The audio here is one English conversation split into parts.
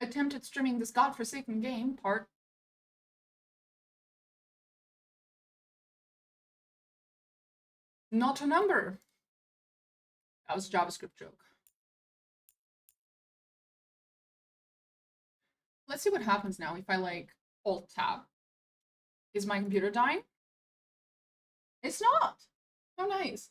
Attempted streaming this godforsaken game, part. Not a number. That was a JavaScript joke. Let's see what happens now if I like Alt-Tab. Is my computer dying? It's not. Oh, nice.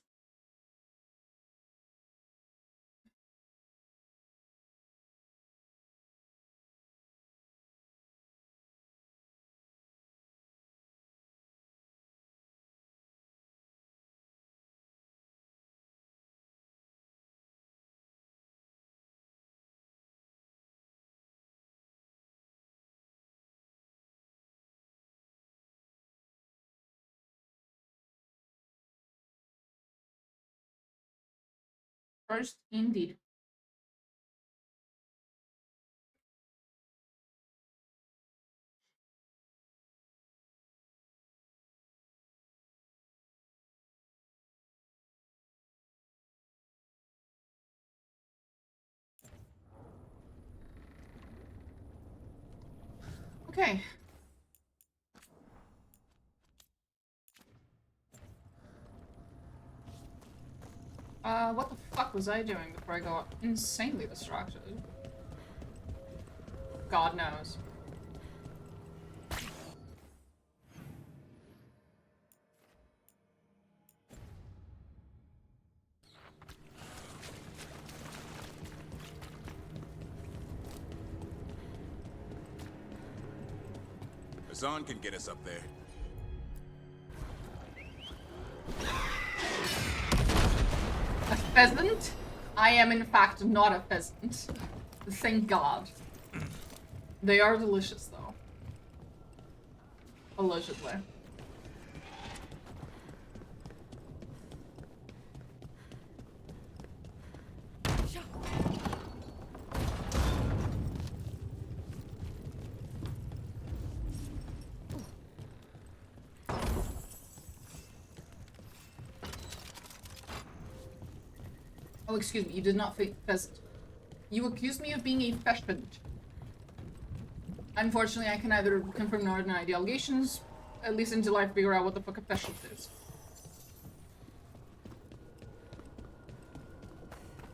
First, indeed. Okay. What the fuck was I doing before I got insanely distracted? God knows. Zahn can get us up there. A pheasant? I am in fact not a pheasant. Thank God. They are delicious though. Allegedly. Oh, excuse me, you did not pheasant. You accused me of being a pheasant. Unfortunately, I can neither confirm nor deny the allegations, at least until I figure out what the fuck a pheasant is.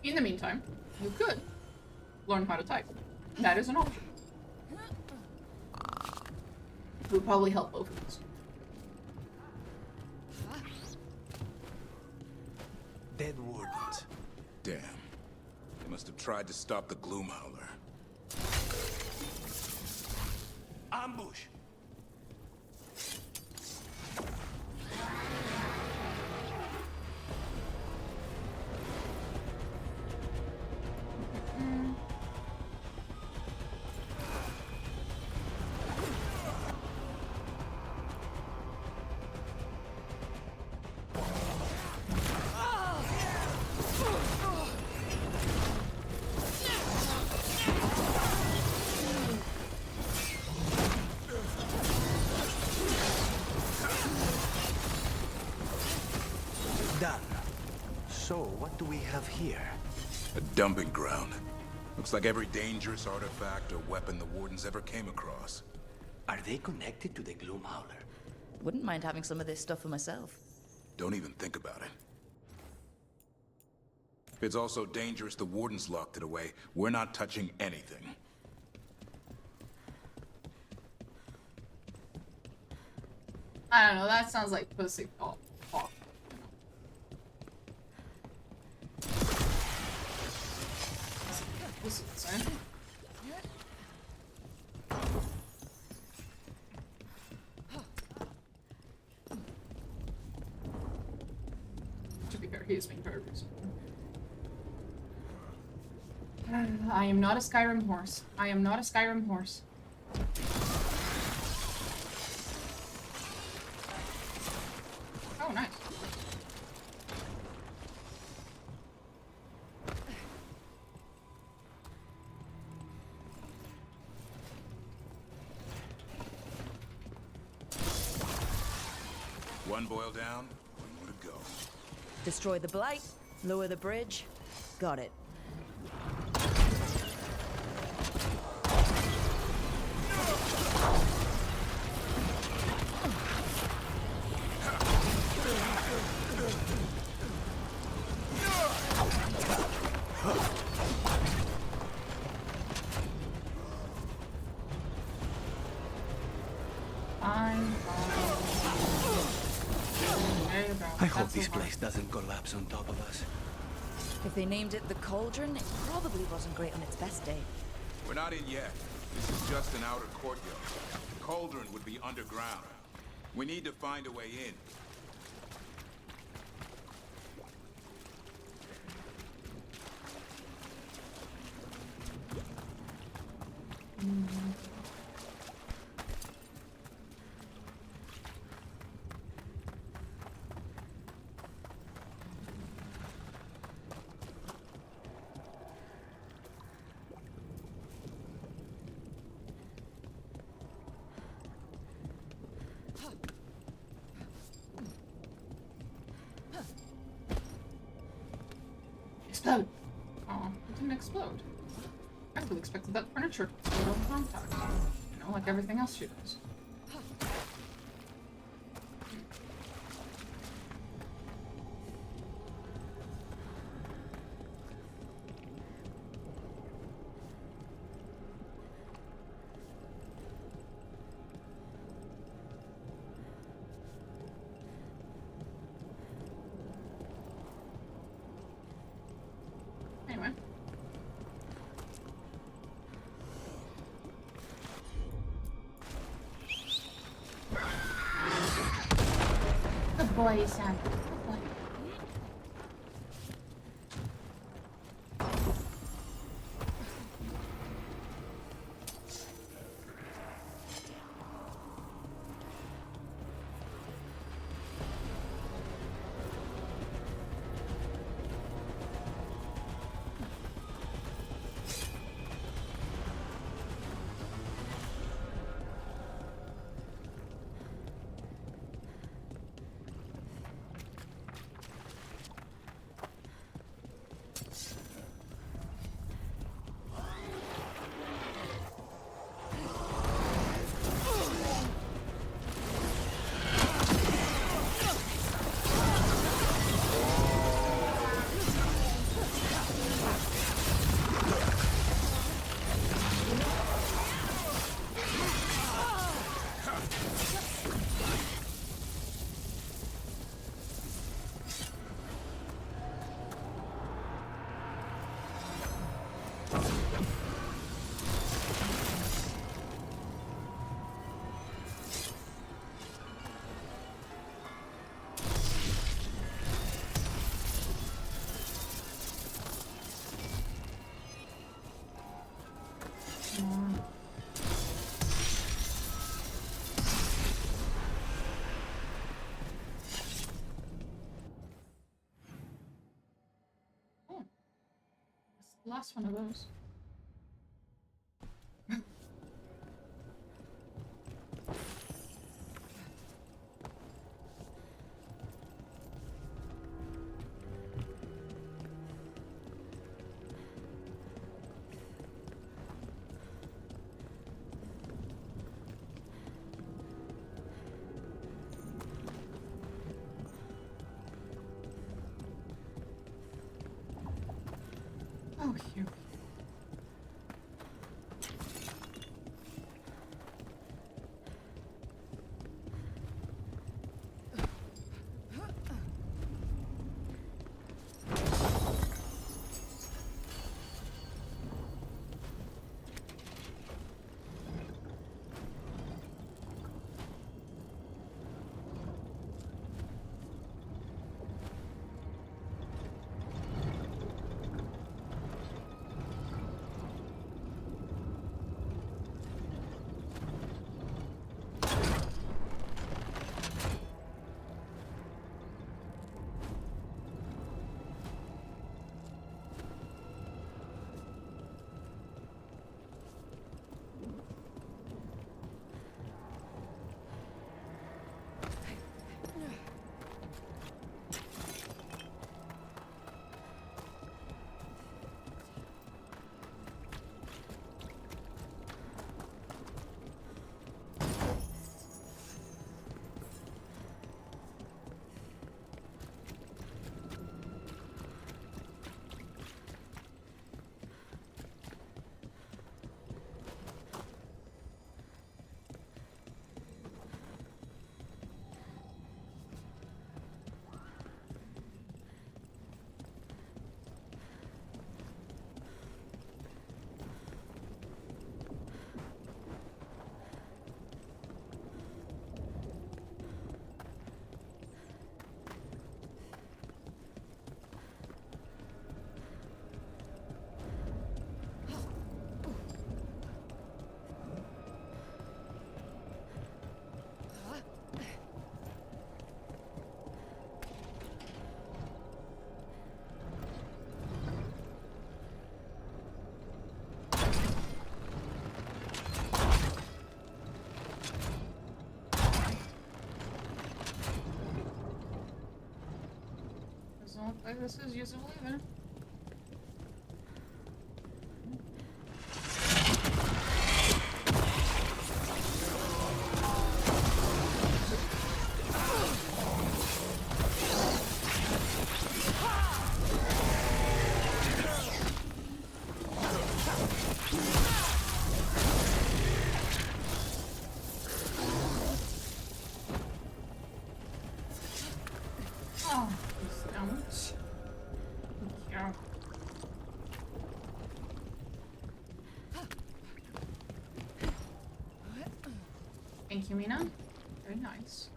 In the meantime, you could learn how to type. That is an option. It would probably help both of us. Dead wardens. Damn. They must have tried to stop the Gloomhowler. Ambush! So, what do we have here? A dumping ground. Looks like every dangerous artifact or weapon the Wardens ever came across. Are they connected to the Gloomhowler? Wouldn't mind having some of this stuff for myself. Don't even think about it. If it's also dangerous the Wardens locked it away, we're not touching anything. I don't know, that sounds like pussy. Oh, fuck. Pussy, sorry. To be fair, he is being very reasonable. I am not a Skyrim horse. I am not a Skyrim horse. Oh, nice. One boil down, one more to go. Destroy the blight, lower the bridge. Got it. Hope That's this over. place doesn't collapse on top of us. If they named it the Cauldron, it probably wasn't great on its best day. We're not in yet. This is just an outer courtyard. The cauldron would be underground. We need to find a way in. Explode! Oh, it didn't explode. I really expected that furniture to explode on contact. You know, like everything else she does. Anyway. Good boy, Sam. Good boy. Oh. That's the last one of those. Oh, here. like this is usable either. Oh, please don't. Yeah. Thank you, Mina. Very nice.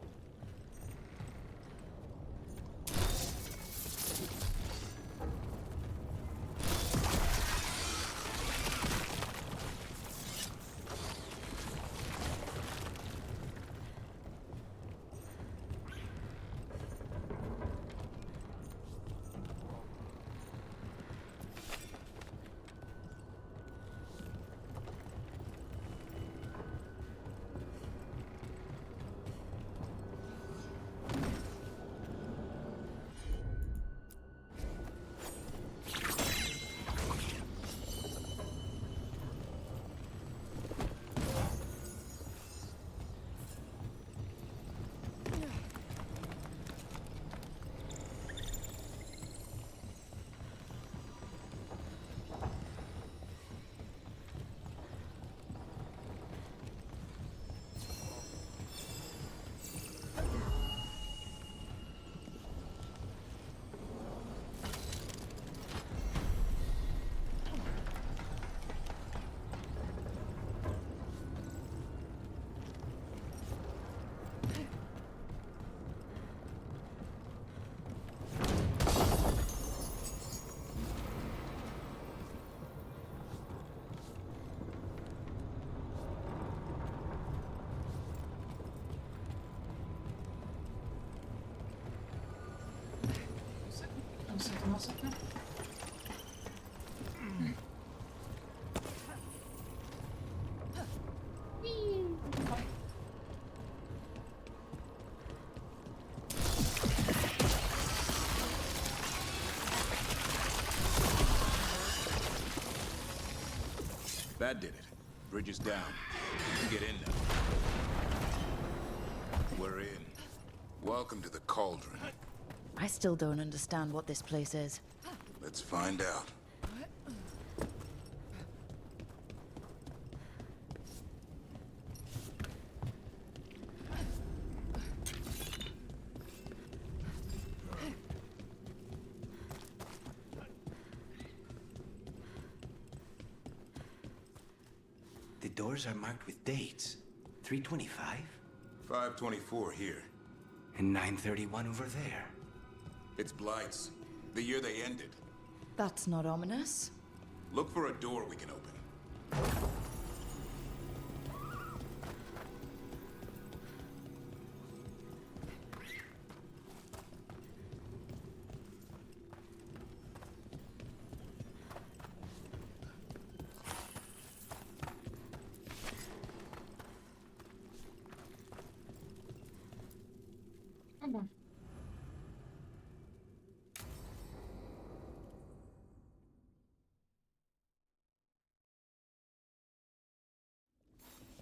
Something else up there? That did it. Bridge is down. We can get in now. We're in. Welcome to the Cauldron. I still don't understand what this place is. Let's find out. The doors are marked with dates. 325 524 here. and 931 over there. It's Blight's. The year they ended. That's not ominous. Look for a door we can open. Oh boy.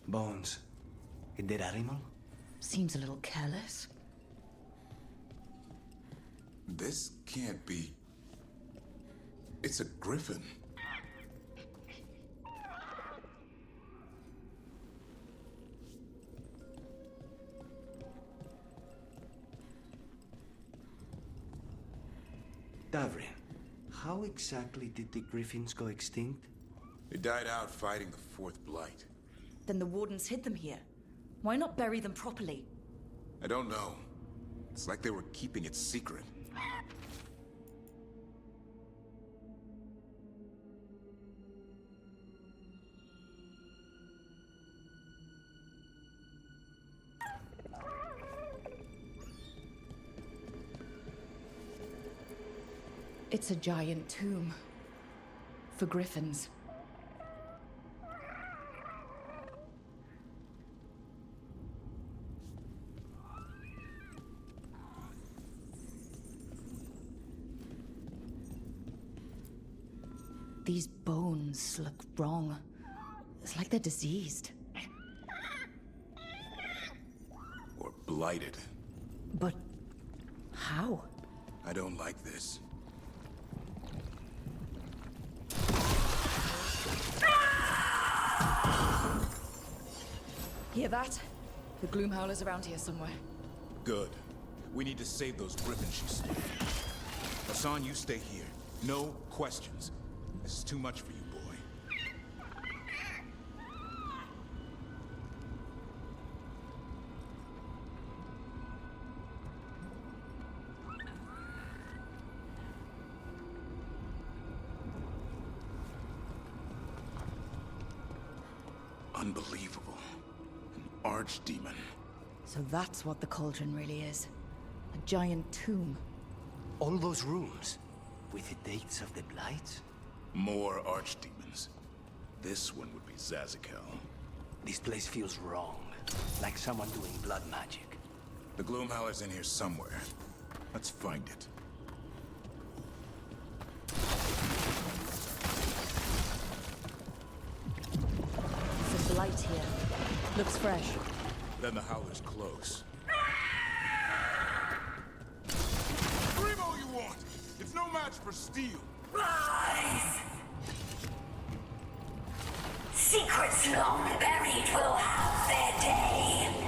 Bones. A dead animal? Seems a little careless. This can't be... It's a griffin. Davrin, how exactly did the griffins go extinct? They died out fighting the Fourth Blight. Then the wardens hid them here. Why not bury them properly? I don't know. It's like they were keeping it secret. It's a giant tomb. For griffins. These bones look wrong. It's like they're diseased. Or blighted. But how? I don't like this. Hear that? The Gloomhowler's around here somewhere. Good. We need to save those griffins she stole. Hassan, you stay here. No questions. This is too much for you, boy. Unbelievable. An archdemon. So that's what the cauldron really is. A giant tomb. All those rooms, with the dates of the blights? More archdemons. This one would be Zazakel. This place feels wrong. Like someone doing blood magic. The Gloomhowler's in here somewhere. Let's find it. Some blight here. Looks fresh. Then the Howler's close. Scream all you want! It's no match for steel! Rise! Secrets long buried will have their day.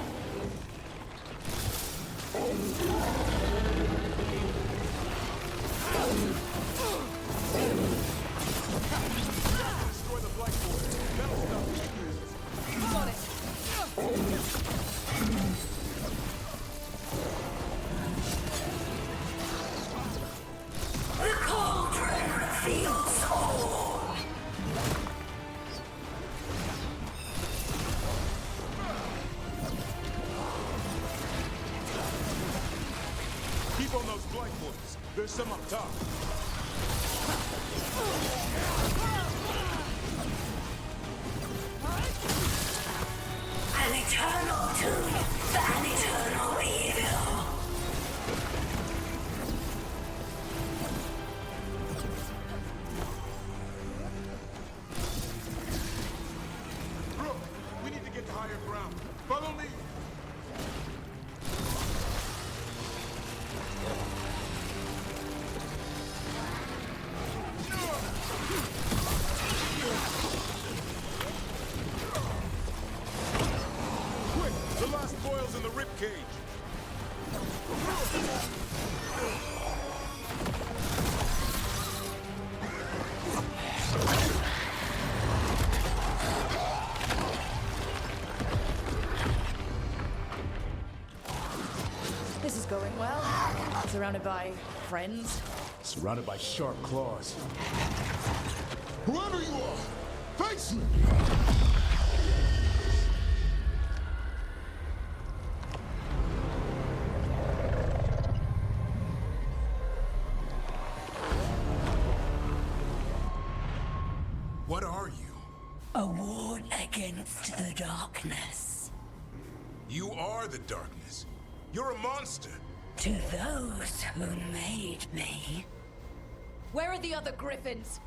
Destroy the Blight Board. That'll stop the Got it. The cauldron reveals all. Keep on those Blight Boards. There's some up top. An eternal tomb, an eternal evil. Brooke, we need to get to higher ground. Follow me. Quick! The last boil's in the rib cage. This is going well. Surrounded by friends. Surrounded by sharp claws. Whoever you are, face me! What are you? A ward against the darkness. You are the darkness. You're a monster. To those who made me, Where are the other griffins?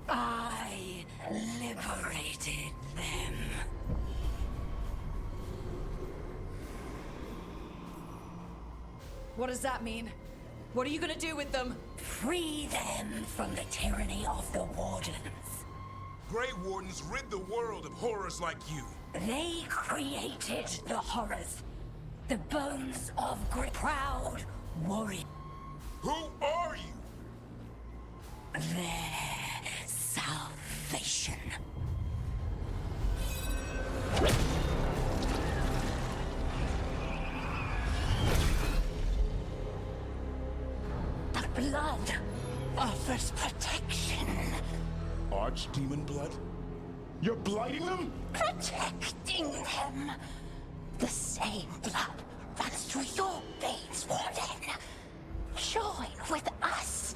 I liberated them. What does that mean? What are you gonna do with them? Free them from the tyranny of the Wardens. Grey Wardens rid the world of horrors like you. They created the horrors. The bones of proud warrior. Who are you? Their salvation. The blood offers protection. Archdemon blood? You're blighting them? Protecting them. The same blood runs through your veins, Warden. Join with us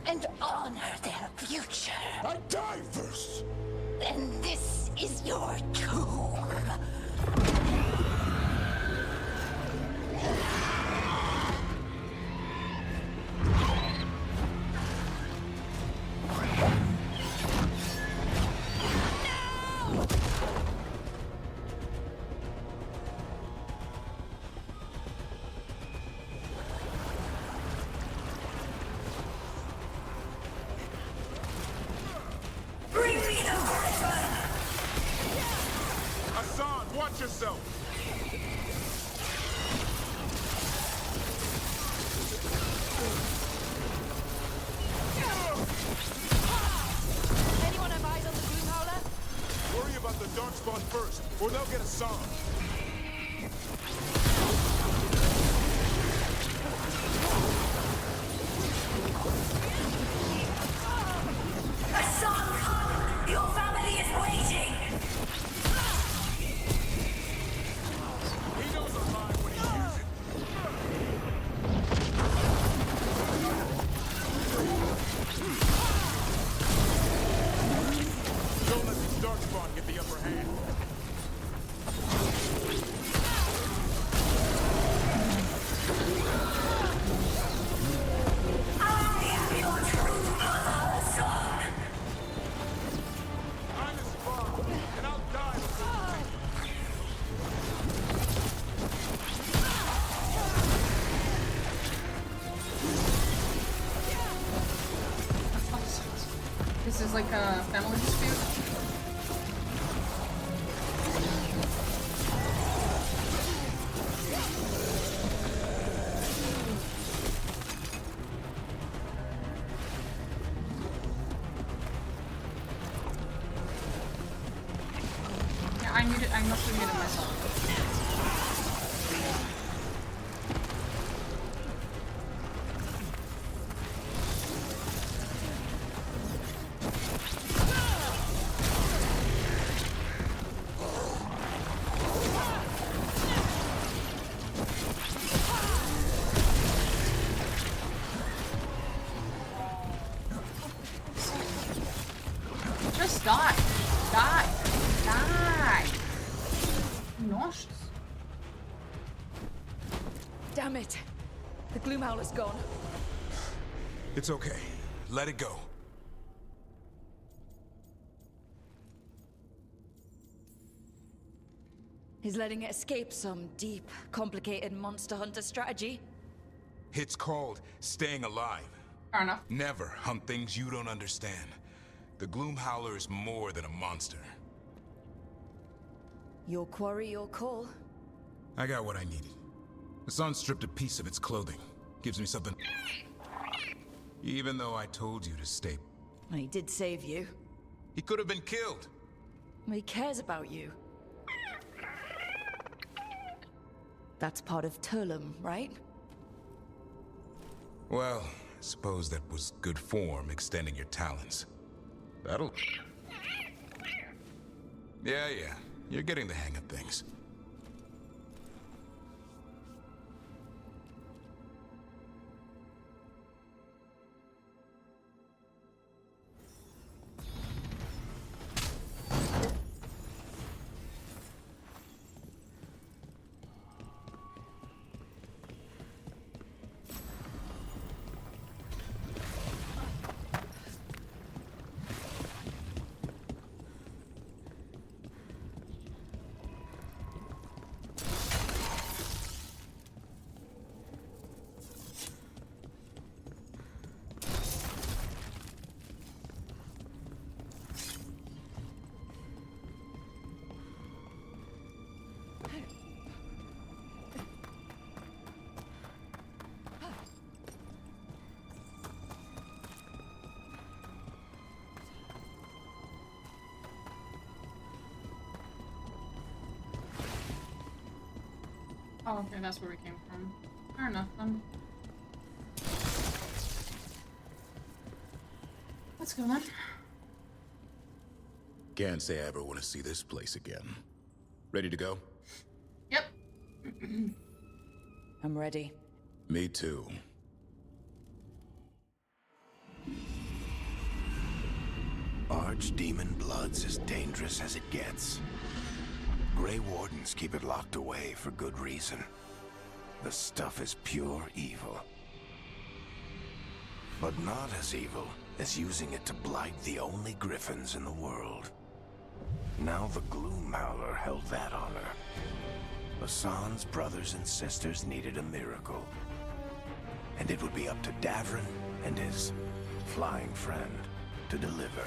and honor their future. I die first! Then this is your tomb. Hassan, watch yourself! Anyone have eyes on the Gloom Howler? Worry about the Darkspawn first, or they'll get Hassan. Hassan, come! Your family is waiting! He knows our line when he hears it. Don't let the Darkspawn get the upper hand. I am your true mother, Hassan! I'm his father, and I'll die before you take This is like a family dispute. Yeah, I must have muted myself. Just die. Die. Die. I'm nauseous. Damn it. The Gloom Howler's gone. It's okay. Let it go. Is letting it escape some deep, complicated monster hunter strategy? It's called staying alive. Fair enough. Never hunt things you don't understand. The Gloom Howler is more than a monster. Your quarry, your call. I got what I needed. The sun stripped a piece of its clothing. Gives me something. Even though I told you to stay. He did save you. He could have been killed. He cares about you. That's part of Turlum, right? Well, I suppose that was good form, extending your talons. That'll... Yeah. You're getting the hang of things. Oh, okay, that's where we came from. Fair enough, then. Let's go, then. Can't say I ever want to see this place again. Ready to go? Yep. I'm ready. Me too. Archdemon blood's as dangerous as it gets. Grey Wardens keep it locked away for good reason. The stuff is pure evil. But not as evil as using it to blight the only griffins in the world. Now the Gloom Howler held that honor. Hassan's brothers and sisters needed a miracle. And it would be up to Davrin and his flying friend to deliver.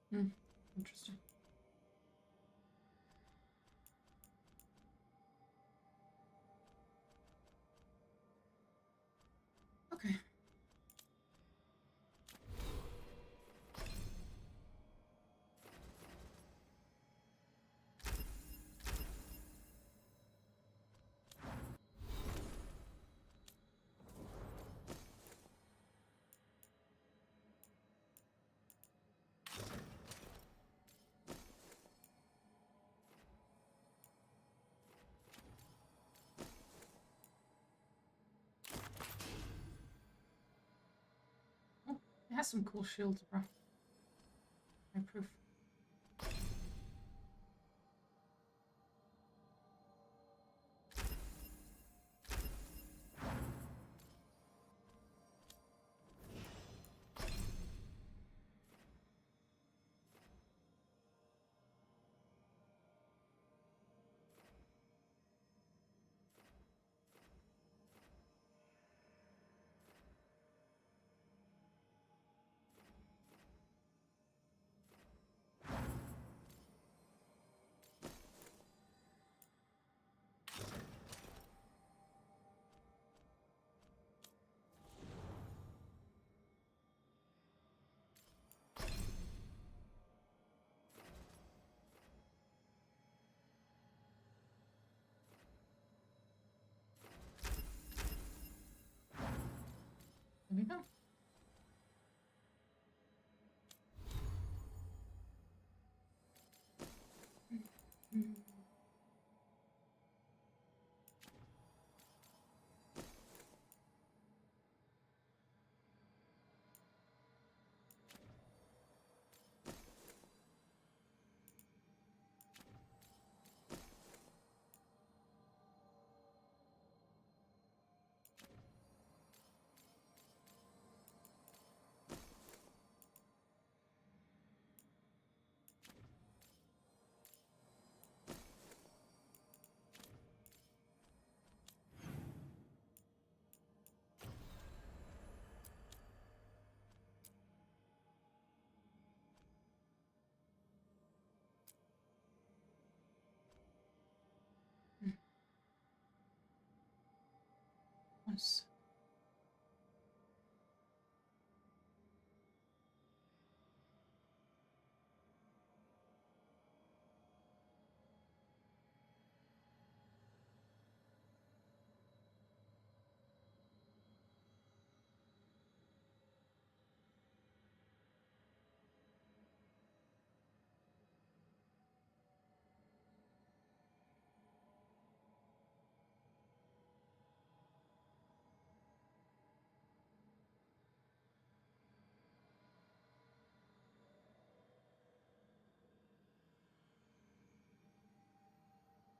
Hmm. Interesting. Okay. Oh, it has some cool shields, bro. I proof. There we go. Nice.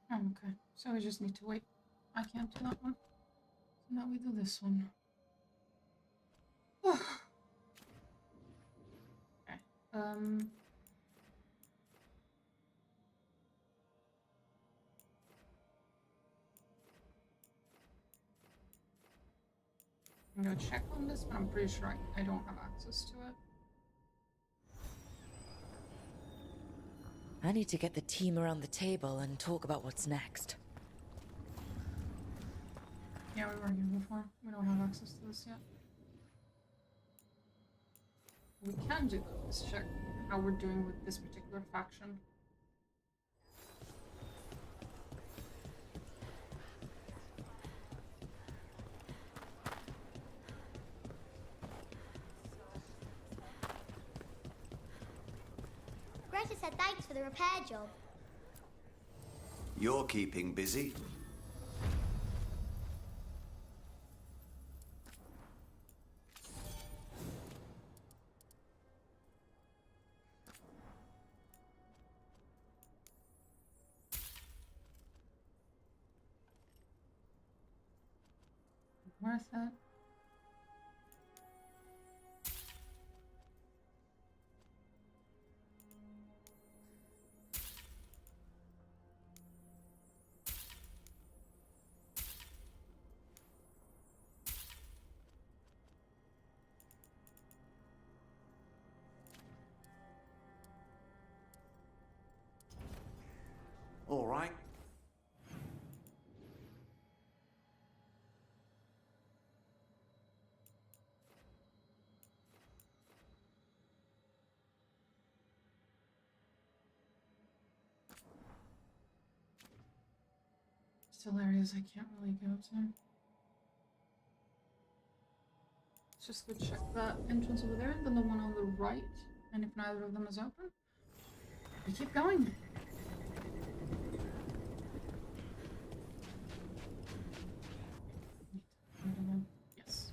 Okay, so we just need to wait. I can't do that one. So now we do this one. Okay. I'm gonna check on this, but I'm pretty sure I don't have access to it. I need to get the team around the table and talk about what's next. Yeah, we were here before. We don't have access to this yet. What we can do though is check how we're doing with this particular faction. Greta said thanks for the repair job. You're keeping busy. Worth it. All right. Still areas I can't really go to. Let's just go check that entrance over there, and then the one on the right. And if neither of them is open, we keep going. Yes.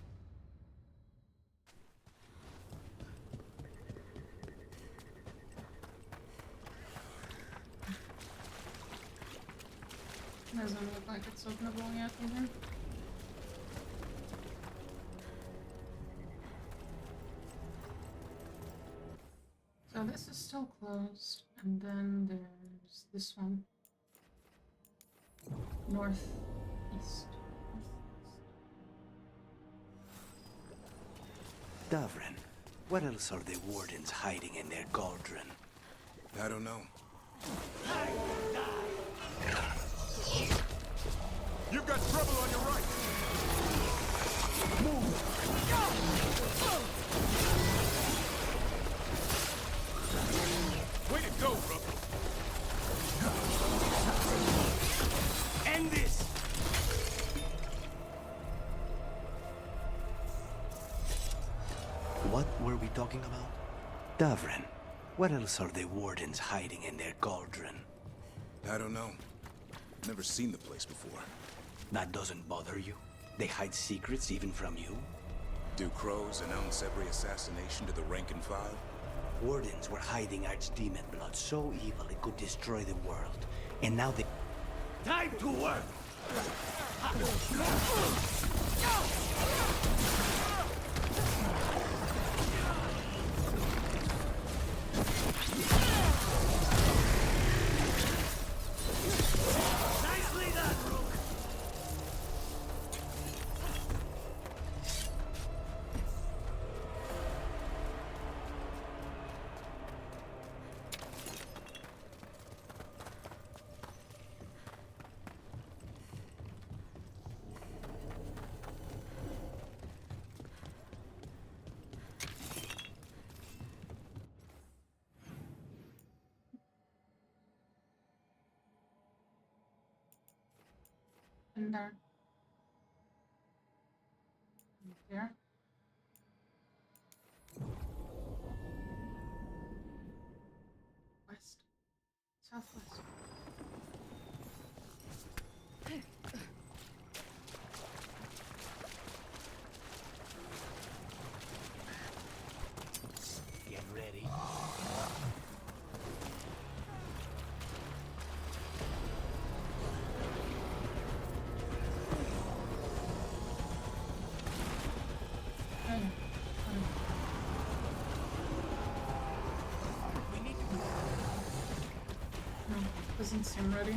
Doesn't look like it's openable yet either. So this is still closed, and then there's this one. Northeast. Davren, what else are the wardens hiding in their cauldron? I don't know. You've got trouble on your right! Way to go, Ruffle! End this! What were we talking about? Davren, what else are the wardens hiding in their cauldron? I don't know. Never seen the place before. That doesn't bother you? They hide secrets even from you? Do crows announce every assassination to the rank and file? Wardens were hiding archdemon blood so evil it could destroy the world. And now they... Time to work! Nicely done, Rook! In there. And there. West. Southwest. Get ready. No, doesn't seem ready.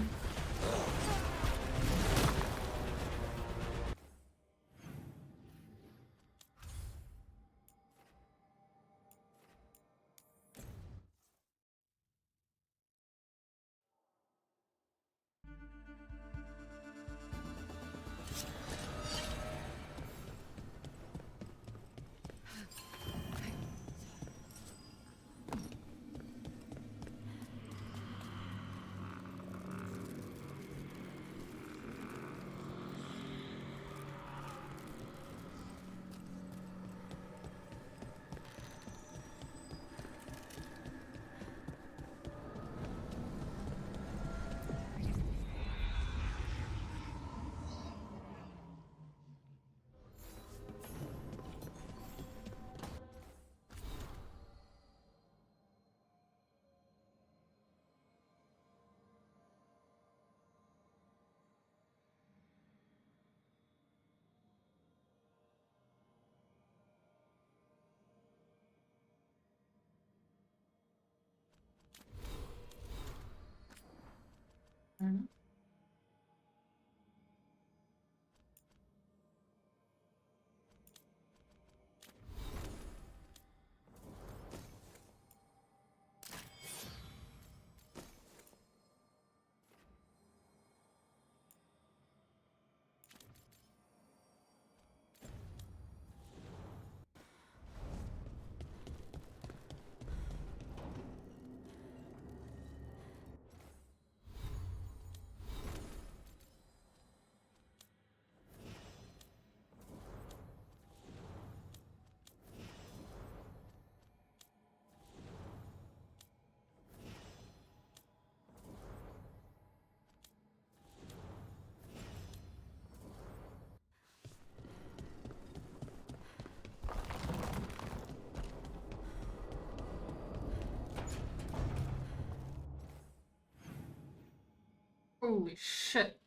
Holy shit.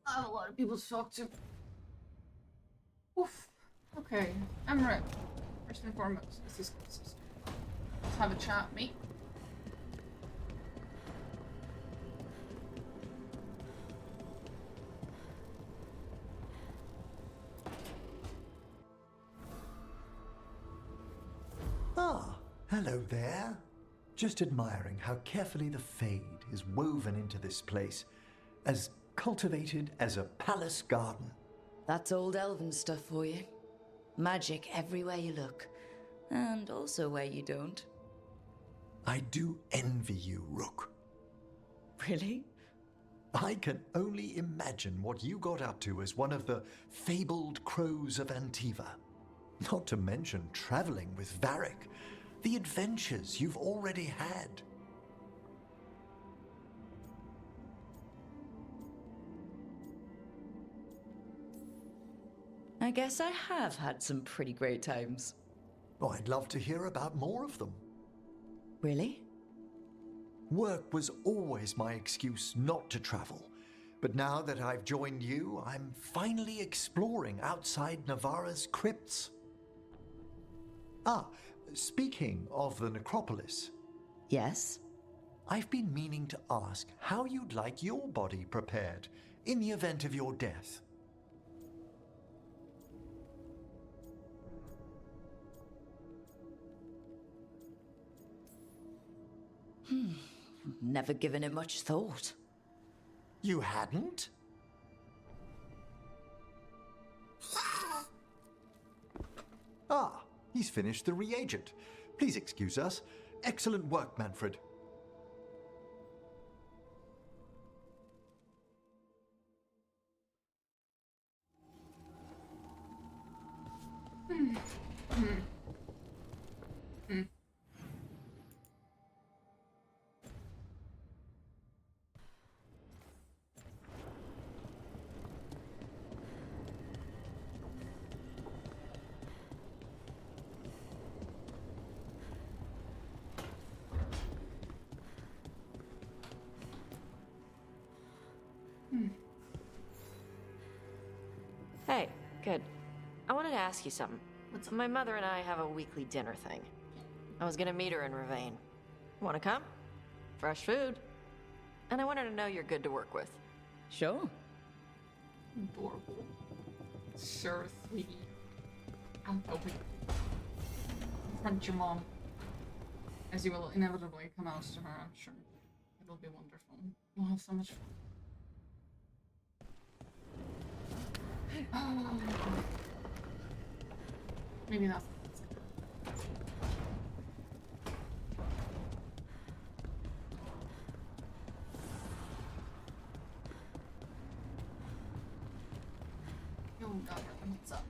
I have a lot of people to talk to. Oof. Okay, Emmerich. First and foremost, this is closest. Let's have a chat, mate. Ah, hello there. Just admiring how carefully the Fade is woven into this place, as cultivated as a palace garden. That's old elven stuff for you. Magic everywhere you look. And also where you don't. I do envy you, Rook. Really? I can only imagine what you got up to as one of the fabled crows of Antiva. Not to mention traveling with Varric. The adventures you've already had. I guess I have had some pretty great times. Oh, I'd love to hear about more of them. Really? Work was always my excuse not to travel. But now that I've joined you, I'm finally exploring outside Navarra's crypts. Ah, speaking of the necropolis, Yes? I've been meaning to ask how you'd like your body prepared in the event of your death. Never given it much thought. You hadn't? Ah, he's finished the reagent. Please excuse us. Excellent work, Manfred. Hey, good. I wanted to ask you something. What's up? My mother and I have a weekly dinner thing. I was gonna meet her in Ravane. Wanna come? Fresh food. And I wanted to know you're good to work with. Sure. Adorable. Sure, sweetie. I'm hoping. Confront your mom. As you will inevitably come out to her, I'm sure. It'll be wonderful. We'll have so much fun. Oh. Maybe that's Yo, God, what's up?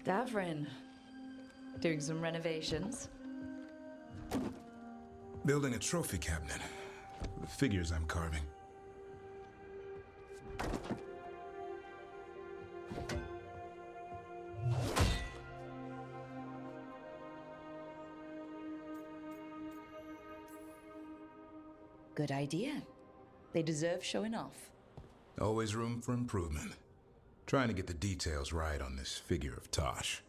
Davrin. Doing some renovations. Building a trophy cabinet. The figures I'm carving. Good idea. They deserve showing off. Always room for improvement. Trying to get the details right on this figure of Tosh.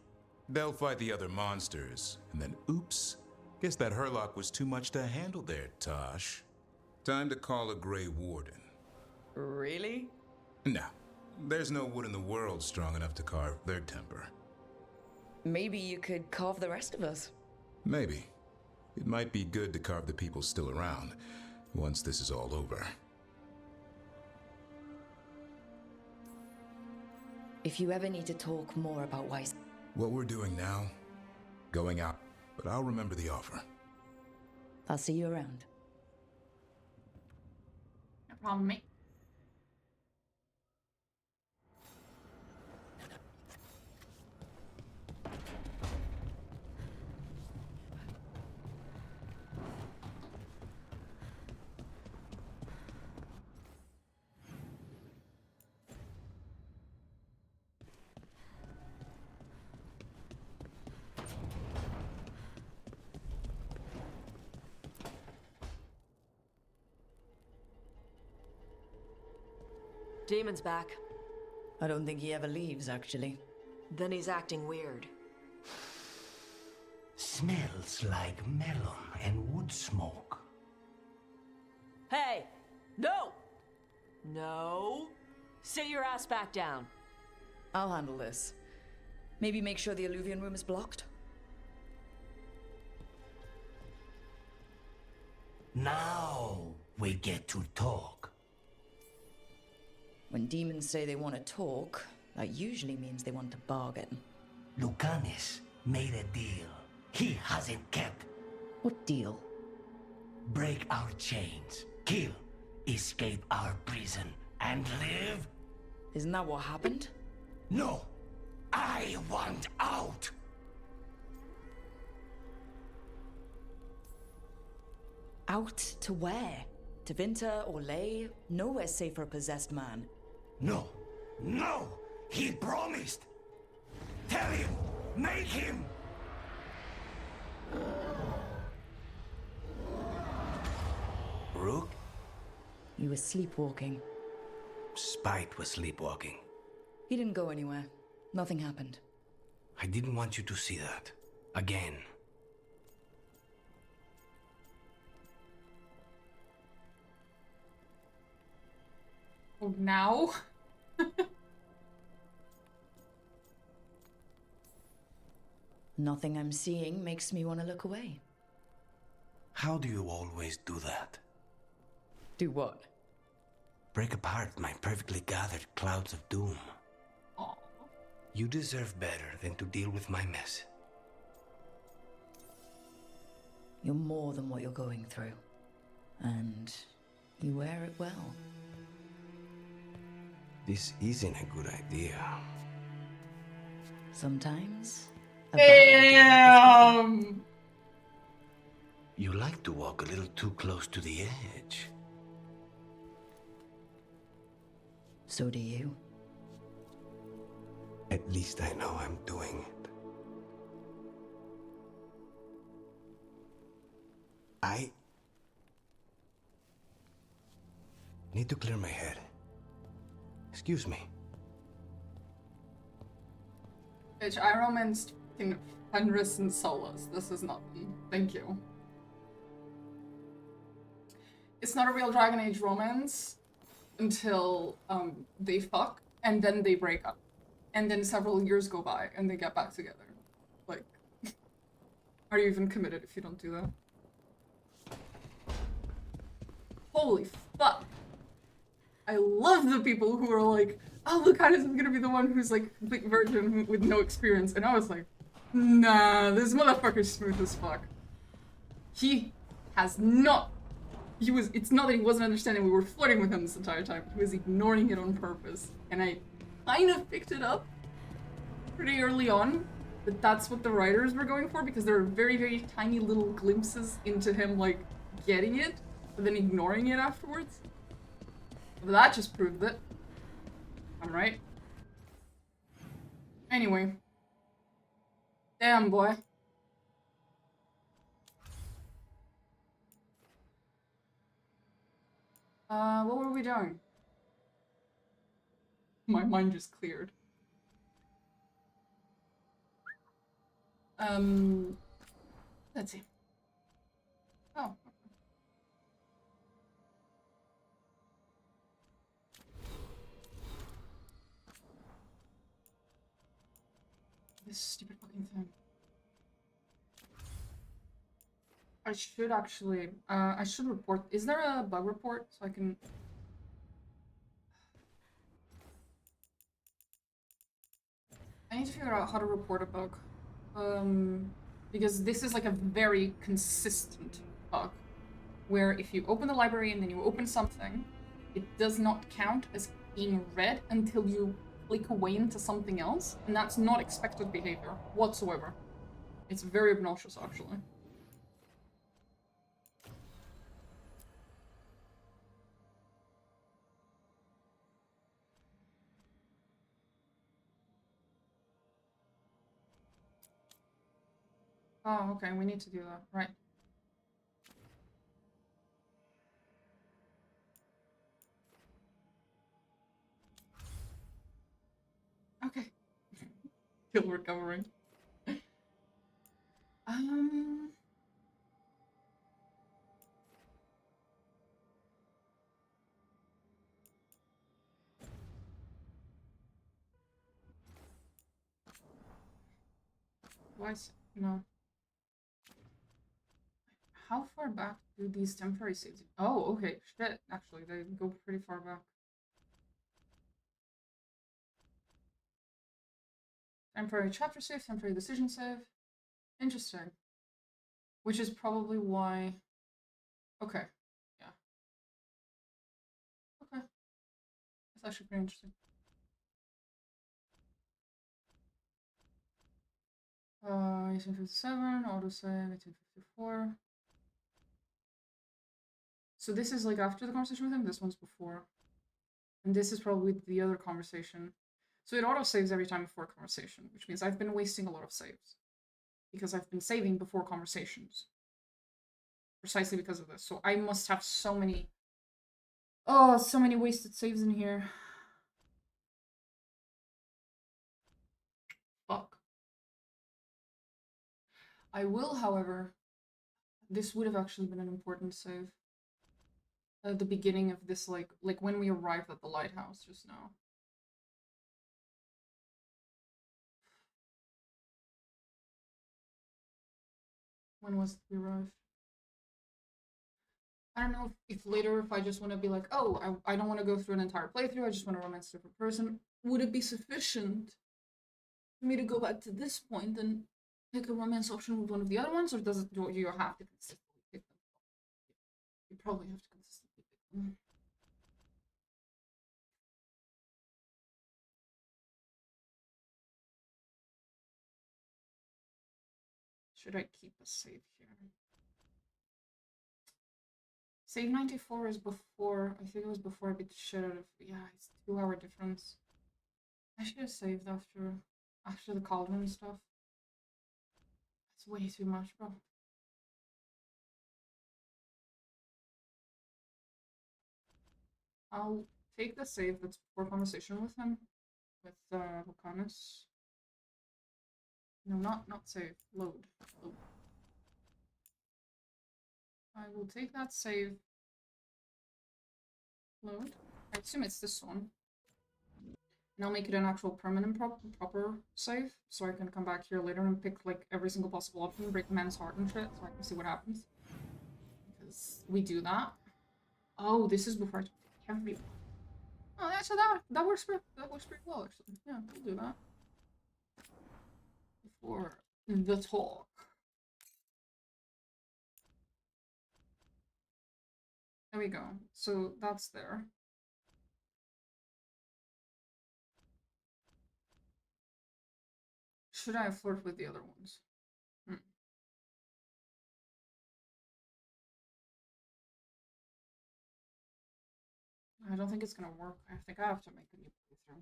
They'll fight the other monsters, and then oops. Guess that Herlock was too much to handle there, Tosh. Time to call a Grey Warden. Really? No, there's no wood in the world strong enough to carve their temper. Maybe you could carve the rest of us. Maybe. It might be good to carve the people still around, once this is all over. If you ever need to talk more about why... What we're doing now, going out, but I'll remember the offer. I'll see you around. No problem, mate. Demon's back. I don't think he ever leaves, actually. Then he's acting weird. Smells like melon and wood smoke. Hey! No! No! Sit your ass back down. I'll handle this. Maybe make sure the Alluvion room is blocked? Now we get to talk. When demons say they want to talk, that usually means they want to bargain. Lucanis made a deal he hasn't kept. What deal? Break our chains, kill, escape our prison, and live? Isn't that what happened? No, I want out. Out to where? To Vinter or Lay? Nowhere safe for a possessed man. No, no, he promised. Tell him, make him. Rook? You were sleepwalking. Spite was sleepwalking. He didn't go anywhere. Nothing happened. I didn't want you to see that. Again. Oh, now? Nothing I'm seeing makes me want to look away. How do you always do that? Do what? Break apart my perfectly gathered clouds of doom. Aw. You deserve better than to deal with my mess. You're more than what you're going through. And you wear it well. This isn't a good idea. Sometimes... a bad idea is good. Damn! You like to walk a little too close to the edge. So do you. At least I know I'm doing it. I need to clear my head. Excuse me. Bitch, I romanced fucking Fenris and Solus. This is nothing. Thank you. It's not a real Dragon Age romance until they fuck and then they break up. And then several years go by and they get back together. Like, are you even committed if you don't do that? Holy fuck. I love the people who are like, oh, Lucanis is gonna be the one who's like complete virgin with no experience. And I was like, nah, this motherfucker's smooth as fuck. He has not, it's not that he wasn't understanding we were flirting with him this entire time. He was ignoring it on purpose. And I kind of picked it up pretty early on that that's what the writers were going for, because there are very, very tiny little glimpses into him like getting it, but then ignoring it afterwards. But that just proved it. I'm right. Anyway. Damn, boy. What were we doing? My mind just cleared. Let's see. Oh. This stupid fucking thing. I should actually, I should report. Is there a bug report so I can... I need to figure out how to report a bug. Because this is like a very consistent bug. Where if you open the library and then you open something, it does not count as being read until you click away into something else, and that's not expected behavior whatsoever. It's very obnoxious, actually. Oh, okay, we need to do that, right. Okay. Still recovering. Why is no? How far back do these temporary saves? Oh, okay. Shit. Actually, they go pretty far back. Temporary chapter save, temporary decision save. Interesting. Which is probably why. Okay. Yeah. Okay. That's actually pretty interesting. 1857, autosave, 1854. So this is like after the conversation with him, this one's before. And this is probably the other conversation. So it autosaves every time before a conversation, which means I've been wasting a lot of saves. Because I've been saving before conversations. Precisely because of this. So I must have so many... Oh, so many wasted saves in here. Fuck. I will, however... This would have actually been an important save. At the beginning of this, like when we arrived at the lighthouse just now. When was it we arrived? I don't know if later, if I just want to be like, oh, I don't want to go through an entire playthrough, I just want to romance a different person. Would it be sufficient for me to go back to this point and pick a romance option with one of the other ones, or do you have to consistently pick them? You probably have to consistently pick them. Should I keep a save here? Save 94 is before, I think it was before I beat the shit out of, yeah, it's 2-hour difference. I should have saved after the cauldron stuff. That's way too much, bro. I'll take the save that's before conversation with him, with lucanis. No, not save, load. I will take that save. Load. I assume it's this one. And I'll make it an actual permanent proper save, so I can come back here later and pick like every single possible option, break the man's heart and shit, so I can see what happens. Because we do that. Oh, this is before I take everyone. Oh, yeah, so that works pretty well actually. Yeah, we'll do that. Before the talk. There we go. So that's there. Should I flirt with the other ones? I don't think it's gonna work. I think I have to make a new playthrough.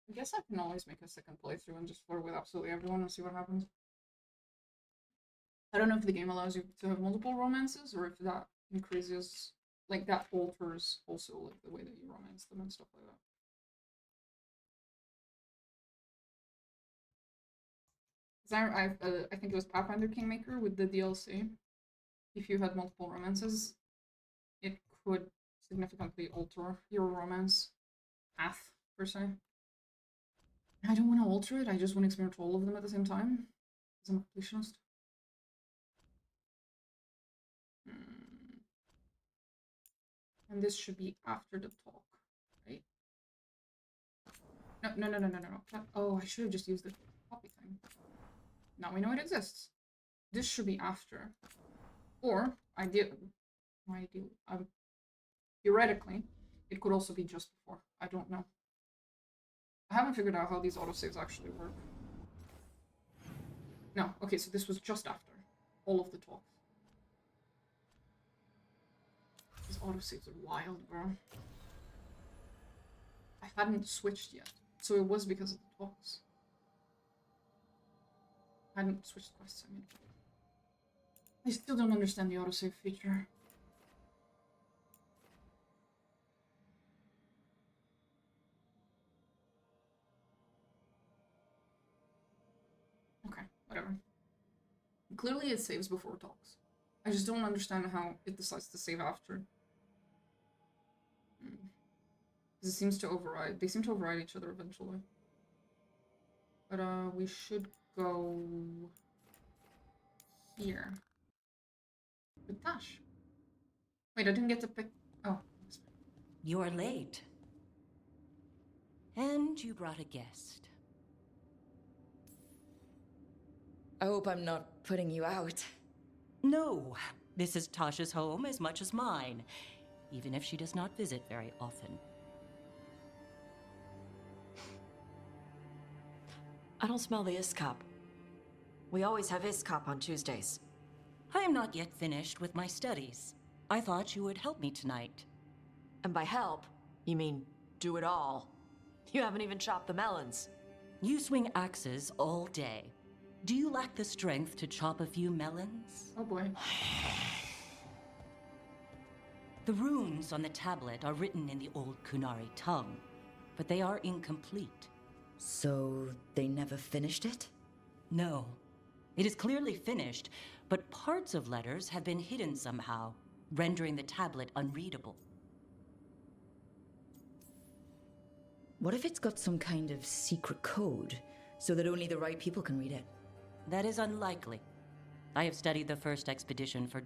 I guess I can always make a second playthrough and just flirt with absolutely everyone and see what happens. I don't know if the game allows you to have multiple romances or if that increases, like that alters also like the way that you romance them and stuff like that. I think it was Pathfinder Kingmaker with the DLC. If you had multiple romances, it could significantly alter your romance path, per se. I don't want to alter it, I just want to experience all of them at the same time. Because I'm a completionist. And this should be after the talk, right? No. Oh, I should have just used the copy thing. Now we know it exists. This should be after. Or, theoretically, it could also be just before. I don't know. I haven't figured out how these autosaves actually work. No, okay, so this was just after all of the talks. These autosaves are wild, bro. I hadn't switched yet, so it was because of the talks. I hadn't switched quests, I mean. I still don't understand the autosave feature. Clearly it saves before it talks. I just don't understand how it decides to save after. Because it seems to override. They seem to override each other eventually. But we should go here. With Tash. Wait, I didn't get to pick. Oh. You're late. And you brought a guest. I hope I'm not putting you out. No, this is Tasha's home as much as mine, even if she does not visit very often. I don't smell the Iskop. We always have Iskop on Tuesdays. I am not yet finished with my studies. I thought you would help me tonight. And by help, you mean do it all. You haven't even chopped the melons. You swing axes all day. Do you lack the strength to chop a few melons? Oh boy. The runes on the tablet are written in the old Kunari tongue, but they are incomplete. So they never finished it? No. It is clearly finished, but parts of letters have been hidden somehow, rendering the tablet unreadable. What if it's got some kind of secret code, so that only the right people can read it? That is unlikely. I have studied the first expedition for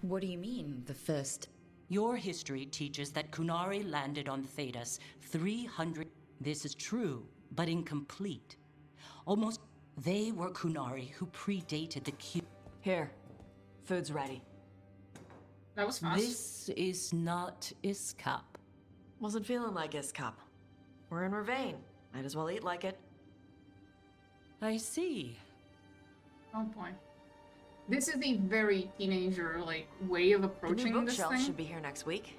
What do you mean, the first? Your history teaches that Kunari landed on Thedas 300... This is true, but incomplete. Almost... They were Kunari who predated the Q... Here. Food's ready. That was fast. This is not Iskop. Wasn't feeling like Iskop. We're in Ravane. Might as well eat like it. I see. Oh boy. This is a very teenager, like, way of The approaching new this bookshelf thing. should be here next week.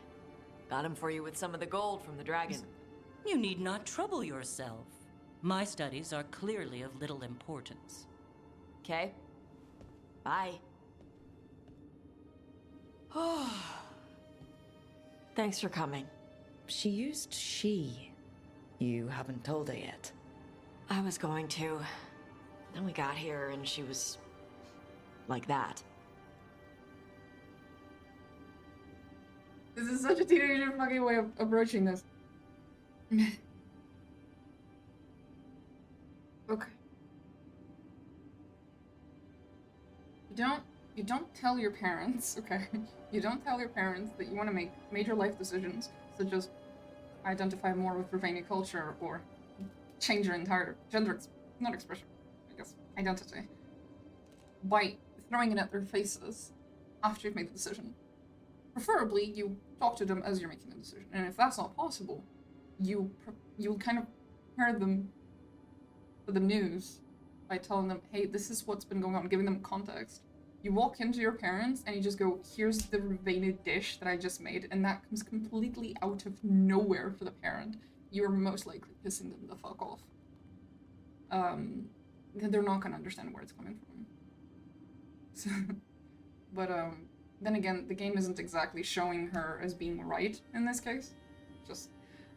Got him for you with some of the gold from the dragon. You need not trouble yourself. My studies are clearly of little importance. Okay? Bye. Thanks for coming. She used she. You haven't told her yet. I was going to. Then we got here and she was... like that. This is such a teenager fucking way of approaching this. Okay. You don't tell your parents, okay? You don't tell your parents that you want to make major life decisions, such as identify more with Ravani culture or change your entire not expression, I guess, identity, by throwing it at their faces after you've made the decision. Preferably, you talk to them as you're making the decision, and if that's not possible, you kind of prepare them for the news by telling them, hey, this is what's been going on, giving them context. You walk into your parents and you just go, here's the Ravana dish that I just made, and that comes completely out of nowhere for the parent. You're most likely pissing them the fuck off. They're not gonna understand where it's coming from. So, but then again, the game isn't exactly showing her as being right in this case.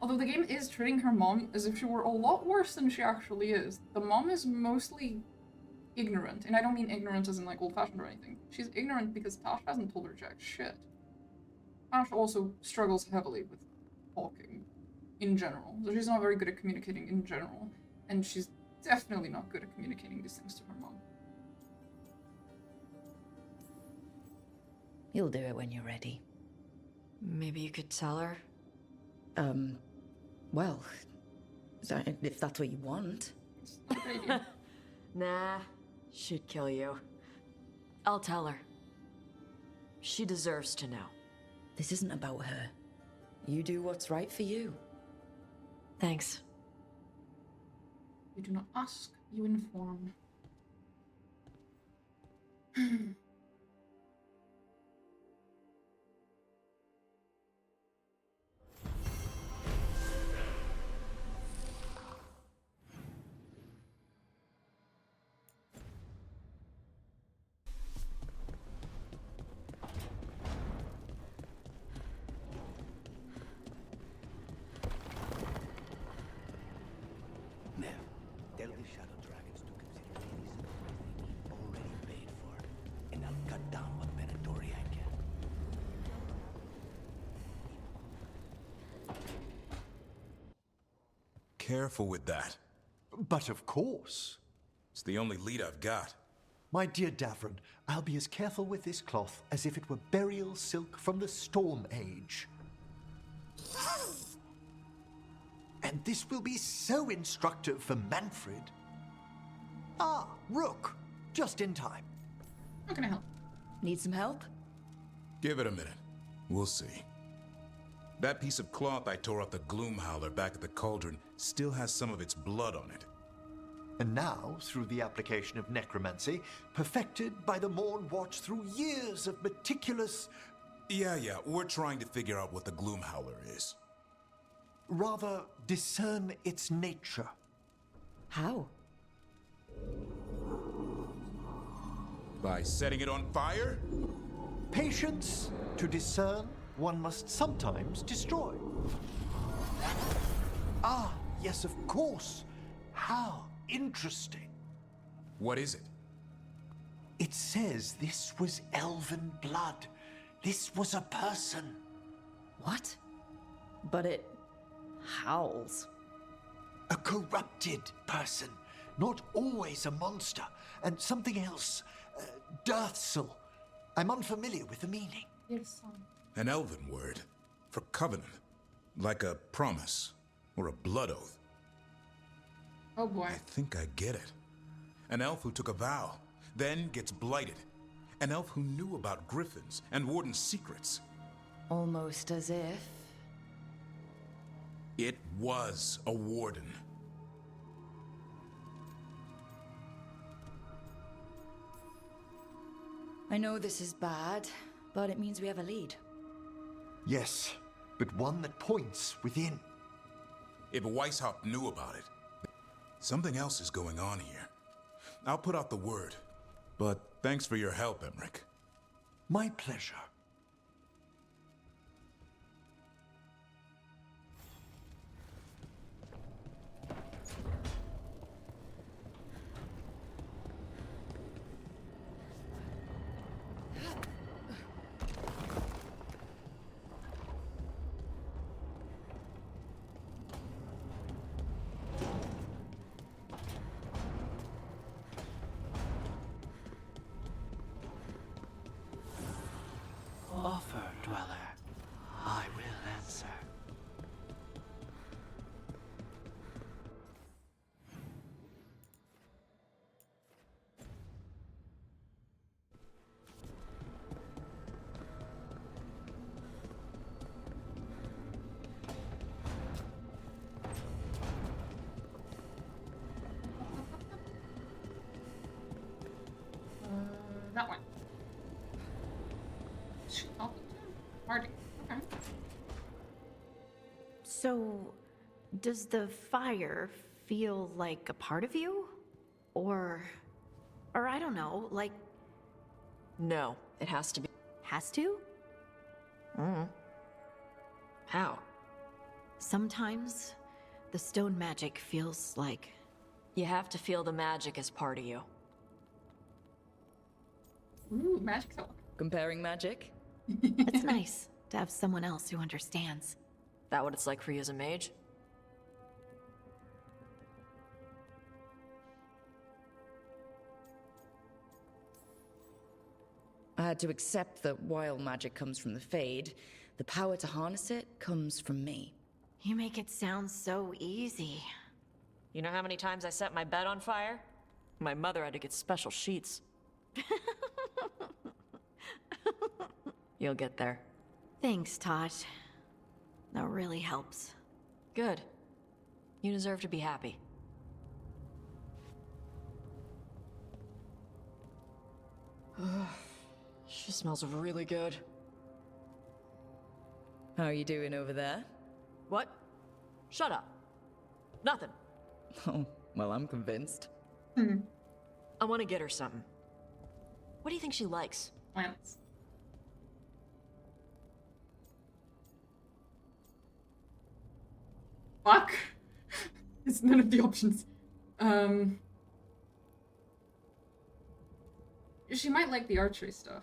Although the game is treating her mom as if she were a lot worse than she actually is. The mom is mostly ignorant, and I don't mean ignorant as in like old-fashioned or anything. She's ignorant because Tash hasn't told her jack shit. Tash also struggles heavily with talking in general, so she's not very good at communicating in general, and she's definitely not good at communicating these things to her mom. You'll do it when you're ready. Maybe you could tell her? Well, if that's what you want. Nah, she'd kill you. I'll tell her. She deserves to know. This isn't about her. You do what's right for you. Thanks. You do not ask, you inform. Now, tell the Shadow Dragons to consider any supplies they need already paid for. down what Venatori I can. Careful with that. But of course. It's the only lead I've got. My dear Davron, I'll be as careful with this cloth as if it were burial silk from the Storm Age. And this will be so instructive for Manfred. Ah, Rook, just in time. How can I help? Need some help? Give it a minute. We'll see. That piece of cloth I tore off the Gloom Howler back at the cauldron still has some of its blood on it. And now, through the application of necromancy, perfected by the Morn Watch through years of meticulous... Yeah, we're trying to figure out what the Gloom Howler is. Rather, discern its nature. How? By setting it on fire? Patience. To discern, one must sometimes destroy. Ah, yes, of course. How interesting. What is it? It says this was elven blood. This was a person. What? But it howls. A corrupted person. Not always a monster. And something else. Dirthsel. I'm unfamiliar with the meaning. Yes. An elven word. For covenant. Like a promise. Or a blood oath. Oh boy. I think I get it. An elf who took a vow. Then gets blighted. An elf who knew about griffins and Warden's secrets. Almost as if... It was a warden. I know this is bad, but it means we have a lead. Yes, but one that points within. If Weishaupt knew about it, something else is going on here. I'll put out the word, but thanks for your help, Emmerich. My pleasure. Offer, Dweller. I will answer. That one. Oh, party. Okay. So, does the fire feel like a part of you? Or I don't know, like... No, it has to be. Has to? How? Sometimes, the stone magic feels like... You have to feel the magic as part of you. Ooh, magic talk. Comparing magic? It's nice to have someone else who understands. That what it's like for you as a mage? I had to accept that while magic comes from the Fade, the power to harness it comes from me. You make it sound so easy. You know how many times I set my bed on fire? My mother had to get special sheets. You'll get there. Thanks, Tosh. That really helps. Good. You deserve to be happy. She smells really good. How are you doing over there? What? Shut up. Nothing. Oh, well, I'm convinced. I want to get her something. What do you think she likes? Plants. Fuck. It's none of the options. She might like the archery stuff.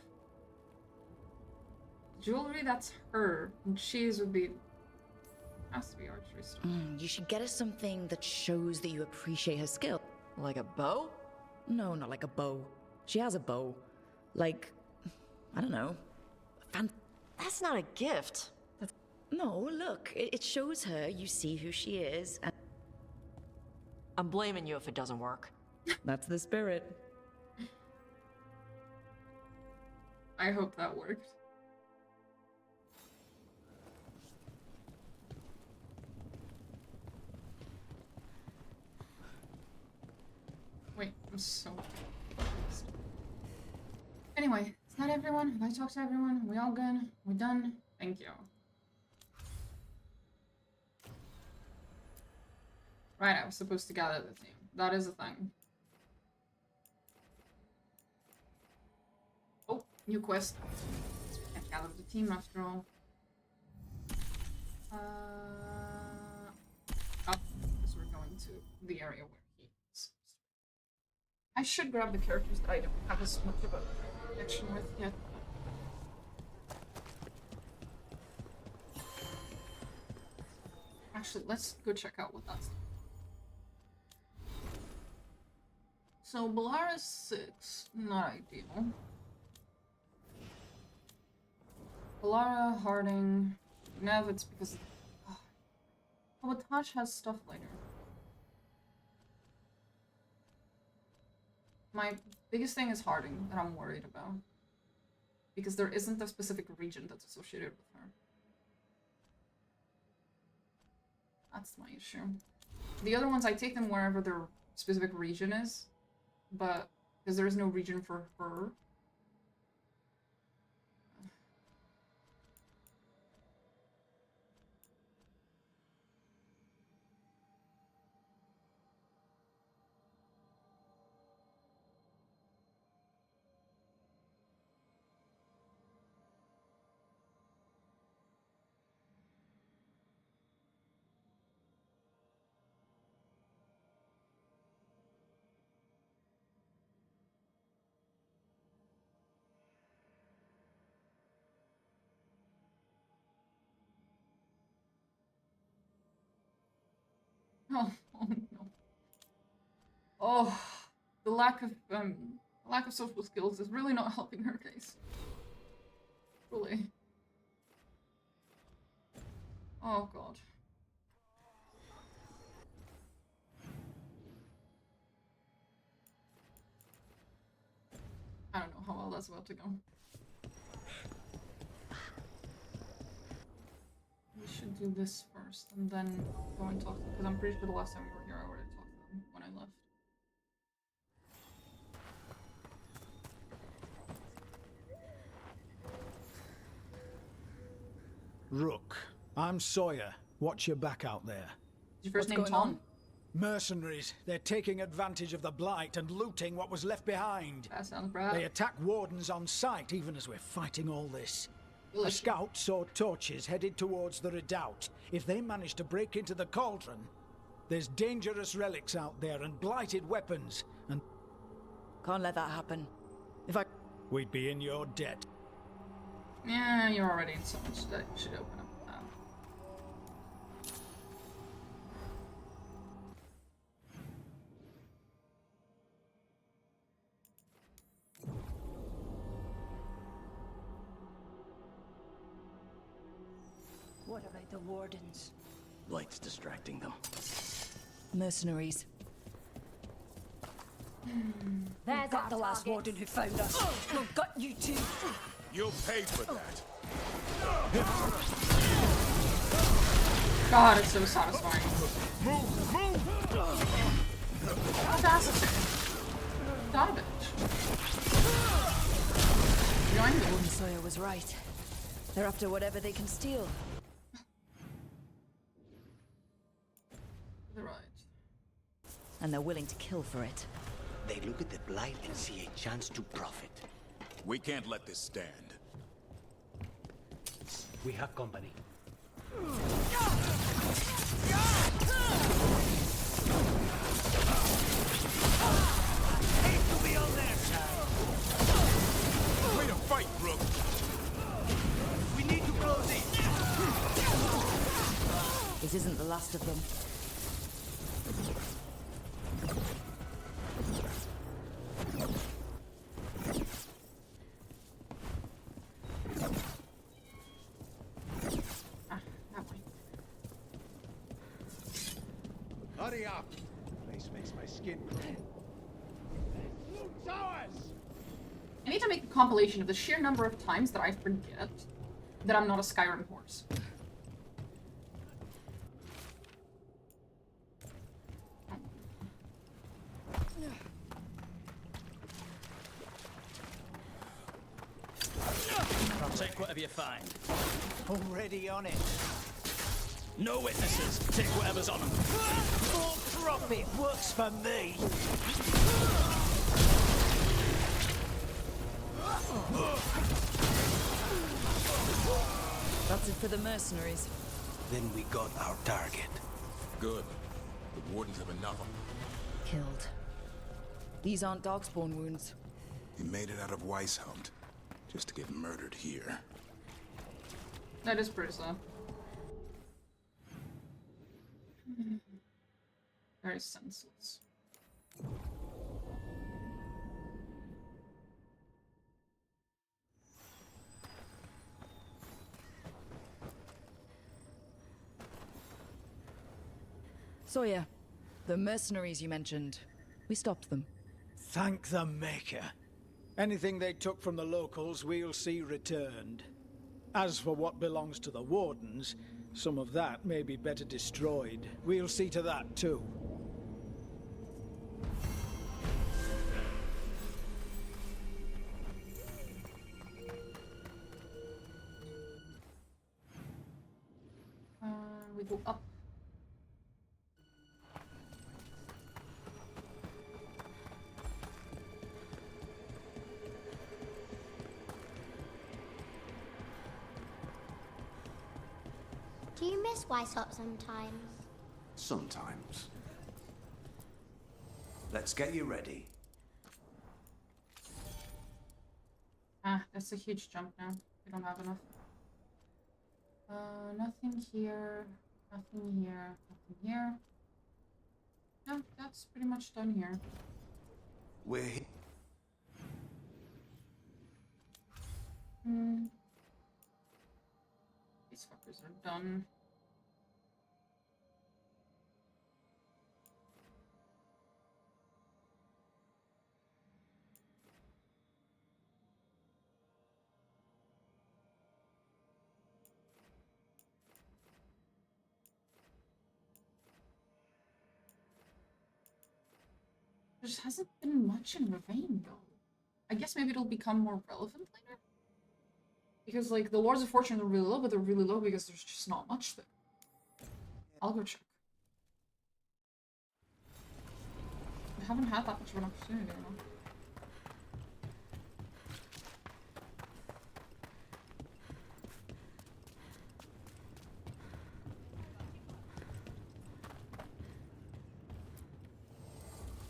Jewelry, that's her. And cheese would be... Has to be archery stuff. You should get her something that shows that you appreciate her skill. Like a bow? No, not like a bow. She has a bow. Like, I don't know. That's not a gift. No, look, it shows her you see who she is, and I'm blaming you if it doesn't work. that's the spirit. I hope that worked. Wait, I'm so confused. Anyway, is that everyone? Have I talked to everyone? We all good? We done? Thank you. Right, I was supposed to gather the team. That is a thing. Oh, new quest. I can't gather the team after all. Up, because we're going to the area where he is. I should grab the characters that I don't have as much of a connection with yet. Actually, let's go check out what that's like. So, Bellaris 6, not ideal. Bellara, Harding, Nev, it's because... Oh, but Tosh has stuff later. My biggest thing is Harding that I'm worried about. Because there isn't a specific region that's associated with her. That's my issue. The other ones, I take them wherever their specific region is. But, because there is no region for her. Oh no. Oh, the lack of social skills is really not helping her case. Really. Oh god. I don't know how well that's about to go. We should do this first, and then go and talk to them, because I'm pretty sure the last time we were here I already talked to them when I left. Rook, I'm Sawyer. Watch your back out there. Is your first name Tom? Mercenaries. They're taking advantage of the Blight and looting what was left behind. That sounds bad. They attack wardens on sight, even as we're fighting all this. A scout saw torches headed towards the redoubt. If they manage to break into the cauldron, there's dangerous relics out there and blighted weapons, and... Can't let that happen. If I... We'd be in your debt. Yeah, you're already in so much debt. You should open up that. What about the wardens? Light's distracting them. Mercenaries. There's got the last warden who found us. We've got you two. You'll pay for that. God, it's so satisfying. Move! Audacity. Garbage. Join me. Warden Sawyer was right. They're after whatever they can steal. They're right. And they're willing to kill for it. They look at the Blight and see a chance to profit. We can't let this stand. We have company. Hate to be on their side. Way to fight, Rook. This isn't the last of them. Hurry up! Place makes my skin crawl. Blue towers! I need to make a compilation of the sheer number of times that I forget that I'm not a Skyrim horse. I'll take whatever you find. Already on it. No witnesses. Take whatever's on them. More profit works for me. That's it for the mercenaries. Then we got our target. Good. The wardens have enough of them. Killed. These aren't darkspawn wounds. He made it out of Weisshaupt, just to get murdered here. That is pretty sad. Very senseless. Sawyer, the mercenaries you mentioned, we stopped them. Thank the Maker. Anything they took from the locals, we'll see returned. As for what belongs to the Wardens, some of that may be better destroyed. We'll see to that, too. We go up. Do you miss Weishaupt sometimes? Sometimes. Let's get you ready. Ah, that's a huge jump now. We don't have enough. Nothing here. Nothing here. Nothing here. No, that's pretty much done here. We're here. These fuckers are done. There just hasn't been much in Ravane, though. I guess maybe it'll become more relevant later? Because, like, the Lords of Fortune are really low, but they're really low because there's just not much there. I'll go check. I haven't had that much of an opportunity, you know.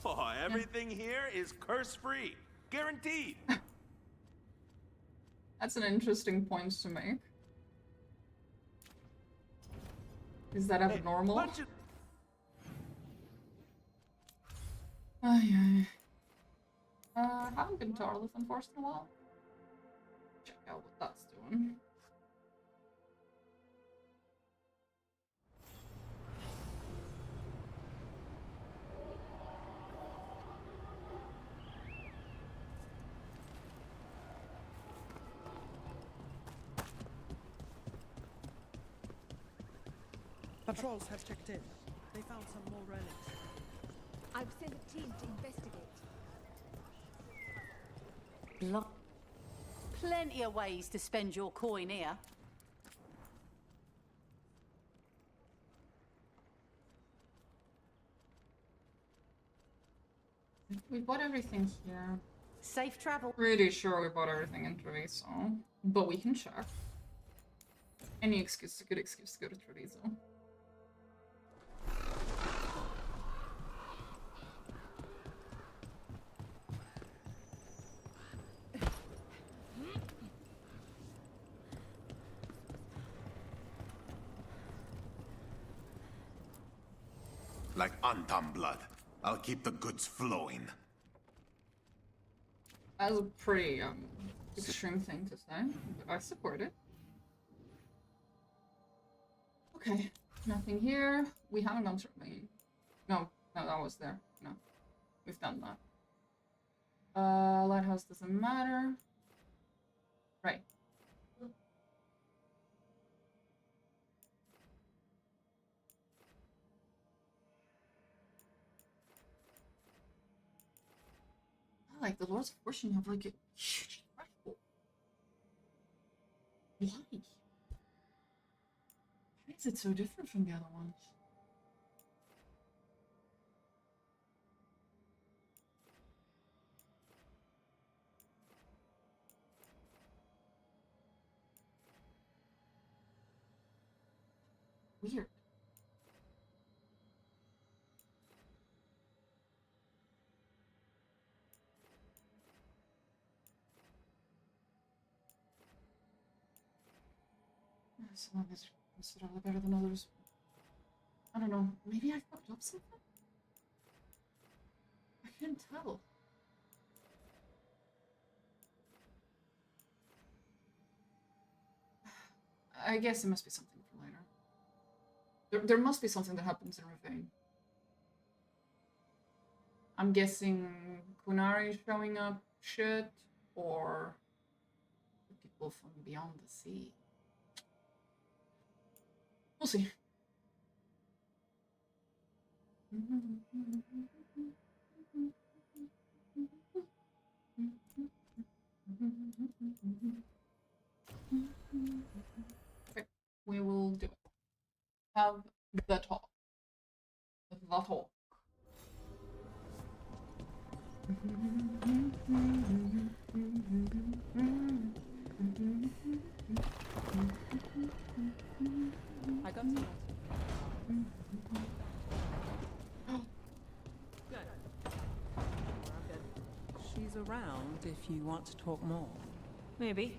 Oh, everything here is curse-free. Guaranteed. That's an interesting point to make. Is that abnormal? Aye. Haven't been to Arlithan Forest in a while. Check out what that's doing. Patrols have checked in. They found some more relics. I've sent a team to investigate. Plenty of ways to spend your coin here. We bought everything here. Safe travel. Pretty sure we bought everything in Treviso, but we can check. Any excuse, a good excuse to go to Treviso. like Antam blood. I'll keep the goods flowing. That's a pretty extreme thing to say, but I support it. Okay, nothing here. We haven't gone through the... No, that was there. No, we've done that. Lighthouse doesn't matter. Right. Like the Lords of Fortune have like a huge rifle. Why? Why is it so different from the other ones? Weird. Some of these are considerably better than others. I don't know. Maybe I fucked up something? I can't tell. I guess it must be something for later. There must be something that happens in Ravine. I'm guessing Kunari showing up shit, or the people from beyond the sea. We'll see. Okay, we will do it. Have the talk. The talk. I got some. Good. I'm good. She's around if you want to talk more. Maybe.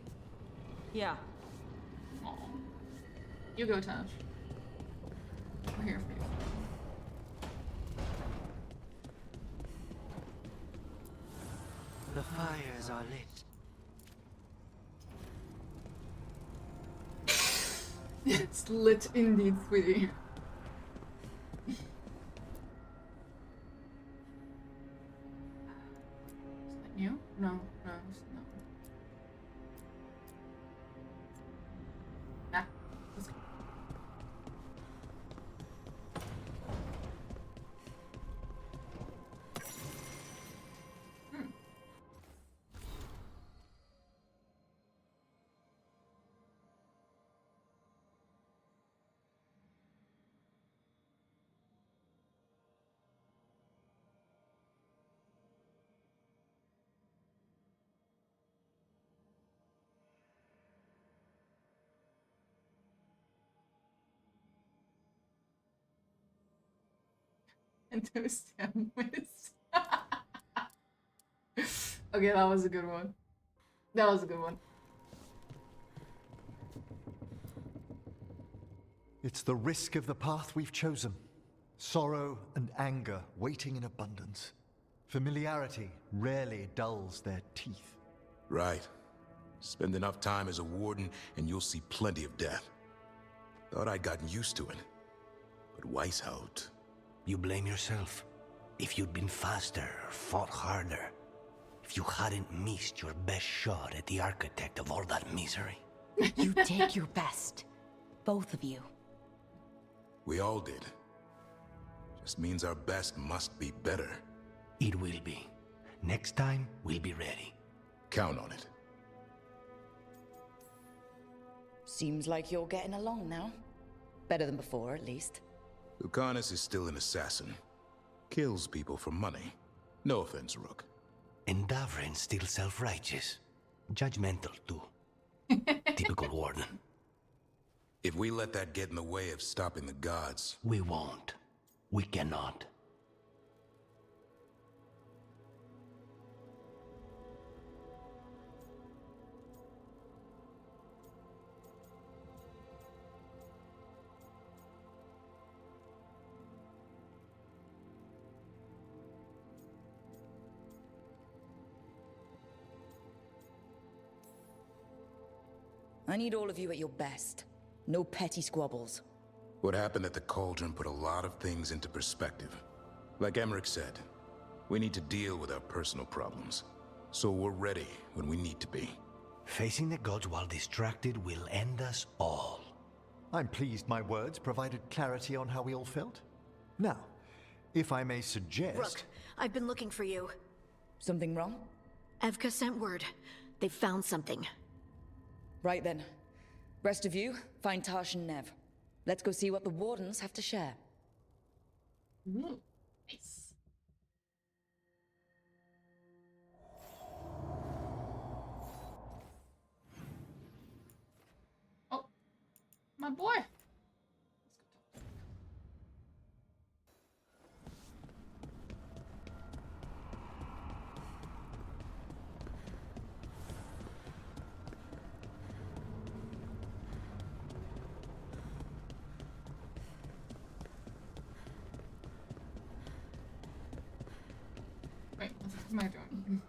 Yeah. Aww. You go, Tash. We're here for you. The fires are lit. It's lit indeed, sweetie. Is that new? No, no, it's not. Nah, let's go. And those sandwiches. Okay, that was a good one. That was a good one. It's the risk of the path we've chosen. Sorrow and anger waiting in abundance. Familiarity rarely dulls their teeth. Right. Spend enough time as a warden and you'll see plenty of death. Thought I'd gotten used to it. But Weishaupt... You blame yourself. If you'd been faster or fought harder. If you hadn't missed your best shot at the architect of all that misery. You did your best. Both of you. We all did. Just means our best must be better. It will be. Next time, we'll be ready. Count on it. Seems like you're getting along now. Better than before, at least. Lucanis is still an assassin. Kills people for money. No offense, Rook. And Davrin's still self-righteous. Judgmental, too. Typical warden. If we let that get in the way of stopping the gods... We won't. We cannot. I need all of you at your best. No petty squabbles. What happened at the Cauldron put a lot of things into perspective. Like Emmerich said, we need to deal with our personal problems. So we're ready when we need to be. Facing the gods while distracted will end us all. I'm pleased my words provided clarity on how we all felt. Now, if I may suggest... Rook, I've been looking for you. Something wrong? Evka sent word. They've found something. Right then. Rest of you, find Tash and Nev. Let's go see what the Wardens have to share. Ooh, nice. Oh, my boy. Wait, what am I doing?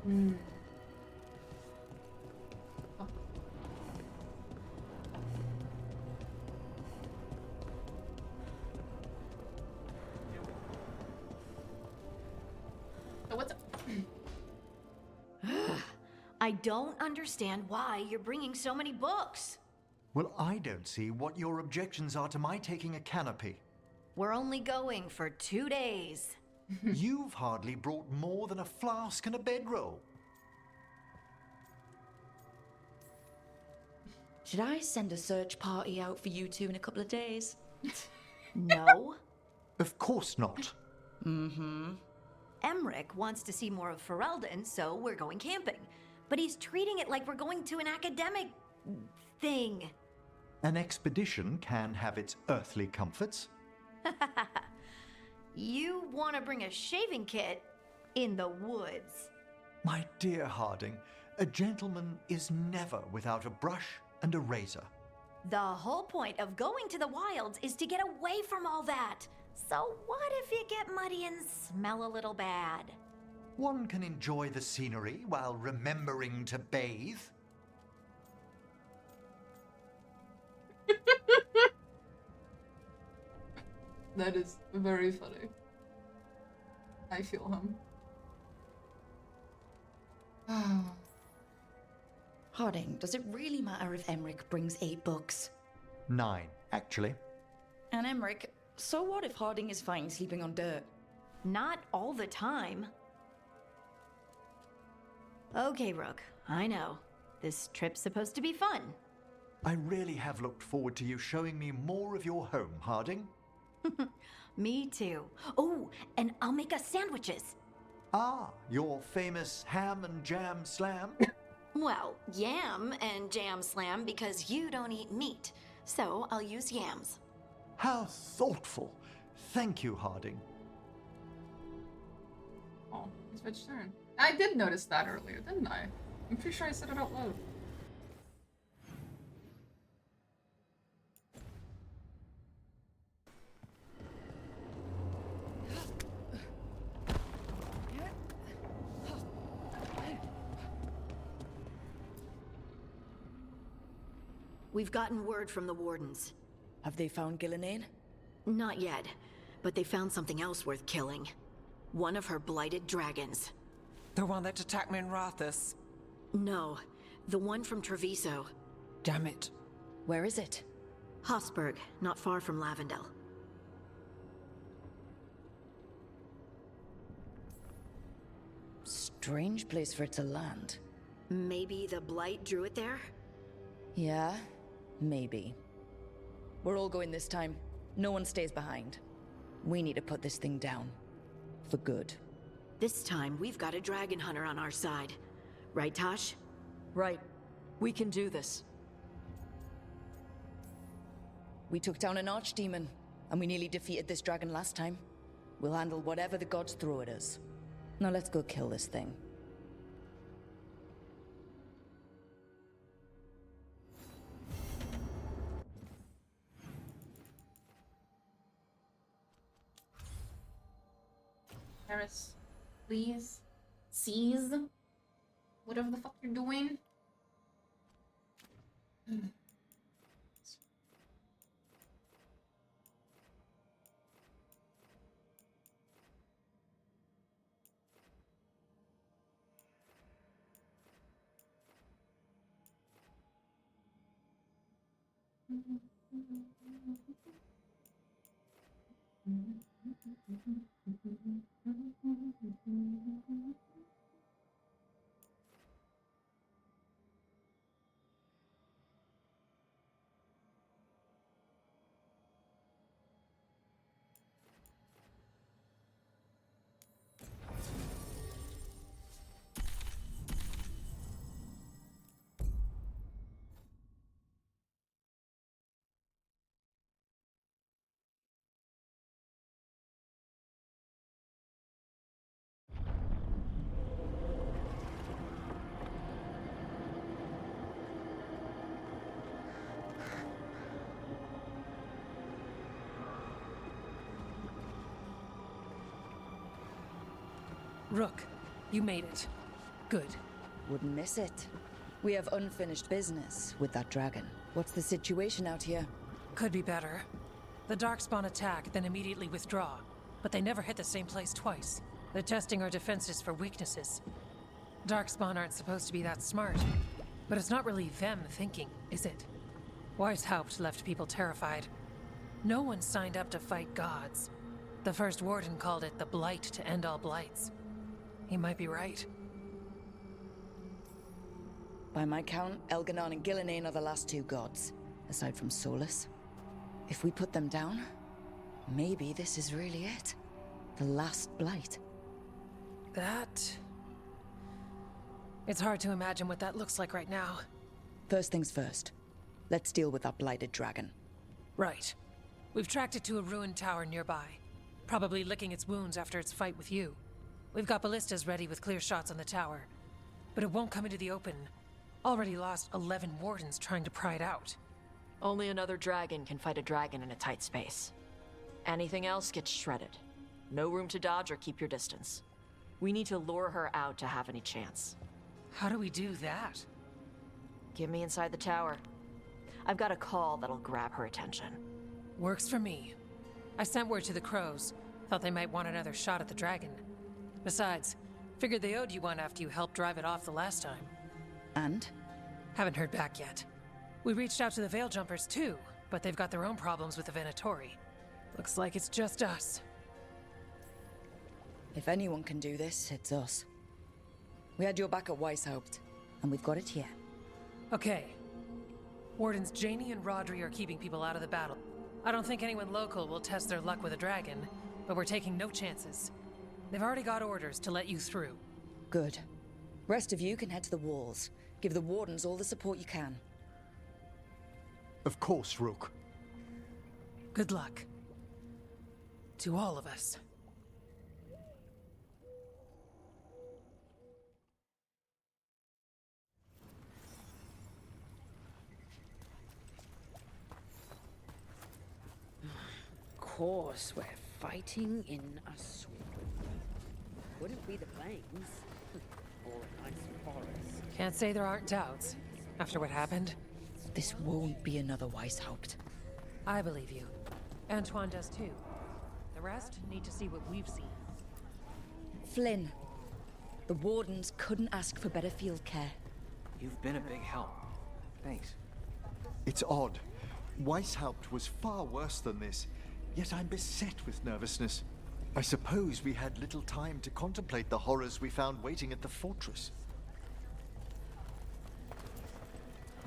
Hmm. Oh. So what's up? I don't understand why you're bringing so many books. Well, I don't see what your objections are to my taking a canopy. We're only going for 2 days. You've hardly brought more than a flask and a bedroll. Should I send a search party out for you two in a couple of days? No. Of course not. Mm-hmm. Emmerich wants to see more of Ferelden, so we're going camping. But he's treating it like we're going to an academic thing. An expedition can have its earthly comforts. You want to bring a shaving kit in the woods. My dear Harding, a gentleman is never without a brush and a razor. The whole point of going to the wilds is to get away from all that. So what if you get muddy and smell a little bad? One can enjoy the scenery while remembering to bathe. That is very funny. I feel him. Harding, does it really matter if Emmerich brings 8 books? 9, actually. And Emmerich, so what if Harding is fine sleeping on dirt? Not all the time. Okay, Rook, I know. This trip's supposed to be fun. I really have looked forward to you showing me more of your home, Harding. Me too. Oh, and I'll make us sandwiches. Ah, your famous ham and jam slam? Well, yam and jam slam because you don't eat meat. So I'll use yams. How thoughtful. Thank you, Harding. Oh, it's Vitch's turn. I did notice that earlier, didn't I? I'm pretty sure I said it out loud. We've gotten word from the Wardens. Have they found Gillenane? Not yet, but they found something else worth killing. One of her blighted dragons. The one that attacked me in Rathus? No, the one from Treviso. Damn it. Where is it? Hofsburg, not far from Lavendel. Strange place for it to land. Maybe the blight drew it there? Yeah, maybe. We're all going this time. No one stays behind. We need to put this thing down. For good. This time, we've got a dragon hunter on our side. Right, Tosh? Right. We can do this. We took down an archdemon, and we nearly defeated this dragon last time. We'll handle whatever the gods throw at us. Now let's go kill this thing. Paris, please. Seize. Whatever the fuck you're doing. Rook, you made it. Good. Wouldn't miss it. We have unfinished business with that dragon. What's the situation out here? Could be better. The Darkspawn attack, then immediately withdraw. But they never hit the same place twice. They're testing our defenses for weaknesses. Darkspawn aren't supposed to be that smart. But it's not really them thinking, is it? Weishaupt left people terrified. No one signed up to fight gods. The first warden called it the blight to end all blights. He might be right. By my count, Elganon and Gillinane are the last two gods, aside from Solus. If we put them down, maybe this is really it. The last blight. That... It's hard to imagine what that looks like right now. First things first. Let's deal with that blighted dragon. Right. We've tracked it to a ruined tower nearby. Probably licking its wounds after its fight with you. We've got ballistas ready with clear shots on the tower. But it won't come into the open. Already lost 11 wardens trying to pry it out. Only another dragon can fight a dragon in a tight space. Anything else gets shredded. No room to dodge or keep your distance. We need to lure her out to have any chance. How do we do that? Get me inside the tower. I've got a call that'll grab her attention. Works for me. I sent word to the crows. Thought they might want another shot at the dragon. Besides, figured they owed you one after you helped drive it off the last time. And? Haven't heard back yet. We reached out to the Veil Jumpers too, but they've got their own problems with the Venatori. Looks like it's just us. If anyone can do this, it's us. We had your back at Weishaupt, and we've got it here. Okay. Wardens Janie and Rodri are keeping people out of the battle. I don't think anyone local will test their luck with a dragon, but we're taking no chances. They've already got orders to let you through. Good. Rest of you can head to the walls. Give the wardens all the support you can. Of course, Rook. Good luck. To all of us. Of course, we're fighting in a swamp. Wouldn't be the plains. Or a nice forest. Can't say there aren't doubts. After what happened. This won't be another Weishaupt. I believe you. Antoine does too. The rest need to see what we've seen. Flynn. The wardens couldn't ask for better field care. You've been a big help. Thanks. It's odd. Weishaupt was far worse than this, yet I'm beset with nervousness. I suppose we had little time to contemplate the horrors we found waiting at the fortress.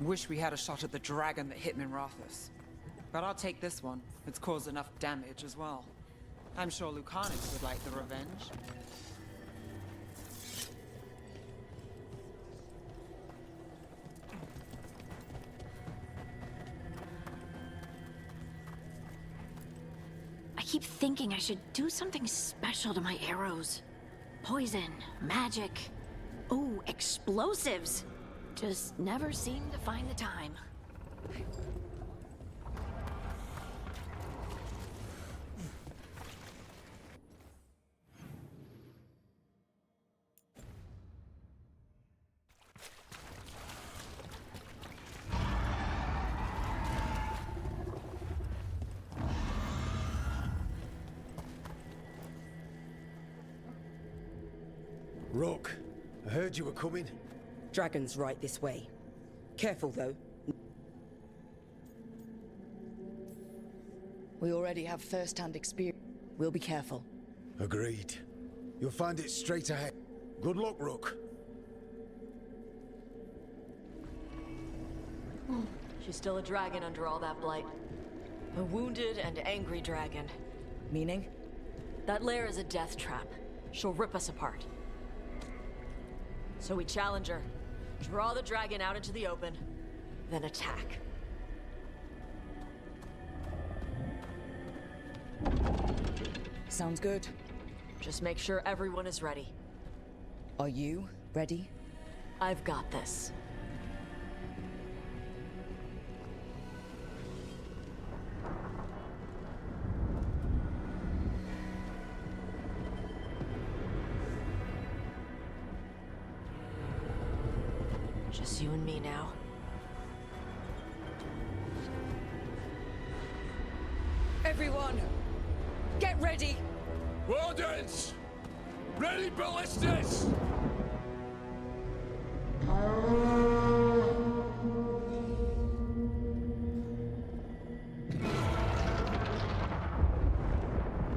Wish we had a shot at the dragon that hit Minrathus. But I'll take this one. It's caused enough damage as well. I'm sure Lucanis would like the revenge. I keep thinking I should do something special to my arrows. Poison, magic, ooh, explosives. Just never seem to find the time. Rook, I heard you were coming. Dragon's right this way. Careful, though. We already have first-hand experience. We'll be careful. Agreed. You'll find it straight ahead. Good luck, Rook. She's still a dragon under all that blight. A wounded and angry dragon. Meaning? That lair is a death trap. She'll rip us apart. So we challenge her, draw the dragon out into the open, then attack. Sounds good. Just make sure everyone is ready. Are you ready? I've got this. Just you and me now. Everyone, get ready! Wardens! Ready ballistas!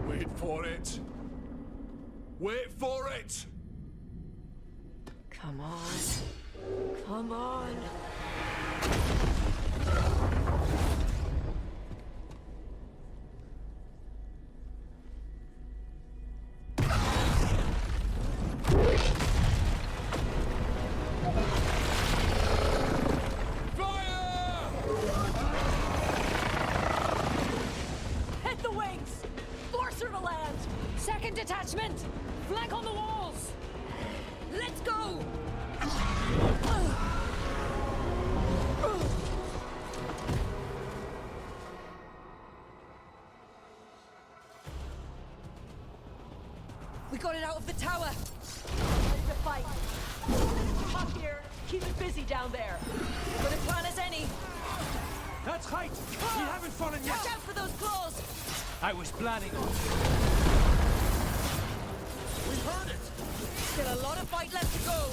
Wait for it. Wait for it! Come on. Come on. Hit the wings! Force her to land! Second detachment! Flank on the walls! Let's go! We got it out of the tower! Ready to fight. Up here, keep it busy down there. Good a plan as any. That's right! We haven't fallen yet! Watch out for those claws! I was planning on. We heard it! Still a lot of fight left to go.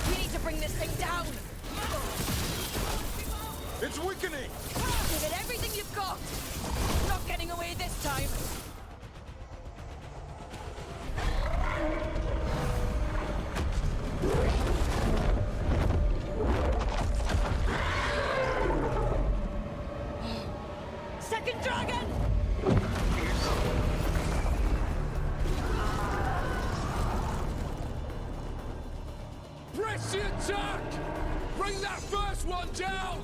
We need to bring this thing down. It's weakening! Give it everything you've got. Not getting away this time. Second dragon! Press the attack! Bring that first one down!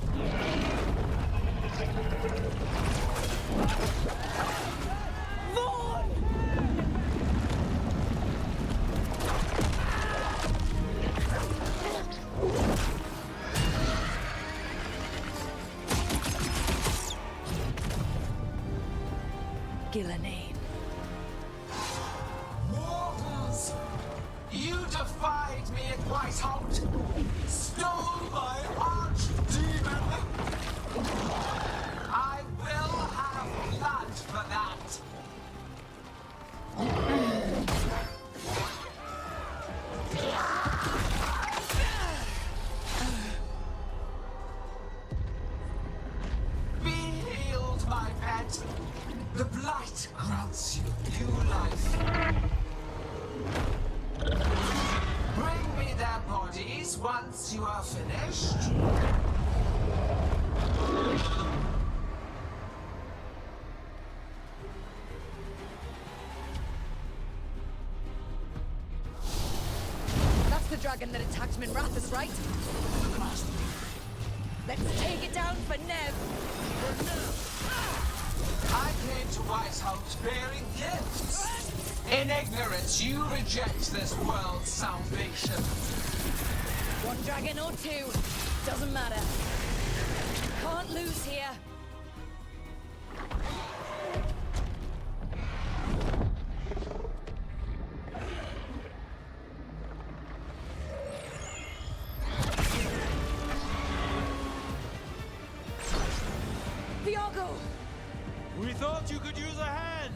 Vaughn! Gillenane. Mortals! You defied me at Whitehout! Stole my archdemon! I will have blood for that! Be healed, my pet! The blight grants you new life. Bring me their bodies once you are finished. That's the dragon that attacked Minrathous, right? Let's take it down for Nev. I came to Whitehouse bearing gifts. In ignorance, you reject this world's salvation. One dragon or two, doesn't matter. Can't lose here. Viago! We thought you could use a hand!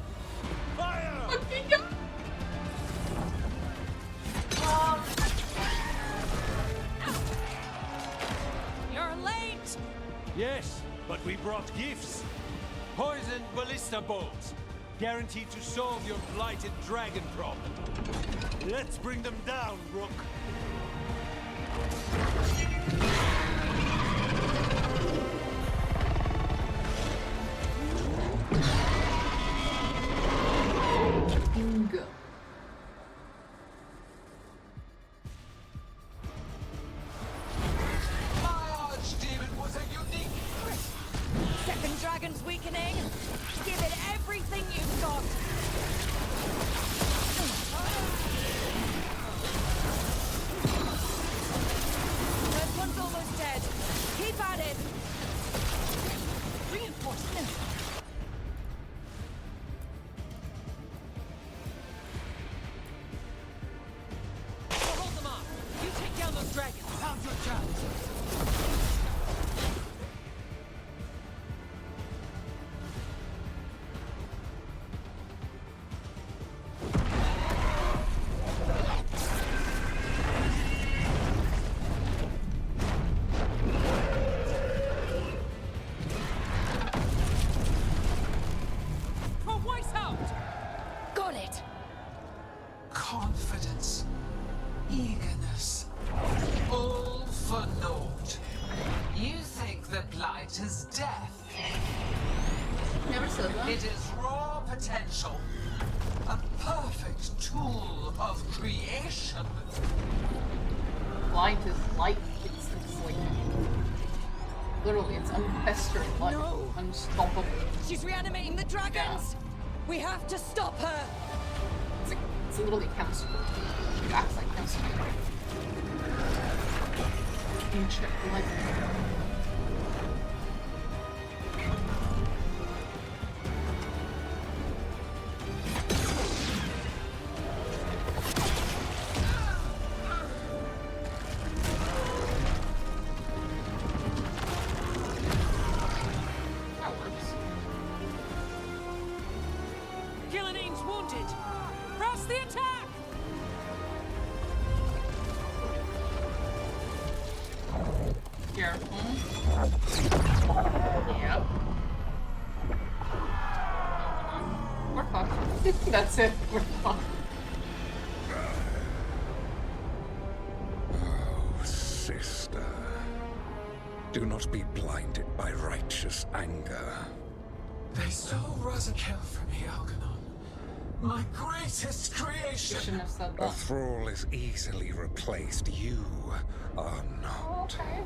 Fire! Come Yes, but we brought gifts. Poisoned ballista bolts. Guaranteed to solve your blighted dragon problem. Let's bring them down, Rook. Bingo. My archdemon was a unique. Second dragon's weakening. Give it everything you've got. First one's almost dead. Keep at it. Reinforcements. Hold them off. You take down those dragons. How's your chance? Got it. Confidence, eagerness, all for naught. You think the blight is death? Never said that. It is raw potential, a perfect tool of creation. Light is light. It's like literally, it's unpestered light. No. Unstoppable. She's reanimating the dragons. We have to stop her. It's literally chemistry. It acts like chemistry. Ancient light. Gillinane's wounded. Press the attack! Careful. Yep. We're fucked. That's it. We're fucked. Oh, sister. Do not be blinded by righteous anger. They stole Razakel from me, Algernon. My greatest creation. Shouldn't have said A that. thrall is easily replaced. You are not. Okay.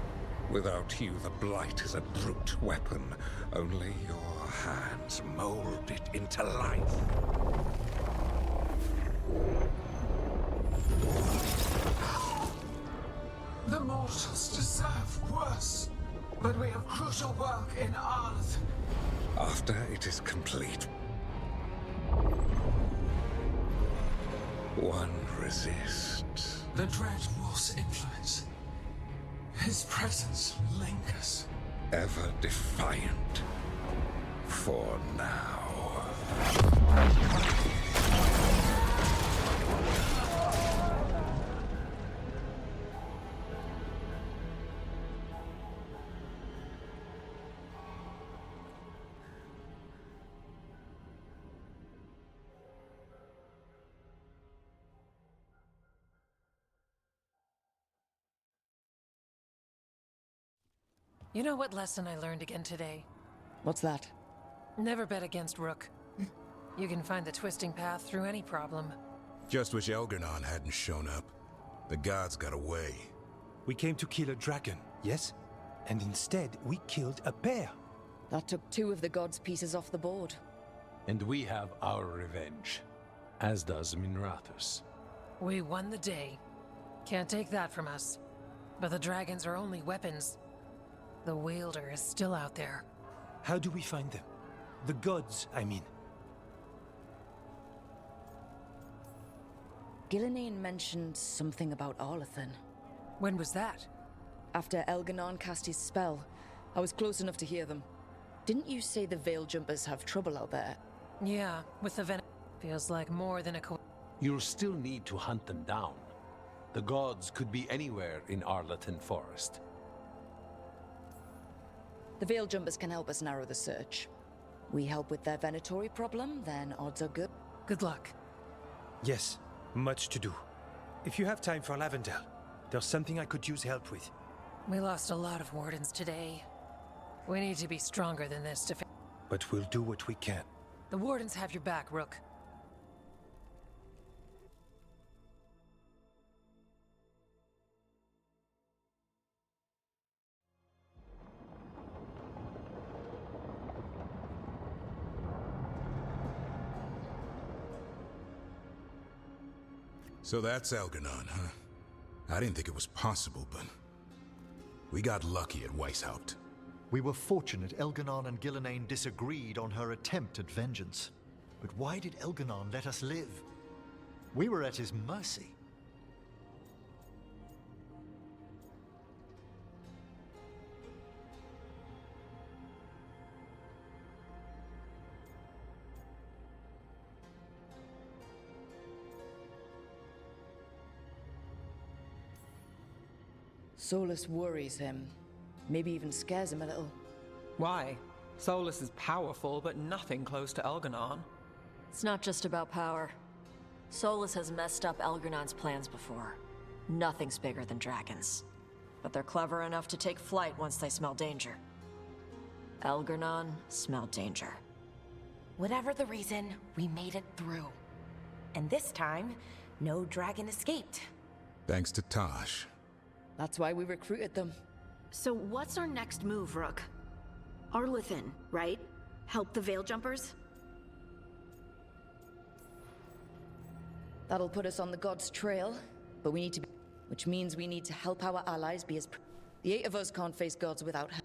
Without you, the blight is a brute weapon. Only your hands mold it into life. The mortals deserve worse. But we have crucial work in Arth. After it is complete, one resists. The Dread Wolf's influence. His presence lingers. Ever defiant. For now. You know what lesson I learned again today? What's that? Never bet against Rook. You can find the twisting path through any problem. Just wish Elgernon hadn't shown up. The gods got away. We came to kill a dragon, yes? And instead, we killed a bear. That took 2 of the gods' pieces off the board. And we have our revenge, as does Minrathus. We won the day. Can't take that from us. But the dragons are only weapons. The wielder is still out there. How do we find them? The gods, I mean. Gillinane mentioned something about Arlathan. When was that? After Elgernon cast his spell. I was close enough to hear them. Didn't you say the Veil Jumpers have trouble out there? Yeah, with the venom. Feels like more than a You'll still need to hunt them down. The gods could be anywhere in Arlathan Forest. The Veil Jumpers can help us narrow the search. We help with their Venatori problem, then odds are good. Good luck. Yes, much to do. If you have time for Lavendel, there's something I could use help with. We lost a lot of wardens today. We need to be stronger than this to But we'll do what we can. The wardens have your back, Rook. So that's Elganon, huh? I didn't think it was possible, but we got lucky at Weishaupt. We were fortunate Elganon and Gillenane disagreed on her attempt at vengeance. But why did Elganon let us live? We were at his mercy. Solus worries him. Maybe even scares him a little. Why? Solus is powerful, but nothing close to Elganon. It's not just about power. Solus has messed up Elgernon's plans before. Nothing's bigger than dragons. But they're clever enough to take flight once they smell danger. Elgernon smelled danger. Whatever the reason, we made it through. And this time, no dragon escaped. Thanks to Tosh. That's why we recruited them. So what's our next move, Rook? Arlithin, right? Help the Veil Jumpers? That'll put us on the gods' trail, but we need to be... Which means we need to help our allies be as... The 8 of us can't face gods without help.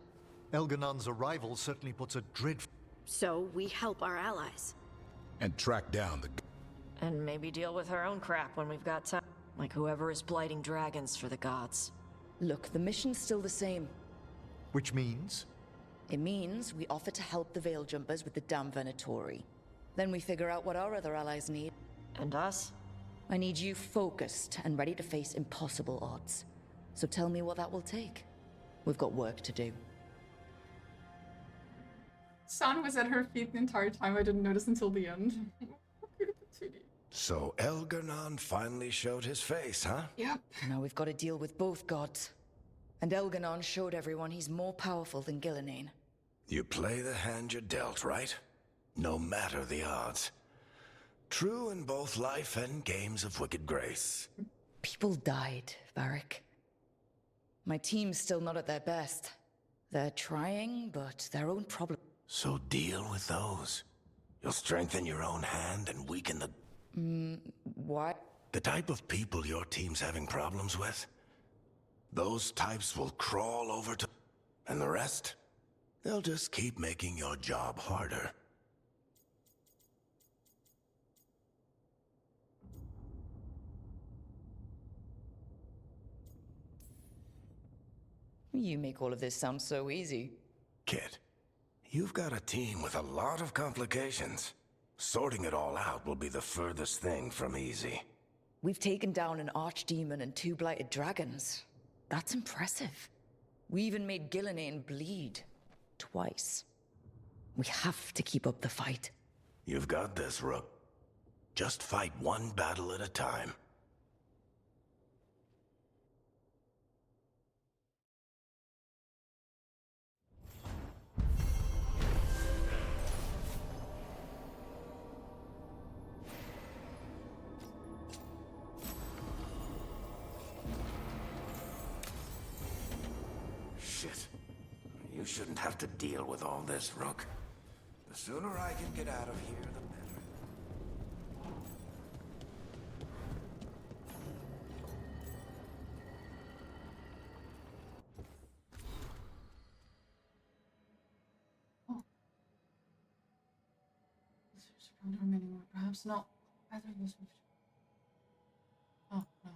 Elganon's arrival certainly puts a dread... So we help our allies. And track down the... And maybe deal with our own crap when we've got time. Like whoever is blighting dragons for the gods. Look, the mission's still the same. Which means? It means we offer to help the Veil Jumpers with the damn Venatori. Then we figure out what our other allies need. And us? I need you focused and ready to face impossible odds. So tell me what that will take. We've got work to do. San was at her feet the entire time. I didn't notice until the end. So Elgernon finally showed his face, huh? Yep. Now we've got to deal with both gods. And Elganon showed everyone he's more powerful than Gillenane. You play the hand you're dealt, right? No matter the odds. True in both life and games of wicked grace. People died, Varric. My team's still not at their best. They're trying, but their own problem. So deal with those. You'll strengthen your own hand and weaken the... What? The type of people your team's having problems with? Those types will crawl over to... And the rest? They'll just keep making your job harder. You make all of this sound so easy. Kid, you've got a team with a lot of complications. Sorting it all out will be the furthest thing from easy. We've taken down an archdemon and 2 blighted dragons. That's impressive. We even made Gillenane bleed. Twice. We have to keep up the fight. You've got this, Rook. Just fight one battle at a time. Shit. You shouldn't have to deal with all this, Rook. The sooner I can get out of here, the better. Perhaps not. Either of us. Oh, no.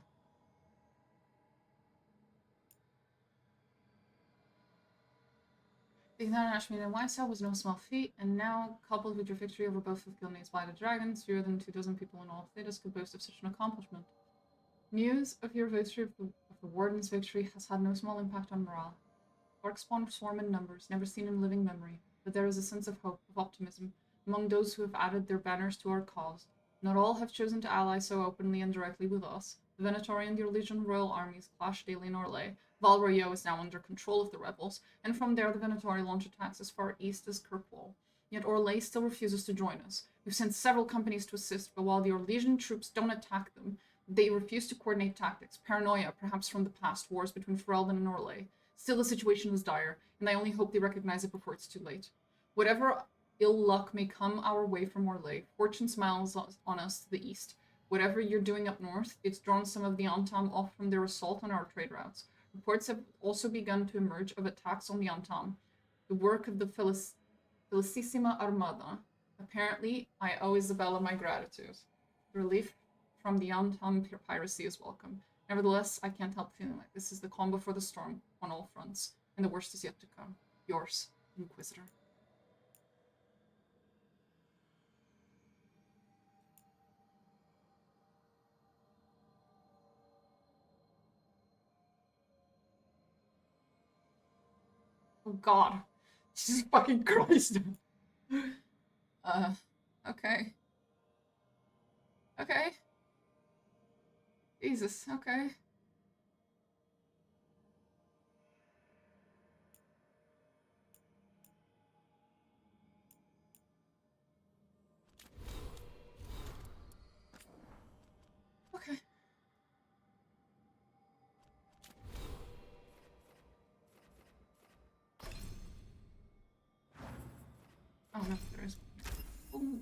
The Ashmead and Weishaupt was no small feat, and now, coupled with your victory over both of Gilnea's blighted dragons, fewer than 24 people in all of Thedas could boast of such an accomplishment. News of your victory of the Warden's victory has had no small impact on morale. Darkspawn swarm in numbers, never seen in living memory, but there is a sense of hope, of optimism, among those who have added their banners to our cause. Not all have chosen to ally so openly and directly with us. The Venatori and the Orlesian royal armies clash daily in Orlais. Val Royeaux is now under control of the rebels, and from there the Venatori launch attacks as far east as Kirkwall. Yet Orlais still refuses to join us. We've sent several companies to assist, but while the Orlesian troops don't attack them, they refuse to coordinate tactics. Paranoia, perhaps from the past wars between Ferelden and Orlais. Still, the situation is dire, and I only hope they recognize it before it's too late. Whatever ill luck may come our way from Orlais, fortune smiles on us to the east. Whatever you're doing up north, it's drawn some of the Antam off from their assault on our trade routes. Reports have also begun to emerge of attacks on the Antam, the work of the Felicissima Armada. Apparently, I owe Isabella my gratitude. The relief from the Antam piracy is welcome. Nevertheless, I can't help feeling like this is the calm before the storm on all fronts, and the worst is yet to come. Yours, Inquisitor. Oh god. Jesus fucking Christ. Okay. Okay. Jesus, okay. Okay. Oh no, there is. Ooh.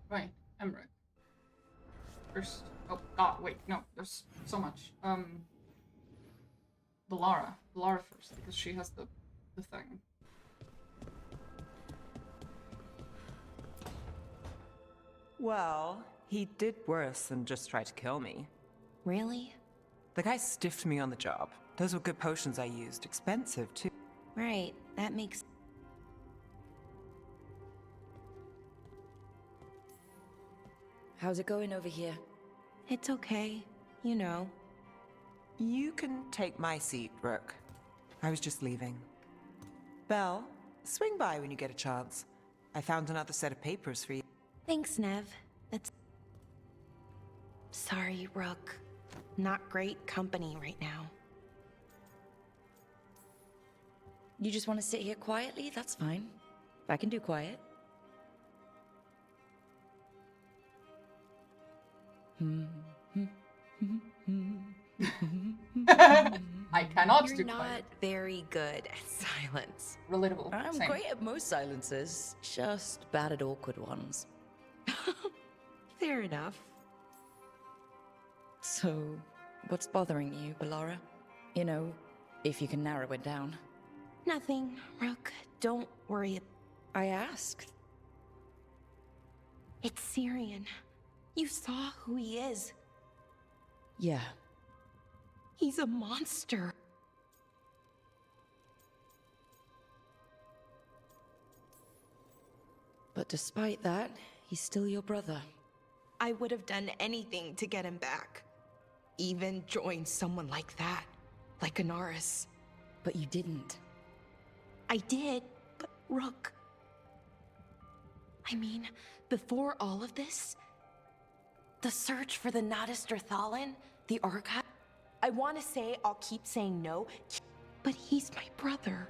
Right, Emmerich. There's... Oh, God, wait, no, there's so much. Bellara. Bellara first, because she has the thing. Well, he did worse than just try to kill me. Really? The guy stiffed me on the job. Those were good potions I used. Expensive, too. Right, that makes... How's it going over here? It's okay. You know. You can take my seat, Rook. I was just leaving. Belle, swing by when you get a chance. I found another set of papers for you. Thanks, Nev. That's... Sorry, Rook. Not great company right now. You just want to sit here quietly? That's fine. I can do quiet. I cannot You're do not quiet. very good at silence. Relatable. I'm Same. great at most silences, just bad at awkward ones. Fair enough. So, what's bothering you, Bellara? You know, if you can narrow it down. Nothing, Rook. Don't worry. I asked. It's Syrian. You saw who he is. Yeah. He's a monster. But despite that, he's still your brother. I would have done anything to get him back. Even join someone like that. Like Anaris. But you didn't. I did, but Rook... I mean, before all of this... The search for the Natus Drathalin, the archive... I want to say I'll keep saying no, but he's my brother.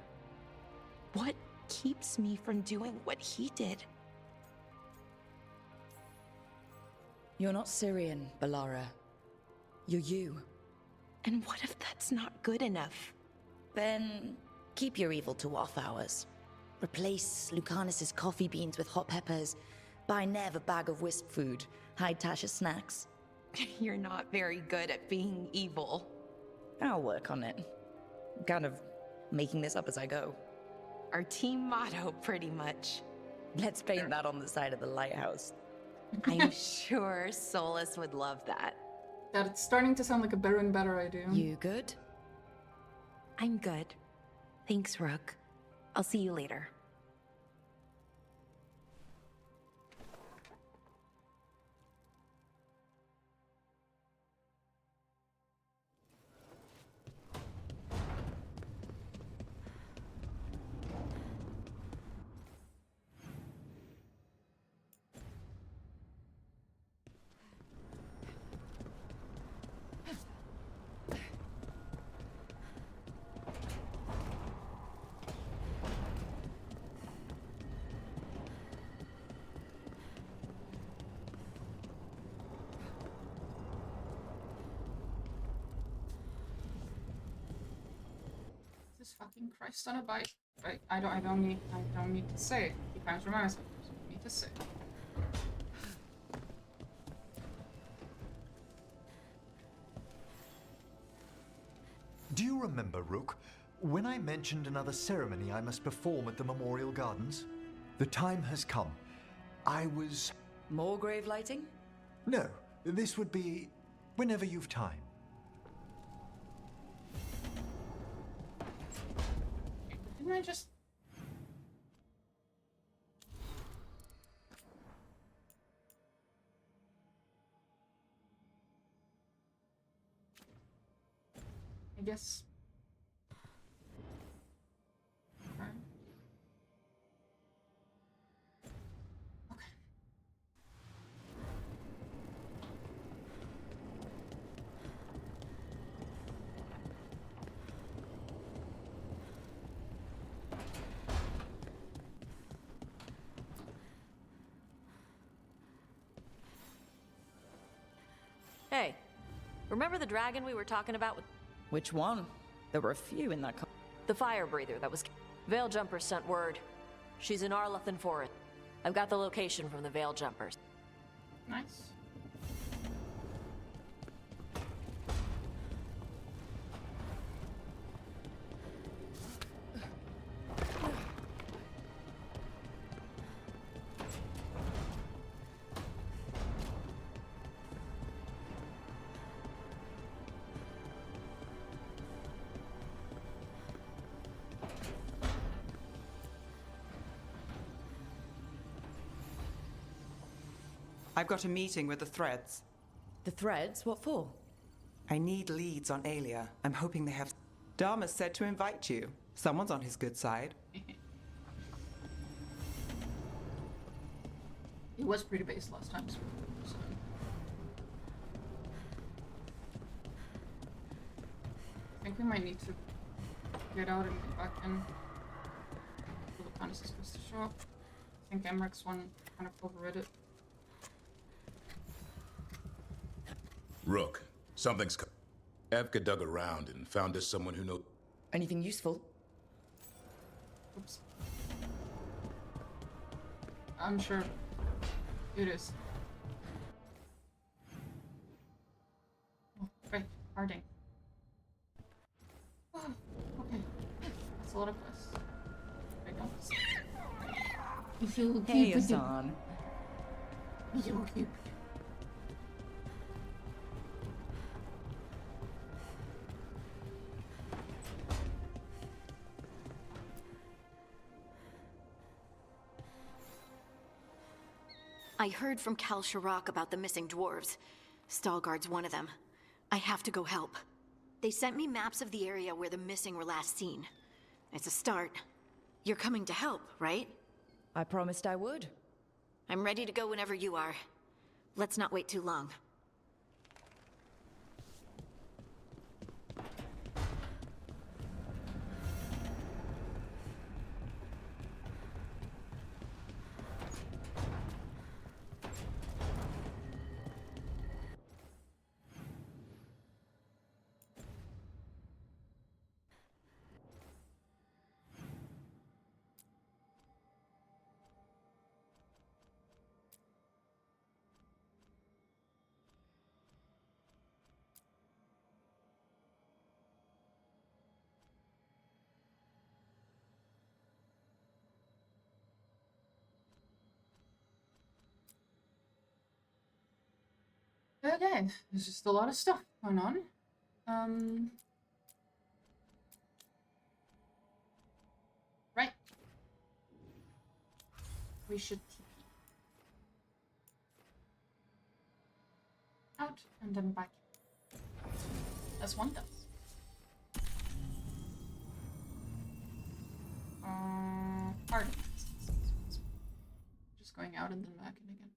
What keeps me from doing what he did? You're not Syrian, Balara. You're you. And what if that's not good enough? Then keep your evil to off hours. Replace Lucanis's coffee beans with hot peppers. Buy Nev a bag of wisp food. Hide Tasha's snacks. You're not very good at being evil. I'll work on it. I'm kind of making this up as I go. Our team motto, pretty much. Let's paint that on the side of the lighthouse. I'm sure Solus would love that. God, it's starting to sound like a better and better idea. You good? I'm good. Thanks, Rook. I'll see you later. Fucking Christ on a bike. I don't need to say it. You can't remind myself. I don't need to say it. Do you remember, Rook, when I mentioned another ceremony I must perform at the Memorial Gardens? The time has come. I was... More grave lighting? No, this would be whenever you've time. Didn't I just... I guess... Okay. Okay. Hey, remember the dragon we were talking about with... Which one? There were a few in that the fire breather that was... Veil Jumpers sent word. She's in Arlathan Forest. I've got the location from the Veil Jumpers. Nice. I've got a meeting with the Threads. The Threads? What for? I need leads on Aelia. I'm hoping they have... Dharma said to invite you. Someone's on his good side. He was pretty based last time, so... I think we might need to get out and get back in. The lucanis is supposed to show up. I think Emmerich one kind of overrid it. Rook, something's Evka dug around and found us someone who knows... Anything useful? Oops. I'm sure it is. Oh, right, Harding. Oh, okay. That's a lot of us. I don't. Hey, Hassan. You cute. I heard from Kal Shirak about the missing dwarves. Stalguard's one of them. I have to go help. They sent me maps of the area where the missing were last seen. It's a start. You're coming to help, right? I promised I would. I'm ready to go whenever you are. Let's not wait too long. Okay, there's just a lot of stuff going on. Right. We should TP out and then back. As one does. Pardon. Just going out and then back in again.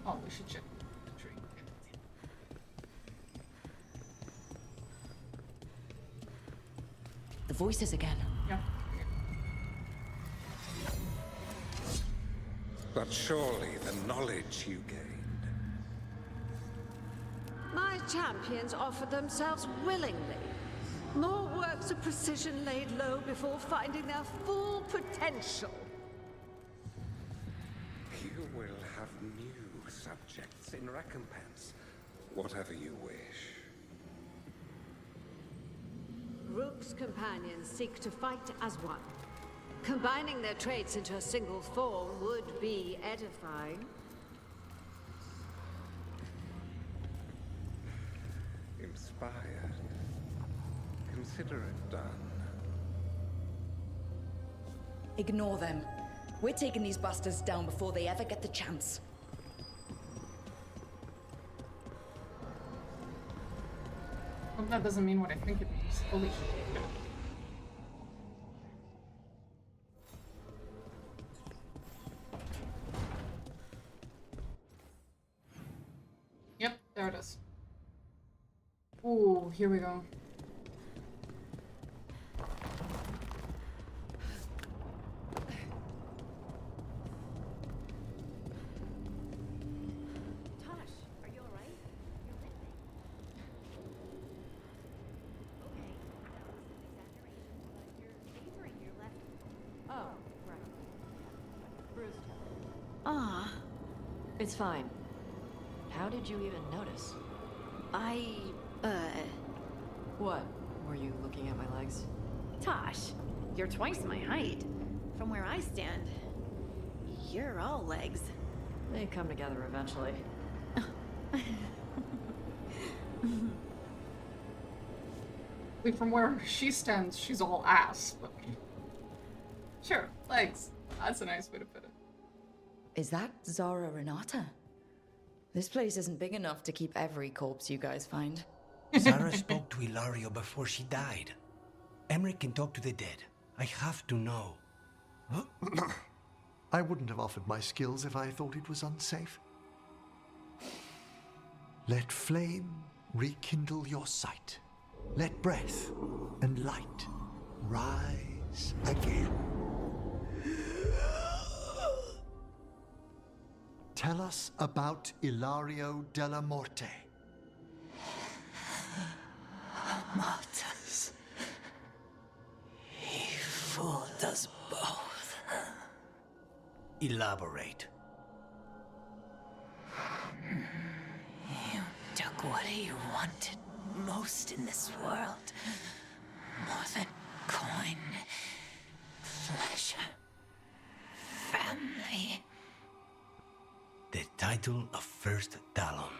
Oh, we should check the tree. The voices again. Yeah. But surely the knowledge you gained. My champions offered themselves willingly. More works of precision laid low before finding their full potential. You will have new subjects in recompense, whatever you wish. Rook's companions seek to fight as one. Combining their traits into a single form would be edifying. Inspired. Consider it done. Ignore them. We're taking these bastards down before they ever get the chance. Hope that doesn't mean what I think it means. Holy shit. Yep, there it is. Ooh, here we go. It's fine. How did you even notice? What? Were you looking at my legs? Tosh, you're twice my height. From where I stand, you're all legs. They come together eventually. Wait, from where she stands, she's all ass. But... Sure, legs. That's a nice way to put it. Is that Zara Renata? This place isn't big enough to keep every corpse you guys find. Zara spoke to Ilario before she died. Emmerich can talk to the dead. I have to know. I wouldn't have offered my skills if I thought it was unsafe. Let flame rekindle your sight. Let breath and light rise again. Tell us about Ilario della Morte. Martyrs. He fooled us both. Elaborate. You took what he wanted most in this world. More than coin, pleasure, family. The title of First Talon.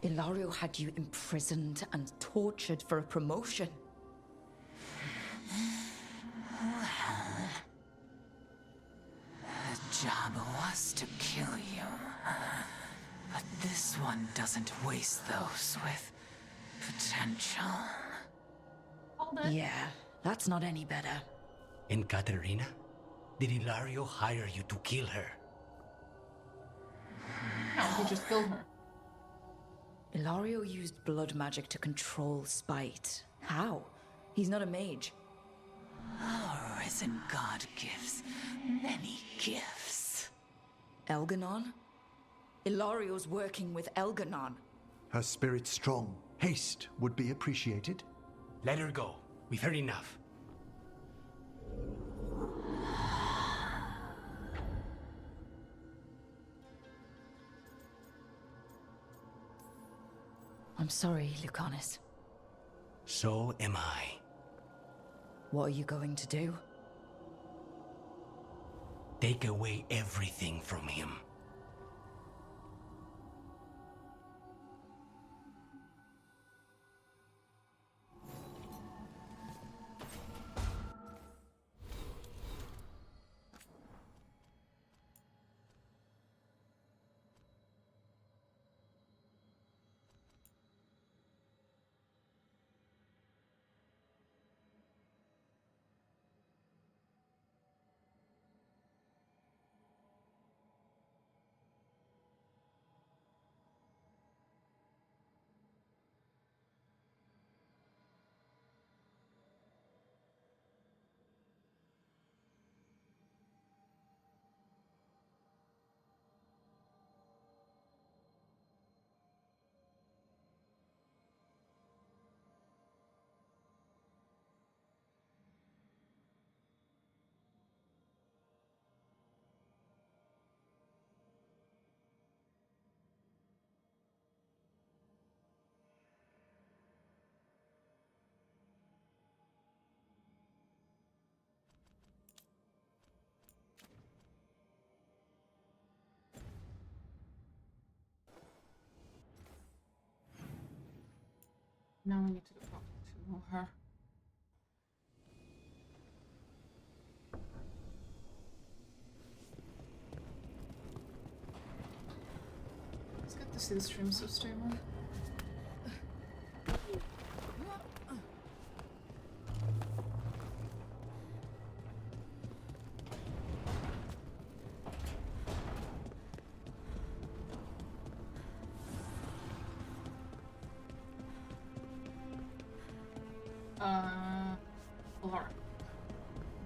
Ilario had you imprisoned and tortured for a promotion. Well, the job was to kill you. But this one doesn't waste those with potential. Yeah, that's not any better. And Katerina? Did Ilario hire you to kill her? No, he just killed her. Ilario used blood magic to control spite. How? He's not a mage. Our risen god gives many gifts. Elganon? Ilario's working with Elganon. Her spirit's strong. Haste would be appreciated. Let her go. We've heard enough. I'm sorry, Lucanis. So am I. What are you going to do? Take away everything from him. Now we need to talk to her. It's good to see the stream so stable. Laura.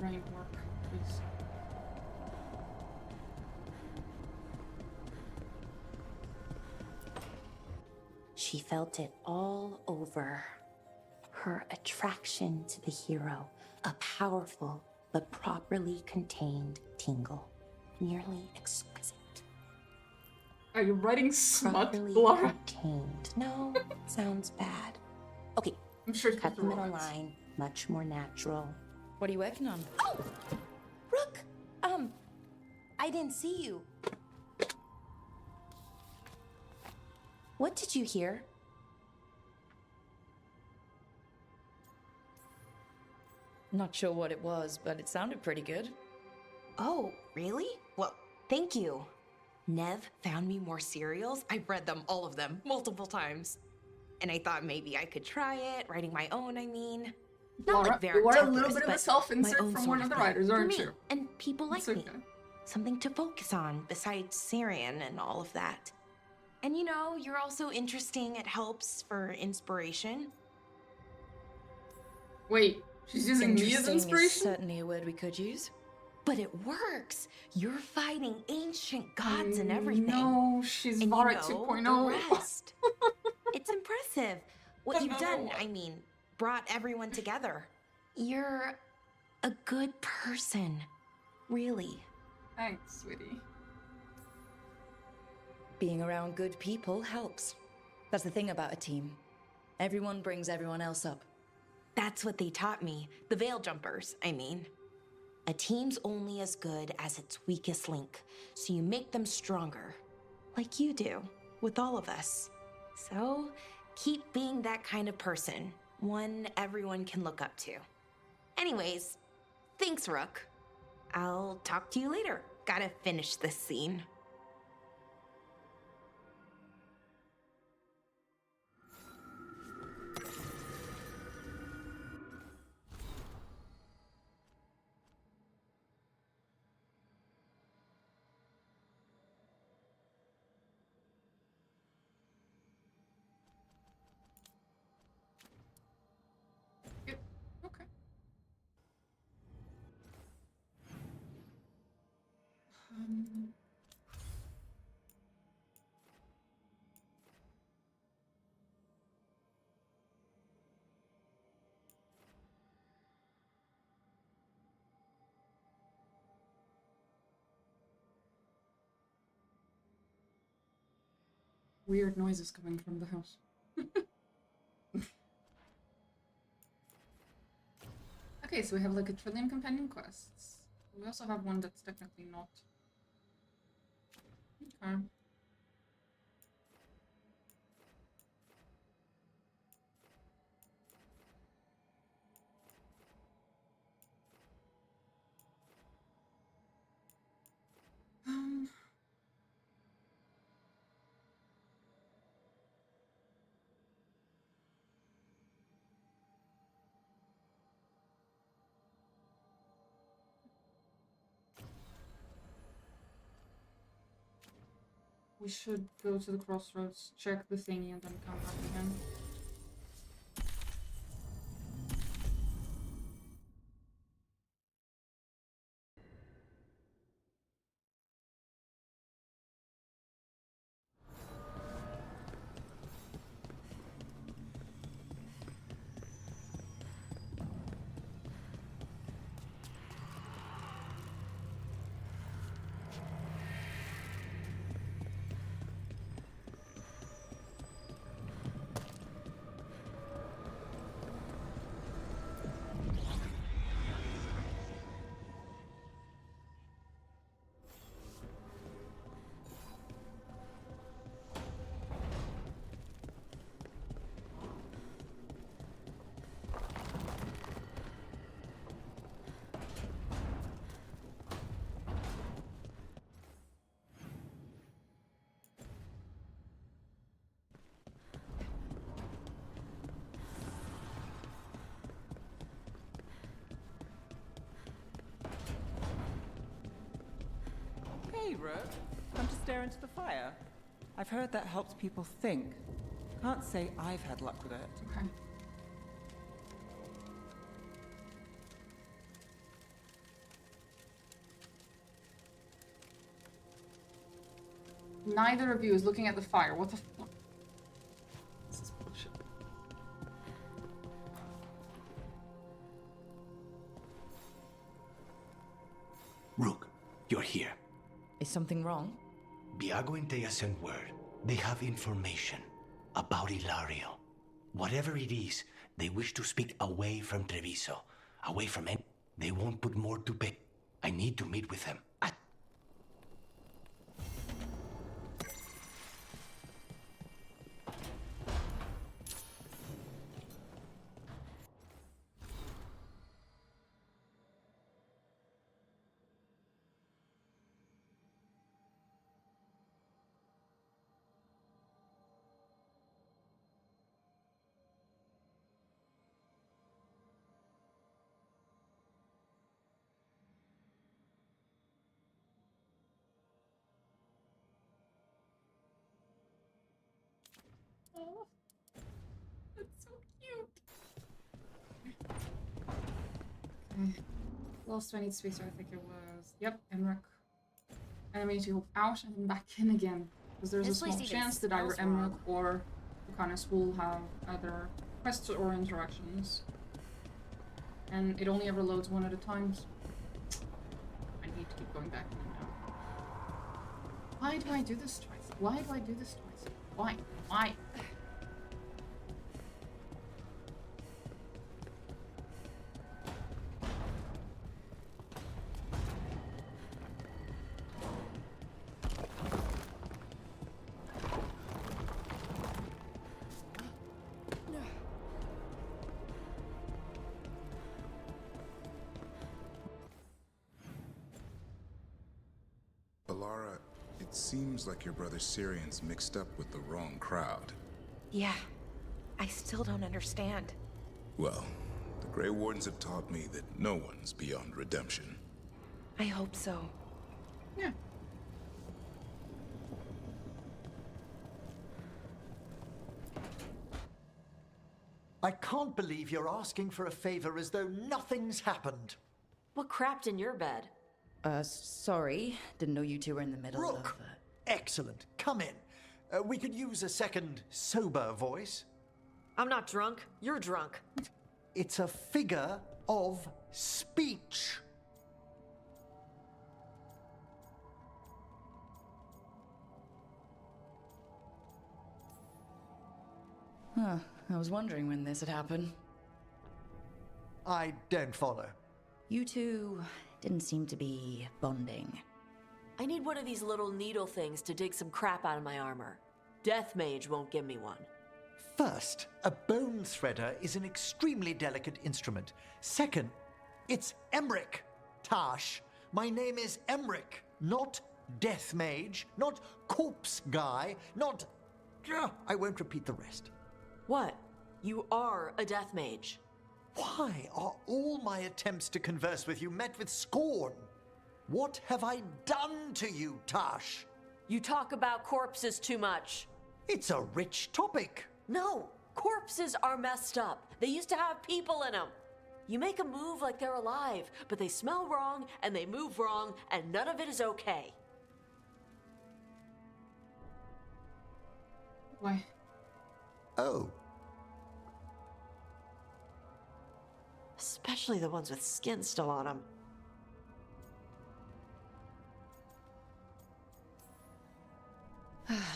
Rain work, please. She felt it all over. Her attraction to the hero, a powerful but properly contained tingle. Nearly exquisite. Are you writing smut, Properly Laura? contained. No, sounds bad. Okay, I'm sure cut the middle line. Much more natural. What are you working on? Oh! Rook! I didn't see you. What did you hear? Not sure what it was, but it sounded pretty good. Oh, really? Well, thank you. Nev found me more cereals. I've read them, all of them, multiple times. And I thought maybe I could try it, writing my own, I mean. Not Laura, like very you are a Tetris, little bit of a but self-insert my own from sort one of the thing. writers, For aren't me, you? And people like It's me. okay. Something to focus on besides Syrian and all of that. And you know, you're also interesting. It helps for inspiration. Wait, she's using me as Interesting is inspiration? certainly a word we could use. But it works. You're fighting ancient gods and everything. No, she's and Vara you know 2.0. the rest. It's impressive. What you've done, I mean, brought everyone together. You're a good person. Really. Thanks, sweetie. Being around good people helps. That's the thing about a team. Everyone brings everyone else up. That's what they taught me. The Veil Jumpers, I mean. A team's only as good as its weakest link, so you make them stronger. Like you do, with all of us. So, keep being that kind of person. One everyone can look up to. Anyways, thanks, Rook. I'll talk to you later. Gotta finish this scene. Yep. Okay. Weird noises coming from the house. Okay, so we have like a trillion companion quests. We also have one that's technically not. Okay. We should go to the crossroads, check the thingy, and then come back again. Hey, Rook. Come to stare into the fire. I've heard that helps people think. Can't say I've had luck with it. Okay. Neither of you is looking at the fire. What the fuck? This is bullshit. Rook, you're here. Is something wrong? Biago and Thea sent word. They have information about Ilario. Whatever it is, they wish to speak away from Treviso. Away from any... They won't put more to pay. I need to meet with them. Oh, that's so cute. Okay. Last 20 spacer, I think it was. Yep, Emmerich. And I need to go out and then back in again. Because there's a small chance that either Emmerich or Lucanis will have either quests or interactions. And it only ever loads one at a time. So I need to keep going back in now. Why do I do this twice? Why do I do this twice? Why? Why? Alara, it seems like your brother Syrian's mixed up with the wrong crowd. Yeah. I still don't understand. Well, the Grey Wardens have taught me that no one's beyond redemption. I hope so. Yeah. I can't believe you're asking for a favor as though nothing's happened. What crapped in your bed? Sorry. Didn't know you two were in the middle Rook! of... Excellent. Come in. We could use a second sober voice. I'm not drunk. You're drunk. It's a figure of speech. Huh. I was wondering when this had happened. I don't follow. You two didn't seem to be bonding. I need one of these little needle things to dig some crap out of my armor. Death Mage won't give me one. First, a bone threader is an extremely delicate instrument. Second, it's Emric. Tash, my name is Emric, not Death Mage, not Corpse Guy, not... I won't repeat the rest. What? You are a Death Mage. Why are all my attempts to converse with you met with scorn? What have I done to you, Tash? You talk about corpses too much. It's a rich topic. No, corpses are messed up. They used to have people in them. You make them move like they're alive, but they smell wrong and they move wrong, and none of it is okay. Why? Oh. Especially the ones with skin still on them.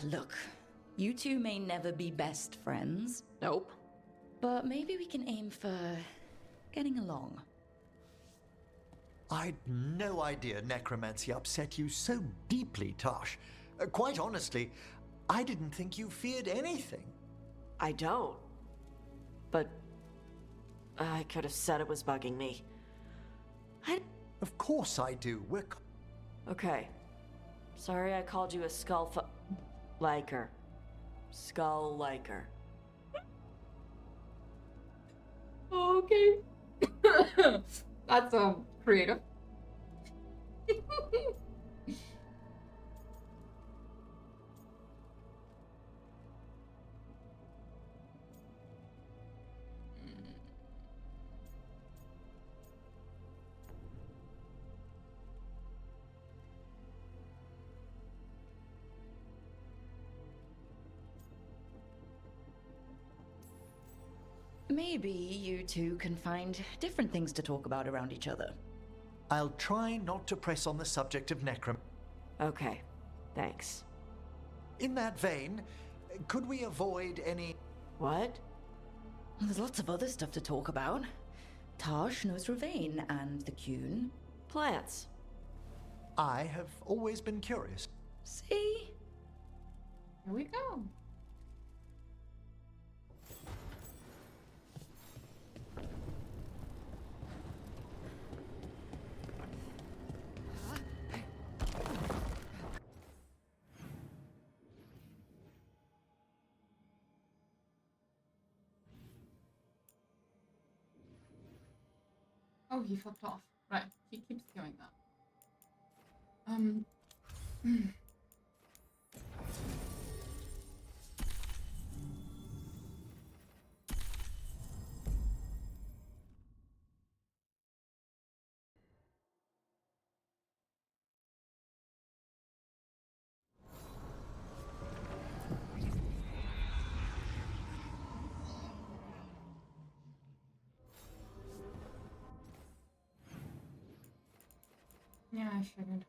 Look, you two may never be best friends. Nope. But maybe we can aim for getting along. I'd no idea necromancy upset you so deeply, Tash. Quite honestly, I didn't think you feared anything. I don't. But I could have said it was bugging me. Of course I do. Okay. Sorry I called you a liker. Skull liker. Okay. That's creative. Maybe you two can find different things to talk about around each other. I'll try not to press on the subject of necrom. Okay, thanks. In that vein, could we avoid any... What? Well, there's lots of other stuff to talk about. Tash knows Ravane and the Qun. Plants. I have always been curious. See? Here we go. Oh, he fucked off. Right, he keeps doing that. Yeah, I figured.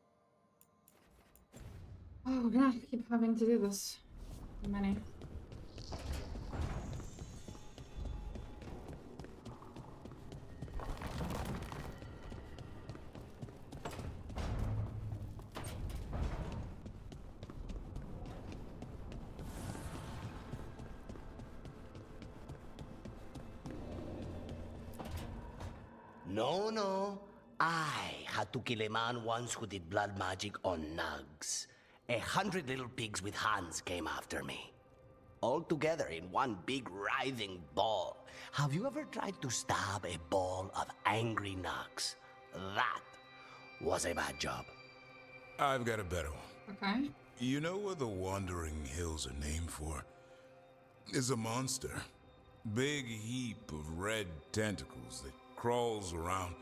Oh, we're gonna keep having to do this. Many. No. I had to kill a man once who did blood magic on nugs. 100 little pigs with hands came after me. All together in one big writhing ball. Have you ever tried to stab a ball of angry nugs? That was a bad job. I've got a better one. Okay. You know what the Wandering Hills are named for? It's a monster. Big heap of red tentacles that crawls around,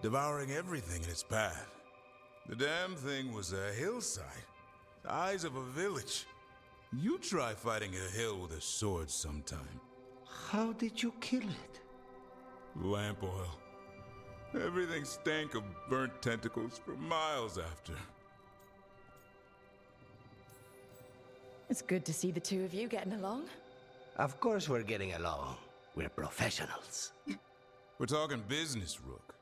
devouring everything in its path. The damn thing was a hillside, the size of a village. You try fighting a hill with a sword sometime. How did you kill it? Lamp oil. Everything stank of burnt tentacles for miles after. It's good to see the two of you getting along. Of course we're getting along. We're professionals. We're talking business, Rook.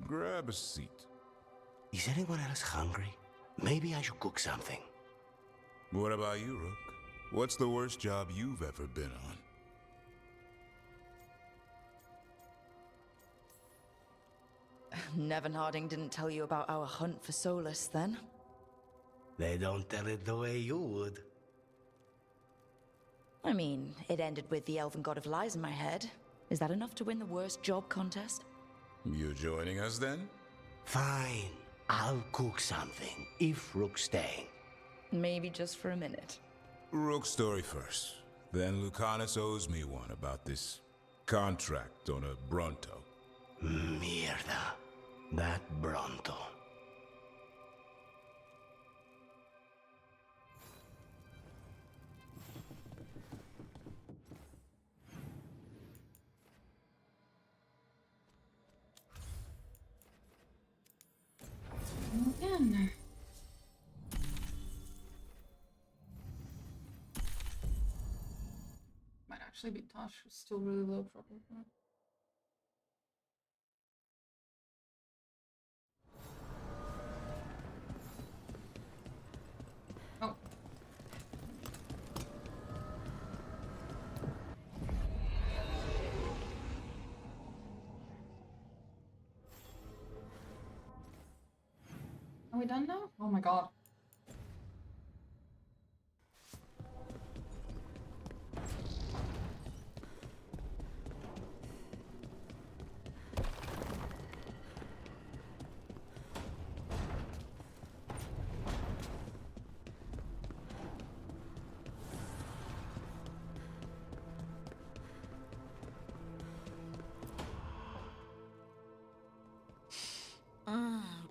Grab a seat. Is anyone else hungry? Maybe I should cook something. What about you, Rook? What's the worst job you've ever been on? Nevin Harding didn't tell you about our hunt for Solus, then? They don't tell it the way you would. I mean, it ended with the Elven God of Lies in my head. Is that enough to win the worst job contest? You joining us then? Fine. I'll cook something, if Rook's staying. Maybe just for a minute. Rook's story first. Then Lucanis owes me one about this contract on a Bronto. Mierda. That Bronto. Again. Might actually be Tosh, who's still really low probably. Oh. Are we done now? Oh my god.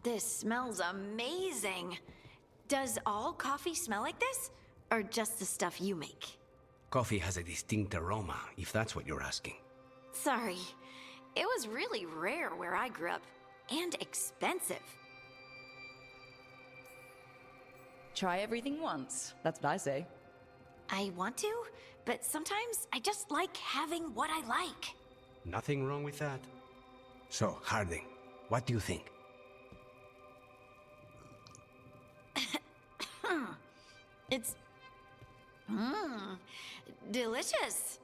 This smells amazing. Does all coffee smell like this? Or just the stuff you make? Coffee has a distinct aroma, if that's what you're asking. Sorry. It was really rare where I grew up. And expensive. Try everything once. That's what I say. I want to, but sometimes I just like having what I like. Nothing wrong with that. So, Harding, what do you think? It's... delicious.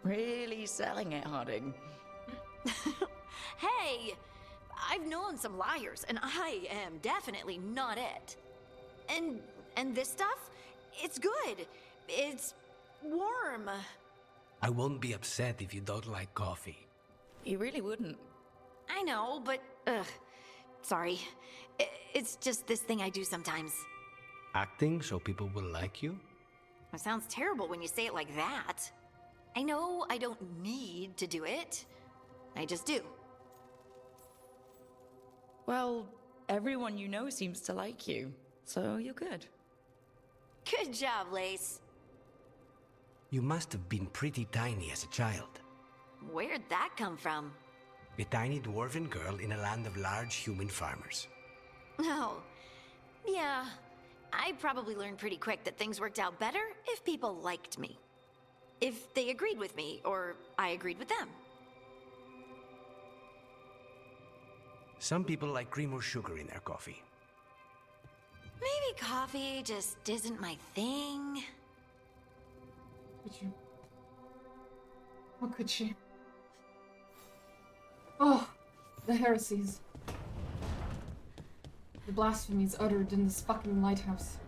Really selling it, Harding. Hey, I've known some liars, and I am definitely not it. And this stuff, it's good. It's warm. I won't be upset if you don't like coffee. You really wouldn't. I know, but sorry. It's just this thing I do sometimes. Acting so people will like you? It sounds terrible when you say it like that. I know I don't need to do it. I just do. Well, everyone you know seems to like you, so you're good. Good job, Lace. You must have been pretty tiny as a child. Where'd that come from? A tiny dwarven girl in a land of large human farmers. Oh, yeah. I probably learned pretty quick that things worked out better if people liked me. If they agreed with me, or I agreed with them. Some people like cream or sugar in their coffee. Maybe coffee just isn't my thing. Could you? What could she? Oh, the heresies. The blasphemies uttered in this fucking lighthouse.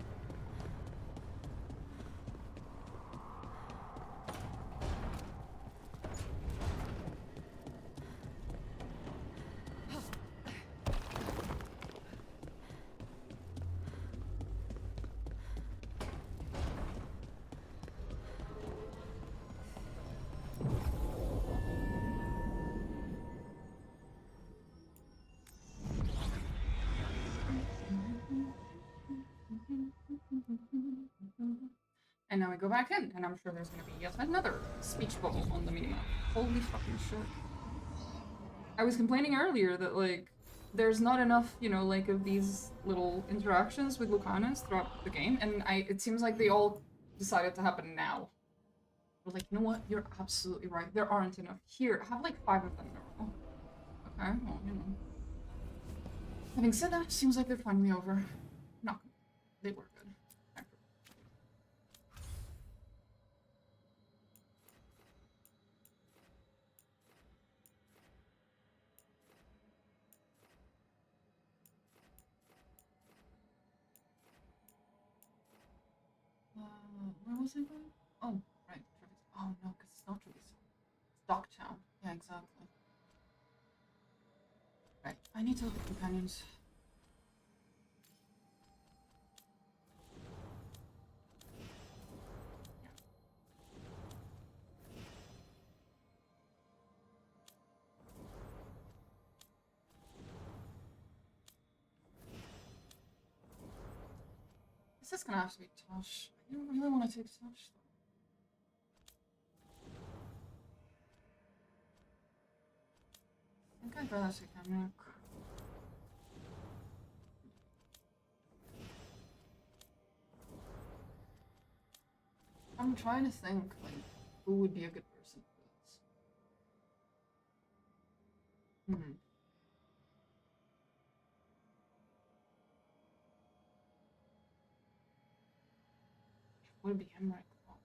And now we go back in, and I'm sure there's gonna be yet another speech bubble on the minimap. Holy fucking shit. I was complaining earlier that, like, there's not enough, you know, like, of these little interactions with Lucanis throughout the game, and it seems like they all decided to happen now. We're like, you know what? You're absolutely right. There aren't enough. Here, have like 5 of them in a row. Okay, well, you know. Having said that, seems like they're finally over. Not good. They were good. Where was I going? Oh, right. Oh no, because it's not Treviso. It's Docktown. Yeah, exactly. Right, I need to look at companions. This is gonna have to be Tosh. I don't really want to take Tosh though. I think I'd rather take Emmerich. I'm trying to think, like, who would be a good person for this. Would it be Emmerich though?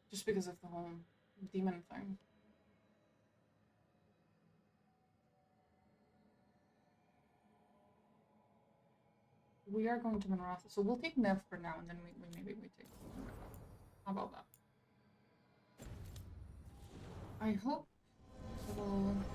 Just because of the whole demon thing. We are going to Monrotha, so we'll take Nev for now, and then maybe we take Emmerich. How about that? I hope Tosh will go home.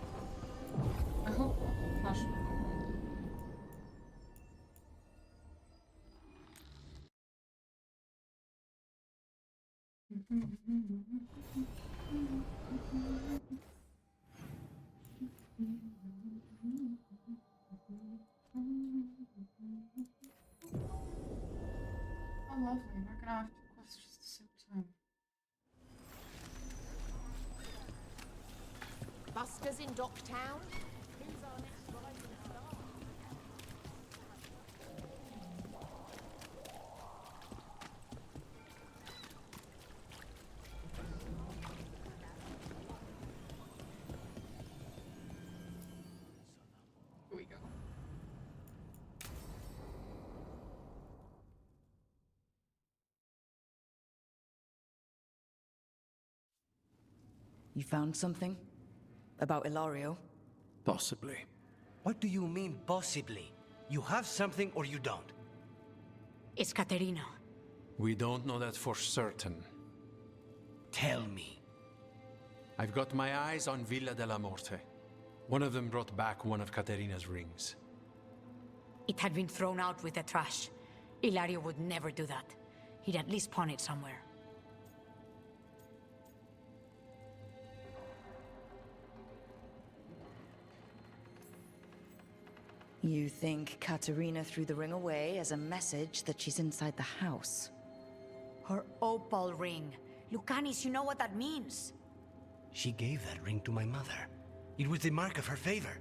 Oh, lovely. We're gonna have 2 quests at the same time. Busters in Docktown? Who's our next rising star? Here we go. You found something? About Ilario? Possibly. What do you mean, possibly? You have something or you don't? It's Caterina. We don't know that for certain. Tell me. I've got my eyes on Villa della Morte. One of them brought back one of Caterina's rings. It had been thrown out with the trash. Ilario would never do that. He'd at least pawn it somewhere. You think Katerina threw the ring away as a message that she's inside the house? Her opal ring. Lucanis, you know what that means. She gave that ring to my mother. It was the mark of her favor.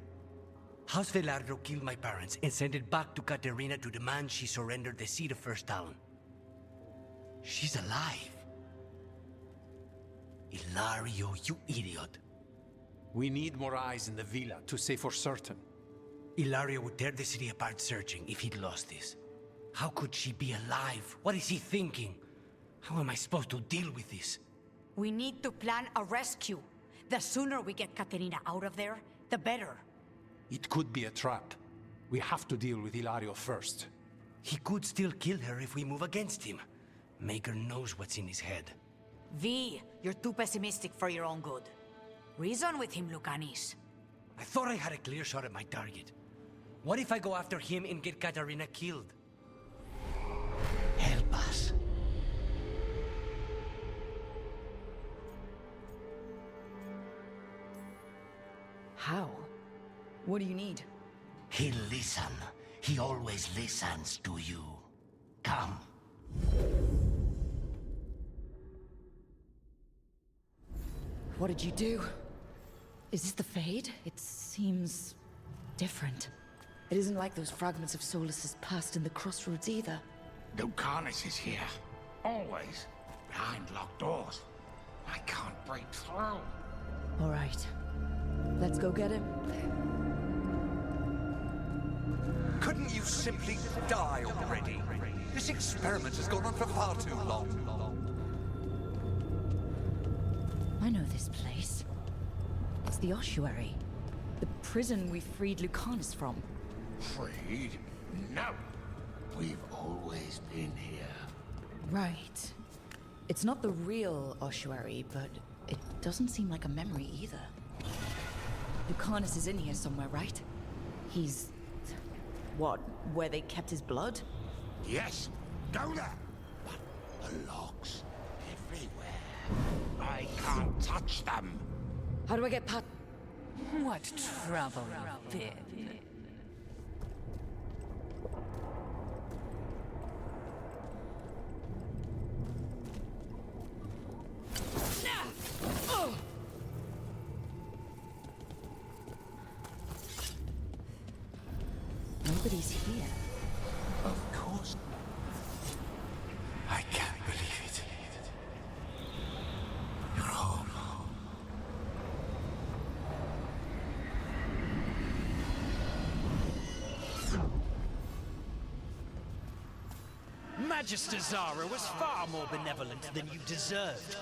House Velardo killed my parents and sent it back to Caterina to demand she surrender the seat of First Talon. She's alive. Ilario, you idiot. We need more eyes in the villa to say for certain. Ilario would tear the city apart searching if he'd lost this. How could she be alive? What is he thinking? How am I supposed to deal with this? We need to plan a rescue. The sooner we get Caterina out of there, the better. It could be a trap. We have to deal with Ilario first. He could still kill her if we move against him. Maker knows what's in his head. V, you're too pessimistic for your own good. Reason with him, Lucanis. I thought I had a clear shot at my target. What if I go after him and get Caterina killed? Help us. How? What do you need? He'll listen. He always listens to you. Come. What did you do? Is this the Fade? It seems different. It isn't like those fragments of Solus's past in the Crossroads either. Lucanis is here. Always. Behind locked doors. I can't break through. All right. Let's go get him. Couldn't you simply die already? This experiment has gone on for far too long. I know this place. It's the ossuary. The prison we freed Lucanis from. Freed? No. We've always been here. Right. It's not the real ossuary, but it doesn't seem like a memory either. Lucanis is in here somewhere, right? He's... what, where they kept his blood? Yes, go there. But the locks everywhere. I can't touch them. How do I get past... What trouble you've been. Nobody's here. Of course. I can't believe it. You're home. Magister Zara was far more benevolent than you deserved,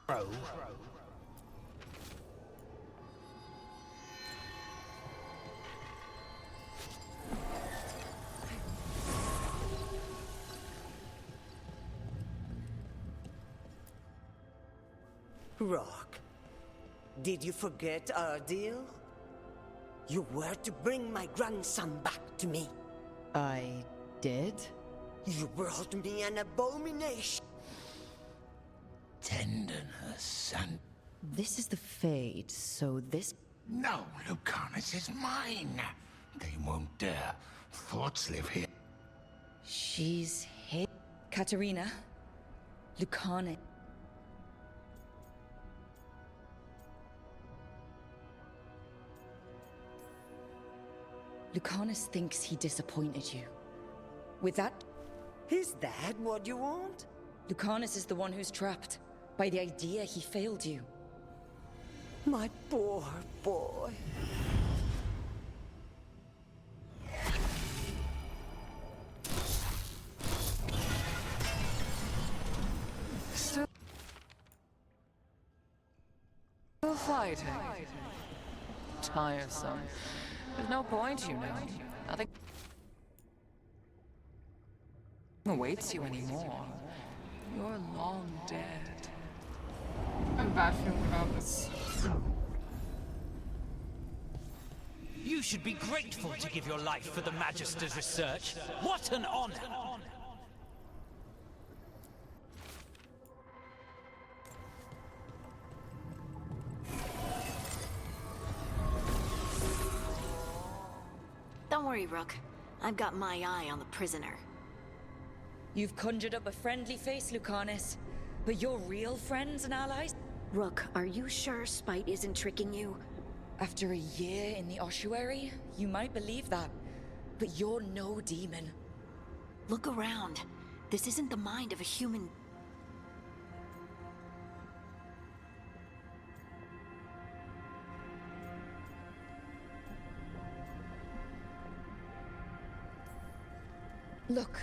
Crow. Rock, did you forget our deal? You were to bring my grandson back to me. I did? You brought me an abomination. Tenderness and... This is the Fade, so this... No, Lucanis is mine. They won't dare. Thoughts live here. She's hit. Katerina. Lucanis. Lucanis thinks he disappointed you. With that... Is that what you want? Lucanis is the one who's trapped. By the idea he failed you. My poor boy. Still fighting. Tiresome. There's no point, you know. Nothing awaits you anymore. You're long dead. I'm bad feeling about this. You should be grateful to give your life for the Magister's research. What an honor! Don't worry, Rook. I've got my eye on the prisoner. You've conjured up a friendly face, Lucanis. But your real friends and allies? Rook, are you sure Spite isn't tricking you? After a year in the ossuary, you might believe that. But you're no demon. Look around. This isn't the mind of a human. Look,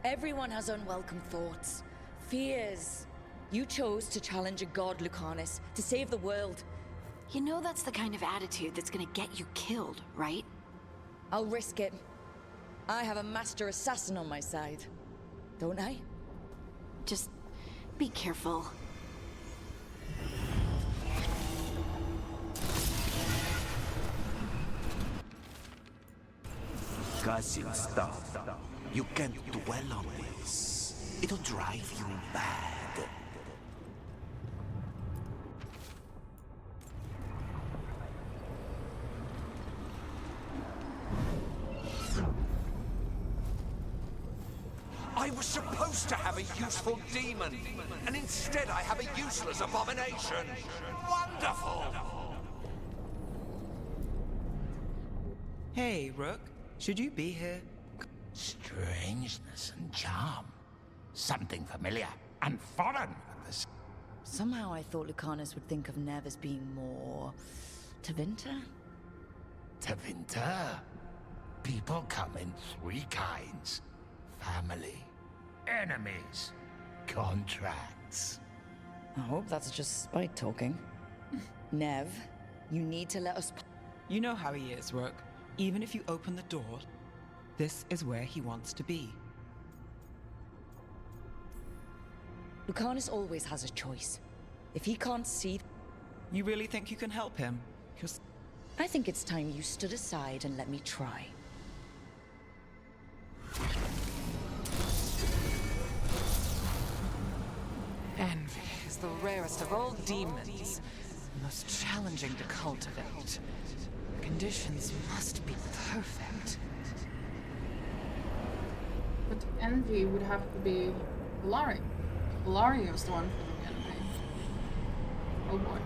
everyone has unwelcome thoughts, fears. You chose to challenge a god, Lucanis, to save the world. You know that's the kind of attitude that's gonna get you killed, right? I'll risk it. I have a master assassin on my side. Don't I? Just be careful. Guzzling stuff. You can't dwell on this. It'll drive you mad. I was supposed to have a useful demon, and instead I have a useless abomination. Wonderful! Hey, Rook. Should you be here? Strangeness and charm. Something familiar and foreign at the Somehow I thought Lucanis would think of Nev as being more... Tevinter? Tevinter. People come in three kinds. Family, enemies, contracts. I hope that's just spite talking. Nev, you need to let us... You know how he is, Rook. Even if you open the door, this is where he wants to be. Lucanis always has a choice. If he can't see... You really think you can help him? I think it's time you stood aside and let me try. Envy is the rarest of all demons, most challenging to cultivate. The conditions must be perfect. But envy would have to be Hilari. Hilari was the one for the envy. Oh boy.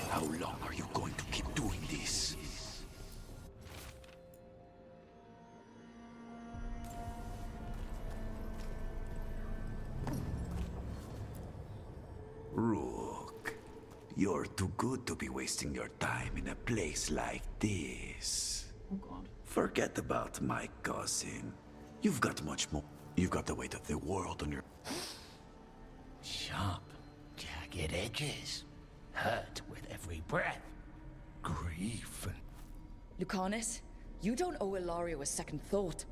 How long are you going to keep doing this? Rook, you're too good to be wasting your time in a place like this. Oh god. Forget about my cousin. You've got much more. You've got the weight of the world on your... Sharp, jagged edges. Hurt with every breath. Grief and... Lucanis, you don't owe Ilario a second thought.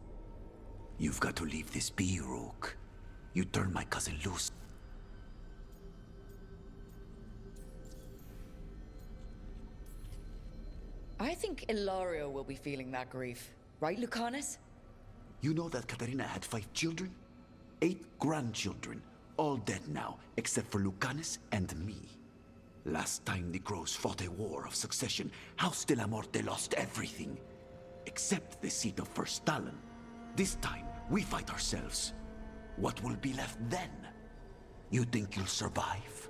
You've got to leave this be, Rook. You turn my cousin loose. I think Ilario will be feeling that grief. Right, Lucanis? You know that Katarina had 5 children? 8 grandchildren. All dead now, except for Lucanis and me. Last time the Grows fought a war of succession, House de la Morte lost everything. Except the seat of First Talon. This time, we fight ourselves. What will be left then? You think you'll survive?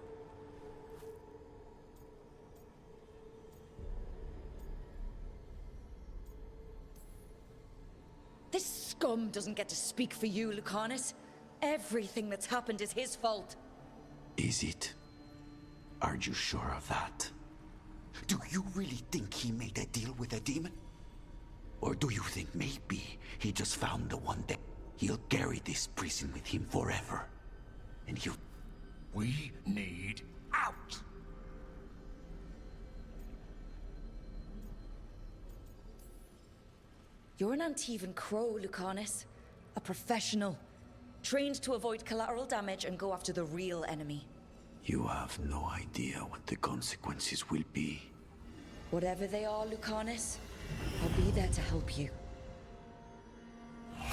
This scum doesn't get to speak for you, Lucanis. Everything that's happened is his fault. Is it? Are you sure of that? Do you really think he made a deal with a demon? Or do you think maybe he just found the one that he'll carry this prison with him forever? And he'll... We need out! You're an Antivan Crow, Lucanis. A professional. Trained to avoid collateral damage and go after the real enemy. You have no idea what the consequences will be. Whatever they are, Lucanis, I'll be there to help you. I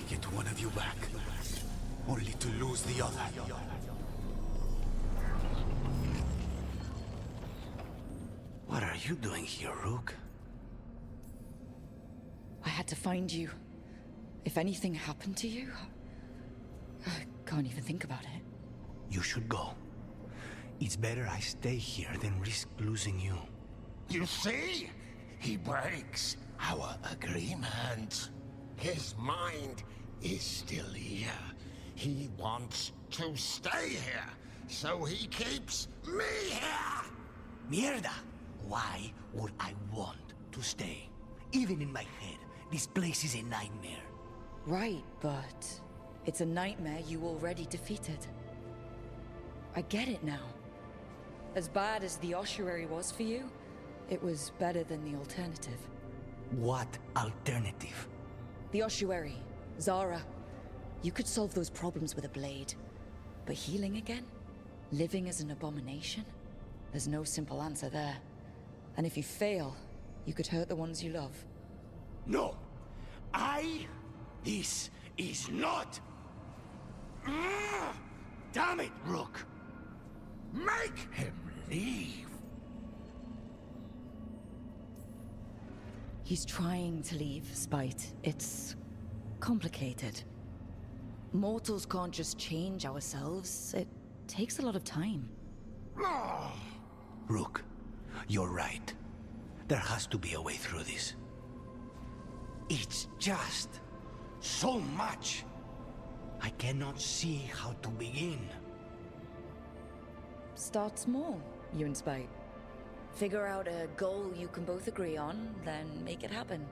get one of you back, only to lose the other. What are you doing here, Rook? I had to find you. If anything happened to you, I can't even think about it. You should go. It's better I stay here than risk losing you. You see? He breaks our agreement. His mind is still here. He wants to stay here, so he keeps me here! Mierda! Why would I want to stay? Even in my head, this place is a nightmare. Right, but it's a nightmare you already defeated. I get it now. As bad as the ossuary was for you, it was better than the alternative. What alternative? The ossuary, Zara. You could solve those problems with a blade. But healing again? Living as an abomination? There's no simple answer there. And if you fail, you could hurt the ones you love. No! This is not... Damn it, Rook! Make him leave! He's trying to leave, Spite. It's complicated. Mortals can't just change ourselves. It takes a lot of time. Rook, you're right. There has to be a way through this. It's just so much. I cannot see how to begin. Start small, you and Spite. Figure out a goal you can both agree on, then make it happen.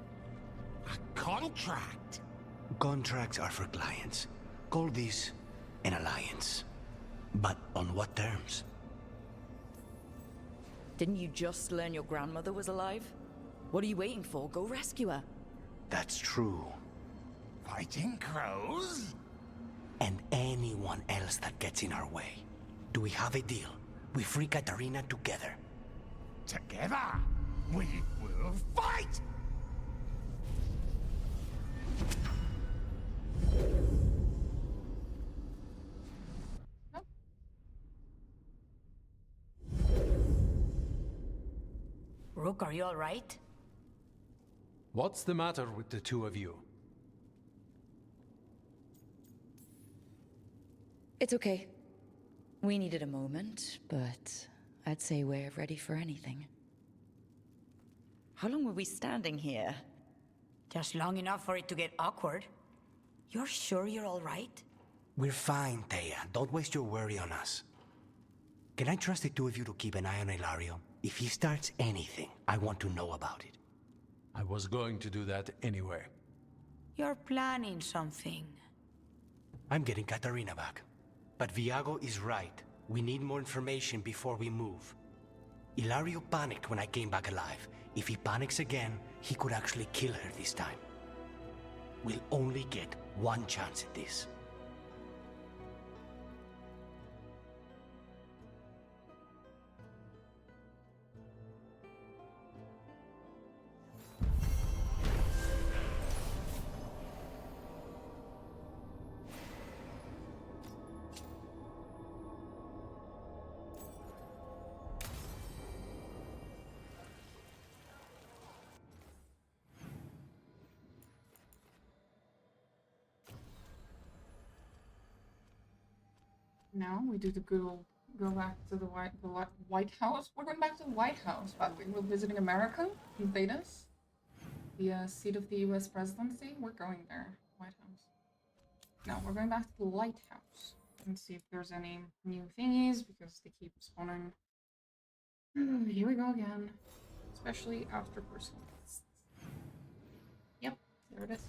A contract? Contracts are for clients. Call this an alliance. But on what terms? Didn't you just learn your grandmother was alive? What are you waiting for? Go rescue her. That's true. Fighting crows? And anyone else that gets in our way. Do we have a deal? We free Katarina together. Together, we will fight! Rook, are you all right? What's the matter with the two of you? It's okay. We needed a moment, but I'd say we're ready for anything. How long were we standing here? Just long enough for it to get awkward. You're sure you're all right? We're fine, Thea. Don't waste your worry on us. Can I trust the two of you to keep an eye on Ilario? If he starts anything, I want to know about it. I was going to do that anyway. You're planning something. I'm getting Katarina back. But Viago is right. We need more information before we move. Ilario panicked when I came back alive. If he panics again, he could actually kill her this time. We'll only get one chance at this. Now we do the good old go back to the White House. We're going back to the White House, by the way. We're visiting America in Thedas, the seat of the U.S. presidency. We're going there, White House. No, we're going back to the Lighthouse and see if there's any new thingies because they keep spawning. Here we go again, especially after personal tests. Yep, there it is.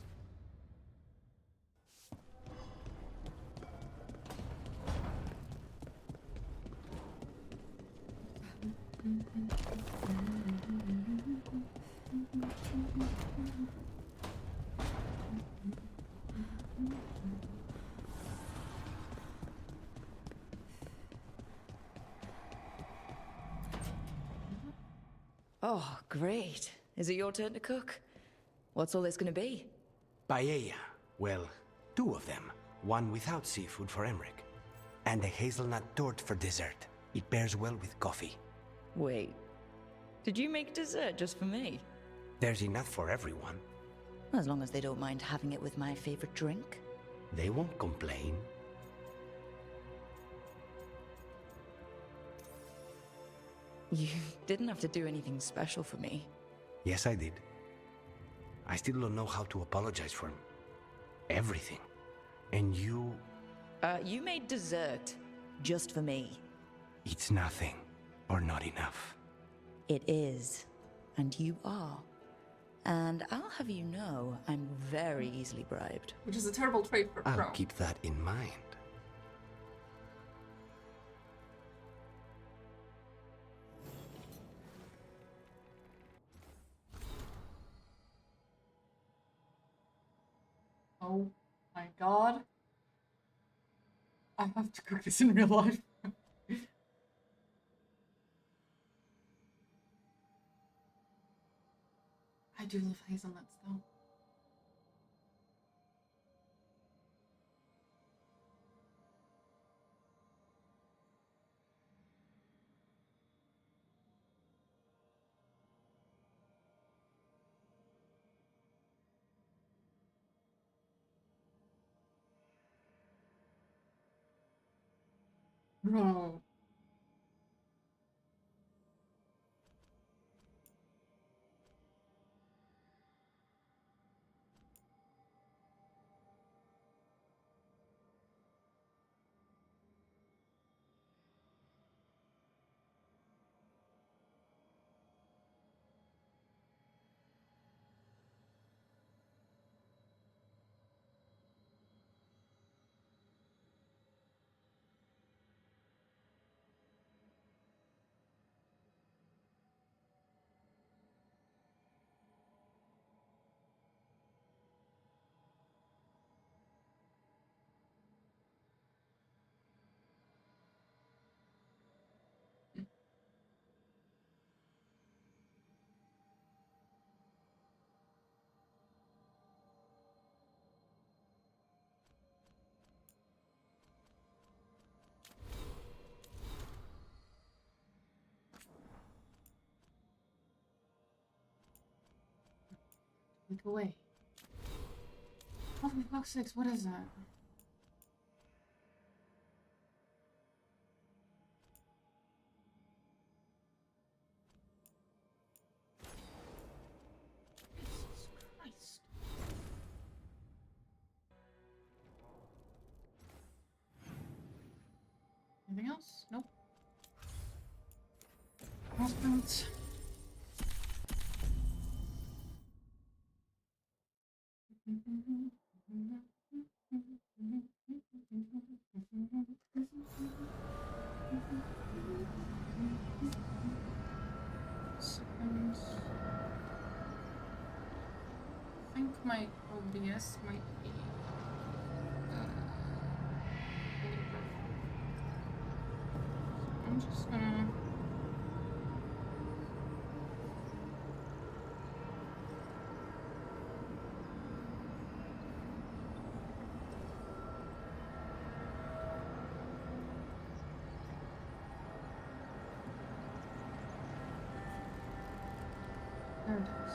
Oh, great. Is it your turn to cook? What's all this gonna be? Paella. Well, two of them. One without seafood for Emmerich. And a hazelnut torte for dessert. It pairs well with coffee. Wait. Did you make dessert just for me? There's enough for everyone. As long as they don't mind having it with my favorite drink. They won't complain. You didn't have to do anything special for me. Yes, I did. I still don't know how to apologize for everything. And you... You made dessert just for me. It's nothing, or not enough. It is. And you are. And I'll have you know, I'm very easily bribed. Which is a terrible trait for a pro. I'll keep that in mind. Oh my god. I have to cook this in real life. I do love hazelnuts though. Bro. Look away. Oh, for fuck's sakes, what is that? Jesus Christ. Anything else? Nope. Crossbones. Seconds. I think my OBS might be a little bit. I'm just gonna. There it is.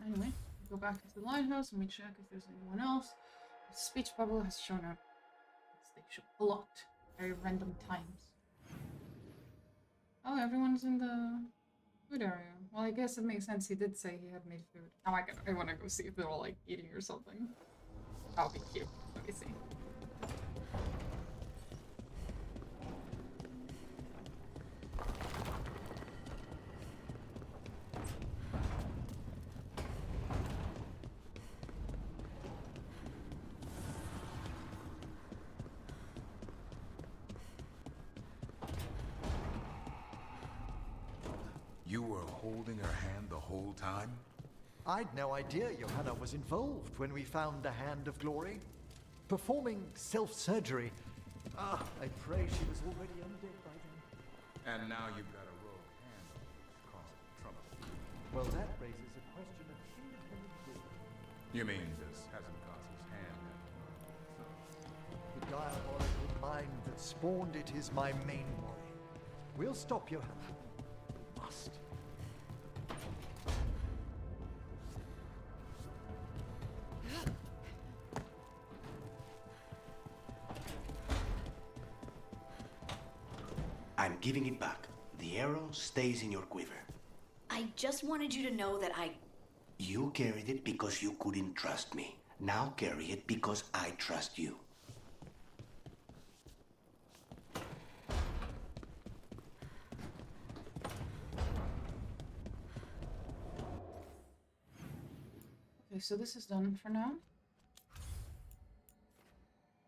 Anyway, we go back into the lighthouse and we check if there's anyone else. The speech bubble has shown up. Station blocked very random times. Oh, everyone's in the food area. Well, I guess it makes sense. He did say he had made food. Now I want to go see if they're all like eating or something. That'll be cute. Let me see. You were holding her hand the whole time? I'd no idea Johanna was involved when we found the Hand of Glory. Performing self-surgery. Ah, I pray she was already undead by then. And now you've got a rogue hand on you, causing trouble. Well, that raises a question of independent will. You mean this hasn't caused his hand? The diabolical mind that spawned it is my main worry. We'll stop Johanna. Must. I'm giving it back. The arrow stays in your quiver. I just wanted you to know that You carried it because you couldn't trust me. Now carry it because I trust you. Okay, so this is done for now.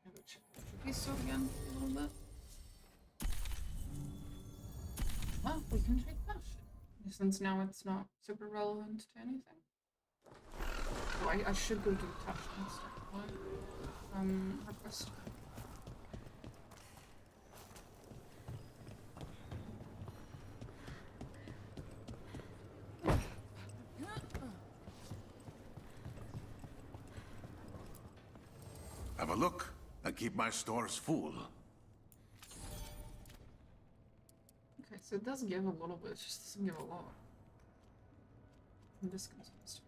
I'll go check the piece again a little bit. Well, we can trade cash. Since now it's not super relevant to anything. Oh, I should go do touch instead. What? Request. have a look and keep my stores full. Okay, so it does give a little bit, it just doesn't give a lot. And this continues to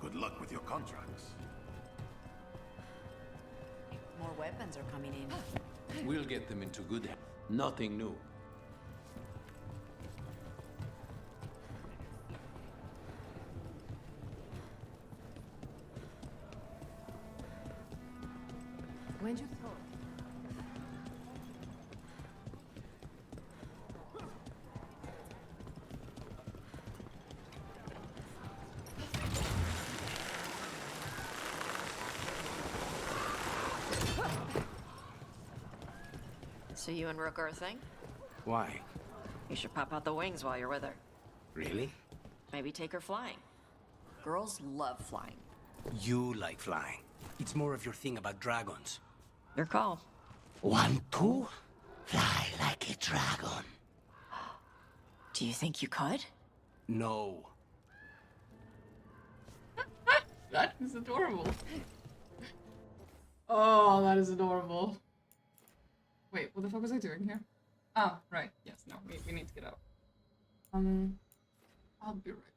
Good luck with your contracts. More weapons are coming in. We'll get them into good hands. Nothing new. When'd you talk? So you and Rook are a thing? Why? You should pop out the wings while you're with her. Really? Maybe take her flying. Girls love flying. You like flying. It's more of your thing about dragons. Your call. Want to? Fly like a dragon. Do you think you could? No. That is adorable. Oh, that is adorable. Wait, what the fuck was I doing here? Oh, right. Yes, no, we need to get out. I'll be right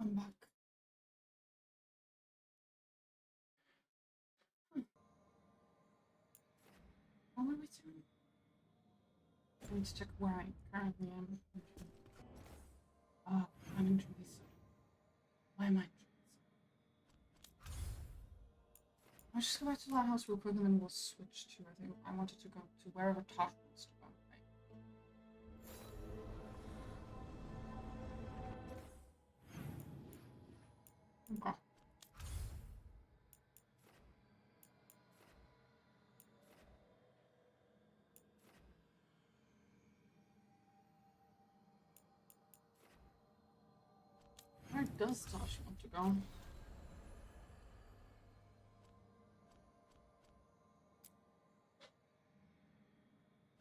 I'm back. What am I doing? I need to check where I currently am. I'm in Treviso. Why am I in Treviso? I'll just go back to that house real quick and then we'll switch to, I think I wanted to go to wherever Tosh wants to go, right? Okay. Where does Tosh want to go?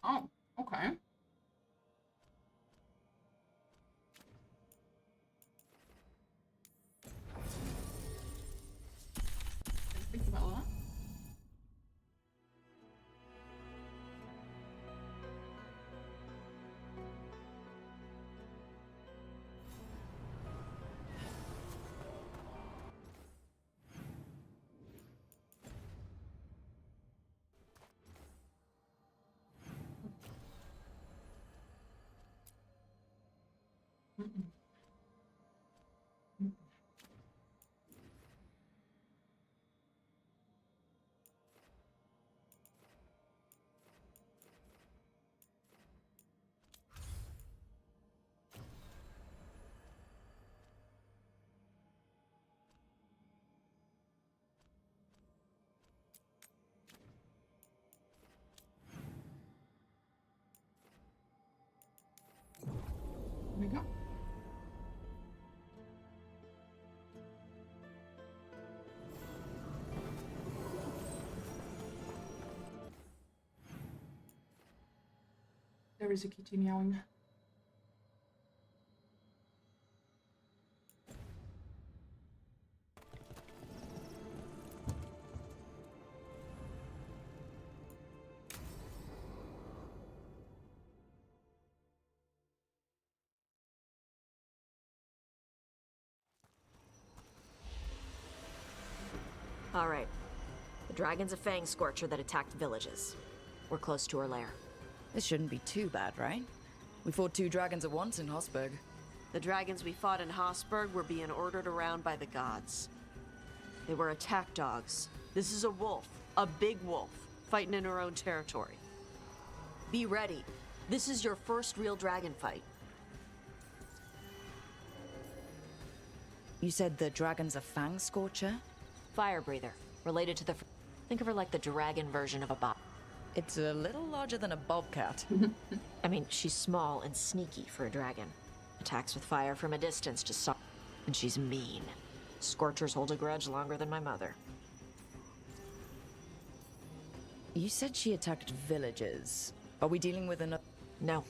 Oh, okay. Didn't think about that. There we go. There is a kitty meowing. All right. The dragon's a fang scorcher that attacked villages. We're close to her lair. This shouldn't be too bad, right? We fought 2 dragons at once in Hosberg. The dragons we fought in Hosberg were being ordered around by the gods. They were attack dogs. This is a wolf, a big wolf, fighting in her own territory. Be ready. This is your first real dragon fight. You said the dragon's a fang scorcher? Fire breather, related to the... Think of her like the dragon version of a bob. It's a little larger than a bobcat. I mean, she's small and sneaky for a dragon. Attacks with fire from a distance to stop. And she's mean. Scorchers hold a grudge longer than my mother. You said she attacked villages. Are we dealing with another... No.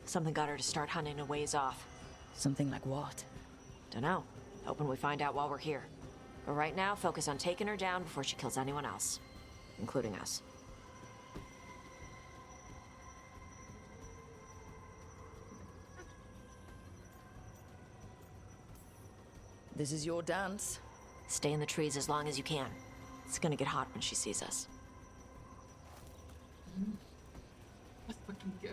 Something got her to start hunting a ways off. Something like what? Dunno. Hoping we find out while we're here. But right now, focus on taking her down before she kills anyone else. Including us. This is your dance. Stay in the trees as long as you can. It's gonna get hot when she sees us. Let's fucking go.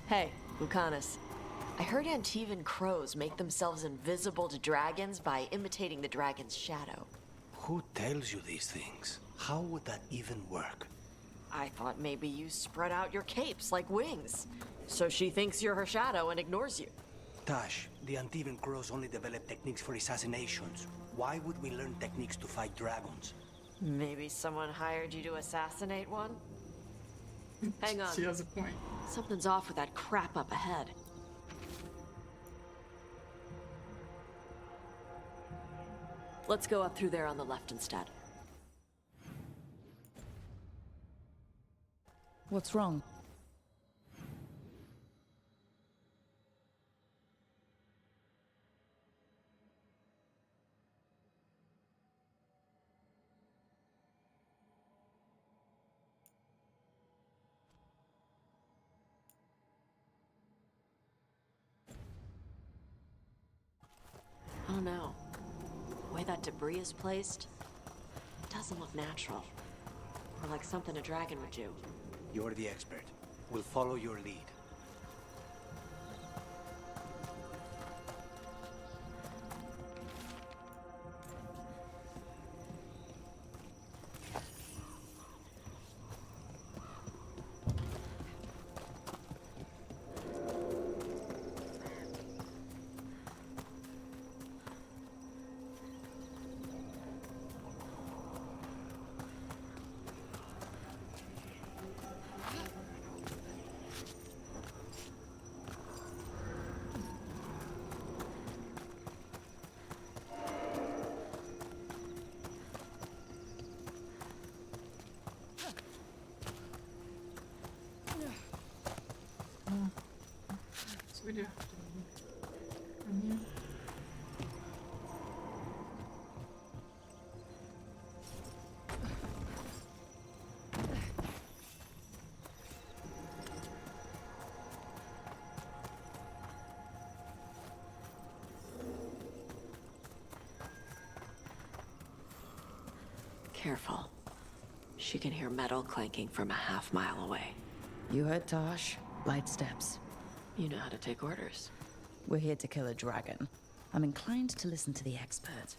Hey, Lucanis. I heard Antivan crows make themselves invisible to dragons by imitating the dragon's shadow. Who tells you these things? How would that even work? I thought maybe you spread out your capes like wings. So she thinks you're her shadow and ignores you. Tash, the Antivan crows only develop techniques for assassinations. Why would we learn techniques to fight dragons? Maybe someone hired you to assassinate one? Hang on. She has a point. Something's off with that crap up ahead. Let's go up through there on the left instead. What's wrong? don't know. The way that debris is placed, it doesn't look natural. Or like something a dragon would do. You're the expert. We'll follow your lead. So we do have to move from here. Careful. She can hear metal clanking from a half-mile away. You heard Tosh. Light steps. You know how to take orders. We're here to kill a dragon. I'm inclined to listen to the expert.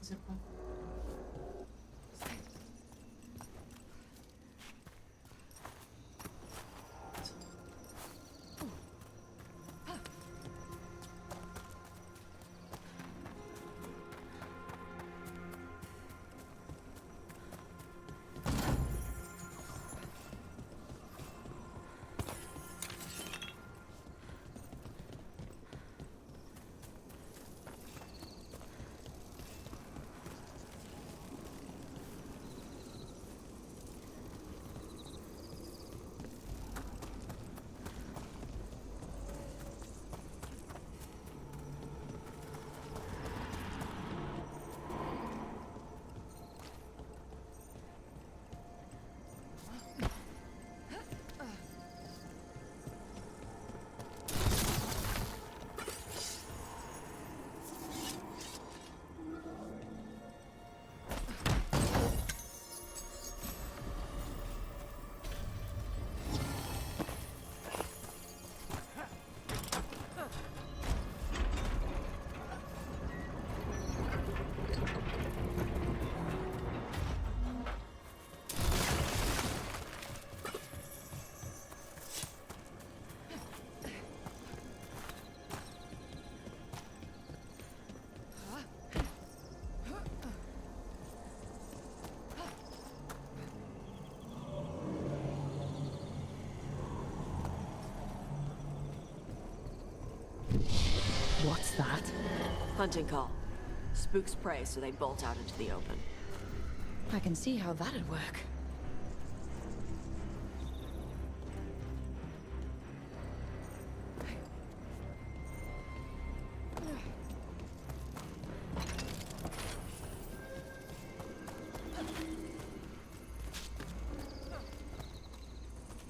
Zip up. What's that? Hunting call. Spooks prey, so they bolt out into the open. I can see how that'd work.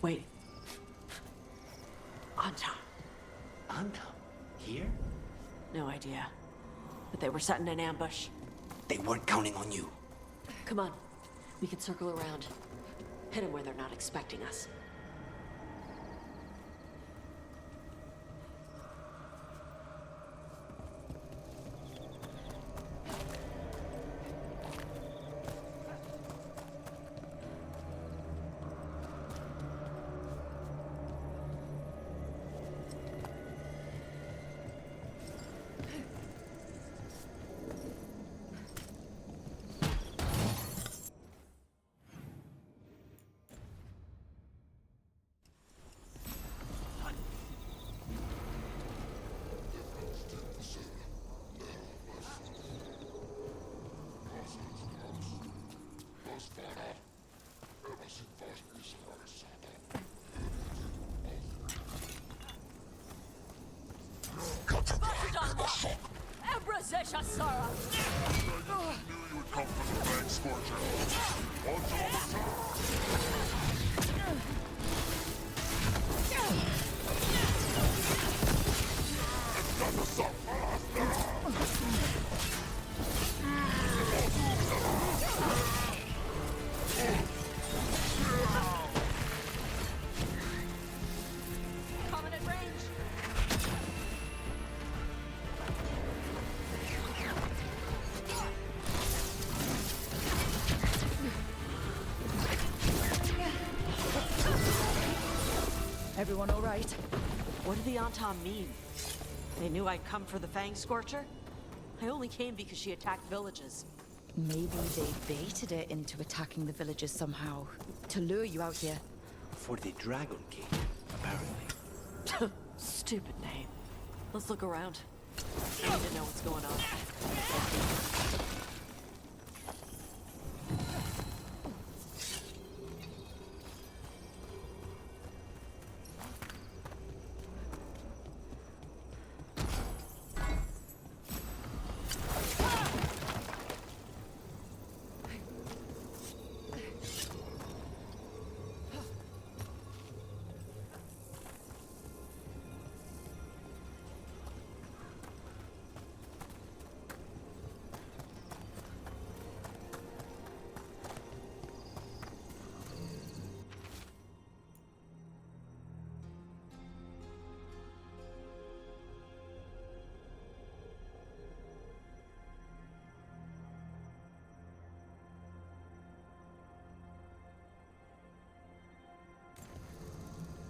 Wait. Anta. Anta? Here? No idea. But they were setting an ambush. They weren't counting on you. Come on. We can circle around. Hit them where they're not expecting us. come for the Fang Scorcher. Onto the top. It's got to suck faster. Coming at range. Everyone all right? What did the Antam mean? They knew I'd come for the Fang Scorcher? I only came because she attacked villages. Maybe they baited it into attacking the villagers somehow, to lure you out here. For the Dragon King, apparently. Stupid name. Let's look around. I need to know what's going on.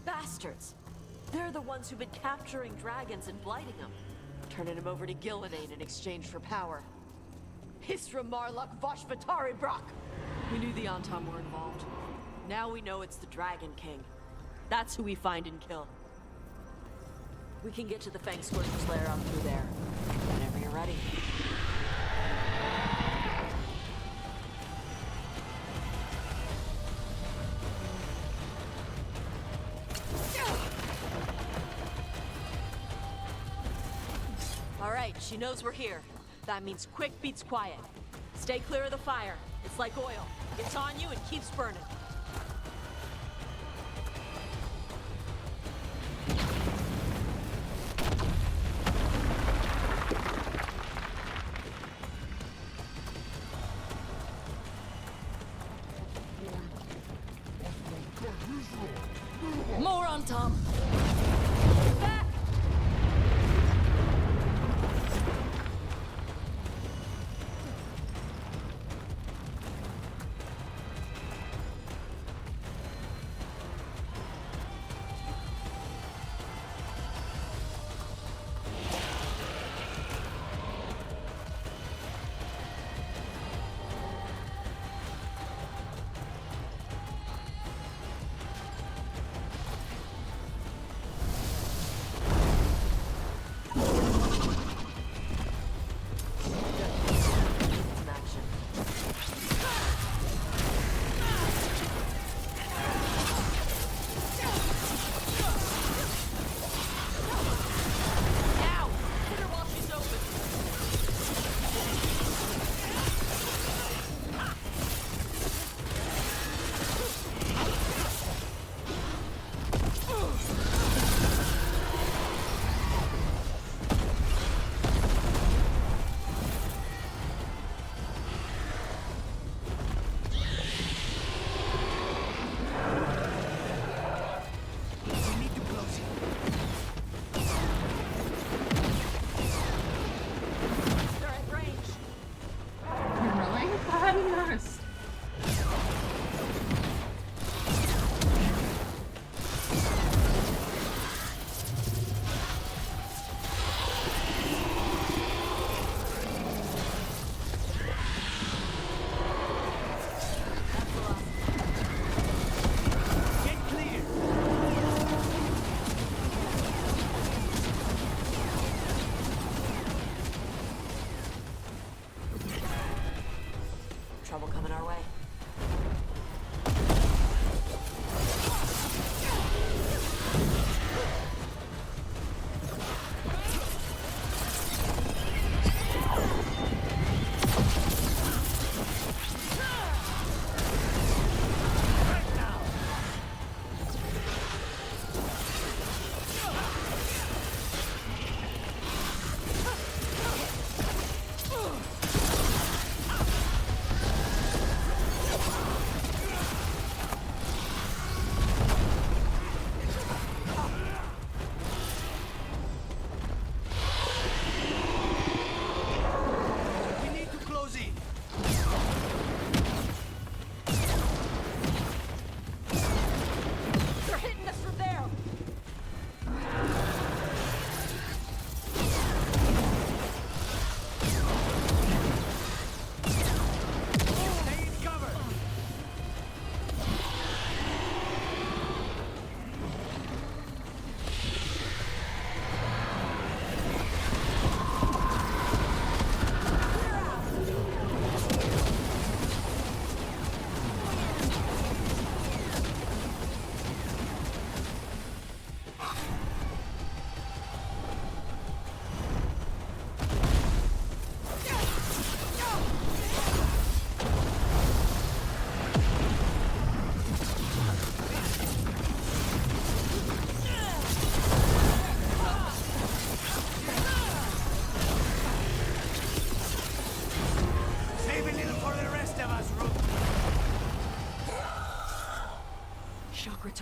Bastards! They're the ones who've been capturing dragons and blighting them, turning them over to Gillenane in exchange for power. Hisra Marluk Voshvatari Brock! We knew the Antam were involved. Now we know it's the Dragon King. That's who we find and kill. We can get to the Fang Scorcher's lair out through there. Whenever you're ready. Alright, she knows we're here. That means quick beats quiet. Stay clear of the fire. It's like oil. It's on you and keeps burning. More on Tom. Back!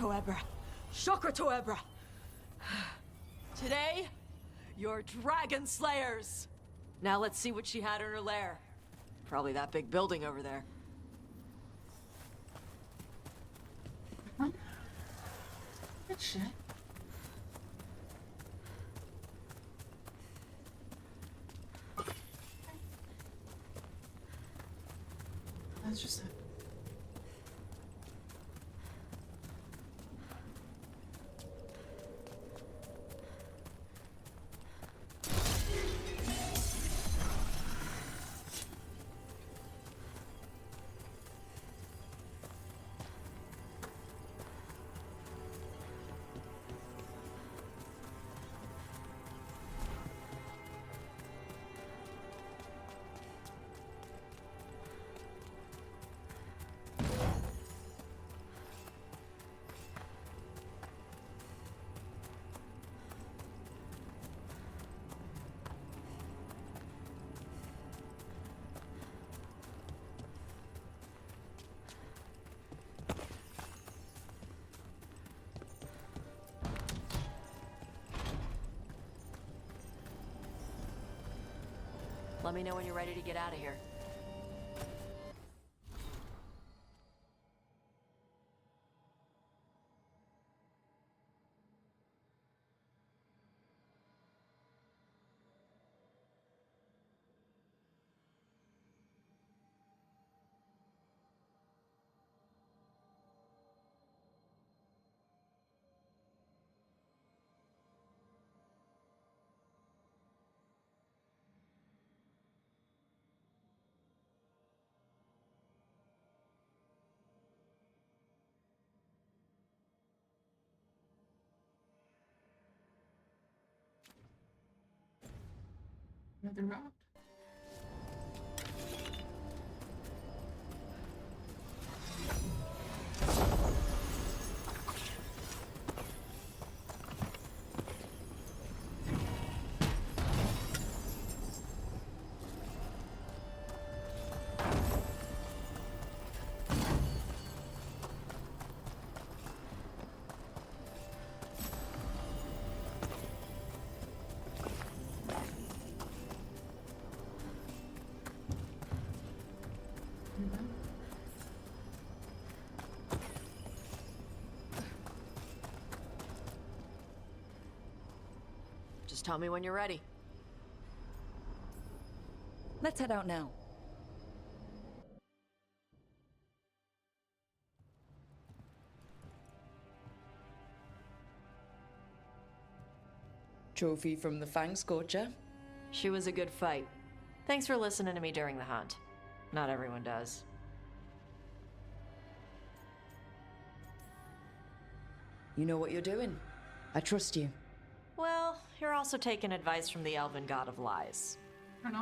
to Ebra. Chakra to Ebra. Today, you're dragon slayers. Now let's see what she had in her lair. Probably that big building over there. Good shit. That's just it. Let me know when you're ready to get out of here. Another route. Just tell me when you're ready. Let's head out now. Trophy from the Fang Scorcher. She was a good fight. Thanks for listening to me during the hunt. Not everyone does. You know what you're doing. I trust you. Well, you're also taking advice from the elven god of lies.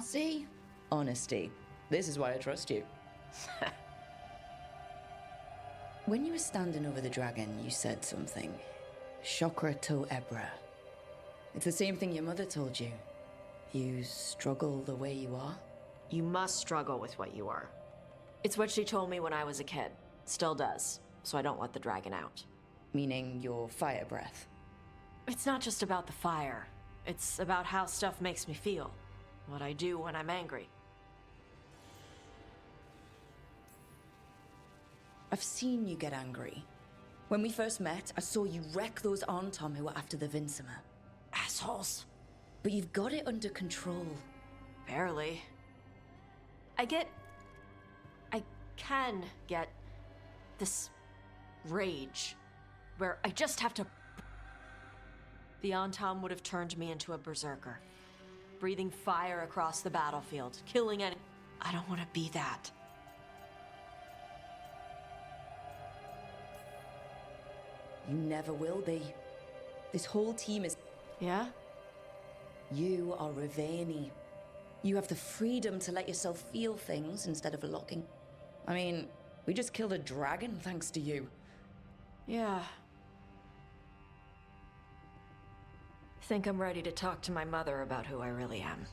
See? Honesty. This is why I trust you. When you were standing over the dragon, you said something. Chakra to Ebra. It's the same thing your mother told you. You struggle the way you are. You must struggle with what you are. It's what she told me when I was a kid. Still does. So I don't let the dragon out. Meaning your fire breath. It's not just about the fire. It's about how stuff makes me feel. What I do when I'm angry. I've seen you get angry. When we first met, I saw you wreck those Arntom who were after the Vincimer. Assholes. But you've got it under control. Barely. I can get this rage where I just have to. The Arntom would have turned me into a berserker, breathing fire across the battlefield, killing any. I don't want to be that. You never will be. This whole team is. Yeah? You are Ravani. You have the freedom to let yourself feel things instead of locking. I mean, we just killed a dragon thanks to you. Yeah. Think I'm ready to talk to my mother about who I really am.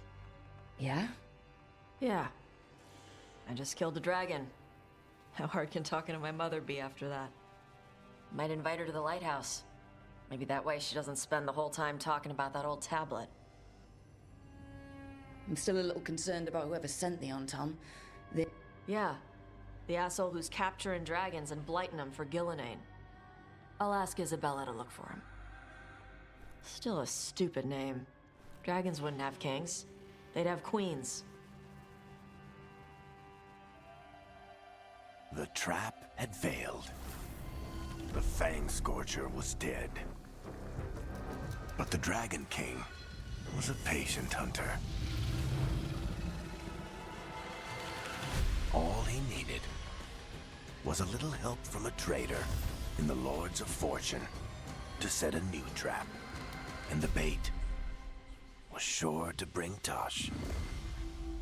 Yeah? Yeah. I just killed a dragon. How hard can talking to my mother be after that? Might invite her to the lighthouse. Maybe that way she doesn't spend the whole time talking about that old tablet. I'm still a little concerned about whoever sent the Antom. Yeah, the asshole who's capturing dragons and blighting them for Gillinane. I'll ask Isabella to look for him. Still a stupid name. Dragons wouldn't have kings. They'd have queens. The trap had failed. The Fang Scorcher was dead. But the Dragon King was a patient hunter. All he needed was a little help from a trader in the Lords of Fortune to set a new trap. And the bait was sure to bring Tosh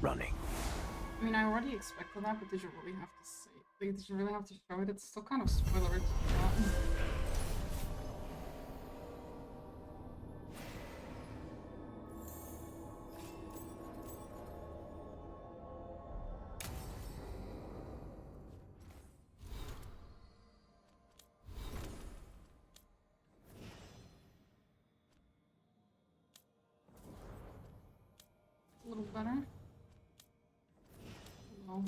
running. I mean, I already expected that, but did you really have to say? Like, did you really have to show it? It's still kind of spoilery. A little better. No.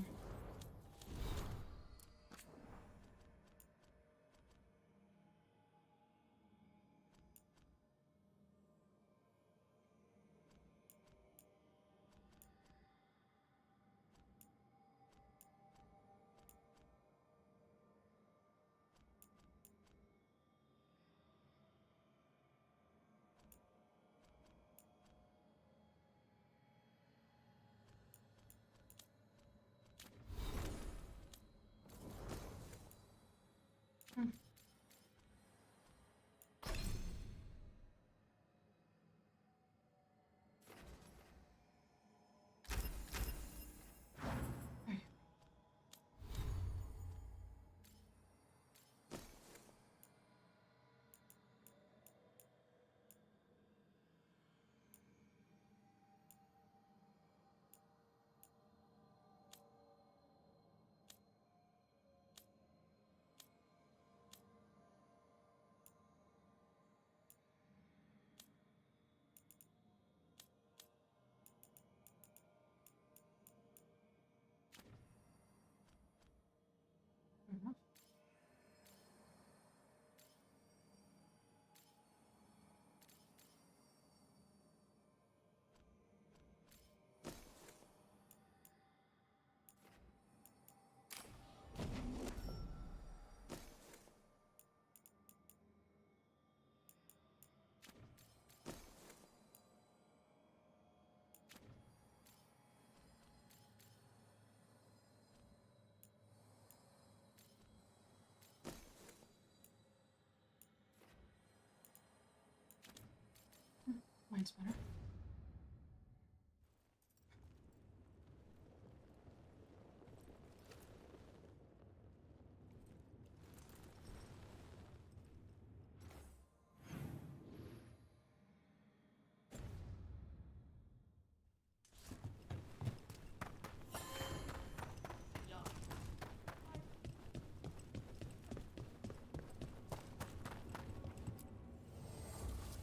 Mine's better.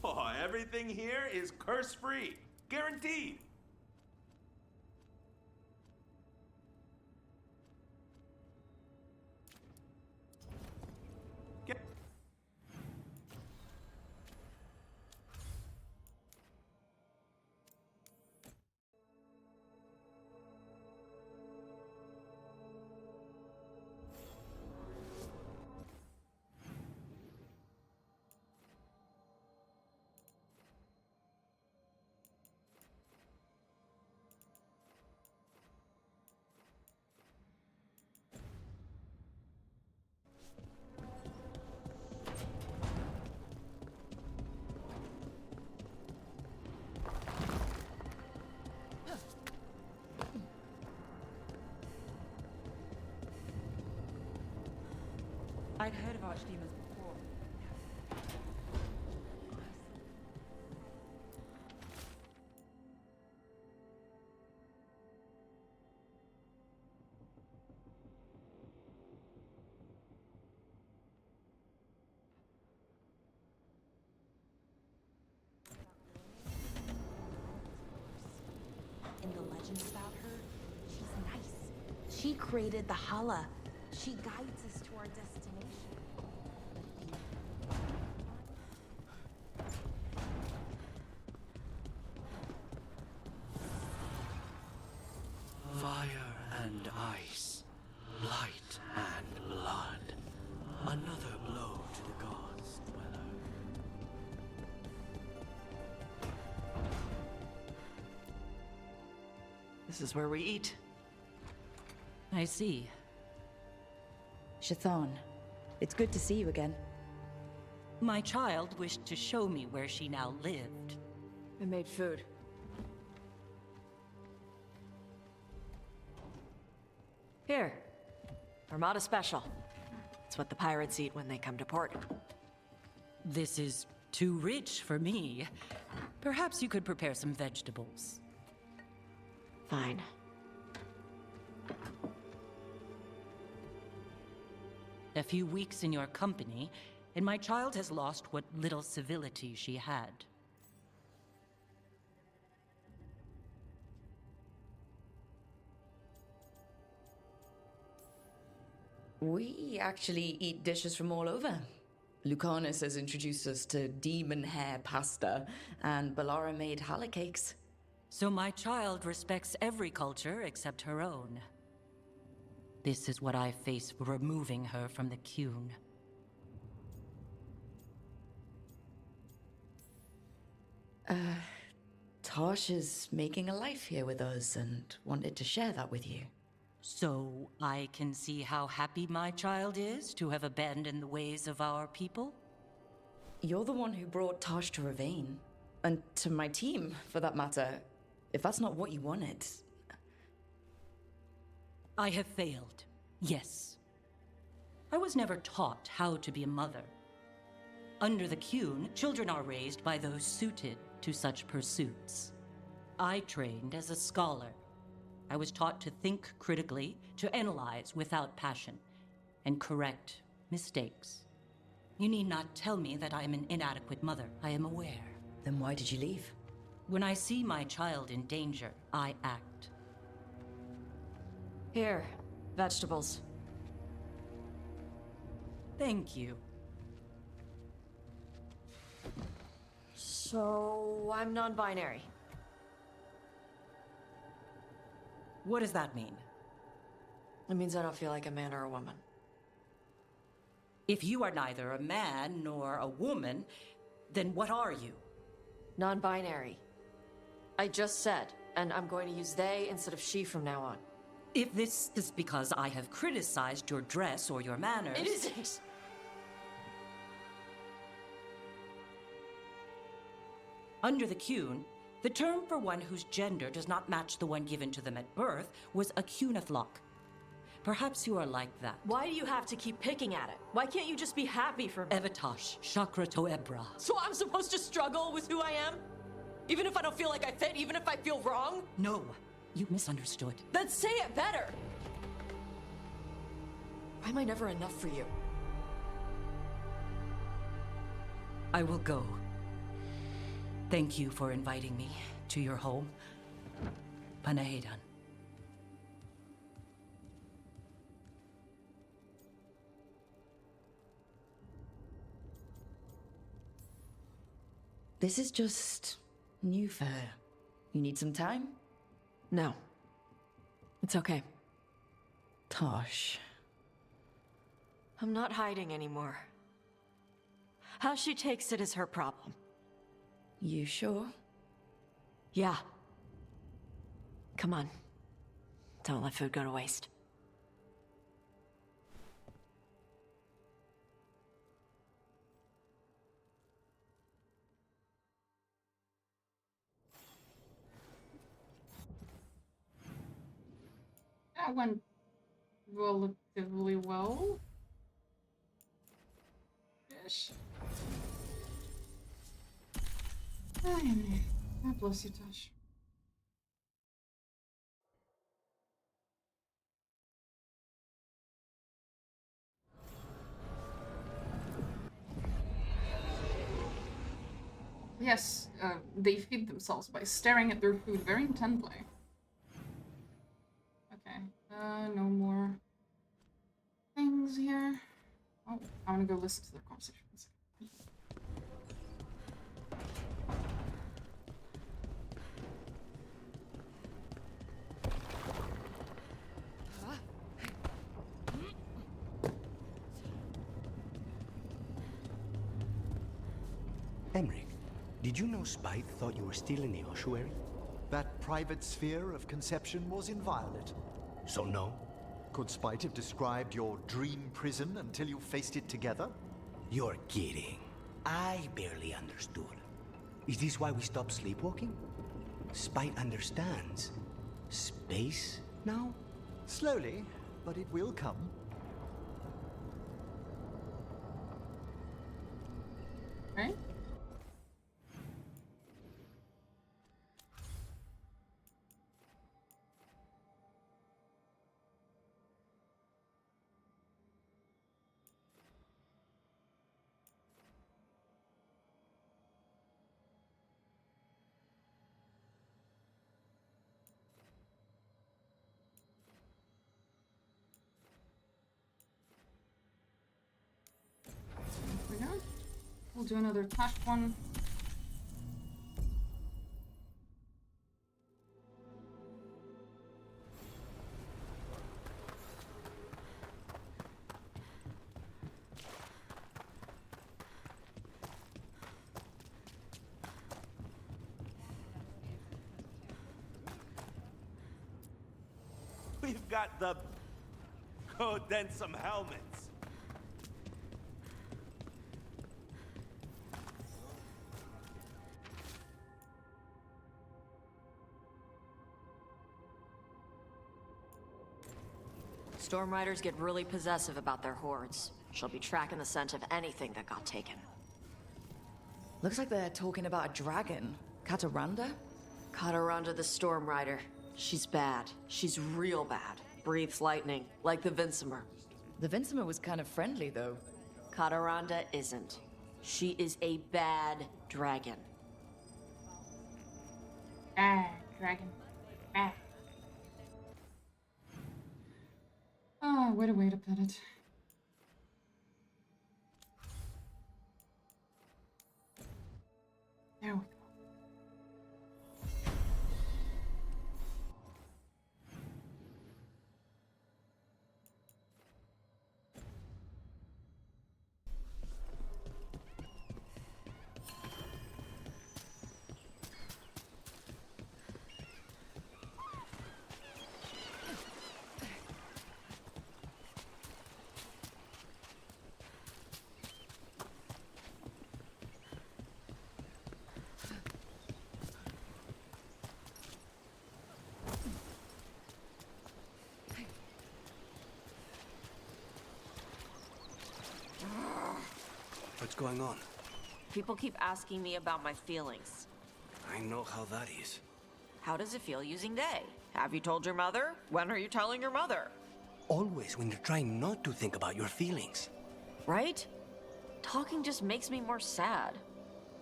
Oh, everything here is curse-free. Guaranteed. I'd heard of archdemons before. created the Hala. She guides us to our destination. Fire and ice, light and blood. Another blow to the gods' dweller. This is where we eat. I see. Shathan, it's good to see you again. My child wished to show me where she now lived. I made food. Here. Armada Special. It's what the pirates eat when they come to port. This is too rich for me. Perhaps you could prepare some vegetables. Fine. A few weeks in your company, and my child has lost what little civility she had. We actually eat dishes from all over. Lucanis has introduced us to demon hair pasta, and Balara made challah cakes. So my child respects every culture except her own. This is what I face for removing her from the Qun. Tosh is making a life here with us and wanted to share that with you. So I can see how happy my child is to have abandoned the ways of our people? You're the one who brought Tosh to Ravane. And to my team, for that matter. If that's not what you wanted... I have failed, yes. I was never taught how to be a mother. Under the Qun, children are raised by those suited to such pursuits. I trained as a scholar. I was taught to think critically, to analyze without passion, and correct mistakes. You need not tell me that I am an inadequate mother. I am aware. Then why did you leave? When I see my child in danger, I act. Here, vegetables. Thank you. So, I'm non-binary. What does that mean? It means I don't feel like a man or a woman. If you are neither a man nor a woman, then what are you? Non-binary. I just said, and I'm going to use they instead of she from now on. If this is because I have criticized your dress or your manners... It isn't! Under the Qun, the term for one whose gender does not match the one given to them at birth was a Qunathlok. Perhaps you are like that. Why do you have to keep picking at it? Why can't you just be happy for me? Evatosh, Chakra Toebra. So I'm supposed to struggle with who I am? Even if I don't feel like I fit, even if I feel wrong? No, you misunderstood. Then say it better! Why am I never enough for you? I will go. Thank you for inviting me to your home. Panahedan. This is just new for her. You need some time? No. It's okay. Tosh. I'm not hiding anymore. How she takes it is her problem. You sure? Yeah. Come on. Don't let food go to waste. That went relatively well. Ish. God bless you, Tosh. Yes, they feed themselves by staring at their food very intently. Okay, No more things here. Oh, I want to go listen to their conversations. Emmerich, did you know Spite thought you were still in the ossuary? That private sphere of conception was inviolate. So no? Could Spite have described your dream prison until you faced it together? You're kidding. I barely understood. Is this why we stopped sleepwalking? Spite understands. Space now? Slowly, but it will come. Right? We'll do another task one. We've got the Codensum helmets. Storm Riders get really possessive about their hordes. She'll be tracking the scent of anything that got taken. Looks like they're talking about a dragon. Cataranda? Cataranda the Storm Rider. She's bad. She's real bad. Breathes lightning, like the Vincimer. The Vincimer was kind of friendly, though. Cataranda isn't. She is a bad dragon. Bad dragon. Bad. Oh, what a way to put it. There we go. What's going on? People keep asking me about my feelings. I know how that is. How does it feel using they? Have you told your mother? When are you telling your mother? Always when you're trying not to think about your feelings. Right? Talking just makes me more sad.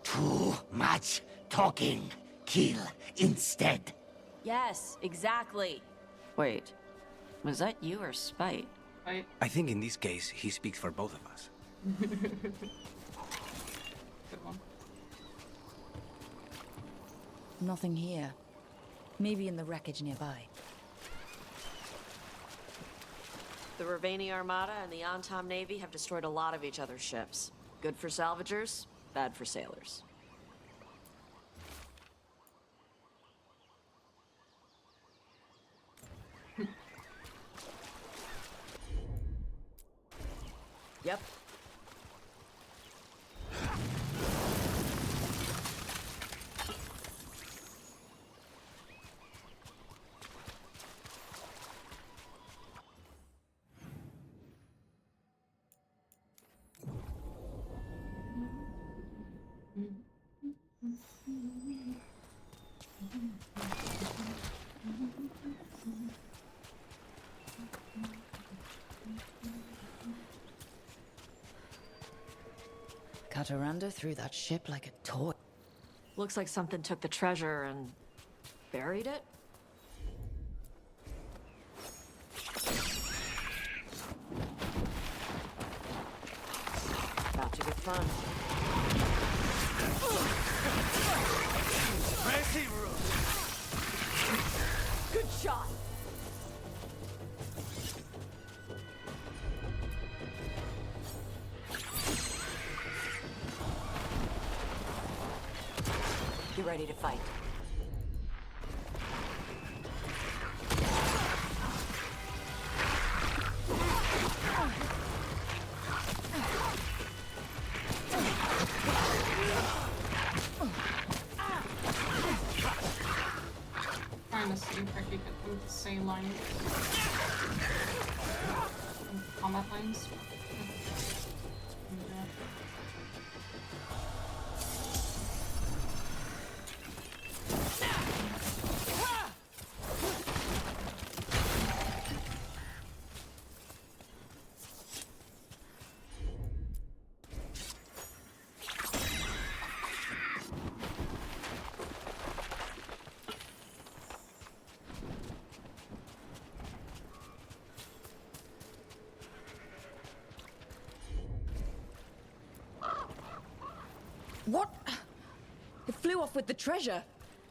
Too much talking. Kill instead. Yes, exactly. Wait, was that you or Spite? I think in this case, he speaks for both of us. Good one. Nothing here. Maybe in the wreckage nearby. The Ravani Armada and the Antom Navy have destroyed a lot of each other's ships. Good for salvagers, bad for sailors. Yep. Cataranda threw that ship like a toy. Looks like something took the treasure and buried it? fun. Crazy room. Good shot! Get ready to fight. Trying to see if I could get them to say lines. Combat lines. What? It flew off with the treasure.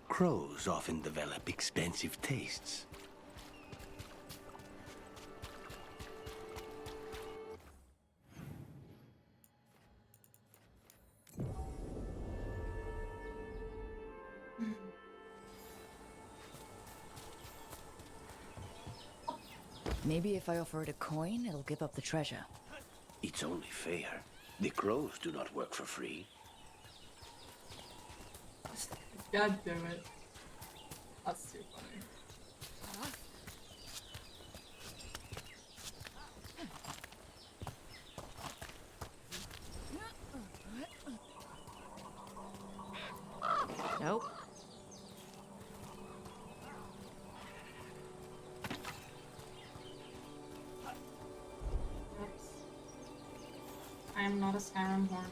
Crows often develop expensive tastes. Maybe if I offer it a coin, it'll give up the treasure. It's only fair. The crows do not work for free. God damn it. That's too funny. Nope. Oops. I am not a Skyrim horse.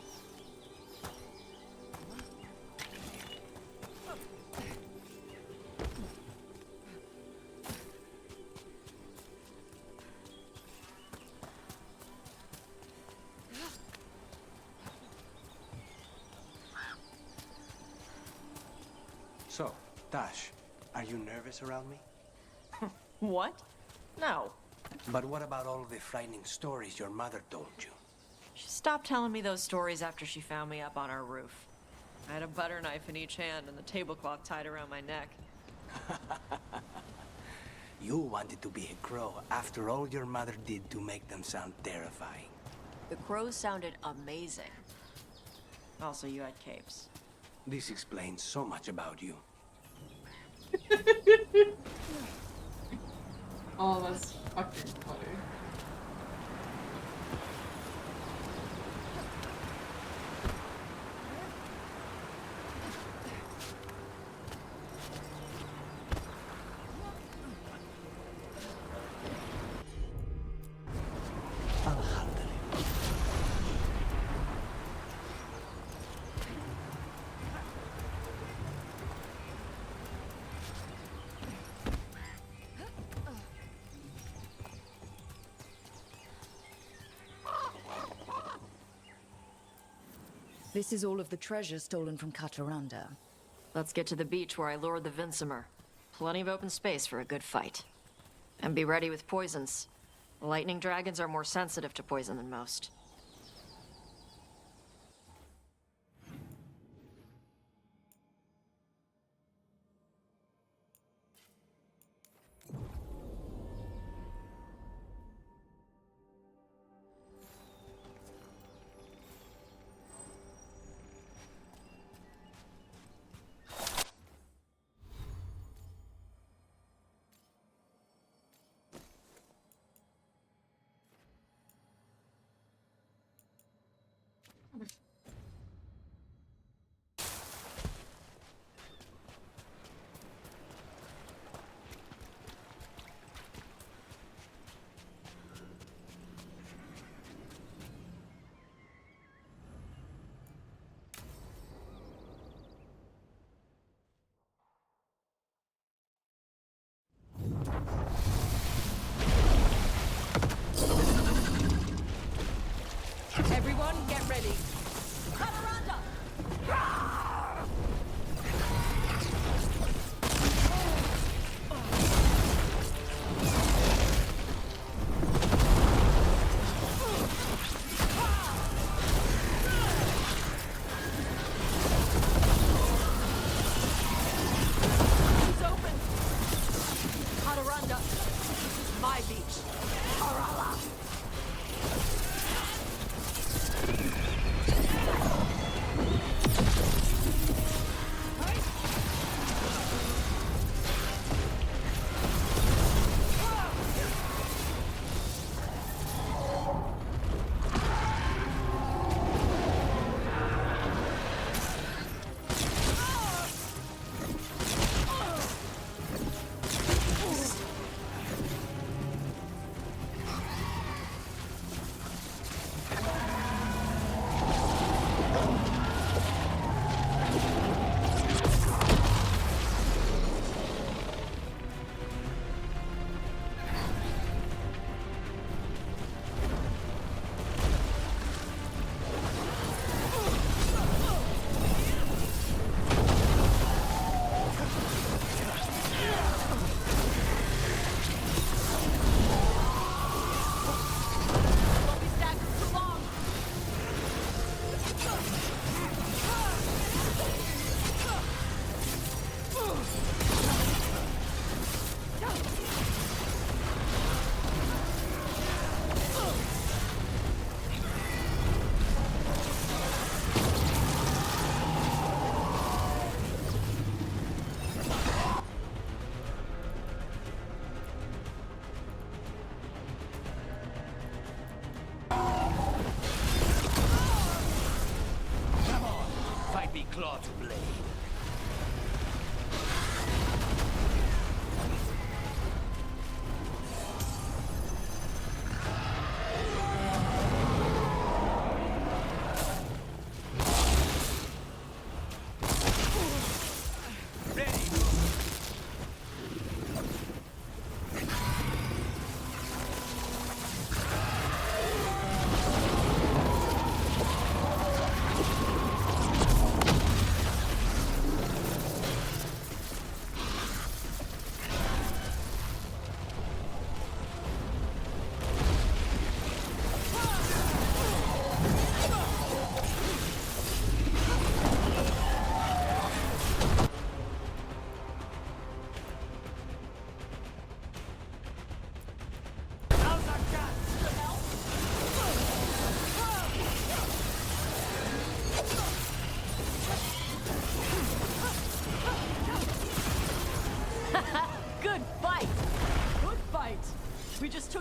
So, Tash, are you nervous around me? What? No. But what about all the frightening stories your mother told you? She stopped telling me those stories after she found me up on our roof. I had a butter knife in each hand and the tablecloth tied around my neck. You wanted to be a crow after all your mother did to make them sound terrifying. The crows sounded amazing. Also, you had capes. This explains so much about you. Oh, that's fucking funny. This is all of the treasure stolen from Kataranda. Let's get to the beach where I lured the Vinsimer. Plenty of open space for a good fight. And be ready with poisons. Lightning dragons are more sensitive to poison than most.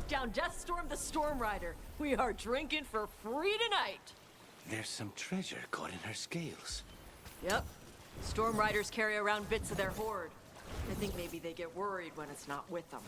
down Deathstorm the Storm Rider. We are drinking for free tonight. There's some treasure caught in her scales. Yep. Storm Riders carry around bits of their hoard. I think maybe they get worried when it's not with them.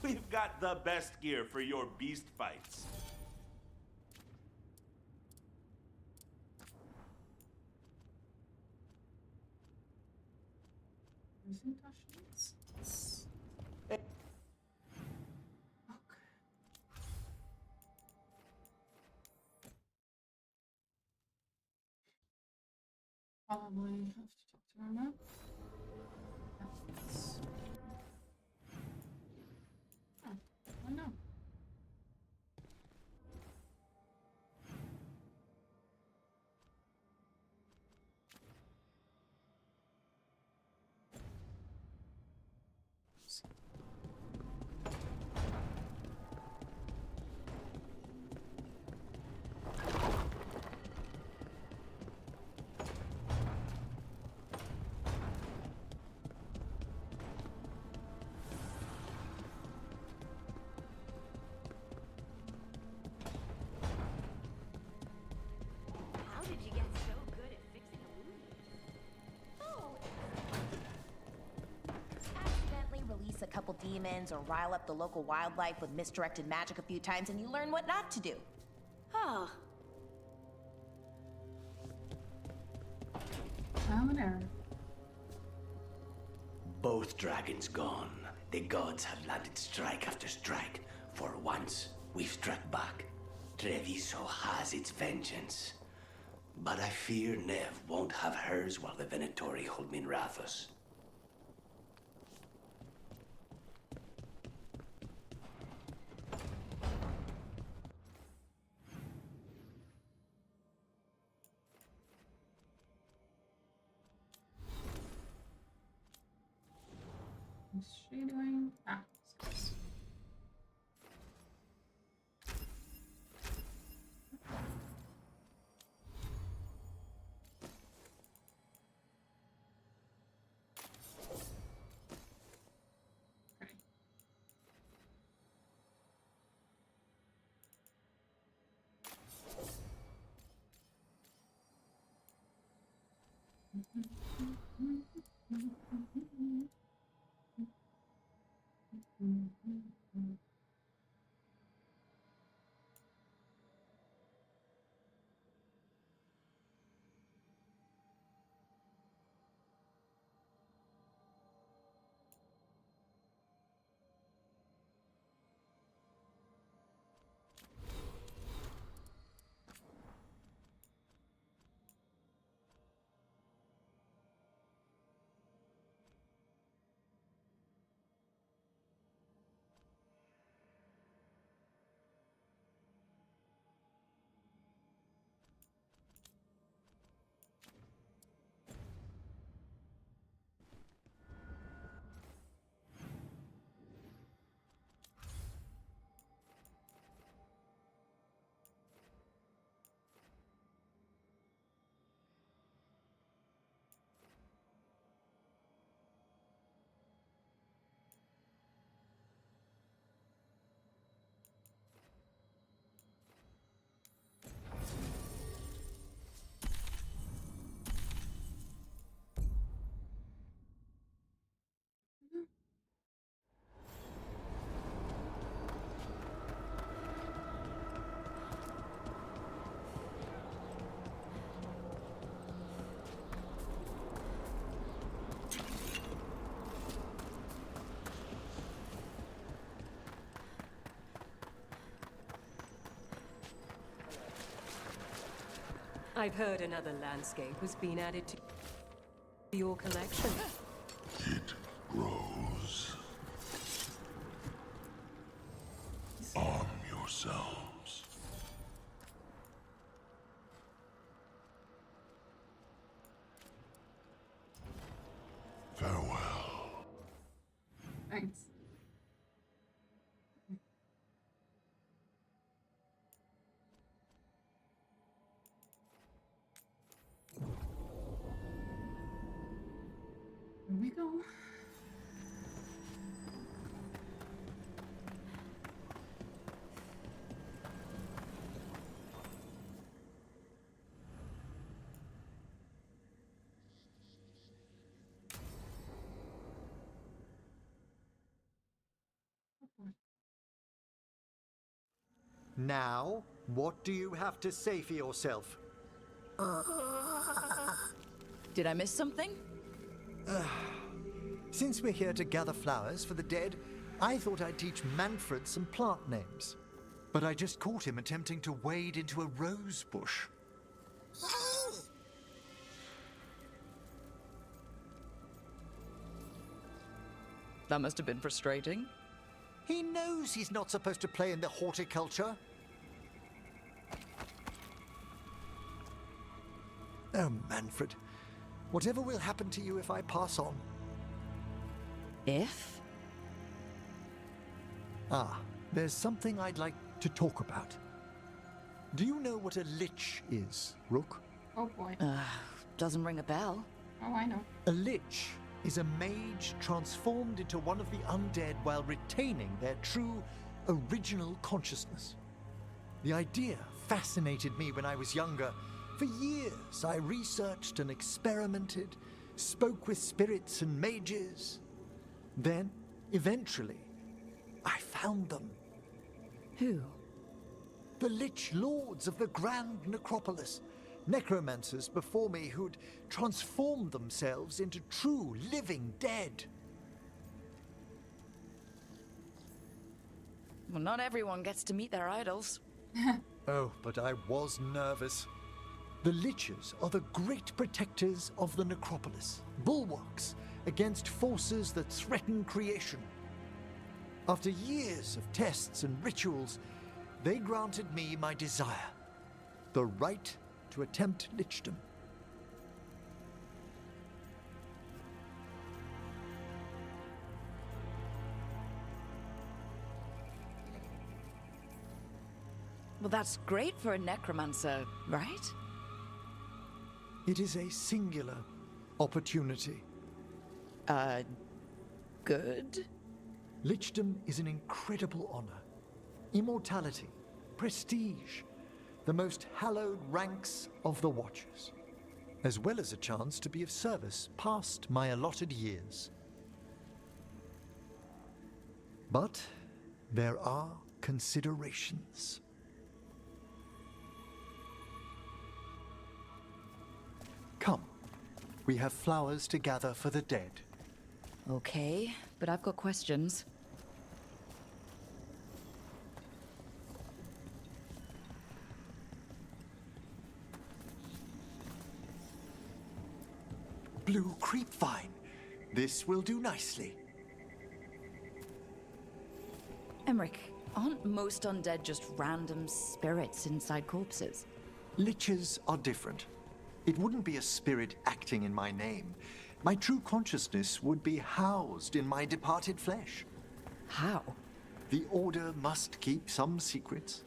We've got the best gear for your beast fights. Probably have to talk to her now. Oh, I know. How did you get so good at fixing a wound? Accidentally release a couple demons or rile up the local wildlife with misdirected magic a few times and you learn what not to do. Oh. Trial and error. Both dragons gone. The gods have landed strike after strike. For once, we've struck back. Treviso has its vengeance. But I fear Nev won't have hers while the Venatori hold Minrathos. What's she doing? Ah, skills. I've heard another landscape has been added to your collection. It grows. Arm yourselves. Farewell. Thanks. Here we go. Now, what do you have to say for yourself? Did I miss something? Since we're here to gather flowers for the dead, I thought I'd teach Manfred some plant names. But I just caught him attempting to wade into a rose bush. That must have been frustrating. He knows he's not supposed to play in the horticulture. Oh, Manfred. Whatever will happen to you if I pass on? If? Ah, there's something I'd like to talk about. Do you know what a lich is, Rook? Oh boy. Doesn't ring a bell. Oh, I know. A lich is a mage transformed into one of the undead while retaining their true, original consciousness. The idea fascinated me when I was younger. For years, I researched and experimented, spoke with spirits and mages. Then, eventually, I found them. Who? The Lich Lords of the Grand Necropolis. Necromancers before me who'd transformed themselves into true living dead. Well, not everyone gets to meet their idols. Oh, but I was nervous. The Liches are the great protectors of the Necropolis, bulwarks against forces that threaten creation. After years of tests and rituals, they granted me my desire, the right to attempt lichdom. Well, that's great for a necromancer, right? It is a singular opportunity. Good? Lichdom is an incredible honor. Immortality, prestige, the most hallowed ranks of the Watchers, as well as a chance to be of service past my allotted years. But there are considerations. Come, we have flowers to gather for the dead. Okay, but I've got questions. Blue creepvine. This will do nicely. Emmerich, aren't most undead just random spirits inside corpses? Liches are different. It wouldn't be a spirit acting in my name. My true consciousness would be housed in my departed flesh. How? The Order must keep some secrets.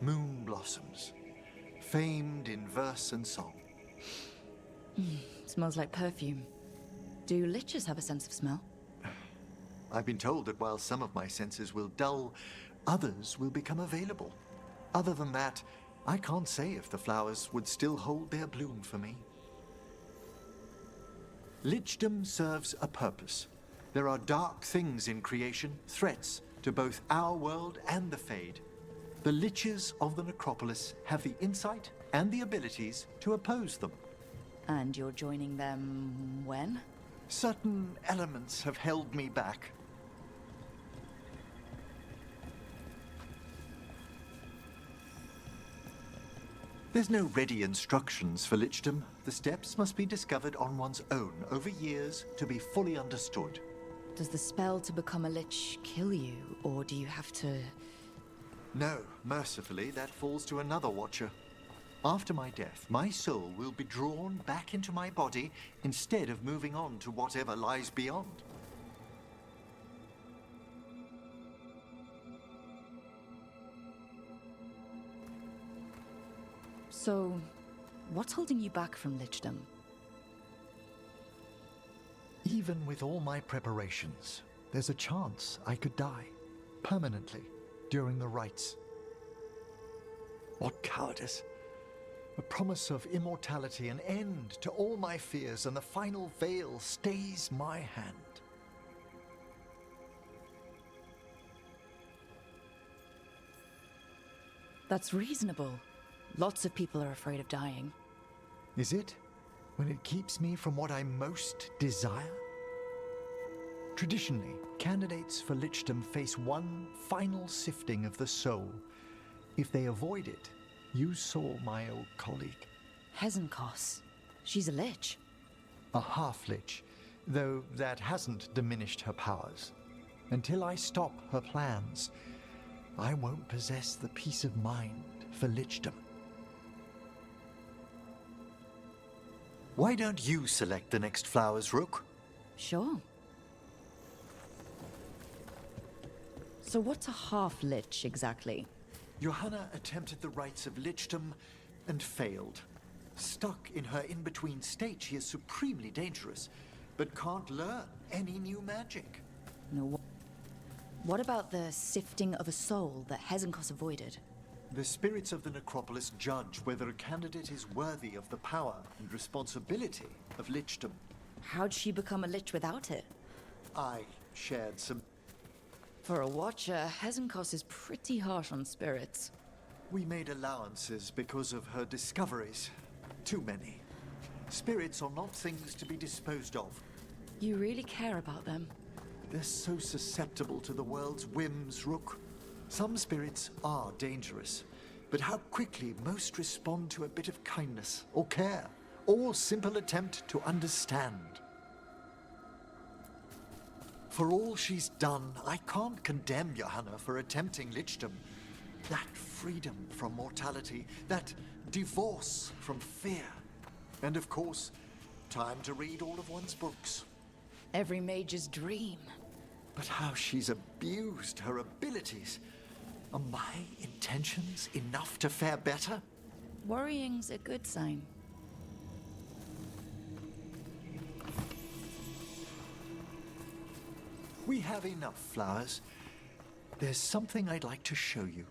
Moon blossoms, famed in verse and song. Smells like perfume. Do liches have a sense of smell? I've been told that while some of my senses will dull, others will become available. Other than that, I can't say if the flowers would still hold their bloom for me. Lichdom serves a purpose. There are dark things in creation, threats to both our world and the Fade. The Liches of the Necropolis have the insight and the abilities to oppose them. And you're joining them when? Certain elements have held me back. There's no ready instructions for lichdom. The steps must be discovered on one's own over years to be fully understood. Does the spell to become a lich kill you, or do you have to... No, mercifully, that falls to another watcher. After my death, my soul will be drawn back into my body instead of moving on to whatever lies beyond. So, what's holding you back from lichdom? Even with all my preparations, there's a chance I could die permanently during the rites. What cowardice! A promise of immortality, an end to all my fears, and the final veil stays my hand. That's reasonable. Lots of people are afraid of dying. Is it? When it keeps me from what I most desire? Traditionally, candidates for lichdom face one final sifting of the soul. If they avoid it, you saw my old colleague. Hezenkos. She's a lich. A half-lich, though that hasn't diminished her powers. Until I stop her plans, I won't possess the peace of mind for lichdom. Why don't you select the next flowers, Rook? Sure. So what's a half-lich exactly? Johanna attempted the rites of lichdom and failed. Stuck in her in-between state, she is supremely dangerous, but can't learn any new magic. No. What about the sifting of a soul that Hezenkos avoided? The spirits of the necropolis judge whether a candidate is worthy of the power and responsibility of lichdom. How'd she become a lich without it? I shared some... For a watcher, Hezenkos is pretty harsh on spirits. We made allowances because of her discoveries. Too many. Spirits are not things to be disposed of. You really care about them? They're so susceptible to the world's whims, Rook. Some spirits are dangerous, but how quickly most respond to a bit of kindness or care, or simple attempt to understand. For all she's done, I can't condemn Johanna for attempting lichdom. That freedom from mortality, that divorce from fear, and of course, time to read all of one's books. Every mage's dream. But how she's abused her abilities. Are my intentions enough to fare better? Worrying's a good sign. We have enough flowers. There's something I'd like to show you.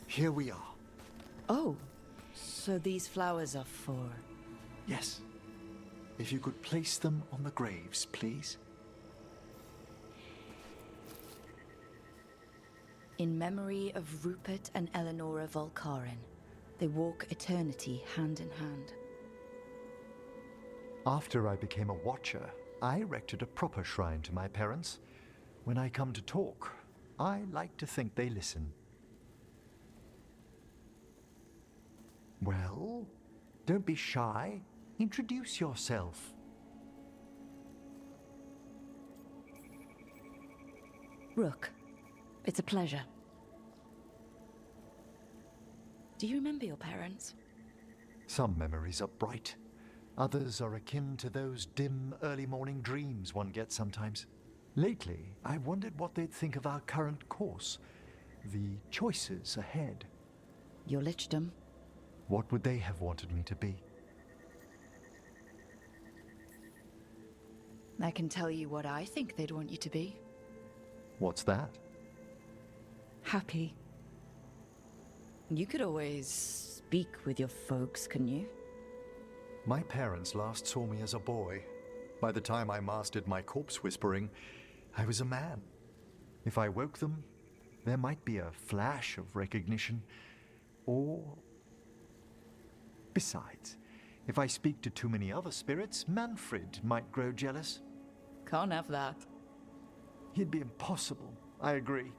Here we are. Oh, so these flowers are for... Yes. If you could place them on the graves, please. In memory of Rupert and Eleonora Volkaren, they walk eternity hand in hand. After I became a watcher, I erected a proper shrine to my parents. When I come to talk, I like to think they listen. Well, don't be shy. Introduce yourself. Rook, it's a pleasure. Do you remember your parents? Some memories are bright. Others are akin to those dim early morning dreams one gets sometimes. Lately, I wondered what they'd think of our current course, the choices ahead. Your lichdom. What would they have wanted me to be? I can tell you what I think they'd want you to be. What's that? Happy. You could always speak with your folks, couldn't you? My parents last saw me as a boy. By the time I mastered my corpse whispering, I was a man. If I woke them, there might be a flash of recognition, or... Besides, if I speak to too many other spirits, Manfred might grow jealous. Can't have that. He'd be impossible, I agree.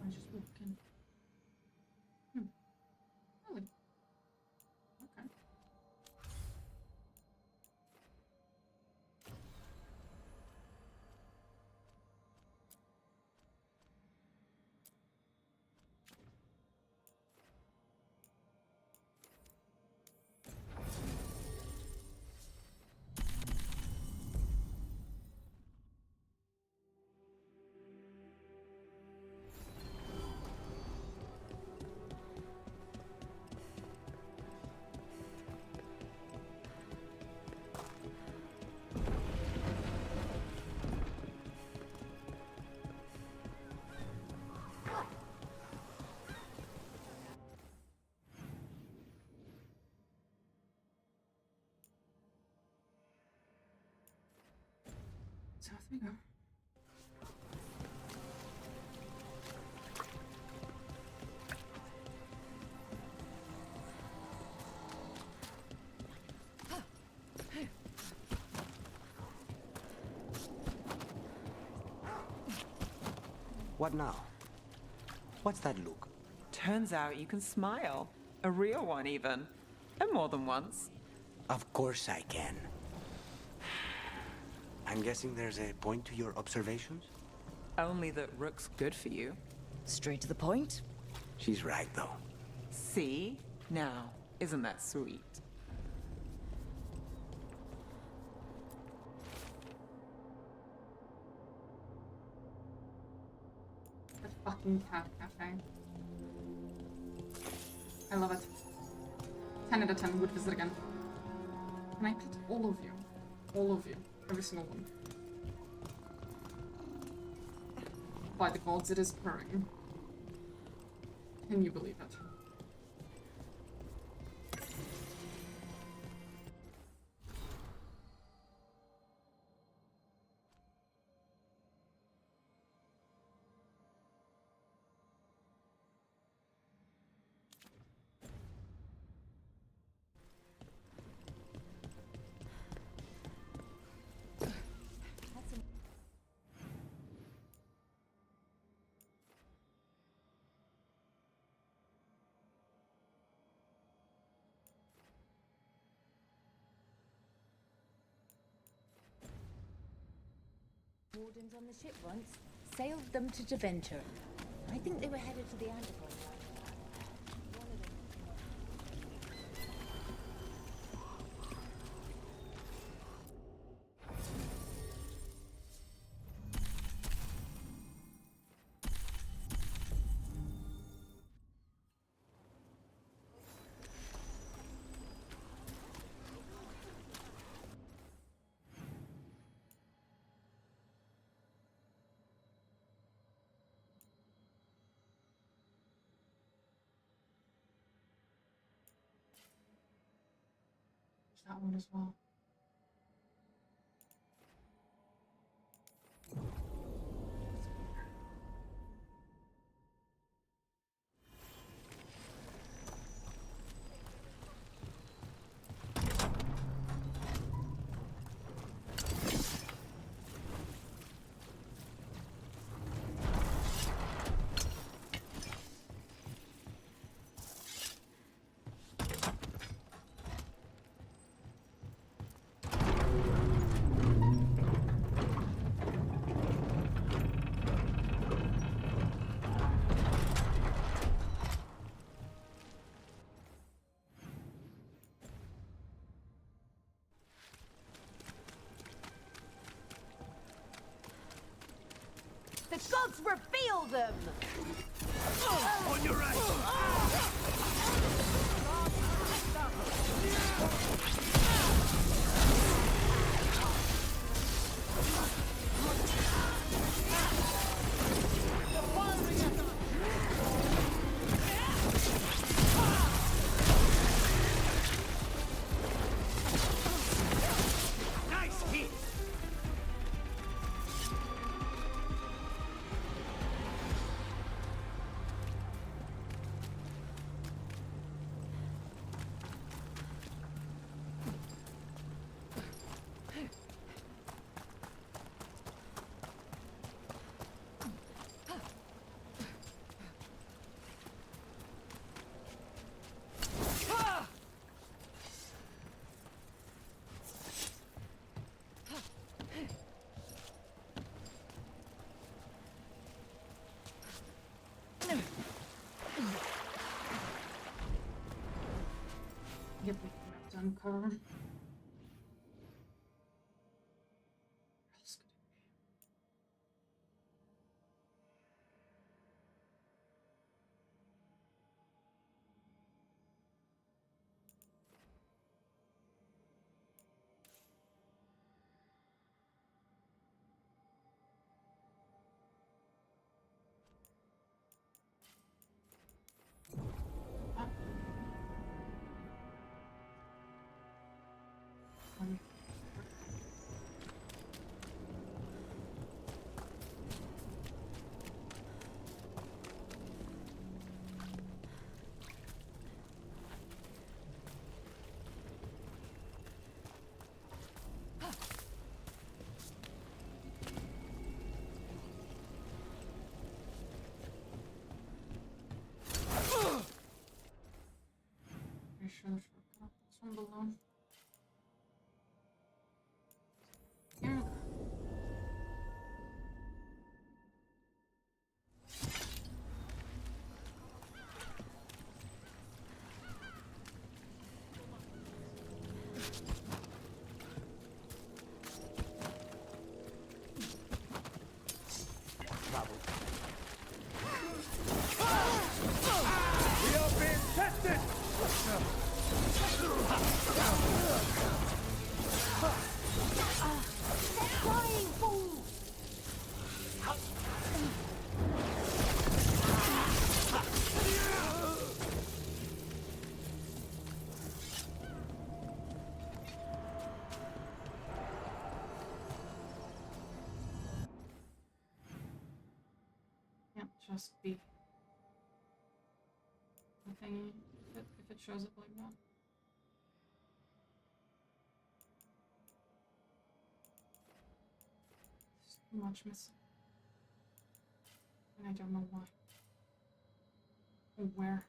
I just walk in. Really? Okay. So off we go. What now? What's that look? Turns out you can smile. A real one, even. And more than once. Of course I can. I'm guessing there's a point to your observations? Only that Rook's good for you. Straight to the point? She's right, though. See? Now, isn't that sweet? The fucking cat cafe. I love it. 10 out of 10 would visit again. Can I pet all of you? All of you. Every single one. By the gods, it is purring. Can you believe it? wardens on the ship once. Sailed them to Deventer. I think they were headed to the Antipolis. That one as well. The gods reveal them! On your right! Nice hit! Yep, we can uncover. Where else could it be? Pretty sure the shortcut. This one below. Here. We are being tested! Flying fool! Can't just be the thingy if it shows up like that. There's too much missing. And I don't know why. Or where.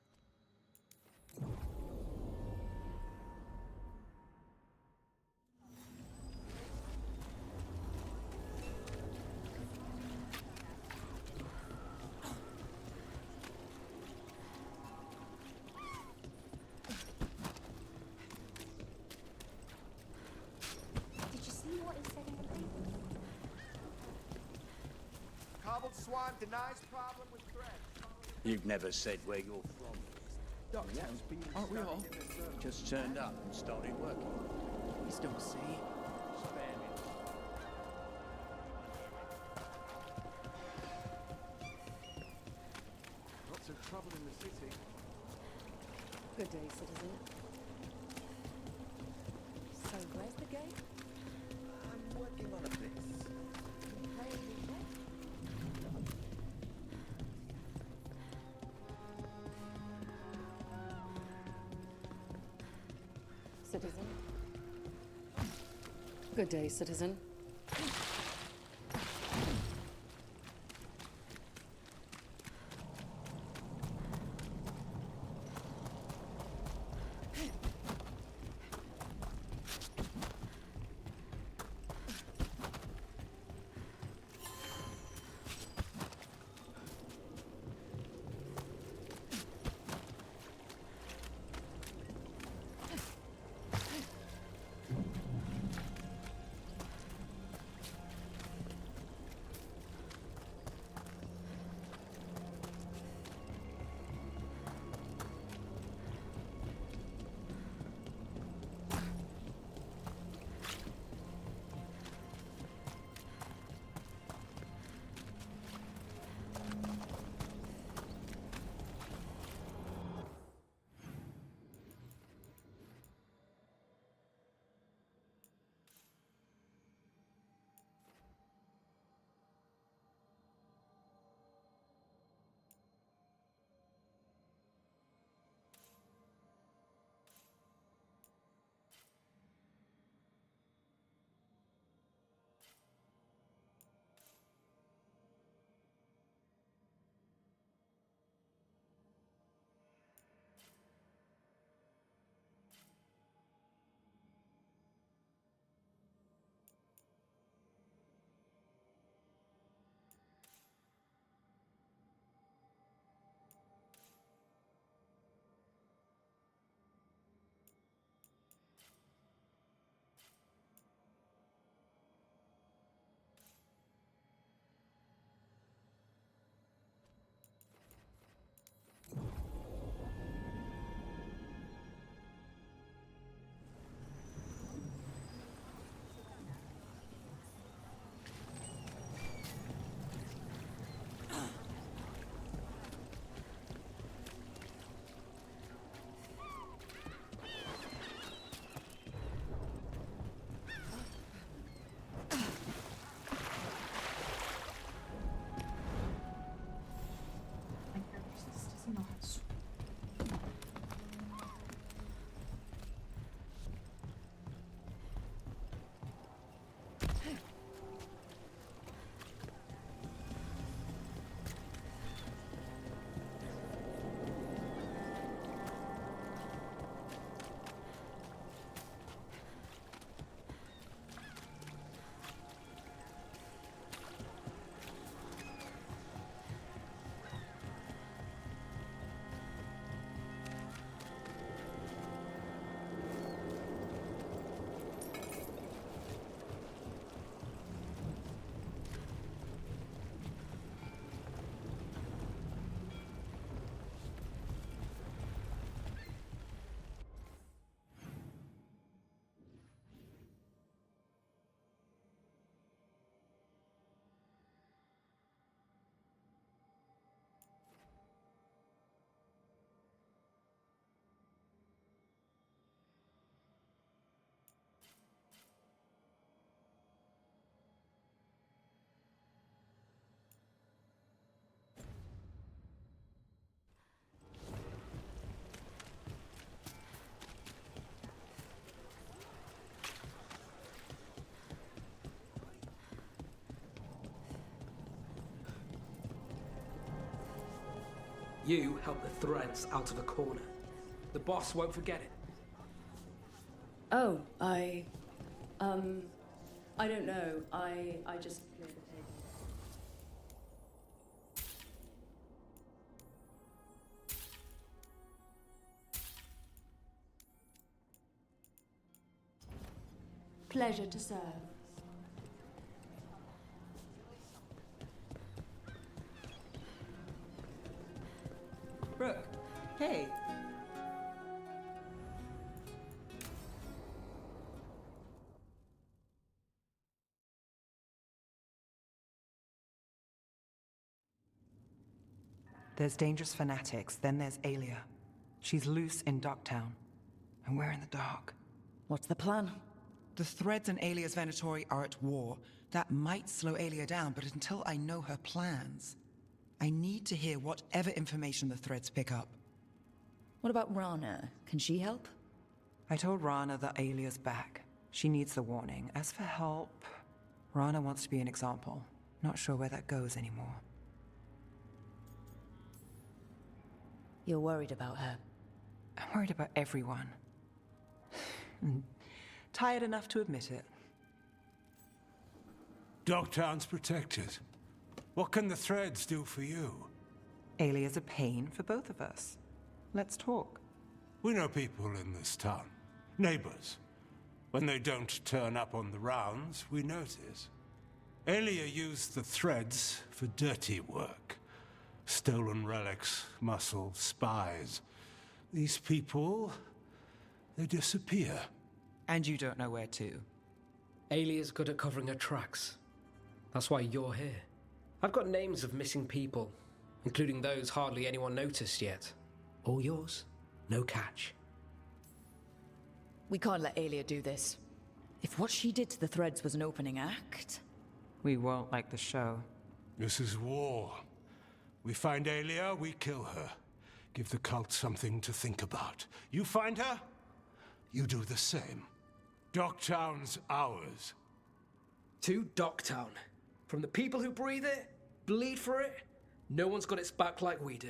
Old Swan denies problem with threats. You've never said where you're from. Doctor, aren't we all? Just turned up and started working. Please don't say. Spare me. Lots of trouble in the city. Good day, citizen. So, where's the gate? I'm working on a fix. Citizen. Good day, citizen. You helped the threads out of a corner. The boss won't forget it. Oh, I don't know. I just cleared the table. Pleasure to serve. Hey. There's dangerous fanatics, then there's Alia. She's loose in Ducktown, and we're in the dark. What's the plan? The Threads and Alia's Venatori are at war. That might slow Alia down, but until I know her plans, I need to hear whatever information the Threads pick up. What about Rana? Can she help? I told Rana that Alia's back. She needs the warning. As for help, Rana wants to be an example. Not sure where that goes anymore. You're worried about her. I'm worried about everyone. Tired enough to admit it. Dogtown's protected. What can the Threads do for you? Alia's a pain for both of us. Let's talk. We know people in this town. Neighbors. When they don't turn up on the rounds, we notice. Alia used the Threads for dirty work. Stolen relics, muscle, spies. These people, they disappear. And you don't know where to. Alia's good at covering her tracks. That's why you're here. I've got names of missing people, including those hardly anyone noticed yet. All yours, no catch. We can't let Alia do this. If what she did to the Threads was an opening act... We won't like the show. This is war. We find Alia, we kill her. Give the cult something to think about. You find her, you do the same. Docktown's ours. To Docktown. From the people who breathe it, bleed for it, no one's got its back like we do.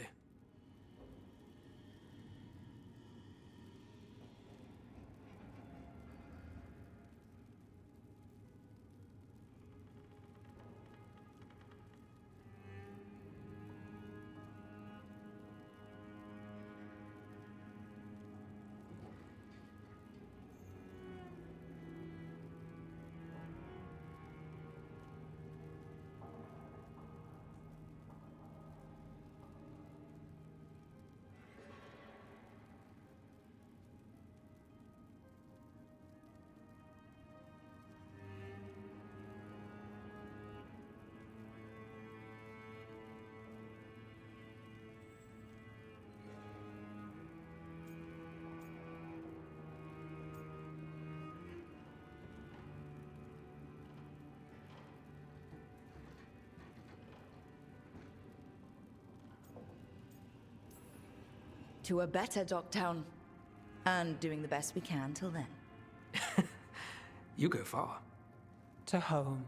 To a better Docktown. And doing the best we can till then. You go far. To home.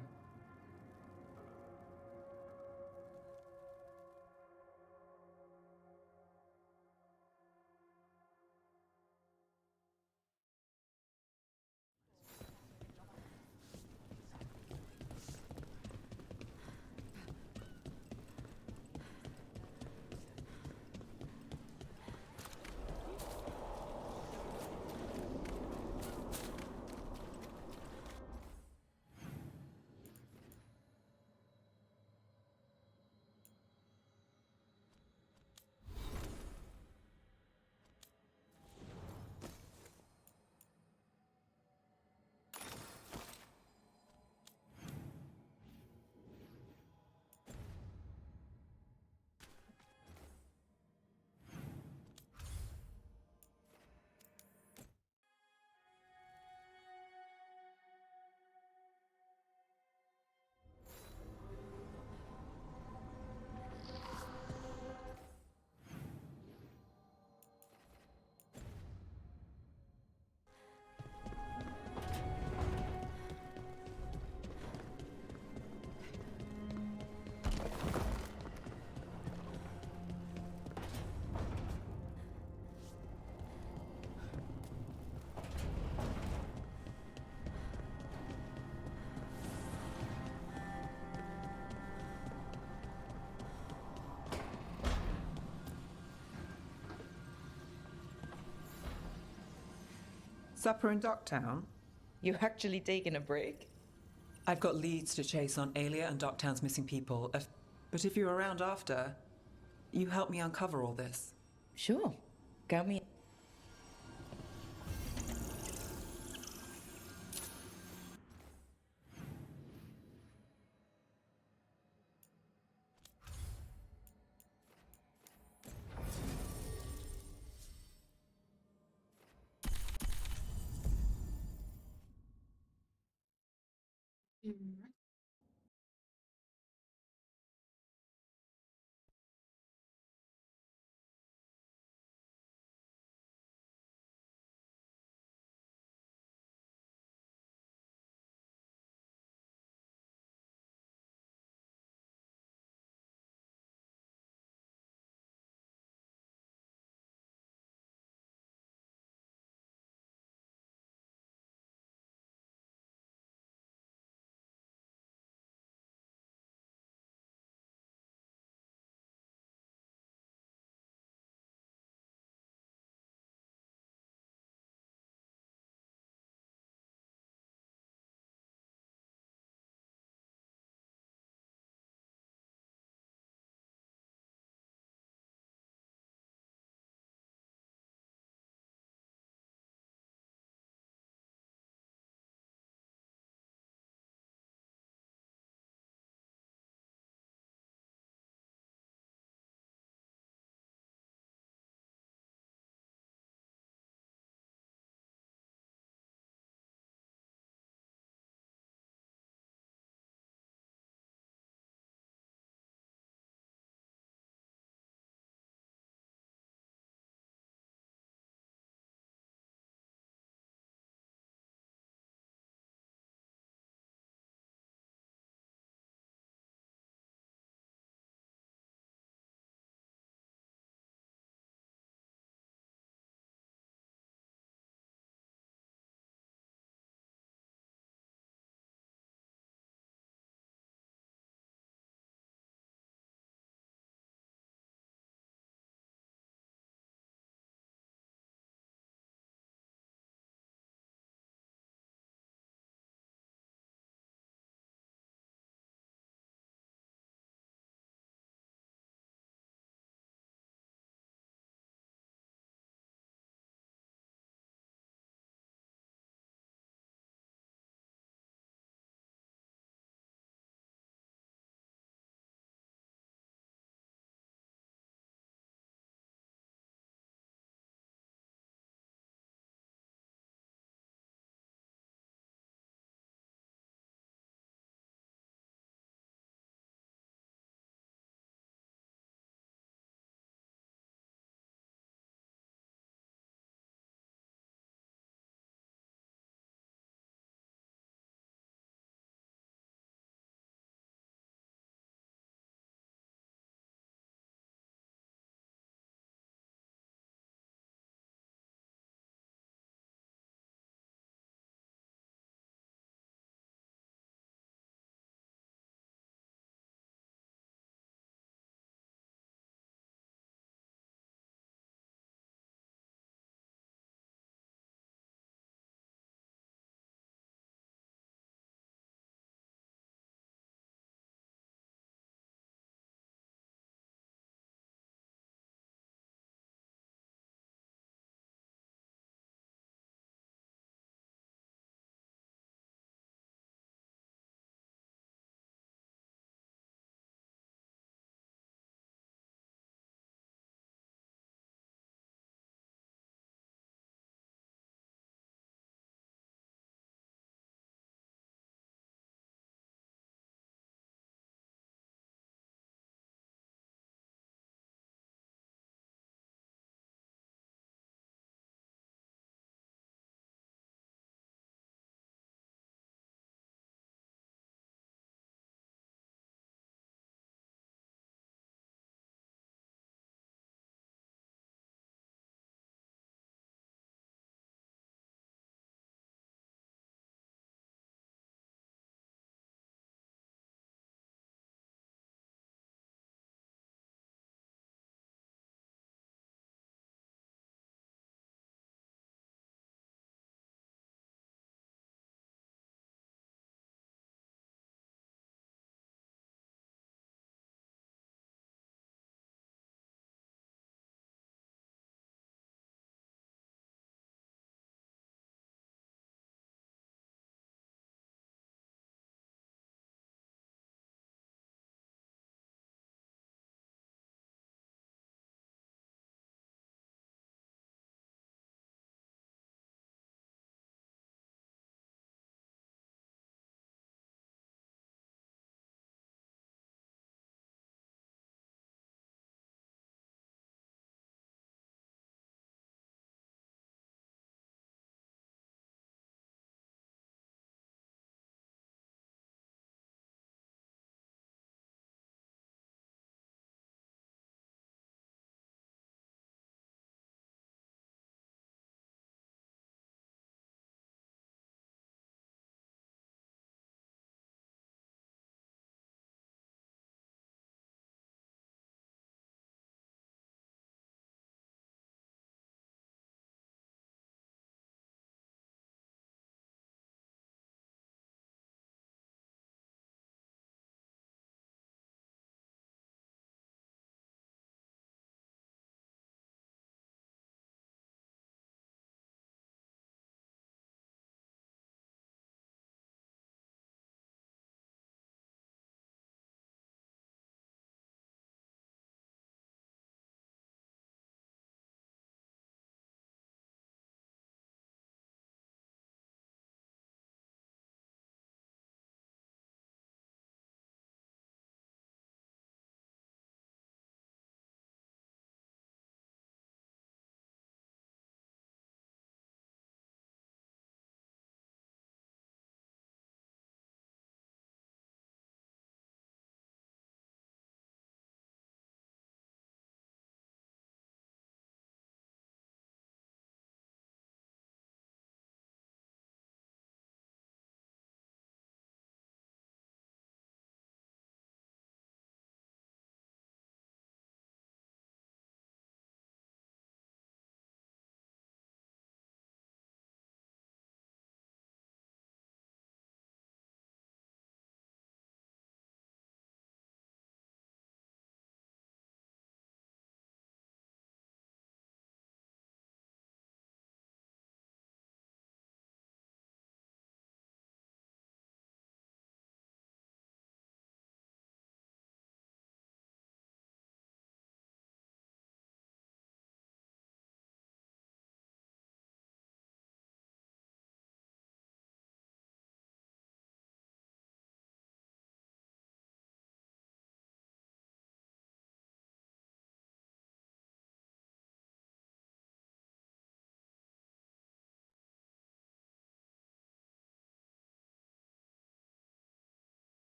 Supper in Docktown? You actually taking a break? I've got leads to chase on Alia and Docktown's missing people. But if you're around after, you help me uncover all this. Sure. Count me. Alright.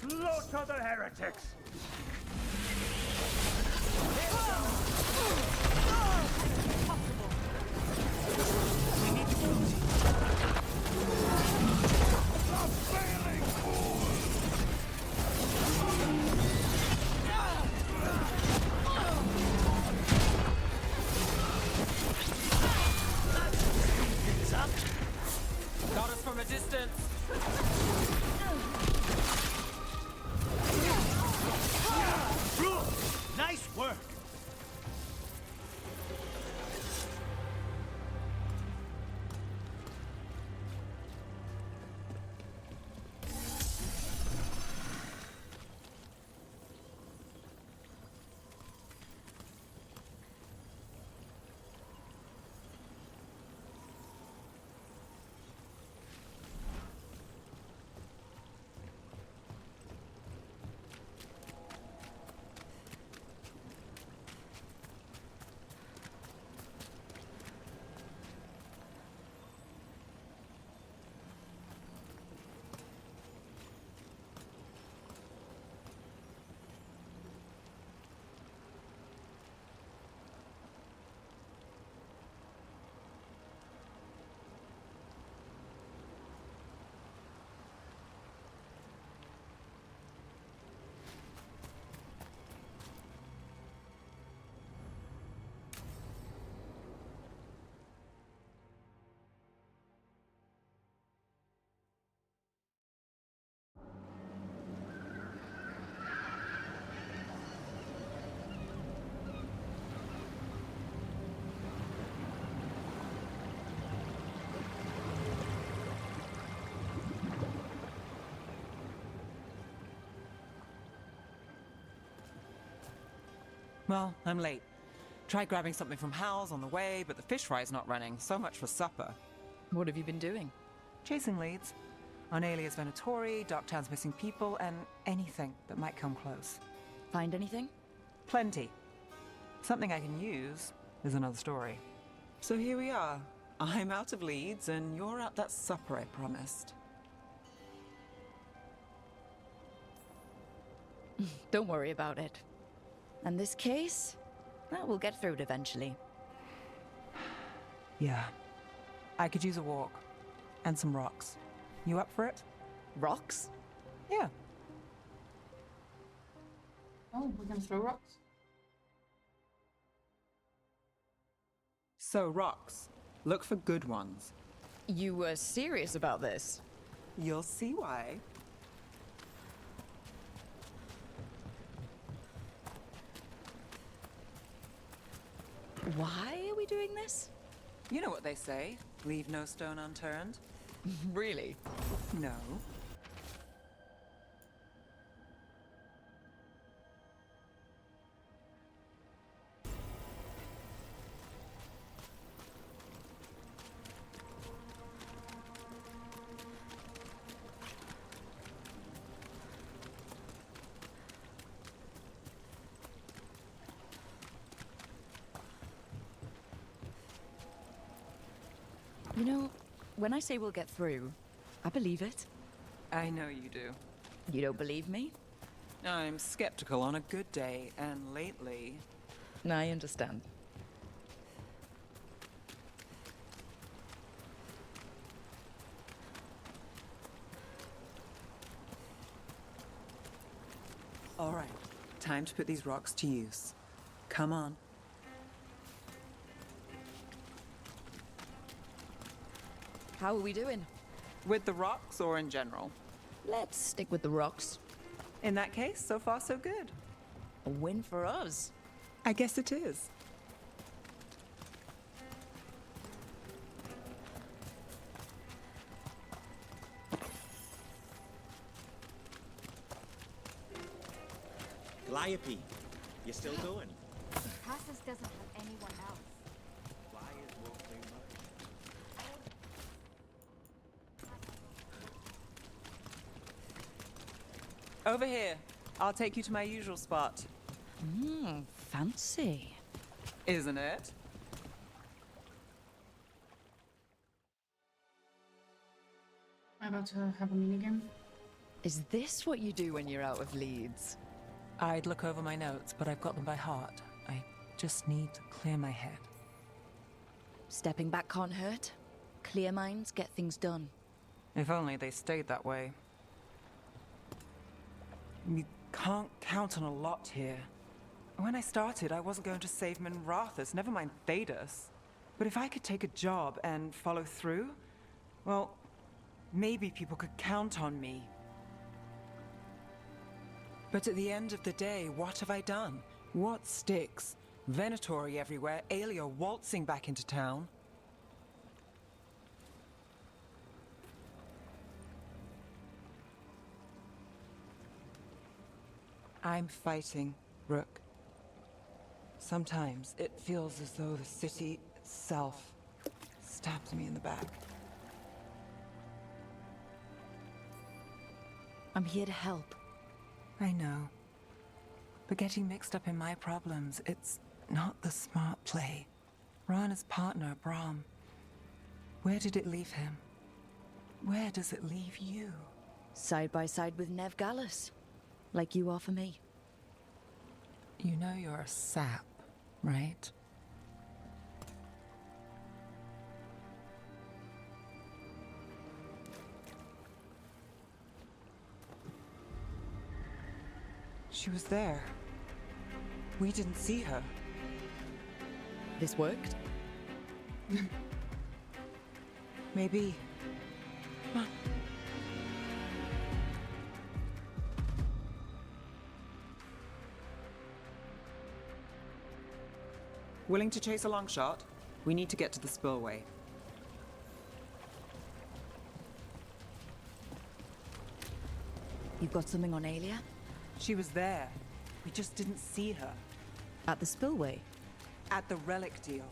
Slaughter the heretics! Got us from a distance. Nice work! Well, I'm late. Tried grabbing something from Hal's on the way, but the fish fry's not running. So much for supper. What have you been doing? Chasing leads. On Alias Venatori, Darktown's missing people, and anything that might come close. Find anything? Plenty. Something I can use is another story. So here we are. I'm out of leads, and you're at that supper I promised. Don't worry about it. And this case? Well, we'll get through it eventually. Yeah. I could use a walk. And some rocks. You up for it? Rocks? Yeah. Oh, we're gonna throw rocks? So, rocks. Look for good ones. You were serious about this? You'll see why. Why are we doing this? You know what they say. Leave no stone unturned. Really? No. You know, when I say we'll get through, I believe it. I know you do. You don't believe me? I'm skeptical on a good day, and lately... I understand. All right, time to put these rocks to use. Come on. How are we doing? With the rocks or in general? Let's stick with the rocks. In that case, so far so good. A win for us. I guess it is. Calliope, you still going? Cassis doesn't have anyone else. Flyers won't do much. Over here. I'll take you to my usual spot. Fancy. Isn't it? I'm about to have a minigame. Is this what you do when you're out of Leeds? I'd look over my notes, but I've got them by heart. I just need to clear my head. Stepping back can't hurt. Clear minds get things done. If only they stayed that way. You can't count on a lot here. When I started, I wasn't going to save Minrathous, never mind Thedas. But if I could take a job and follow through, well, maybe people could count on me. But at the end of the day, what have I done? What sticks? Venatori everywhere, Aelia waltzing back into town. I'm fighting, Rook. Sometimes it feels as though the city itself stabs me in the back. I'm here to help. I know. But getting mixed up in my problems, it's not the smart play. Rana's partner, Brahm. Where did it leave him? Where does it leave you? Side by side with Nev Gallus. Like you are for me. You know you're a sap, right? She was there. We didn't see her. This worked? Maybe. Come on. Willing to chase a long shot? We need to get to the spillway. You've got something on Aelia? She was there. We just didn't see her. At the spillway? At the relic deal.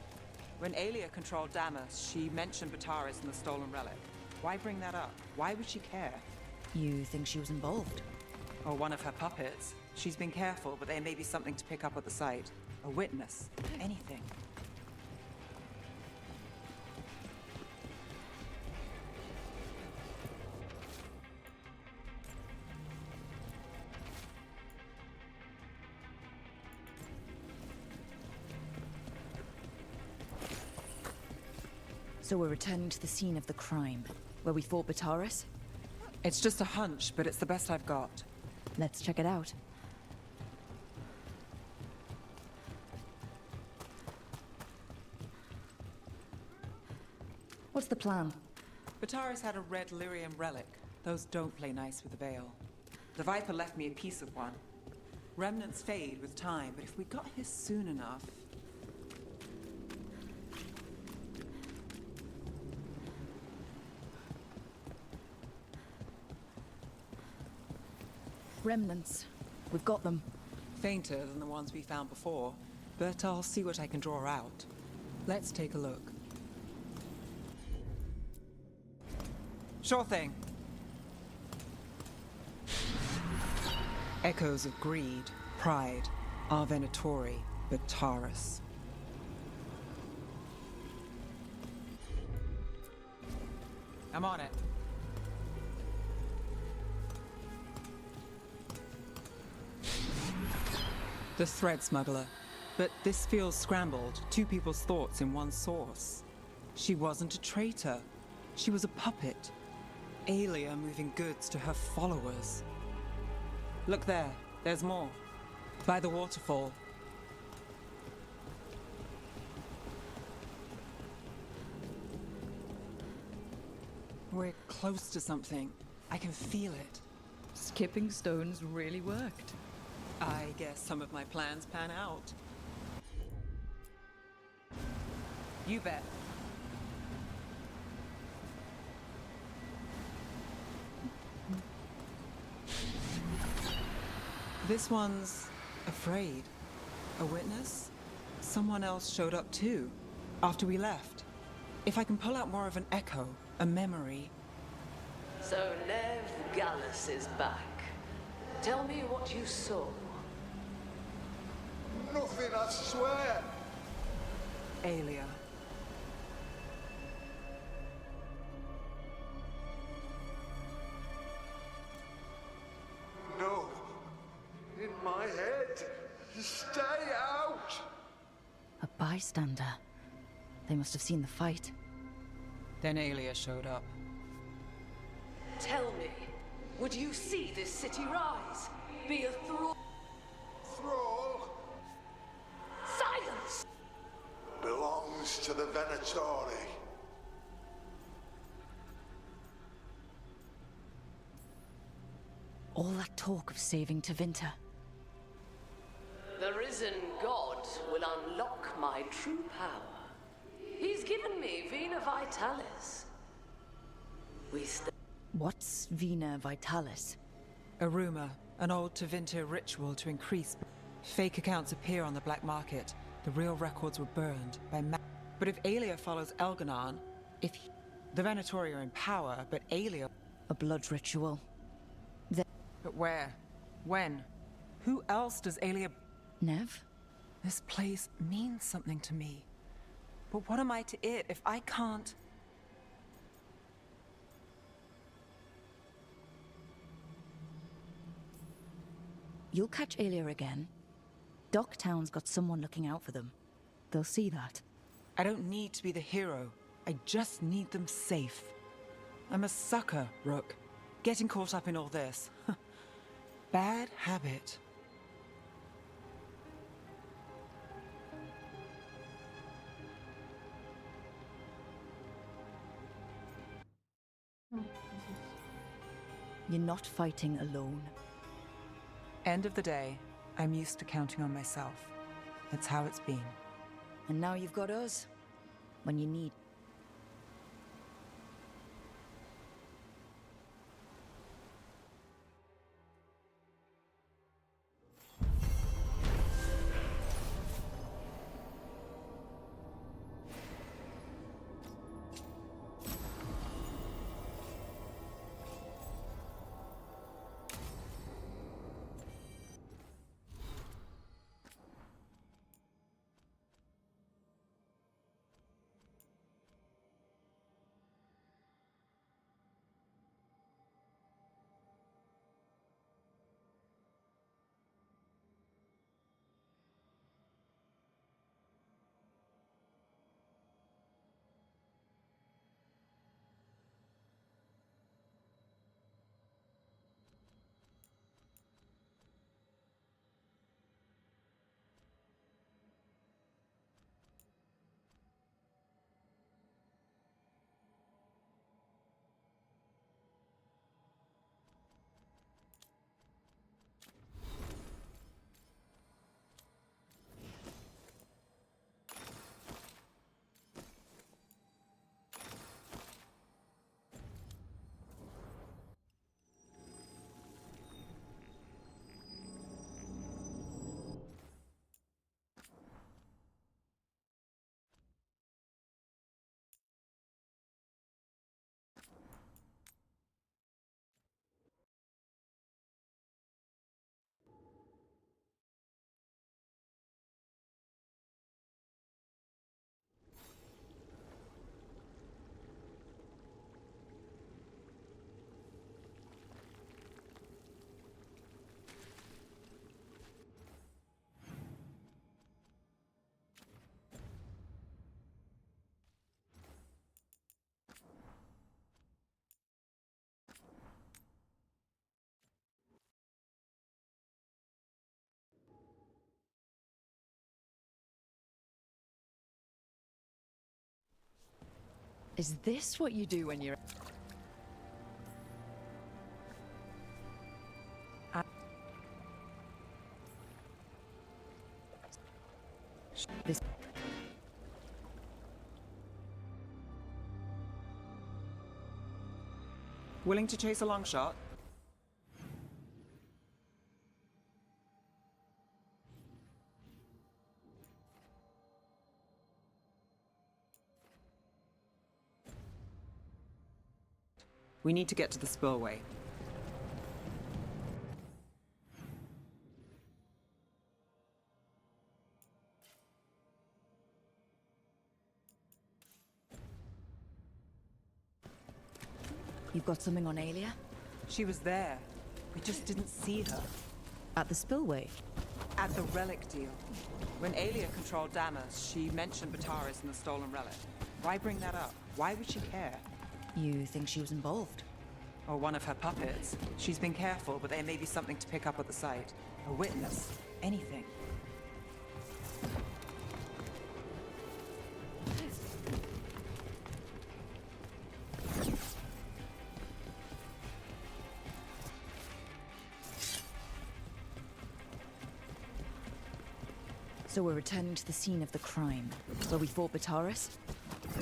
When Aelia controlled Damas, she mentioned Bataris and the stolen relic. Why bring that up? Why would she care? You think she was involved? Or one of her puppets. She's been careful, but there may be something to pick up at the site. A witness. Anything. So we're returning to the scene of the crime, where we fought Bataris? It's just a hunch, but it's the best I've got. Let's check it out. What's the plan? Bataris had a red lyrium relic. Those don't play nice with the Veil. The Viper left me a piece of one. Remnants fade with time, but if we got here soon enough... Remnants. We've got them. Fainter than the ones we found before, but I'll see what I can draw out. Let's take a look. Sure thing. Echoes of greed, pride, our Venatori, Bataris. I'm on it. The thread smuggler. But this feels scrambled. Two people's thoughts in one source. She wasn't a traitor. She was a puppet. Aelia moving goods to her followers. Look there. There's more. By the waterfall. We're close to something. I can feel it. Skipping stones really worked. I guess some of my plans pan out. You bet. This one's afraid. A witness? Someone else showed up too, after we left. If I can pull out more of an echo, a memory. So Nev Gallus is back. Tell me what you saw. Nothing, I swear. Aelia. bystander. They must have seen the fight. Then Aelia showed up. Tell me, would you see this city rise? Be a thrall? Thrall Silence! belongs to the Venatori. All that talk of saving Tevinter. The risen god will unlock my true power. He's given me Vena Vitalis. What's Vena Vitalis? A rumor, an old Tevinter ritual to increase. Fake accounts appear on the black market. The real records were burned by But if Aelia follows Elganon, the Venatori are in power, but Aelia... A blood ritual. But where? When? Who else does Aelia... Nev? This place means something to me. But what am I to it if I can't... You'll catch Aelia again. Docktown's got someone looking out for them. They'll see that. I don't need to be the hero. I just need them safe. I'm a sucker, Rook. Getting caught up in all this. Bad habit. You're not fighting alone. End of the day, I'm used to counting on myself. That's how it's been. And now you've got us. When you need. Is this what you do when you're... This... Willing to chase a long shot? We need to get to the spillway. You've got something on Aelia? She was there. We just didn't see her. At the spillway? At the relic deal. When Alia controlled Damas, she mentioned Bataris and the stolen relic. Why bring that up? Why would she care? You think she was involved? Or one of her puppets. She's been careful, but there may be something to pick up at the site. A witness. Anything. So we're returning to the scene of the crime, where we fought Bataris?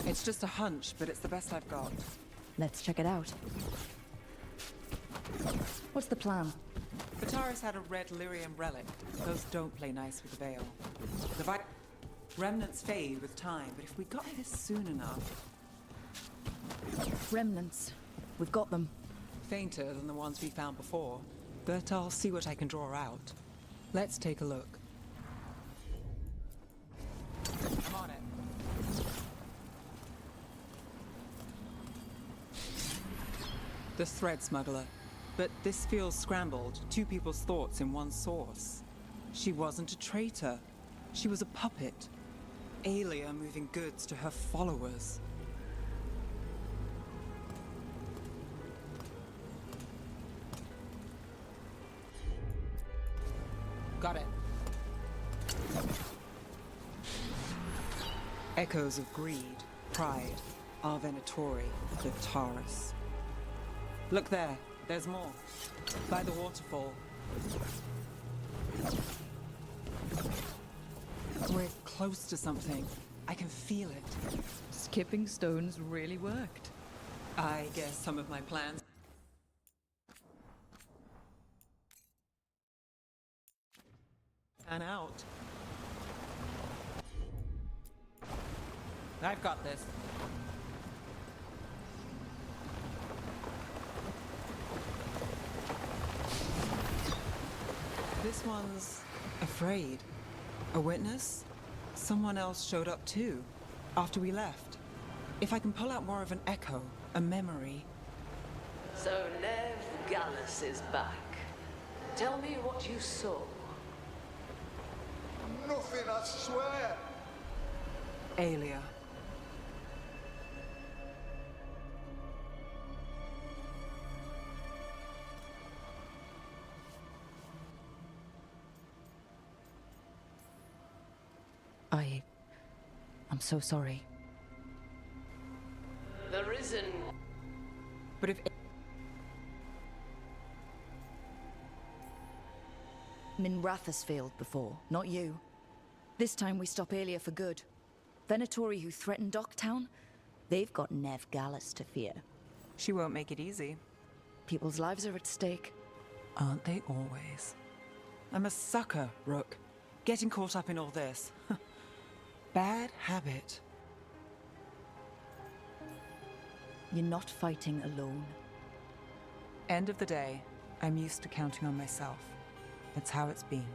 It's just a hunch, but it's the best I've got. Let's check it out. What's the plan? Bataris had a red lyrium relic. Those don't play nice with the Veil. The remnants fade with time, but if we got this soon enough... Remnants. We've got them. Fainter than the ones we found before, but I'll see what I can draw out. Let's take a look. I'm on it. The thread smuggler. But this feels scrambled. Two people's thoughts in one source. She wasn't a traitor. She was a puppet. Alia moving goods to her followers. Got it. Echoes of greed, pride, our Venatori, the Taurus. Look there, there's more. By the waterfall. We're close to something. I can feel it. Skipping stones really worked. I guess some of my plans. And out. I've got this. This one's afraid. A witness? Someone else showed up too, after we left. If I can pull out more of an echo, a memory. So Nev Gallus is back. Tell me what you saw. Nothing, I swear. Alia. I'm so sorry. The Risen. But if... Minrathus failed before, not you. This time we stop Alia for good. Venatori who threatened Docktown, they've got Nev Gallus to fear. She won't make it easy. People's lives are at stake. Aren't they always? I'm a sucker, Rook. Getting caught up in all this. Bad habit. You're not fighting alone. End of the day, I'm used to counting on myself. That's how it's been.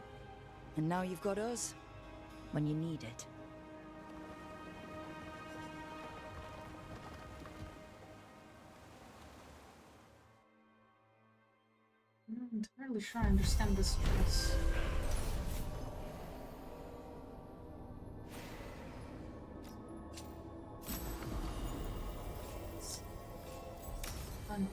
And now you've got us, when you need it. I'm not entirely sure I understand this choice. Fun.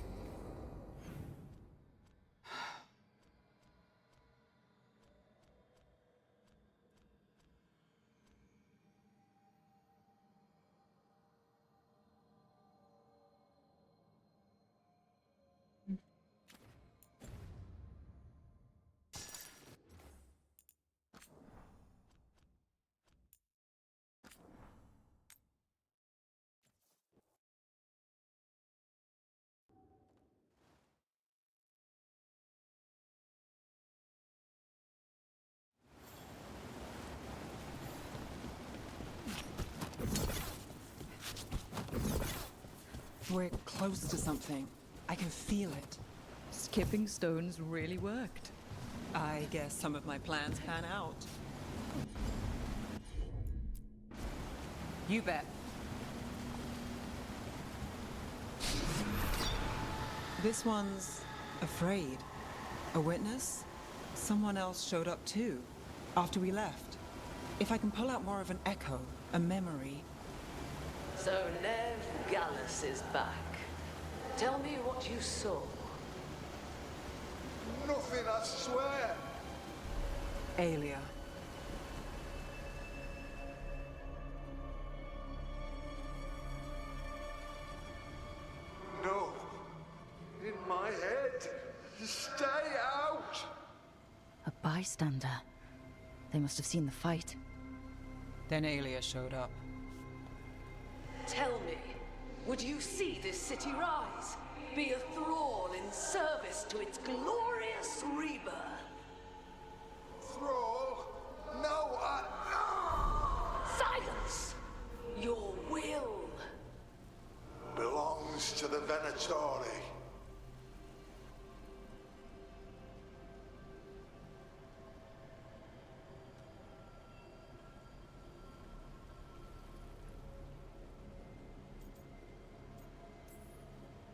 We're close to something. I can feel it. Skipping stones really worked. I guess some of my plans pan out. You bet. This one's afraid. A witness? Someone else showed up too, after we left. If I can pull out more of an echo, a memory. So Nev Gallus is back. Tell me what you saw. Nothing, I swear. Aelia. No. In my head. Stay out. A bystander. They must have seen the fight. Then Aelia showed up. Tell me, would you see this city rise? Be a thrall in service to its glorious rebirth? Thrall? No, Silence! Your will belongs to the Venatori.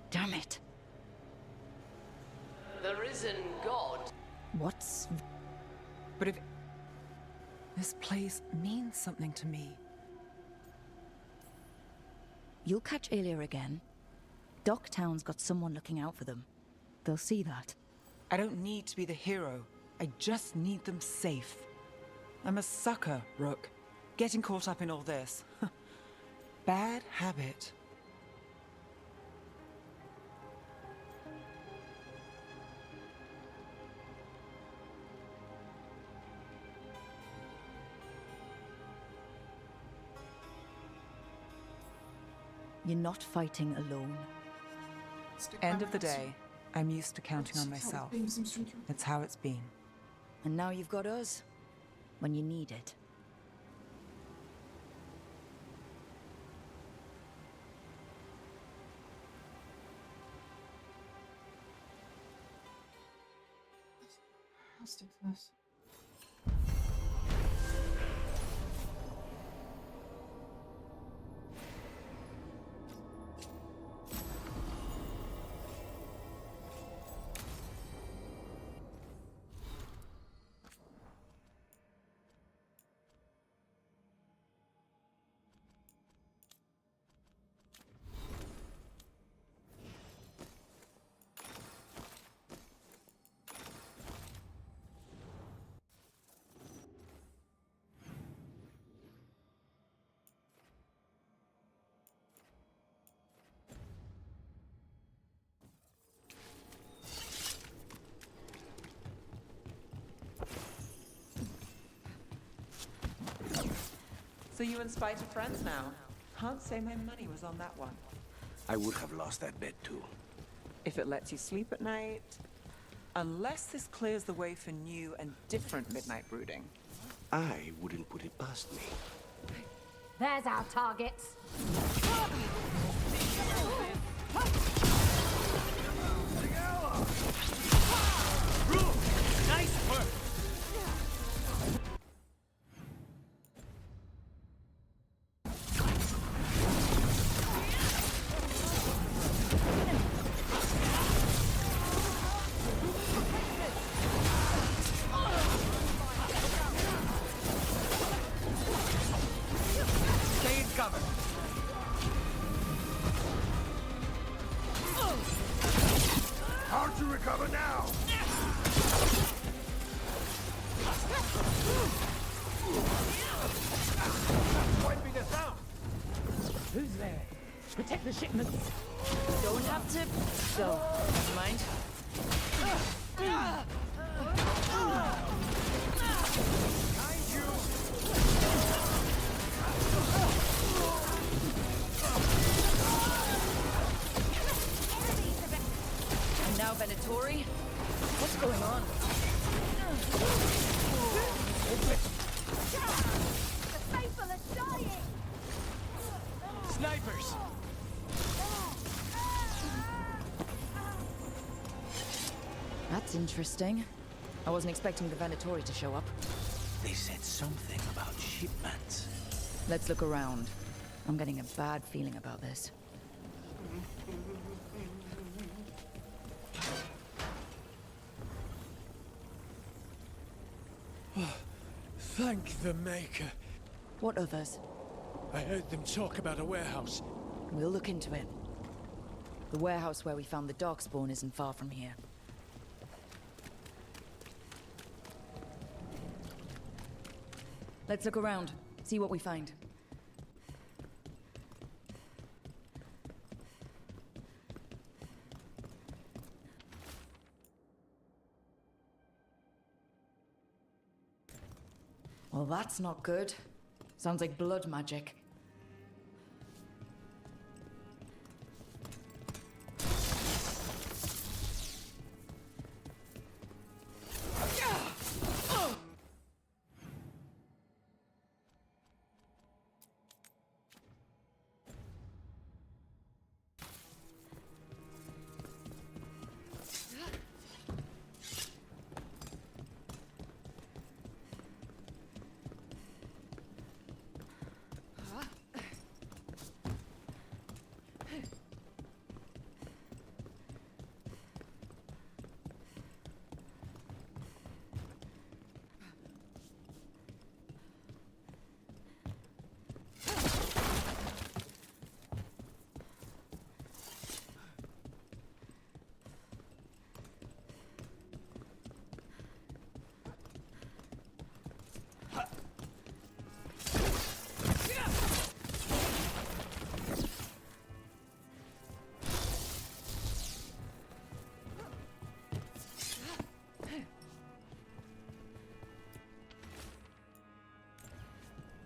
Damn it. the risen god. What's... But if... This place means something to me. You'll catch Aelia again. Docktown's got someone looking out for them. They'll see that. I don't need to be the hero. I just need them safe. I'm a sucker, Rook. Getting caught up in all this. Bad habit. You're not fighting alone. End of the day, I'm used to counting on myself. It's how it's been. And now you've got us. When you need it. I'll stick to this. So you and Spite are friends now? Can't say my money was on that one. I would have lost that bet too. If it lets you sleep at night. Unless this clears the way for new and different midnight brooding. I wouldn't put it past me. There's our targets. Nice work! Stay in cover. Hard to recover now. Wiping us out. Who's there? Protect the shipments. Don't have to... go. Never mind. And now Venatori? What's going on? The faithful are dying! Snipers! That's interesting. I wasn't expecting the Venatori to show up. They said something about shipments. Let's look around. I'm getting a bad feeling about this. Thank the Maker. What others? I heard them talk about a warehouse. We'll look into it. The warehouse where we found the Darkspawn isn't far from here. Let's look around, see what we find. Well, that's not good. Sounds like blood magic.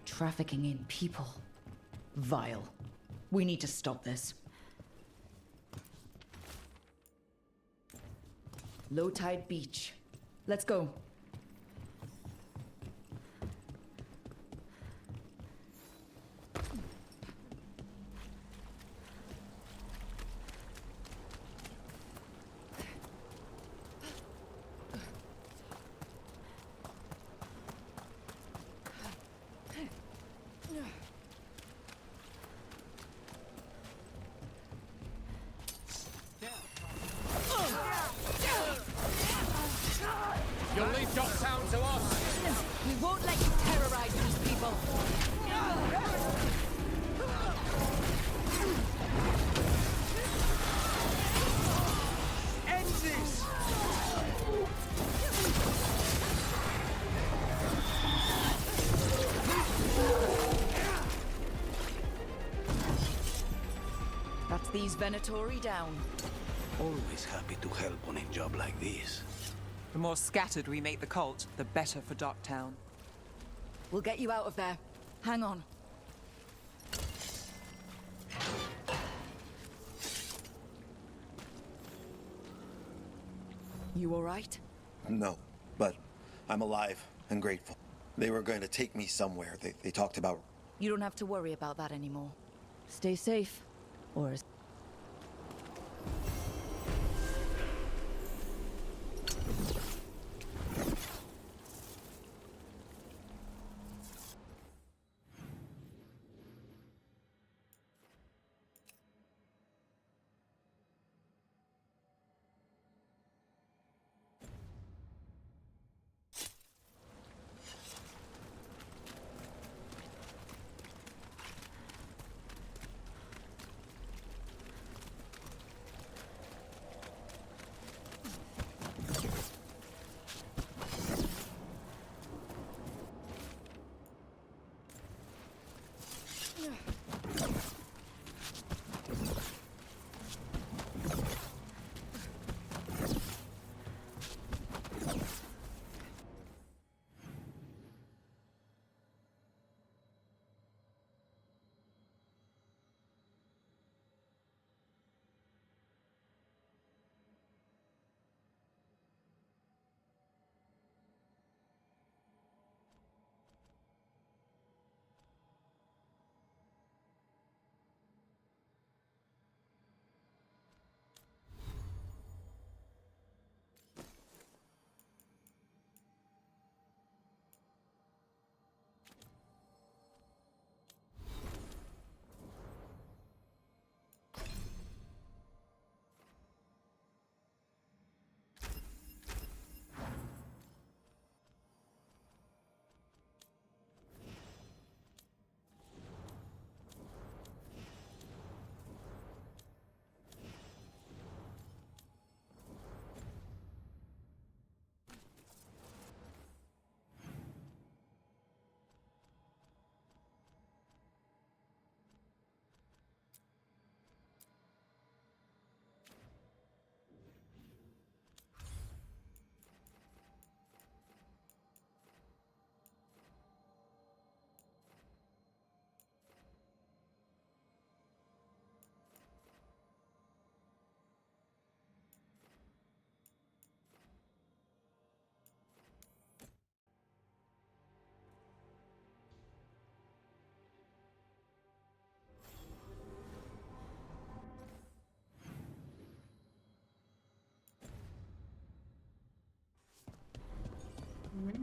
Trafficking in people. Vile. We need to stop this. Low tide beach. Let's go. You'll leave Docktown to us! We won't let you terrorize these people! End this! That's these Venatori down. Always happy to help on a job like this. The more scattered we make the cult, the better for Docktown. We'll get you out of there. Hang on. You all right? No, but I'm alive and grateful. They were going to take me somewhere. They talked about... You don't have to worry about that anymore. Stay safe. Or...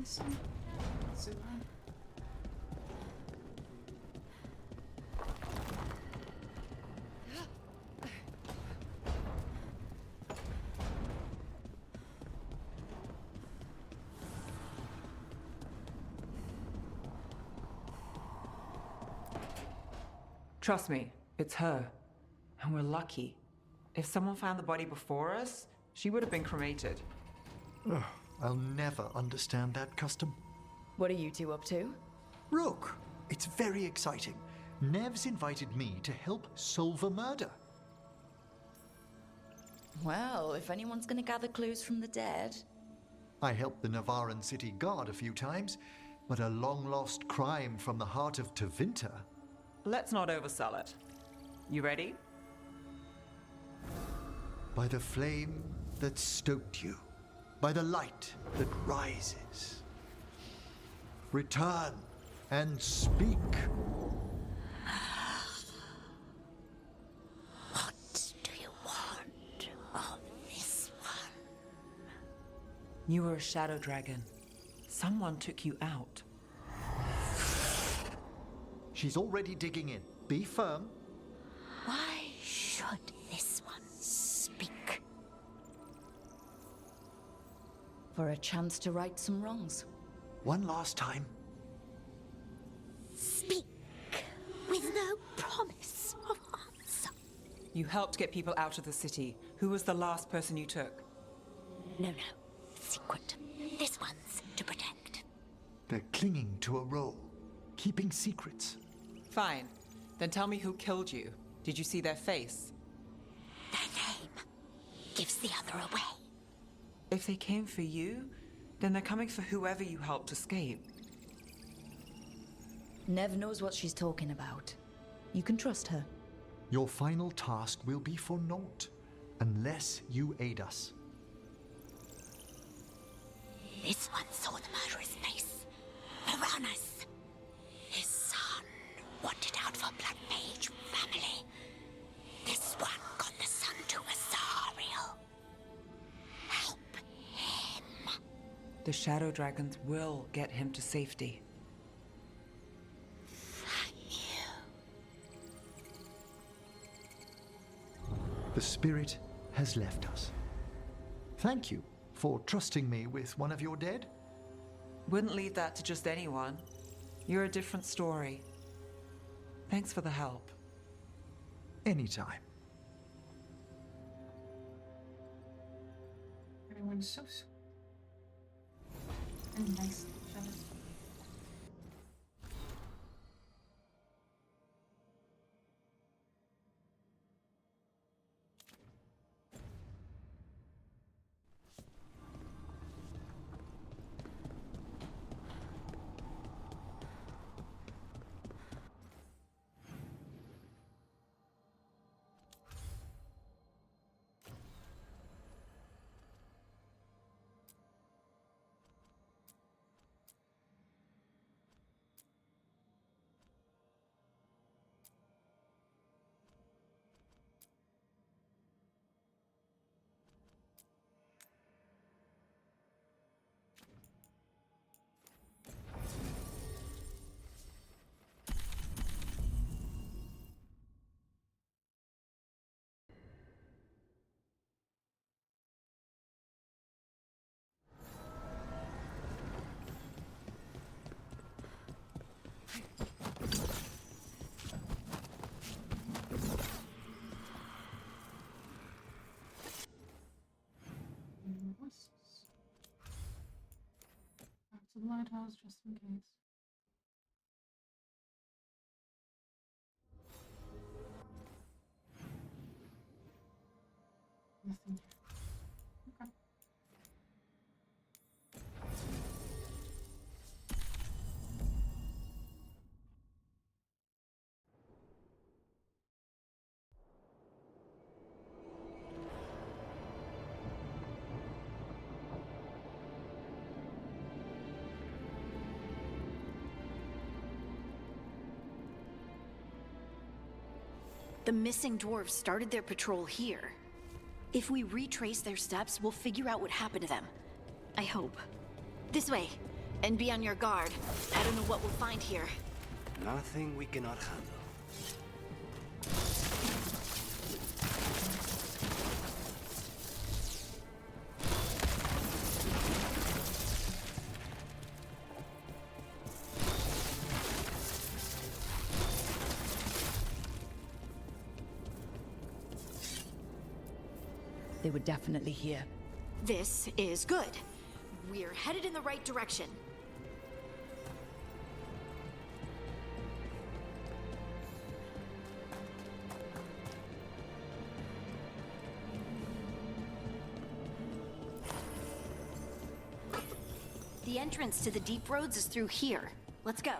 So, super. Trust me, it's her. And we're lucky. If someone found the body before us, she would have been cremated. Ugh, I'll never understand that custom. What are you two up to? Rook, it's very exciting. Nev's invited me to help solve a murder. Well, if anyone's gonna gather clues from the dead. I helped the Navaran city guard a few times, but a long-lost crime from the heart of Tevinter. Let's not oversell it. You ready? By the flame that stoked you, by the light that rises. Return and speak. What do you want of this one? You were a shadow dragon. Someone took you out. She's already digging in. Be firm. Why should this one speak? For a chance to right some wrongs. One last time. Speak with no promise of answer. You helped get people out of the city. Who was the last person you took? No. Secret. This one's to protect. They're clinging to a role, keeping secrets. Fine. Then tell me who killed you. Did you see their face? Their name gives the other away. If they came for you, then they're coming for whoever you helped escape. Nev knows what she's talking about. You can trust her. Your final task will be for naught, unless you aid us. This one saw the murderer's face. Piranhas. His son wanted out for Blood Mage family. This one got the son to Azariel. Help him. The shadow dragons will get him to safety. Thank you. The spirit has left us. Thank you for trusting me with one of your dead. Wouldn't leave that to just anyone. You're a different story. Thanks for the help. Anytime. Everyone's so sweet. And nice to each other. Back to the lighthouse just in case. Nothing. Okay. The missing dwarves started their patrol here. If we retrace their steps, we'll figure out what happened to them. I hope. This way. And be on your guard. I don't know what we'll find here. Nothing we cannot handle. They were definitely here. This is good. We're headed in the right direction. The entrance to the deep roads is through here. Let's go.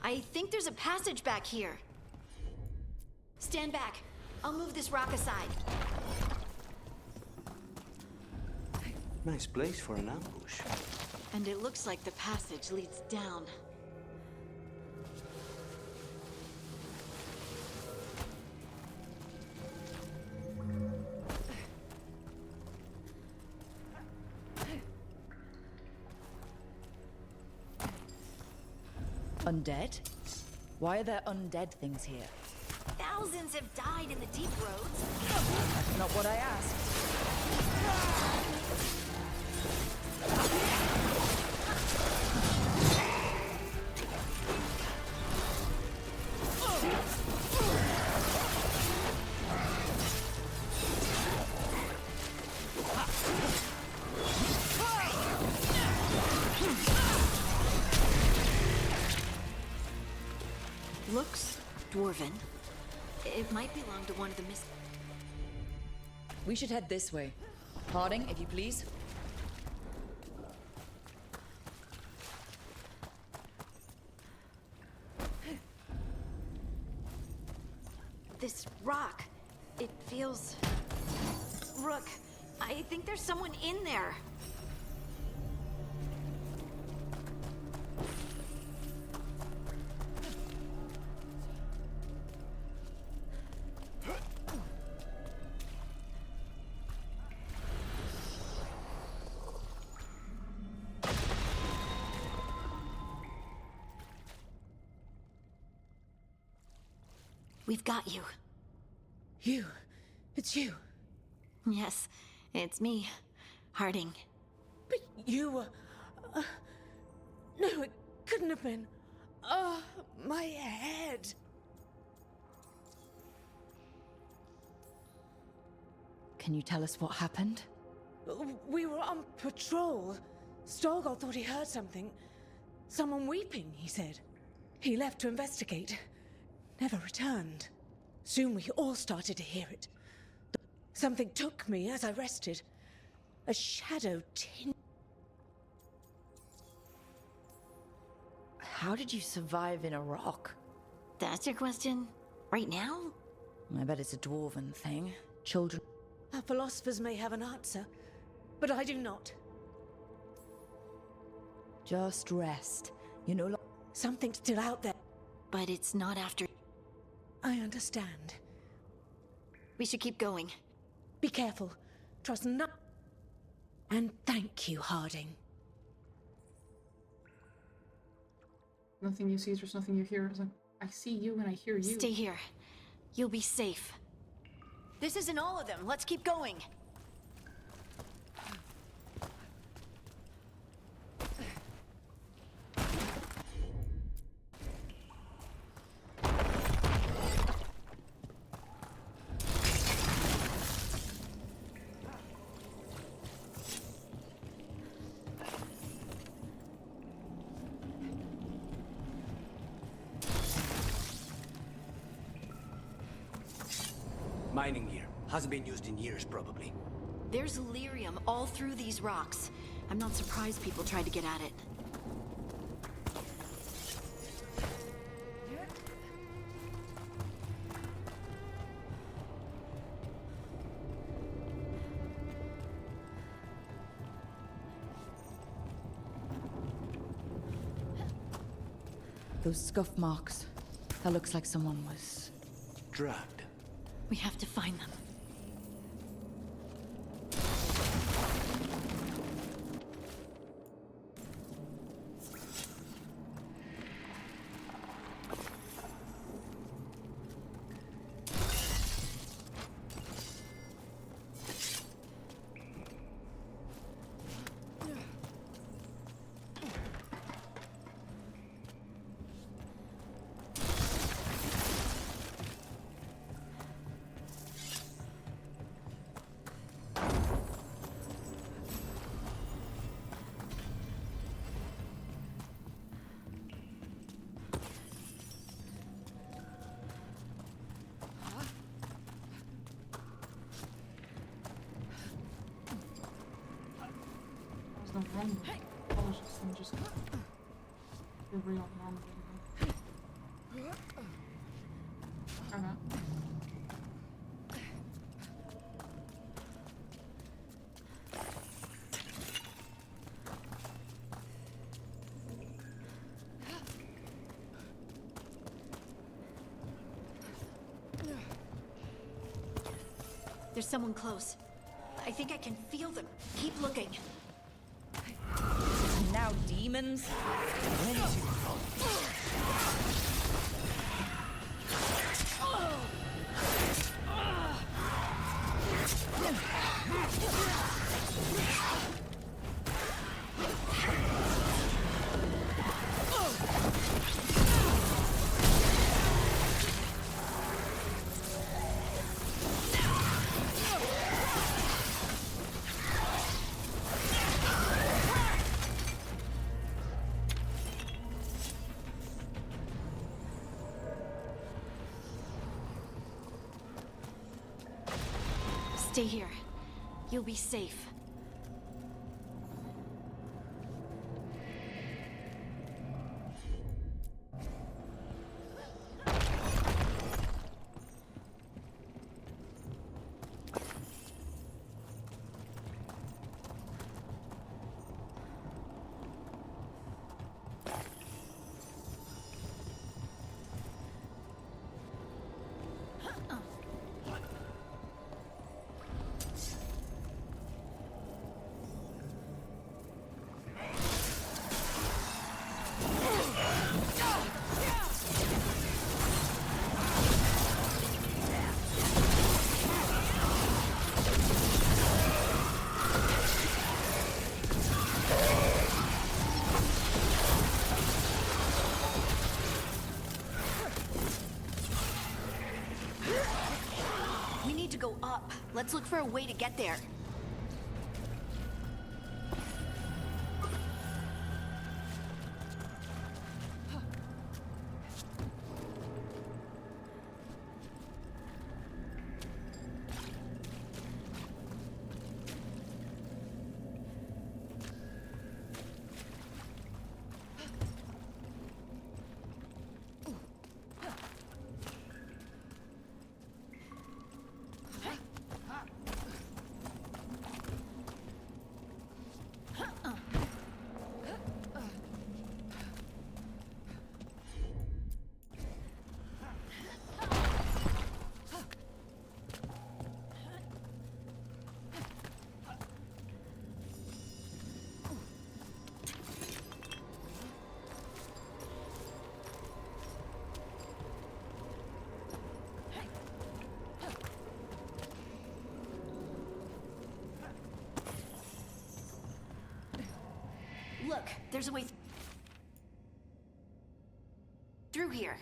I think there's a passage back here. Stand back. I'll move this rock aside. Nice place for an ambush. And it looks like the passage leads down. Undead? Why are there undead things here? Thousands have died in the deep roads. That's not what I asked. Looks dwarven. It might belong to one of the We should head this way. Harding, if you please. This rock, it feels... Rook, I think there's someone in there. We've got you. You? It's you? Yes, it's me, Harding. But you were... no, it couldn't have been. Oh, my head. Can you tell us what happened? We were on patrol. Storgol thought he heard something. Someone weeping, he said. He left to investigate. Never returned. Soon we all started to hear it. Something took me as I rested. A shadow tin. How did you survive in a rock? That's your question? Right now? I bet it's a dwarven thing. Children. Our philosophers may have an answer, but I do not. Just rest. You know, something's still out there. But it's not after... I understand. We should keep going. Be careful. Trust not. And thank you, Harding. Nothing you see, there's nothing you hear. It's like, I see you and I hear you. Stay here. You'll be safe. This isn't all of them. Let's keep going. Mining gear. Hasn't been used in years, probably. There's lyrium all through these rocks. I'm not surprised people tried to get at it. Those scuff marks. That looks like someone was... Dragged. We have to find them. There's no wrong with it. Apologies, I'm just the real wrong with it. Okay. There's someone close. I think I can feel them. Keep looking. And now demons? When to Stay here. You'll be safe. We need to go up. Let's look for a way to get there. Look, there's a way through here.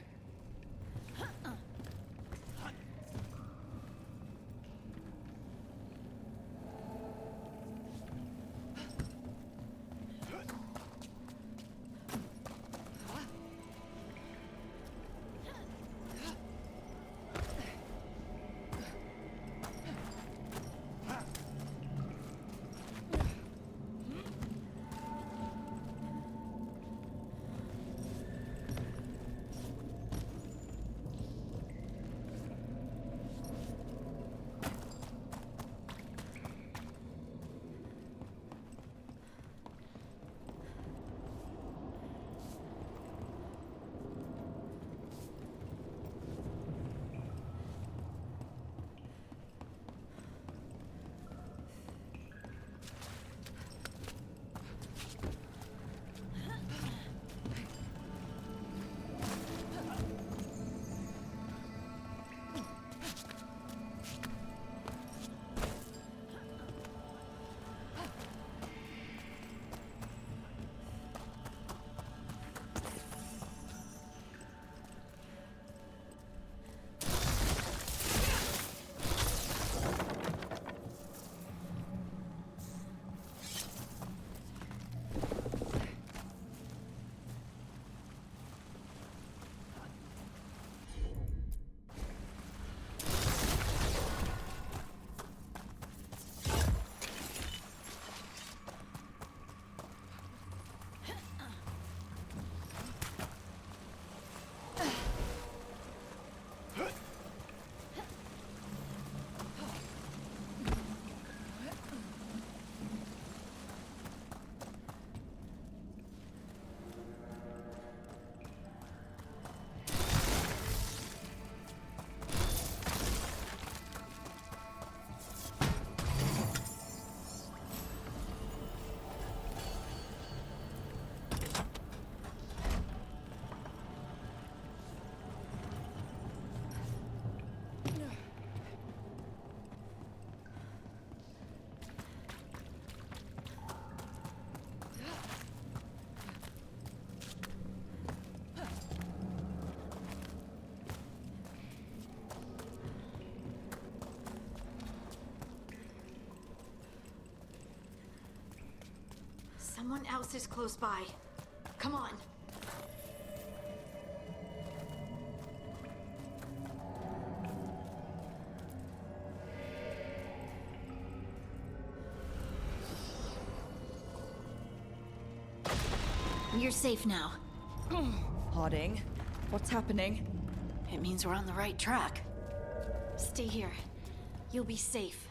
Someone else is close by. Come on. You're safe now. Harding, what's happening? It means we're on the right track. Stay here. You'll be safe.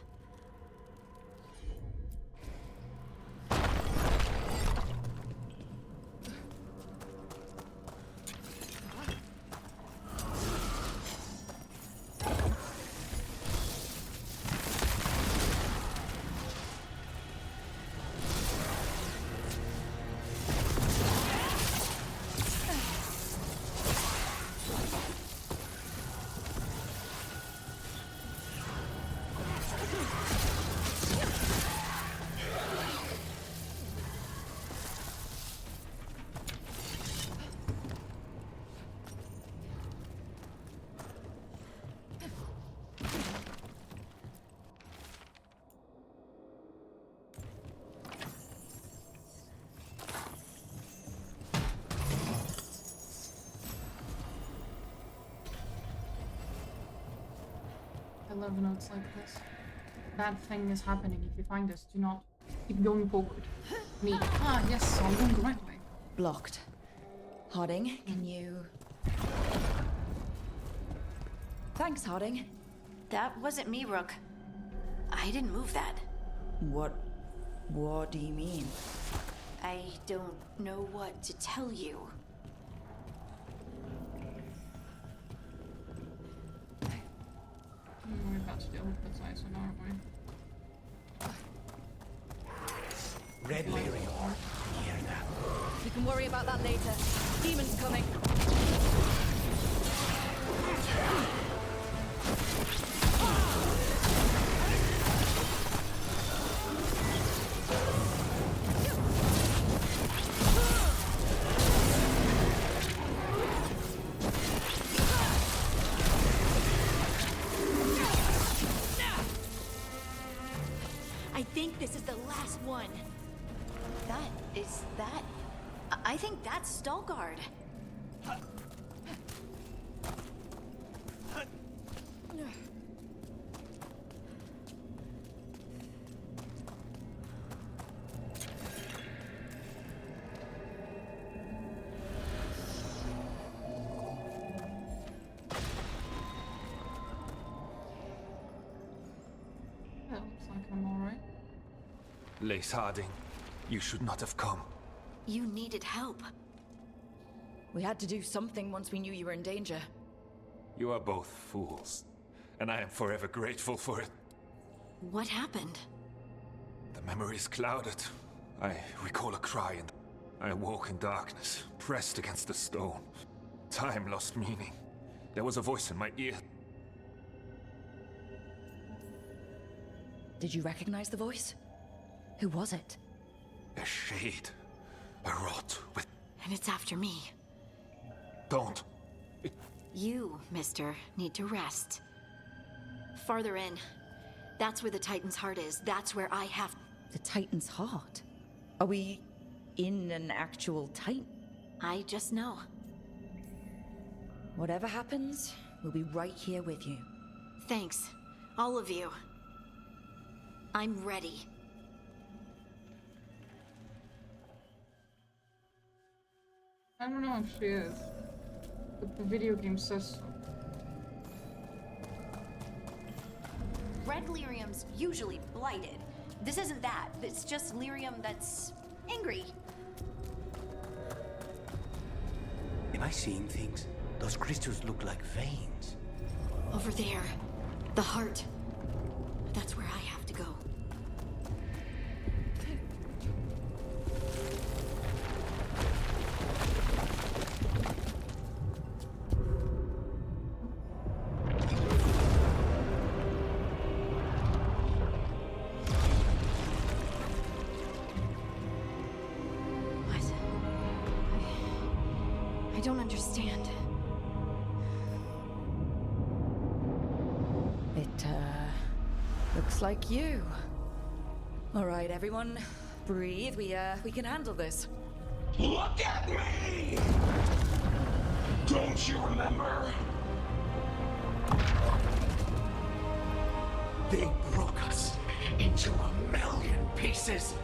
I love notes like this. Bad thing is happening. If you find us, do not keep going forward. Me. Ah, yes, I'm going the right way. Blocked. Harding, can you... Thanks, Harding. That wasn't me, Rook. I didn't move that. What do you mean? I don't know what to tell you. We're about to deal with the Titan, aren't we? Red Lyrium. Hear that? We can worry about that later. Demon's coming. I think this is the last one. I think that's Stalgard. That looks like I'm alright. Lace Harding, you should not have come. You needed help. We had to do something once we knew you were in danger. You are both fools, and I am forever grateful for it. What happened? The memory is clouded. I recall a cry and I awoke in darkness, pressed against the stone. Time lost meaning. There was a voice in my ear. Did you recognize the voice? Who was it? A shade. A rot with... And it's after me. Don't. You, mister, need to rest. Farther in. That's where the Titan's heart is. That's where I have... The Titan's heart? Are we in an actual Titan? I just know. Whatever happens, we'll be right here with you. Thanks. All of you. I'm ready. I don't know if she is, but the video game says so. Red lyrium's usually blighted. This isn't that. It's just lyrium that's angry. Am I seeing things? Those crystals look like veins. Over there. The heart. That's where I have to go. I don't understand. It, looks like you. All right, everyone. Breathe. We can handle this. Look at me! Don't you remember? They broke us into 1,000,000 pieces,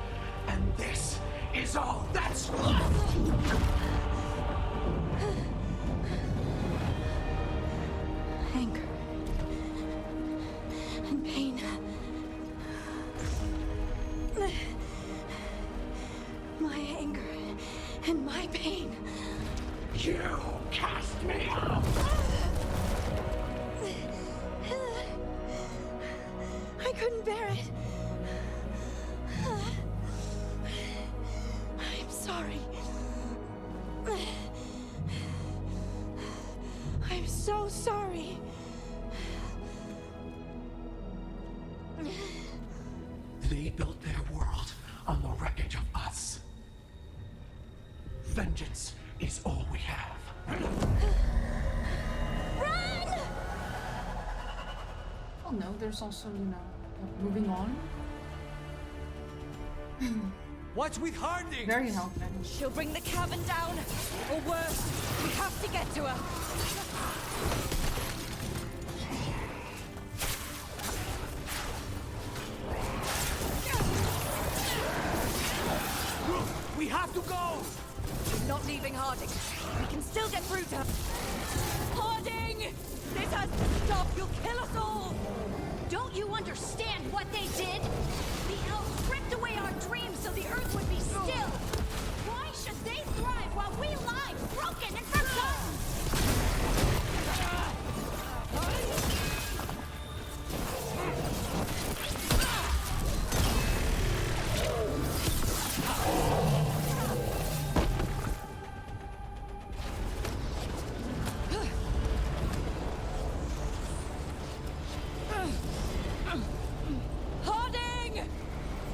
and this is all that's left! Anger. And pain. My anger and my pain. You cast me out! I couldn't bear it. I'm sorry. I'm so sorry. They built their world on the wreckage of us. Vengeance is all we have. Run! Well, no, there's also, moving on. What's with Harding? Very helpful. She'll bring the cabin down, or worse, we have to get to her. We have to go! We're not leaving Harding. We can still get through to her. Harding! This has to stop. You'll kill us all! Don't you understand what they did? The elves ripped away our dreams so the earth would be still. Why should they thrive while we lie, broken and forgotten? Harding!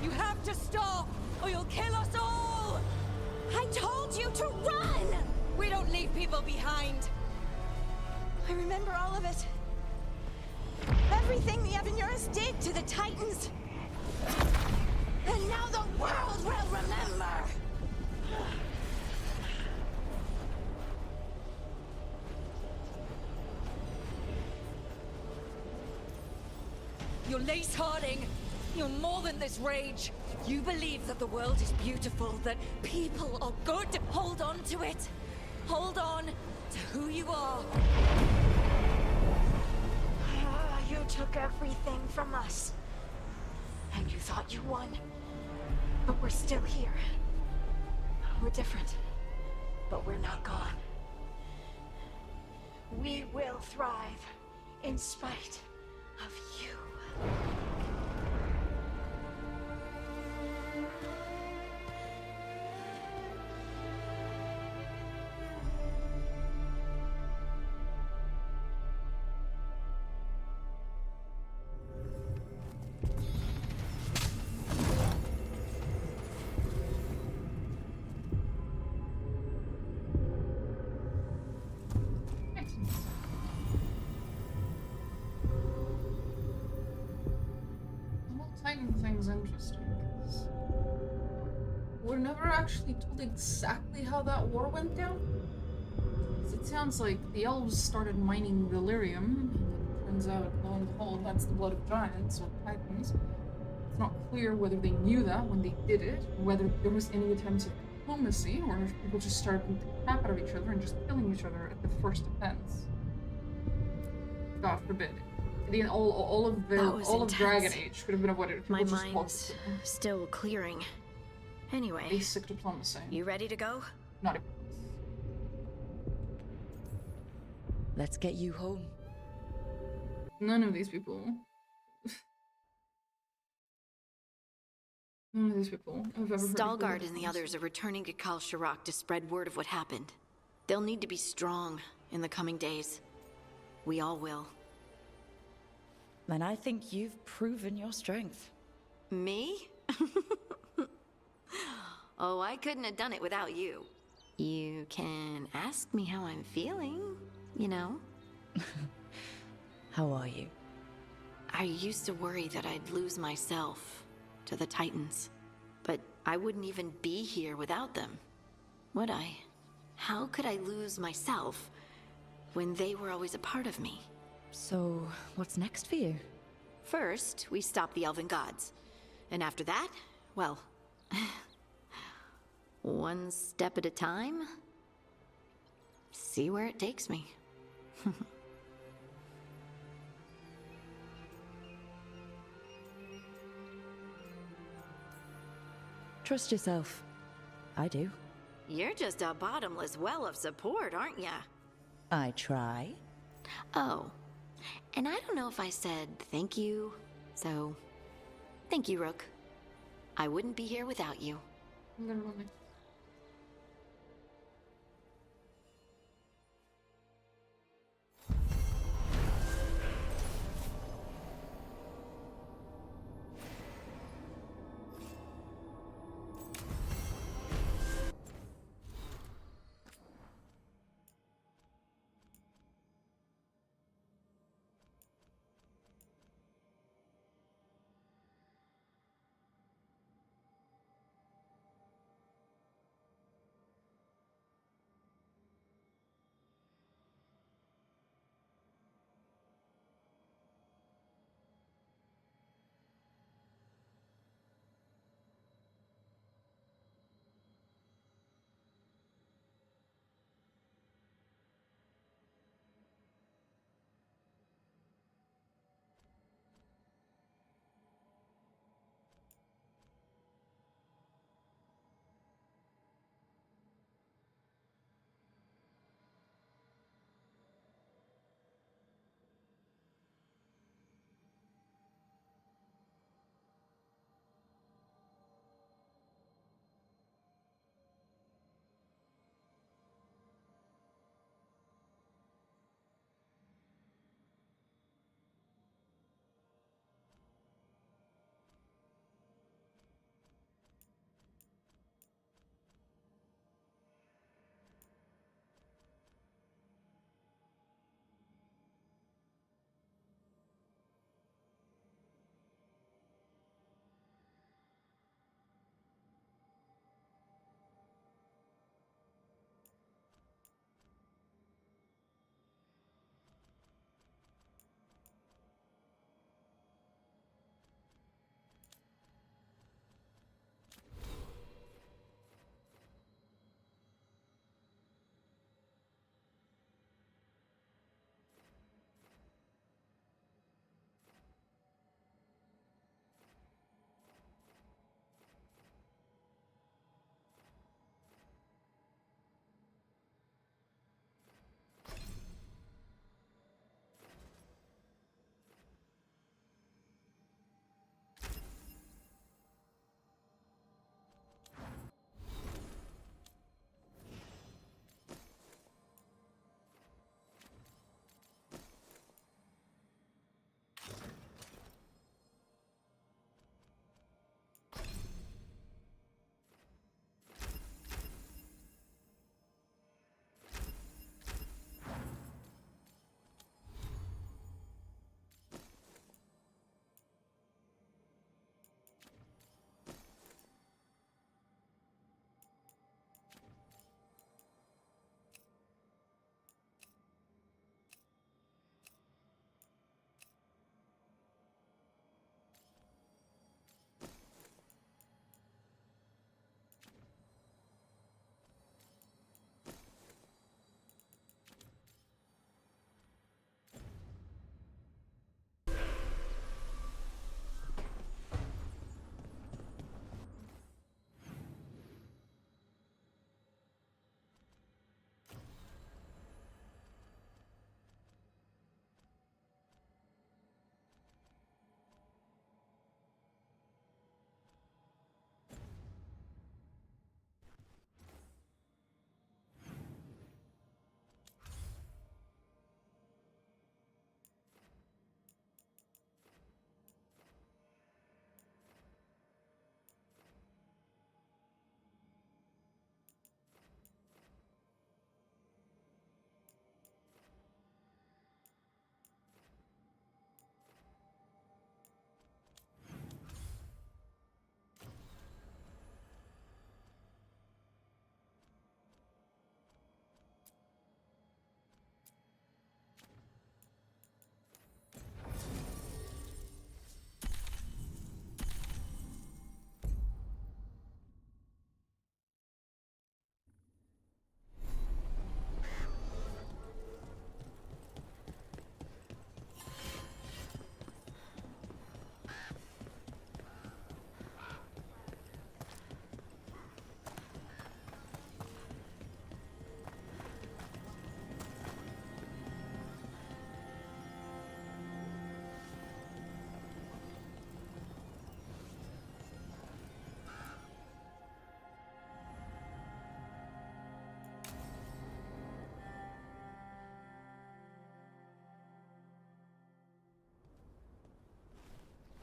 You have to stop, or you'll kill us all! I told you to run! We don't leave people behind. I remember all of it. Everything the Avenuras did to the Titans. And now the world will remember! You're Lace Harding. You're more than this rage. You believe that the world is beautiful, that people are good. Hold on to it. Hold on to who you are. You took everything from us. And you thought you won. But we're still here. We're different. But we're not gone. We will thrive in spite of you. Titan thing's interesting, 'cause we're never actually told exactly how that war went down. 'Cause it sounds like the elves started mining delirium, and it turns out, lo and behold, that's the blood of giants, or titans. It's not clear whether they knew that when they did it, or whether there was any attempts at diplomacy, or if people just started beating the crap out of each other and just killing each other at the first offense. God forbid. All of Dragon Age could have been avoided if My people just mind's still clearing. Anyway, basic diplomacy. You ready to go? Not even. Let's get you home. None of these people. None of these people have ever heard of Stalgard and the others are returning to Kal Shirak to spread word of what happened. They'll need to be strong in the coming days. We all will. And I think you've proven your strength. Me? Oh, I couldn't have done it without you. You can ask me how I'm feeling, you know? How are you? I used to worry that I'd lose myself to the Titans. But I wouldn't even be here without them, would I? How could I lose myself when they were always a part of me? So, what's next for you? First, we stop the elven gods. And after that, well, one step at a time. See where it takes me. Trust yourself. I do. You're just a bottomless well of support, aren't ya? I try. Oh, and I don't know if I said thank you, so thank you, Rook. I wouldn't be here without you. Literally.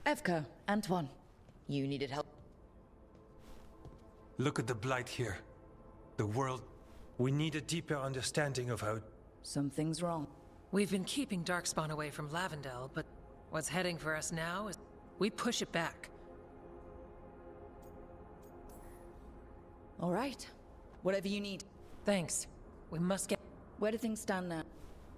Evka, Antoine, you needed help. Look at the blight here. The world... We need a deeper understanding of how... Something's wrong. We've been keeping Darkspawn away from Lavendel, but what's heading for us now is... we push it back. All right. Whatever you need. Thanks. We must get... Where do things stand now?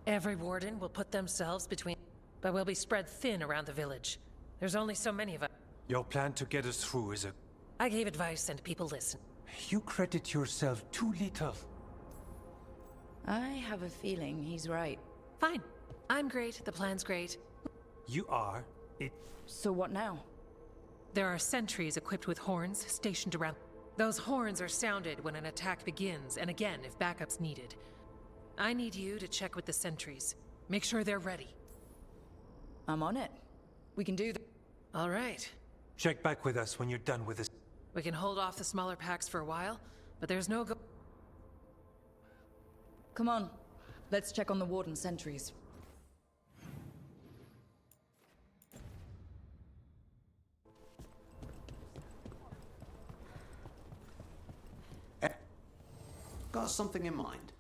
Every warden will put themselves between... but we'll be spread thin around the village. There's only so many of us. Your plan to get us through is a... I gave advice and people listened. You credit yourself too little. I have a feeling he's right. Fine. I'm great, the plan's great. You are. So what now? There are sentries equipped with horns stationed around... Those horns are sounded when an attack begins, and again if backup's needed. I need you to check with the sentries. Make sure they're ready. I'm on it. We can do that. All right. Check back with us when you're done with this. We can hold off the smaller packs for a while, but there's no go... Come on. Let's check on the warden sentries. Got something in mind?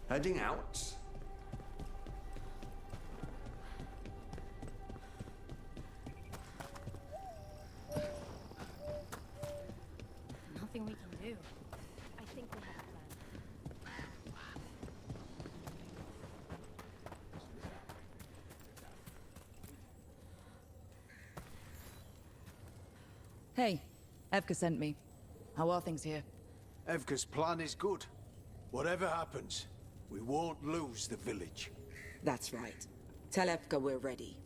Heading out? Nothing we can do. I think we have a plan. Hey, Evka sent me. How are things here? Evka's plan is good. Whatever happens, we won't lose the village. That's right. Tell Evka we're ready.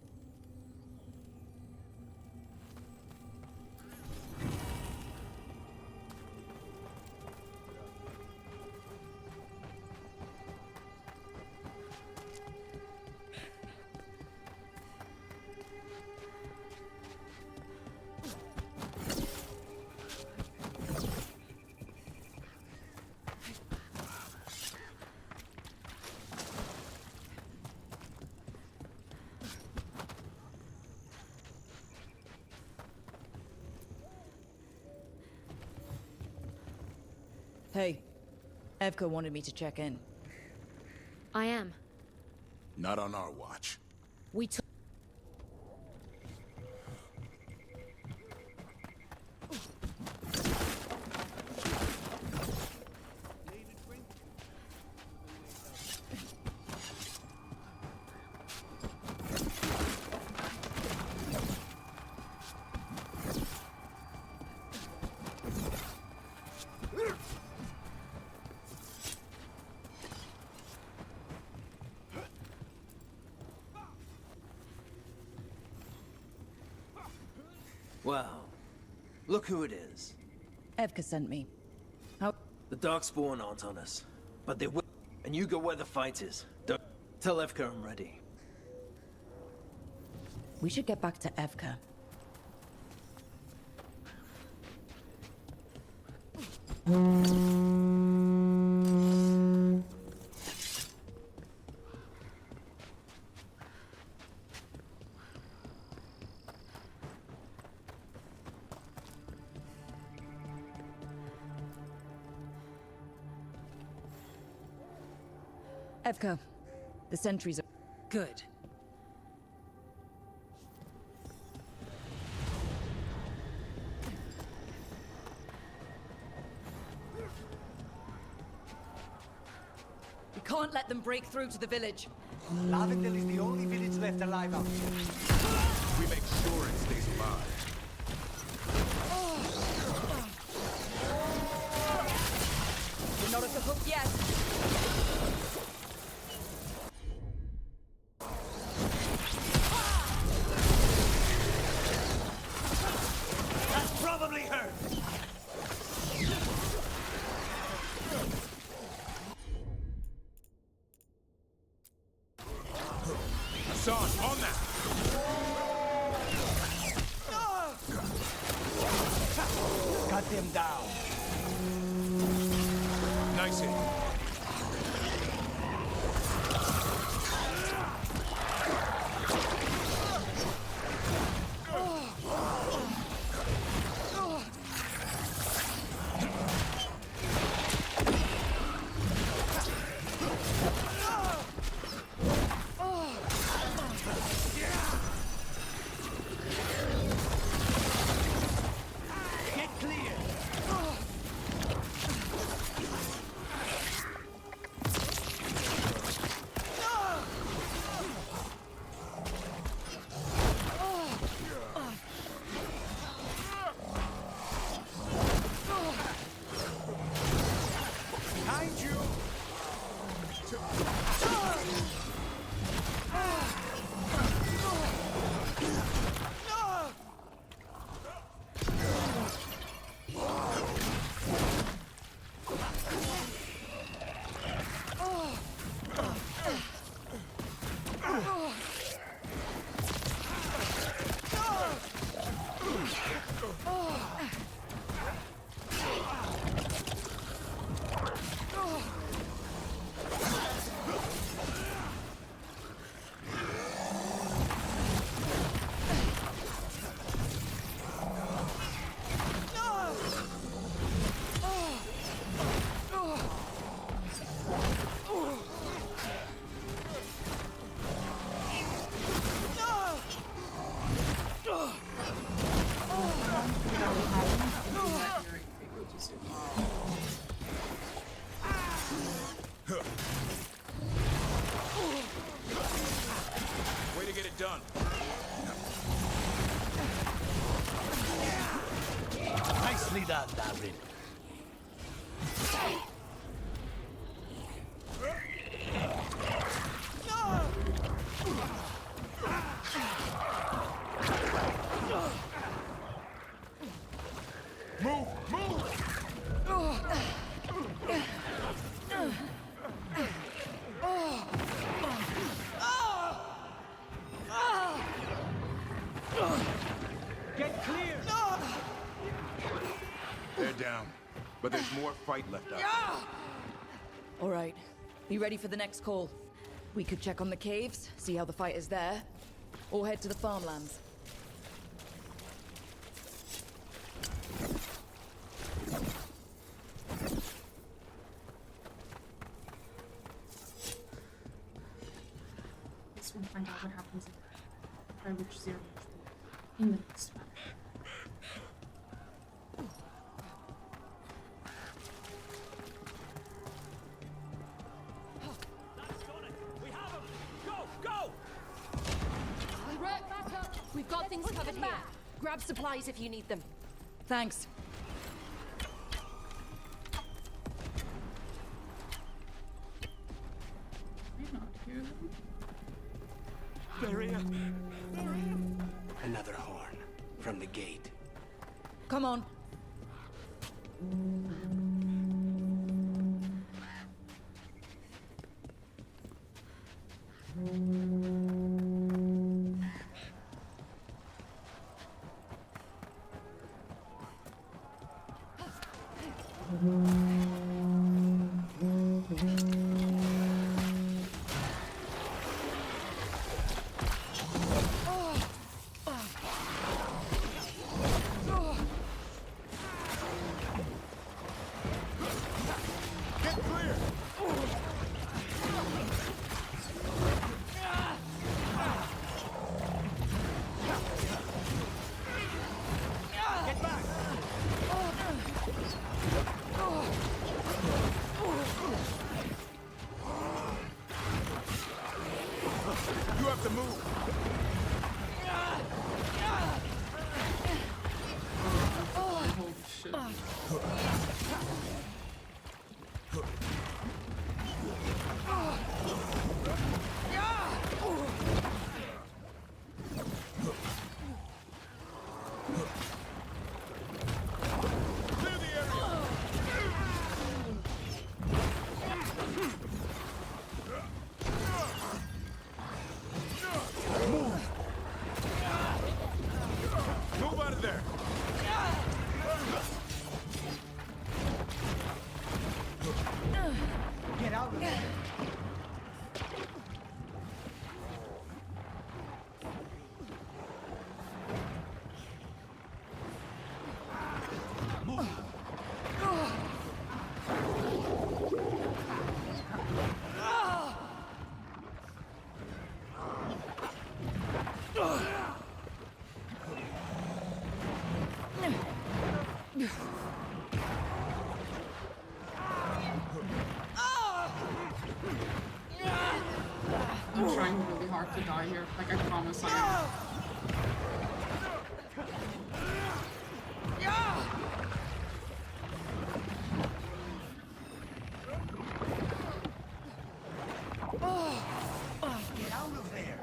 Hey, Evka wanted me to check in. I am. Not on our watch. We took... Well, look who it is. Evka sent me. How... The Darkspawn aren't on us, but they will. And you go where the fight is. Don't tell Evka I'm ready. We should get back to Evka. Evka, the sentries are... Good. We can't let them break through to the village. Lavendel is the only village left alive out here. We make sure it stays alive. We're not at the hook yet. That's probably her. Hassan, on that! Cut him down. Nice hit. Way to get it done. Nicely done, Darwin. Move! Move! Get clear! They're down, but there's more fight left out there. All right. Be ready for the next call. We could check on the caves, see how the fight is there, or head to the farmlands. Guess we'll find out what happens if I reach 0 in the next one. We've got things covered here. Grab supplies if you need them. Thanks. Another horn from the gate. Come on. You have to move. Holy shit. Move out of there. hard to die here. Like, I promise I am. Get out of there!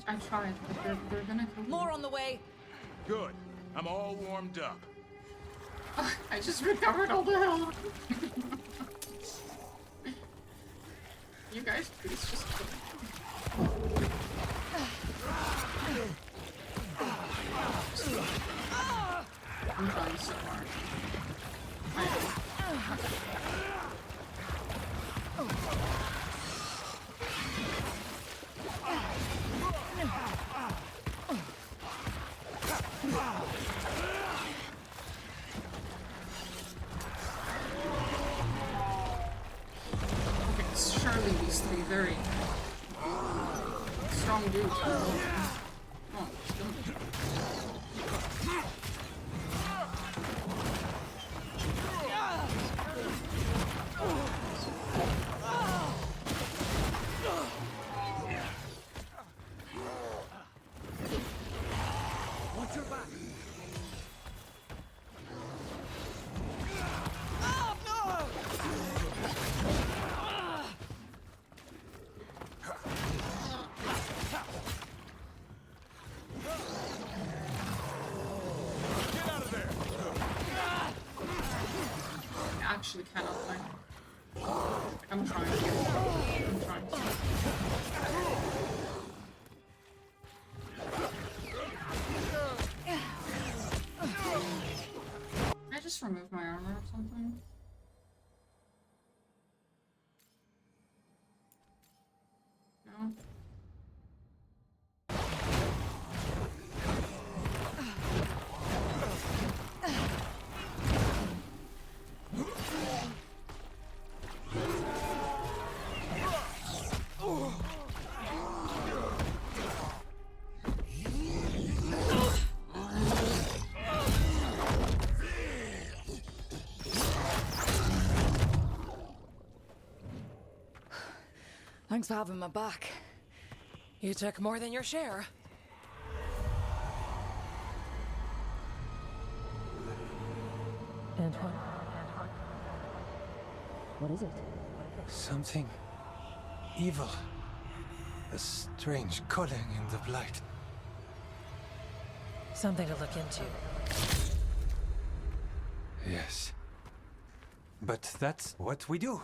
I tried, but they're gonna kill me. More on the way. Good. I'm all warmed up. I just recovered all the health. You guys, please just kill me. I'm trying so hard. I am. Okay, surely these three very strong dudes. Oh, Watch your back! I actually cannot play. I'm trying to. I'm trying to. Can I just remove my armor or something? No? Thanks for having my back. You took more than your share. Antoine. What is it? Something evil. A strange calling in the blight. Something to look into. Yes. But that's what we do.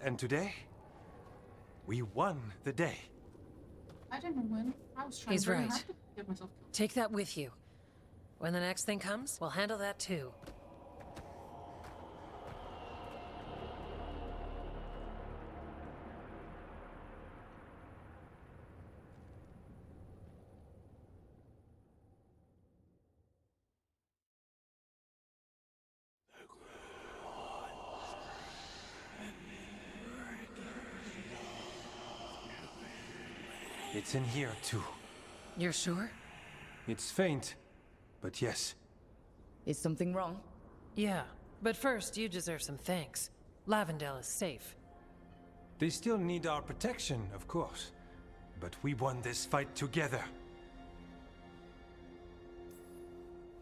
And today, we won the day. I didn't win. I was trying He's very right. hard to get myself killed. Take that with you. When the next thing comes, we'll handle that too. It's in here, too. You're sure? It's faint, but yes. Is something wrong? Yeah, but first, you deserve some thanks. Lavendale is safe. They still need our protection, of course. But we won this fight together.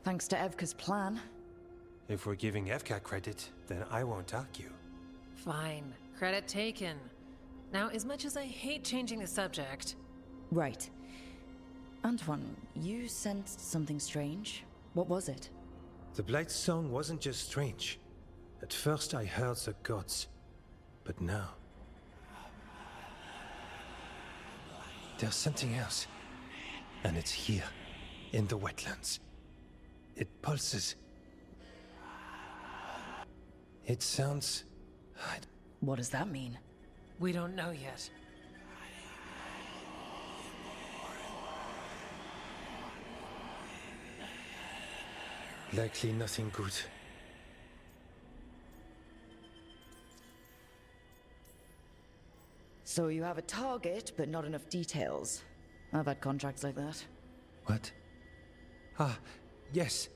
Thanks to Evka's plan. If we're giving Evka credit, then I won't argue. Fine. Credit taken. Now, as much as I hate changing the subject... Right. Antoine, you sensed something strange. What was it? The Blight's song wasn't just strange. At first I heard the gods. But now... there's something else. And it's here, in the wetlands. It pulses. It sounds... What does that mean? We don't know yet. Likely nothing good. So you have a target, but not enough details. I've had contracts like that. What? Ah, yes.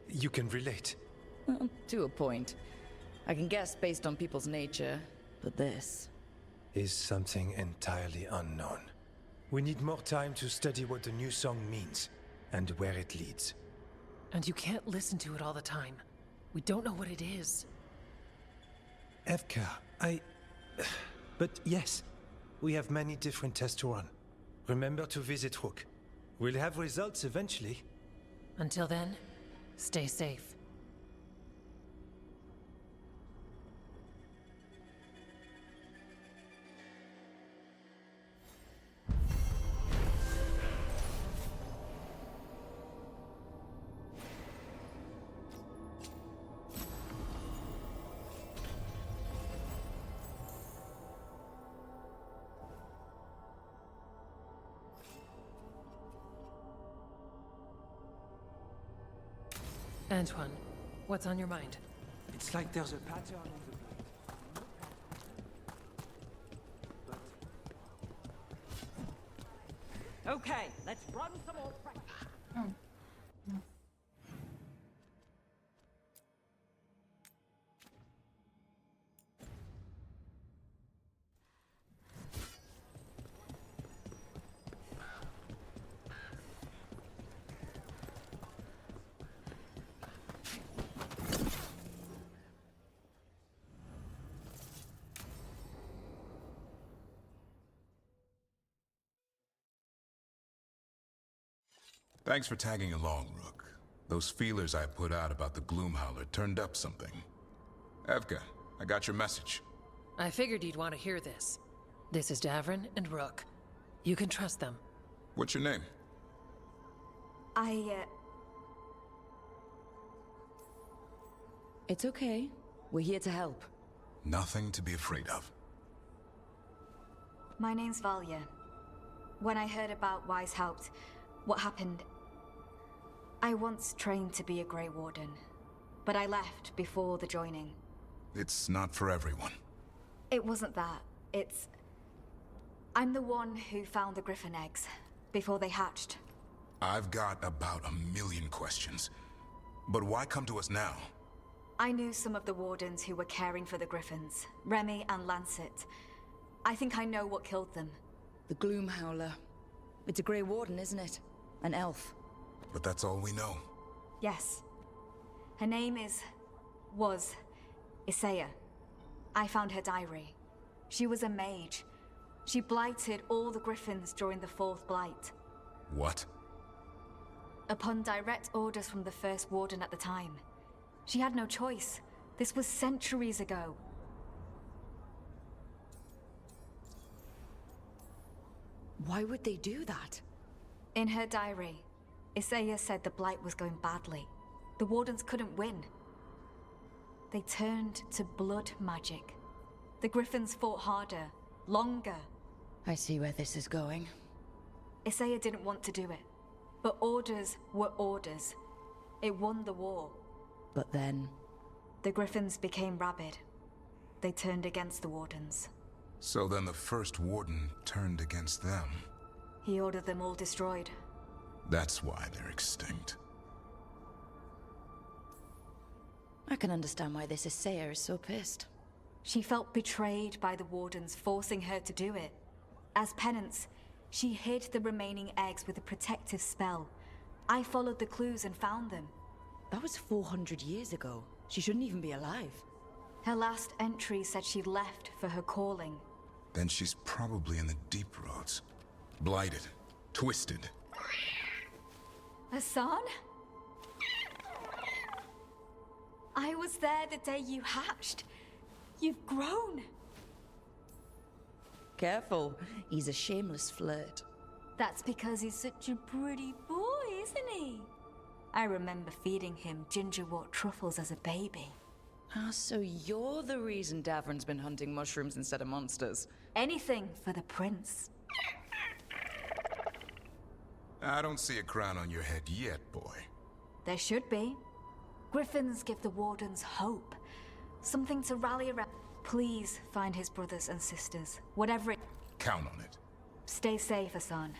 You can relate. To a point. I can guess based on people's nature, but this... Is something entirely unknown. We need more time to study what the new song means, and where it leads. And you can't listen to it all the time. We don't know what it is. Evka, But yes, we have many different tests to run. Remember to visit Rook. We'll have results eventually. Until then, stay safe. Antoine, what's on your mind? It's like there's a pattern on the... Okay, let's run some more practice. Thanks for tagging along, Rook. Those feelers I put out about the Gloomhowler turned up something. Evka, I got your message. I figured you'd want to hear this. This is Davrin and Rook. You can trust them. What's your name? It's okay. We're here to help. Nothing to be afraid of. My name's Valya. When I heard about Wise Helped, what happened... I once trained to be a Grey Warden, but I left before the joining. It's not for everyone. It wasn't that. It's... I'm the one who found the Griffin eggs, before they hatched. I've got about 1,000,000 questions. But why come to us now? I knew some of the Wardens who were caring for the Griffins, Remy and Lancet. I think I know what killed them. The Gloomhowler. It's a Grey Warden, isn't it? An elf. But that's all we know. Yes. Her name was Isaiah. I found her diary. She was a mage. She blighted all the Griffins during the Fourth Blight. What? Upon direct orders from the First Warden at the time. She had no choice. This was centuries ago. Why would they do that? In her diary, Isaiah said the Blight was going badly. The Wardens couldn't win. They turned to blood magic. The Griffins fought harder, longer. I see where this is going. Isaiah didn't want to do it. But orders were orders. It won the war. But then... The Griffins became rabid. They turned against the Wardens. So then the First Warden turned against them. He ordered them all destroyed. That's why they're extinct. I can understand why this Isaiah is so pissed. She felt betrayed by the Wardens, forcing her to do it. As penance, she hid the remaining eggs with a protective spell. I followed the clues and found them. That was 400 years ago. She shouldn't even be alive. Her last entry said she left for her calling. Then she's probably in the deep roads. Blighted. Twisted. Hassan? I was there the day you hatched. You've grown. Careful. He's a shameless flirt. That's because he's such a pretty boy, isn't he? I remember feeding him gingerwort truffles as a baby. Ah, so you're the reason Davrin's been hunting mushrooms instead of monsters. Anything for the prince. I don't see a crown on your head yet, boy. There should be. Griffins give the Wardens hope. Something to rally around. Please find his brothers and sisters. Whatever it... Count on it. Stay safe, Hassan.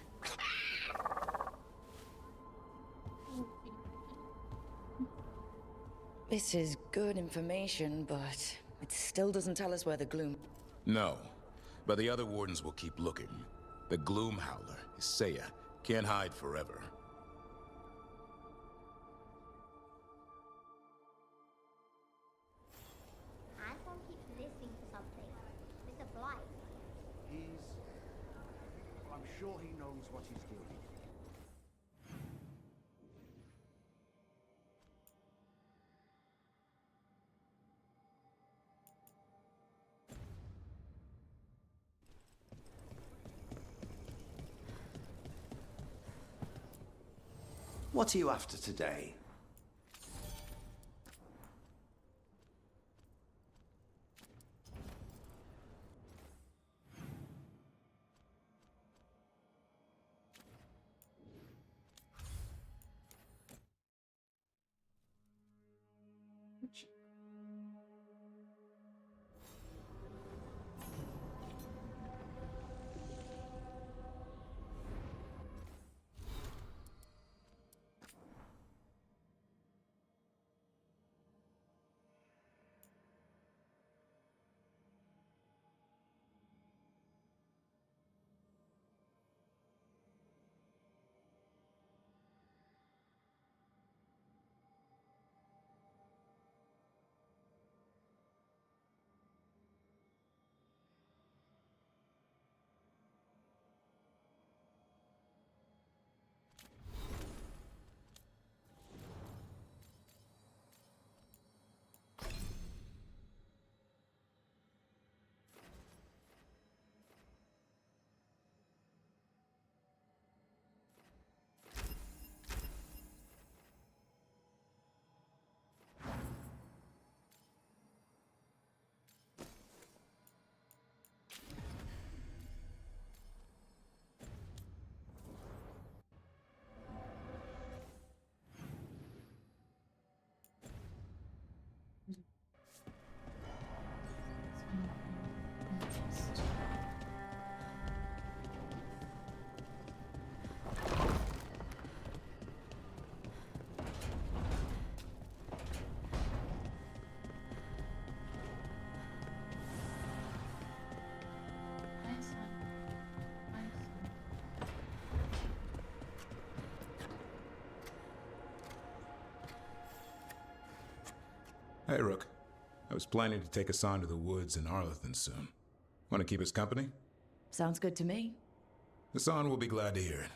This is good information, but it still doesn't tell us where the gloom... No, but the other wardens will keep looking. The Gloom Howler, Isaiah, can't hide forever. Anton keeps listening to something. Mr. Blythe. I'm sure he knows what he's doing. What are you after today? Hey, Rook. I was planning to take Hassan to the woods in Arlington soon. Want to keep us company? Sounds good to me. Hassan will be glad to hear it.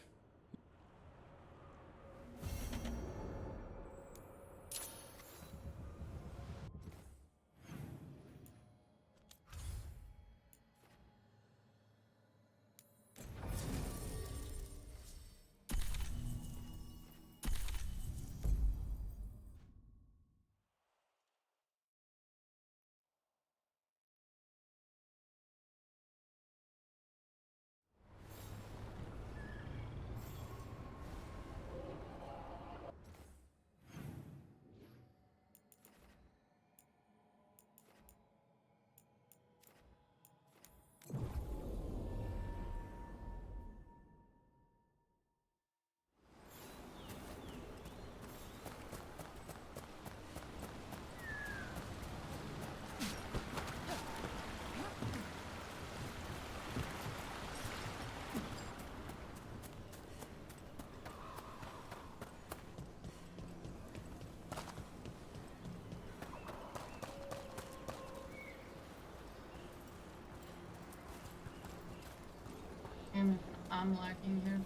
I'm lacking here.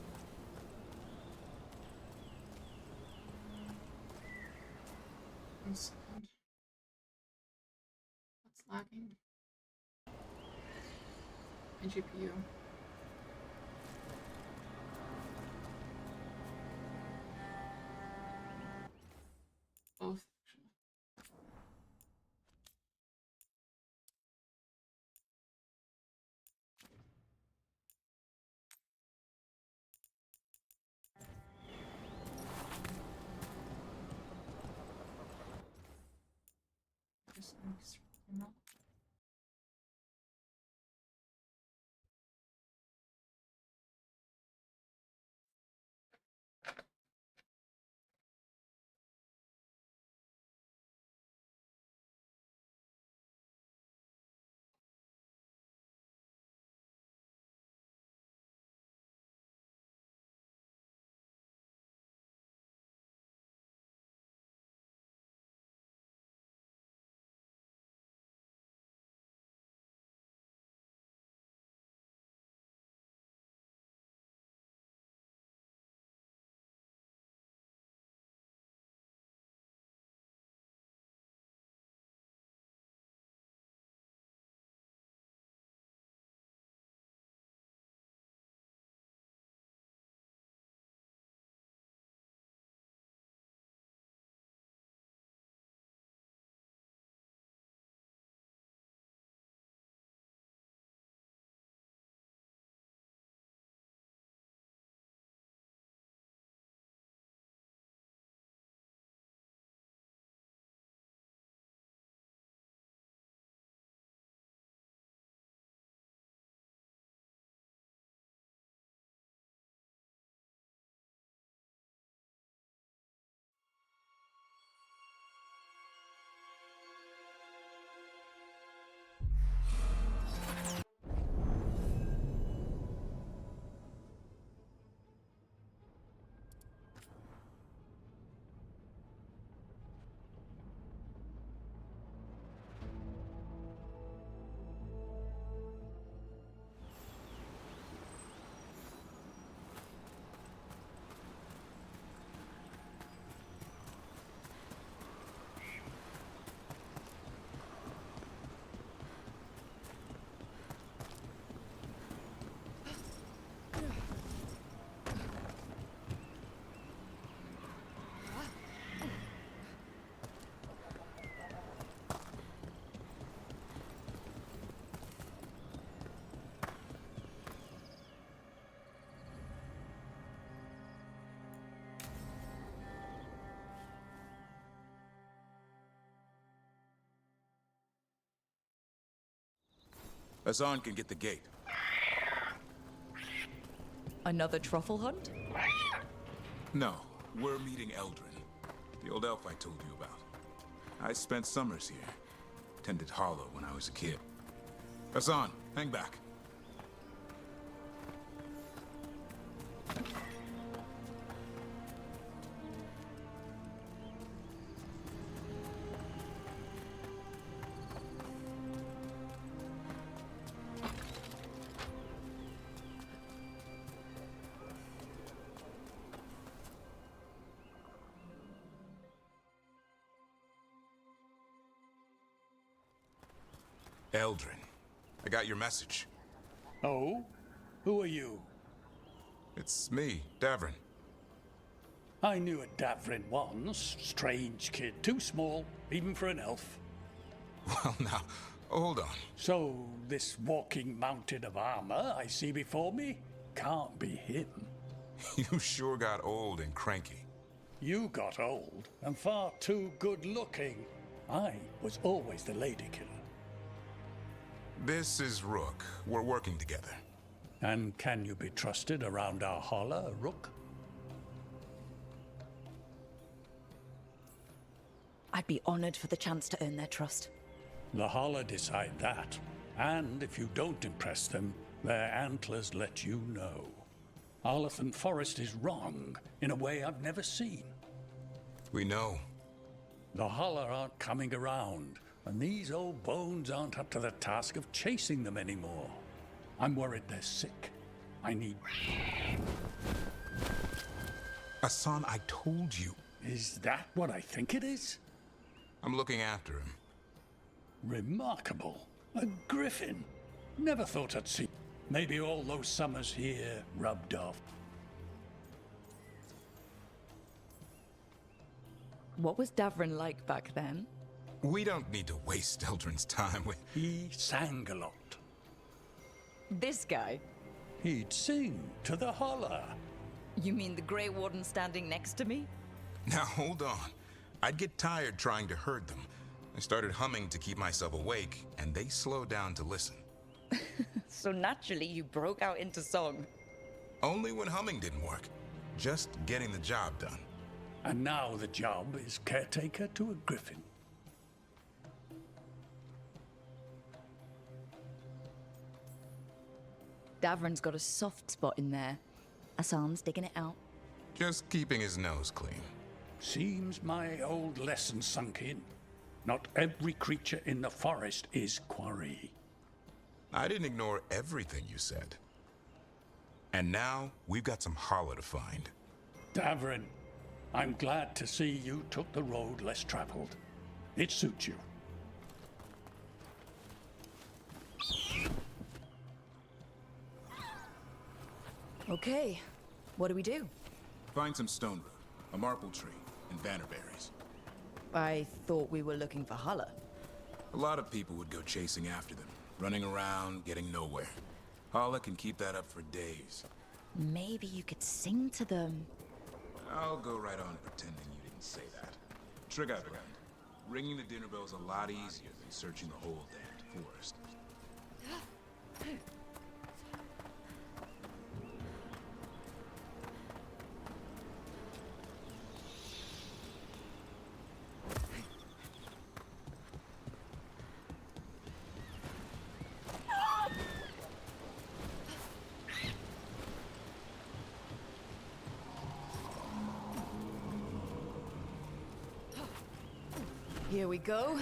One second. What's lacking? My GPU. Both. Just Hassan can get the gate. Another truffle hunt? No, we're meeting Eldrin, the old elf I told you about. I spent summers here. Tended Hollow when I was a kid. Hassan, hang back. Eldrin, I got your message. Oh? Who are you? It's me, Davrin. I knew a Davrin once. Strange kid. Too small, even for an elf. Well, now, hold on. So, this walking mountain of armor I see before me can't be him. You sure got old and cranky. You got old and far too good looking. I was always the lady killer. This is Rook. We're working together. And can you be trusted around our holler, Rook? I'd be honored for the chance to earn their trust. The holler decide that. And if you don't impress them, their antlers let you know. Arlathan Forest is wrong in a way I've never seen. We know. The holler aren't coming around. And these old bones aren't up to the task of chasing them anymore. I'm worried they're sick. I need... Hassan, I told you. Is that what I think it is? I'm looking after him. Remarkable. A griffin. Never thought I'd see. Maybe all those summers here rubbed off. What was Davrin like back then? We don't need to waste Eldrin's time with... He sang a lot. This guy? He'd sing to the holler. You mean the Grey Warden standing next to me? Now, hold on. I'd get tired trying to herd them. I started humming to keep myself awake, and they slowed down to listen. So naturally, you broke out into song. Only when humming didn't work. Just getting the job done. And now the job is caretaker to a griffin. Davrin's got a soft spot in there. Hassan's digging it out. Just keeping his nose clean. Seems my old lesson sunk in. Not every creature in the forest is quarry. I didn't ignore everything you said. And now, we've got some holler to find. Davrin, I'm glad to see you took the road less traveled. It suits you. Okay, what do we do? Find some stone root, a marple tree, and bannerberries. I thought we were looking for Holler. A lot of people would go chasing after them, running around, getting nowhere. Holler can keep that up for days. Maybe you could sing to them. I'll go right on pretending you didn't say that. Trick out, friend. Ringing the dinner bell's a lot easier than searching the whole damned forest. Here we go.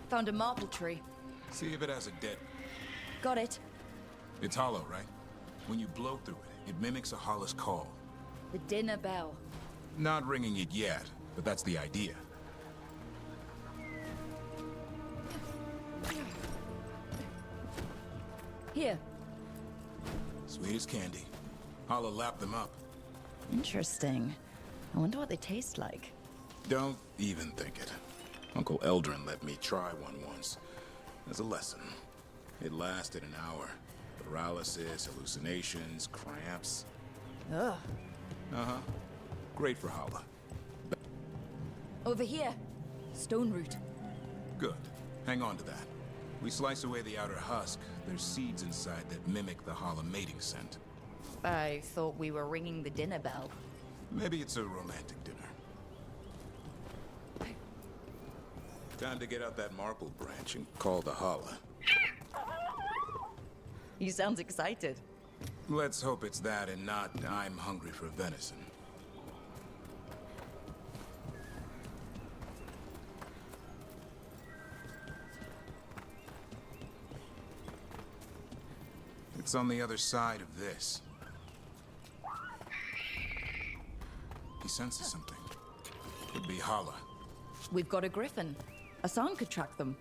Found a marble tree. See if it has a dead... Got it. It's hollow, right? When you blow through it, it mimics a holler's call. The dinner bell. Not ringing it yet, but that's the idea. Here. Sweet as candy. Holler lapped them up. Interesting. I wonder what they taste like. Don't even think it. Uncle Eldrin let me try one once. As a lesson. It lasted an hour. Paralysis, hallucinations, cramps. Ugh. Uh-huh. Great for Holler. Over here. Stone root. Good. Hang on to that. We slice away the outer husk. There's seeds inside that mimic the Hala mating scent. I thought we were ringing the dinner bell. Maybe it's a romantic dinner. Time to get out that marble branch and call the Hala. He sounds excited. Let's hope it's that and not I'm hungry for venison. It's on the other side of this. He senses something. Could be Hala. We've got a griffin. Hassan could track them.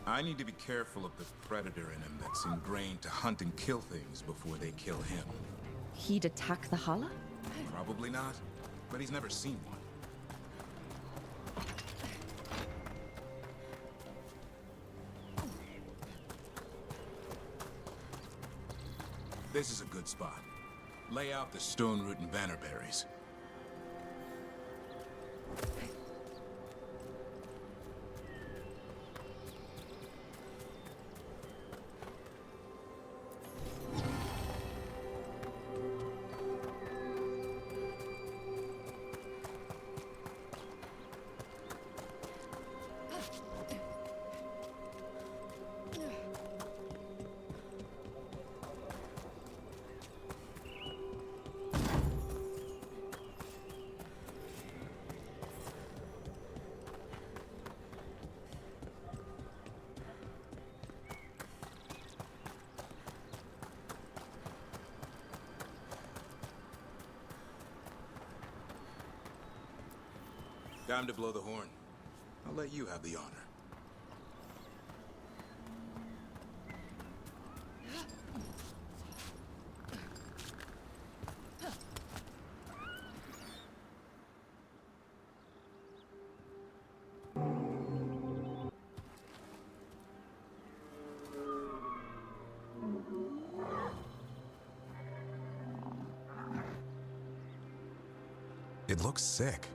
I need to be careful of the predator in him that's ingrained to hunt and kill things before they kill him. He'd attack the Hala? Probably not, but he's never seen one. This is a good spot. Lay out the stone root and bannerberries. Time to blow the horn. I'll let you have the honor. It looks sick.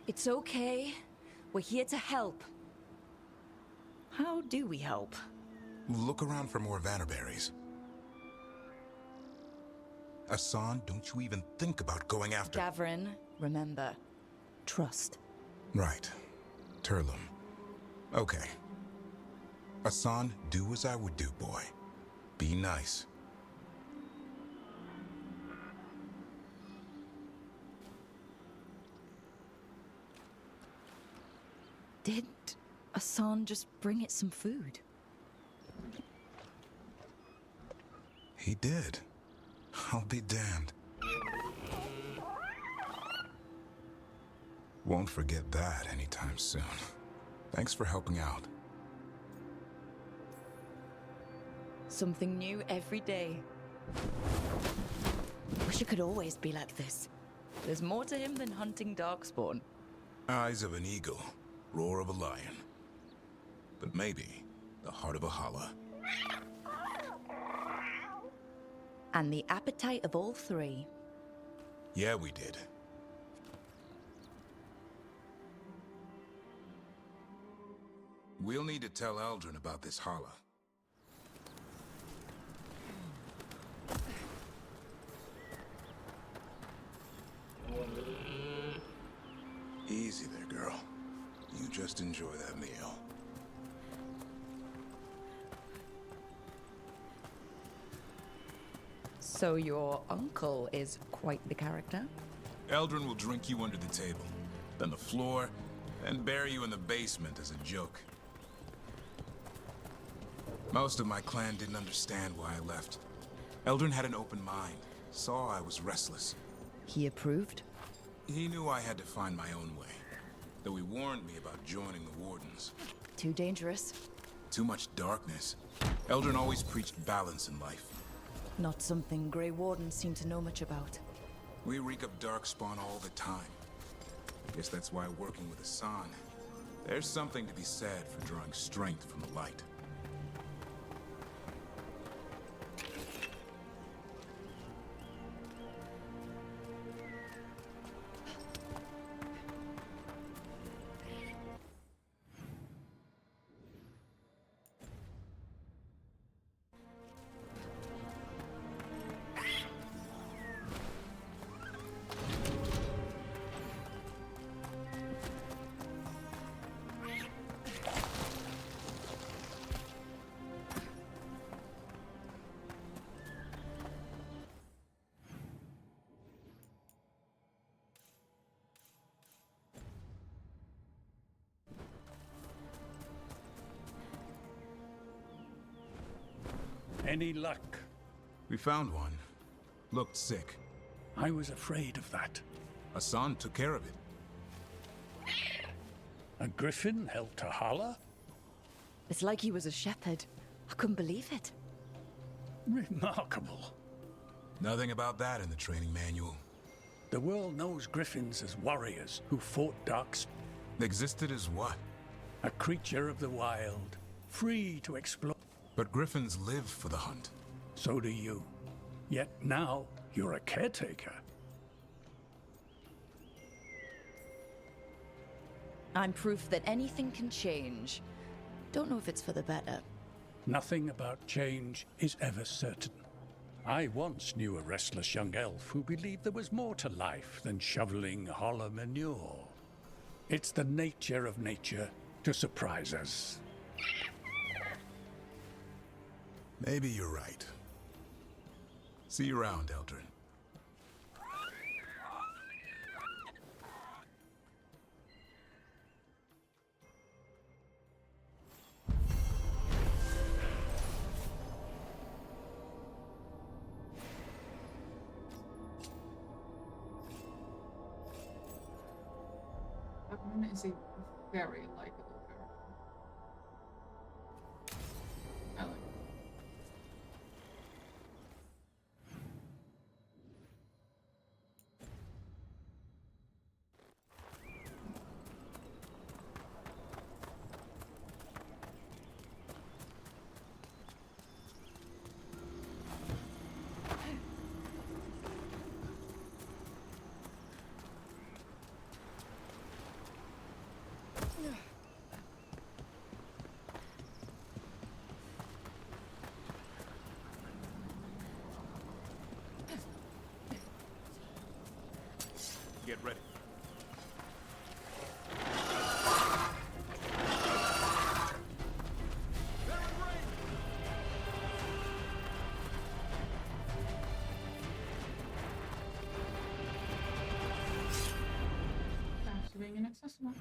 It's okay. We're here to help. How do we help? Look around for more vannerberries. Hassan, don't you even think about going after— Gavrin, remember, trust. Right. Turlum. Okay. Hassan, do as I would do, boy. Be nice. Did Hassan just bring it some food? He did. I'll be damned. Won't forget that anytime soon. Thanks for helping out. Something new every day. Wish it could always be like this. There's more to him than hunting darkspawn. Eyes of an eagle, roar of a lion. But maybe the heart of a Hala. And the appetite of all three. Yeah, we did. We'll need to tell Eldrin about this Hala. Easy there, girl. You just enjoy that meal. So your uncle is quite the character? Eldrin will drink you under the table, then the floor, and bury you in the basement as a joke. Most of my clan didn't understand why I left. Eldrin had an open mind, saw I was restless. He approved? He knew I had to find my own way, though he warned me about joining the Wardens. Too dangerous? Too much darkness. Eldrin always preached balance in life. Not something Grey Wardens seem to know much about. We reek of darkspawn all the time. Guess that's why working with Hassan, there's something to be said for drawing strength from the light. Any luck? We found one. Looked sick. I was afraid of that. Hassan took care of it. A griffin held to Hala? It's like he was a shepherd. I couldn't believe it. Remarkable. Nothing about that in the training manual. The world knows griffins as warriors who fought dark. Existed as what? A creature of the wild, free to explore. But griffins live for the hunt. So do you. Yet now, you're a caretaker. I'm proof that anything can change. Don't know if it's for the better. Nothing about change is ever certain. I once knew a restless young elf who believed there was more to life than shoveling hollow manure. It's the nature of nature to surprise us. Maybe you're right. See you around, Eldrin. That one is a very likable character. I like it. Get ready. Actually being inaccessible.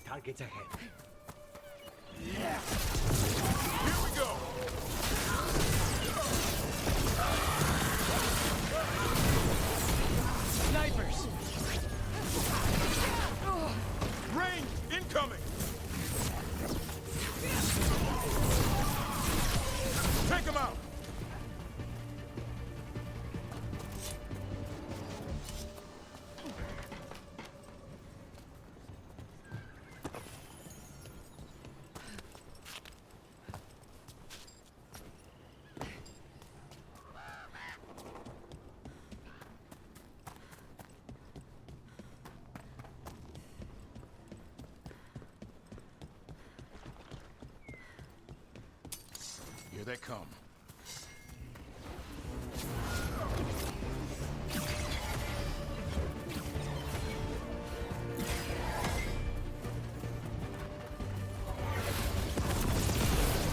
Targets ahead. Here we go! Snipers! Range incoming! Take him out! Here they come.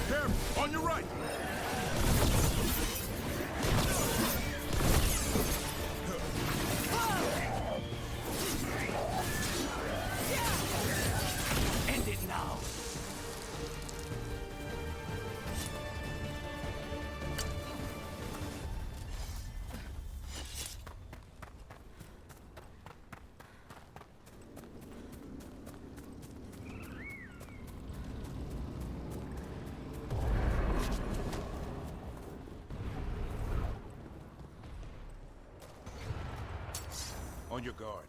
Careful, on your right! End it now! On your guard.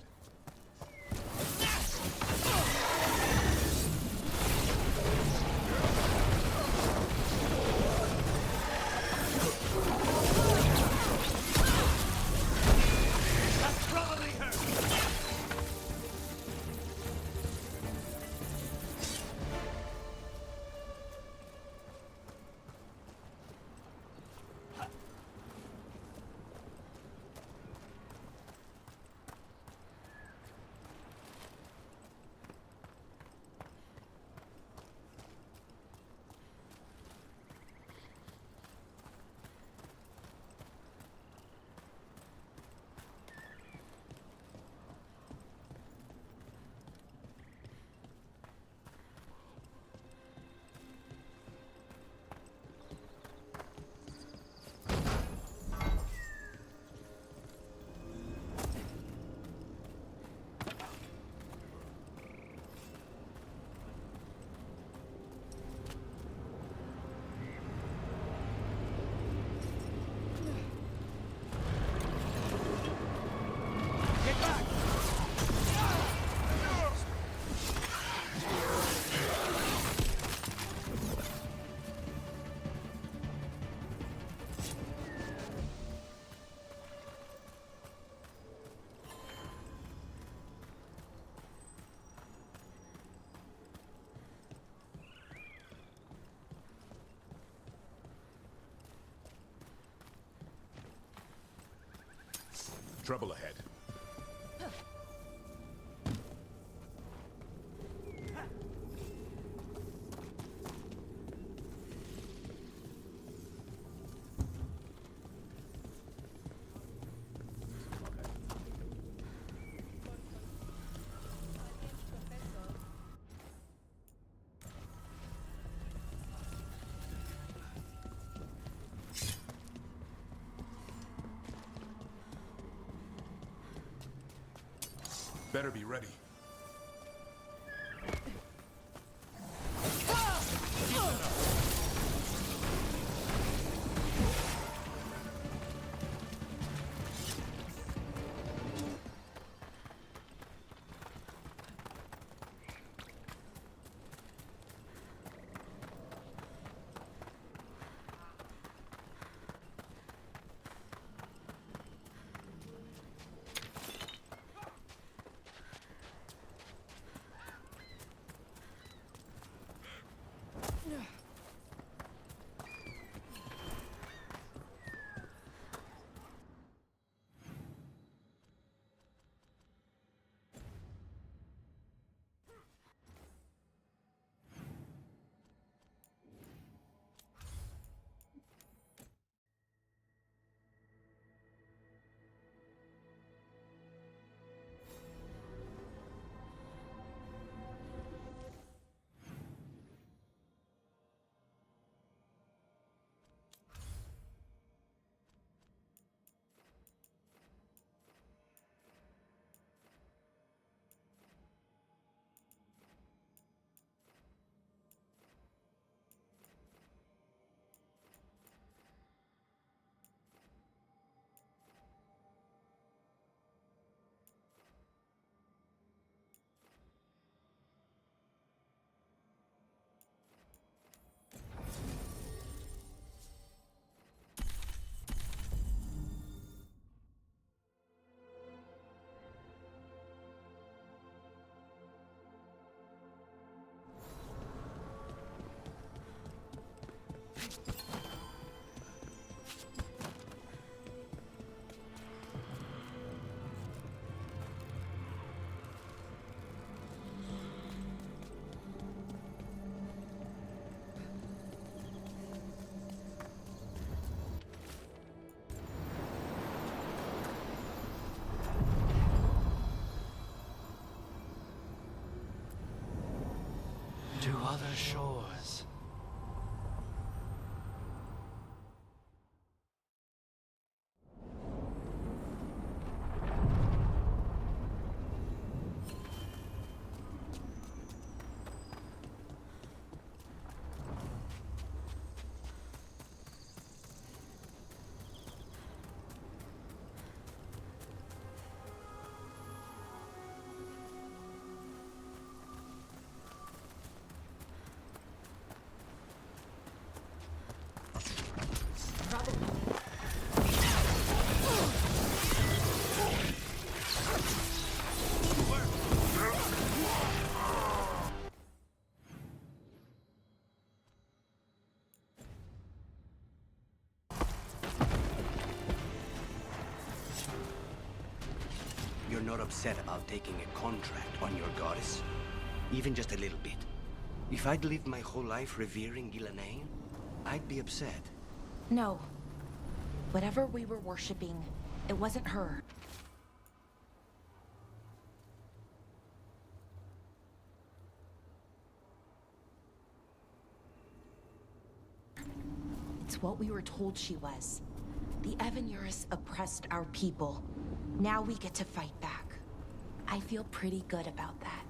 Trouble ahead. Better be ready. To other shores. You're not upset about taking a contract on your goddess? Even just a little bit. If I'd lived my whole life revering Gillenane, I'd be upset. No. Whatever we were worshipping, it wasn't her. It's what we were told she was. The Evanurus oppressed our people. Now we get to fight back. I feel pretty good about that.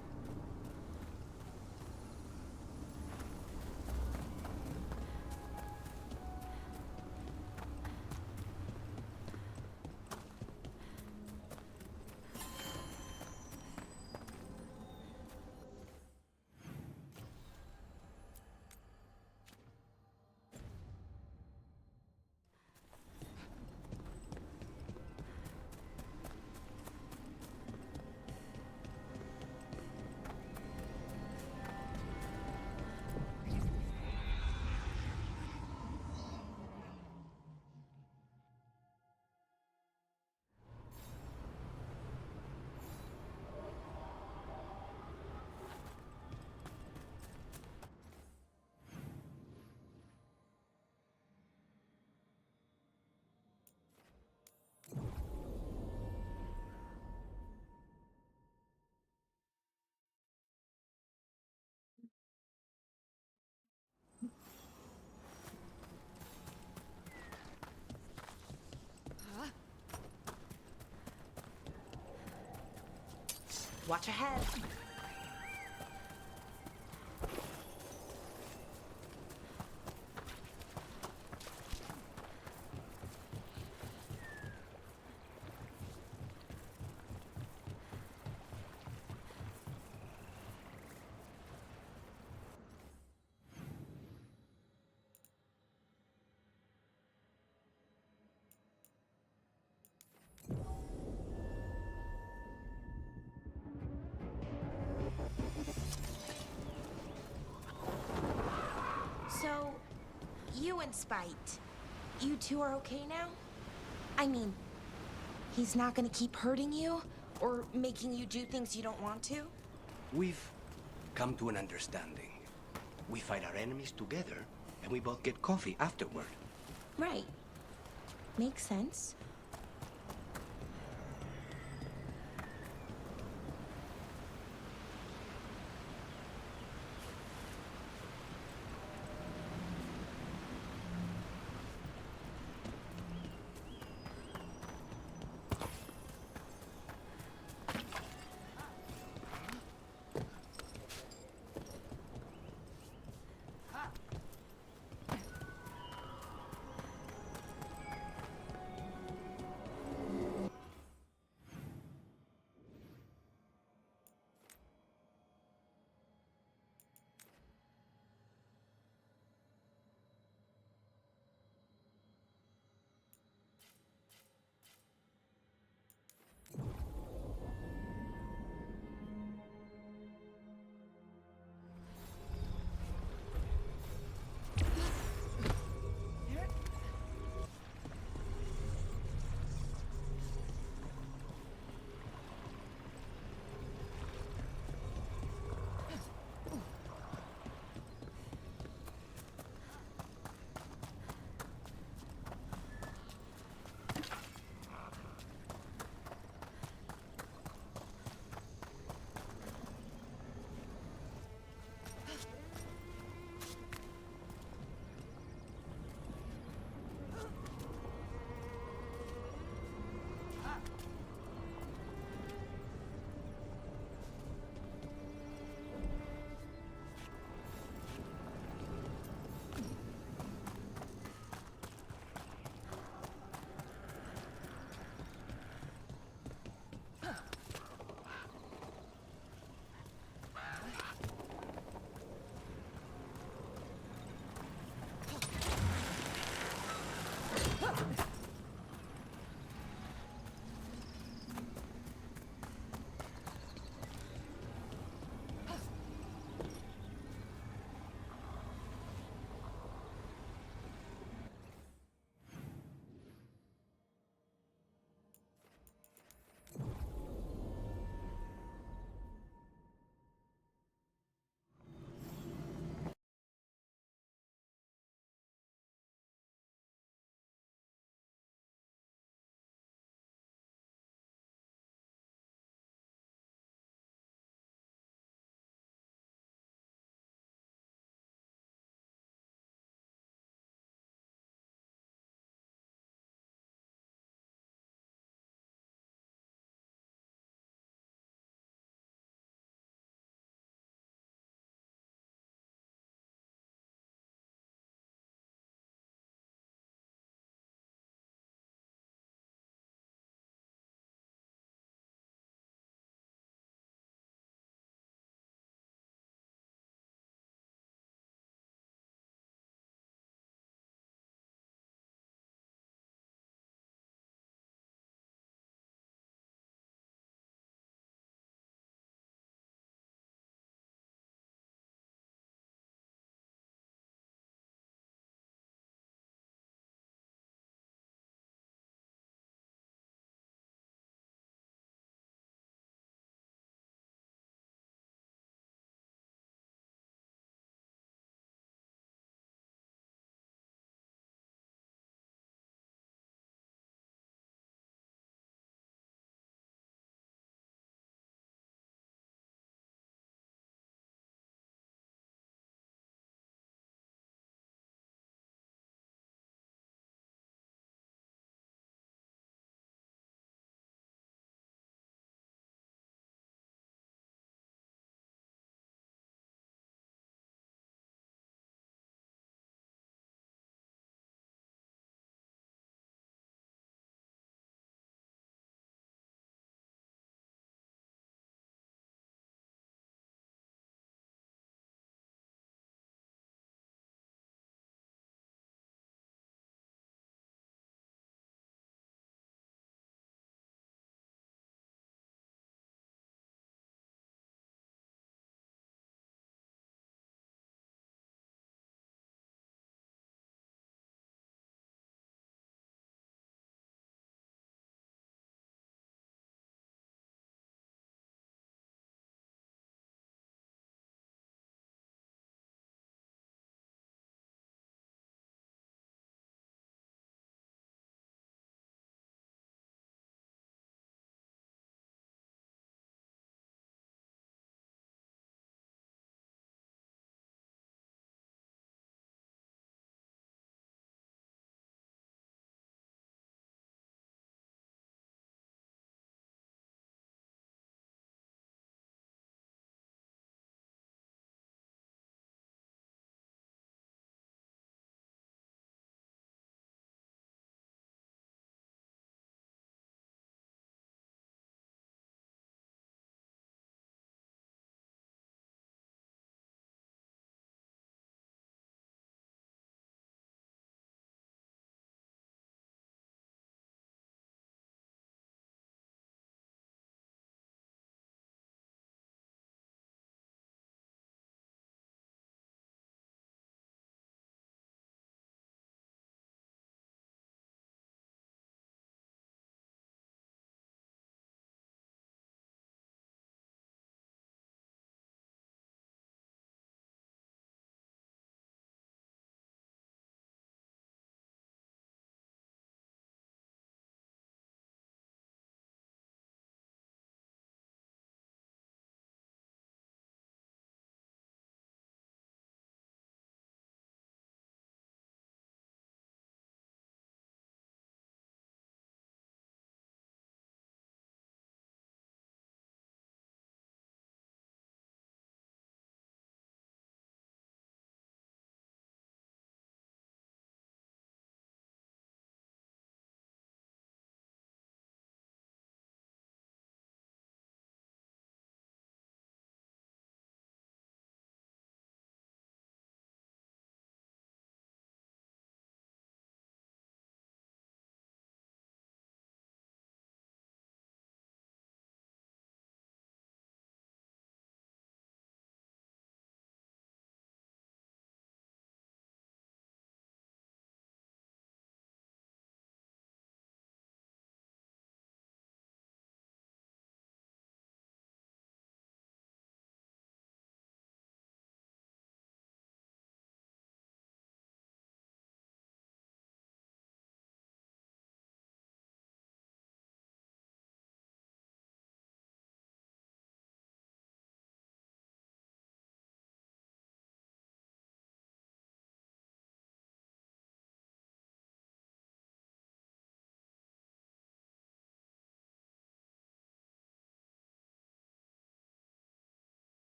Watch ahead. So, you and Spite, you two are okay now? I mean, he's not gonna keep hurting you or making you do things you don't want to? We've come to an understanding. We fight our enemies together, and we both get coffee afterward. Right. Makes sense.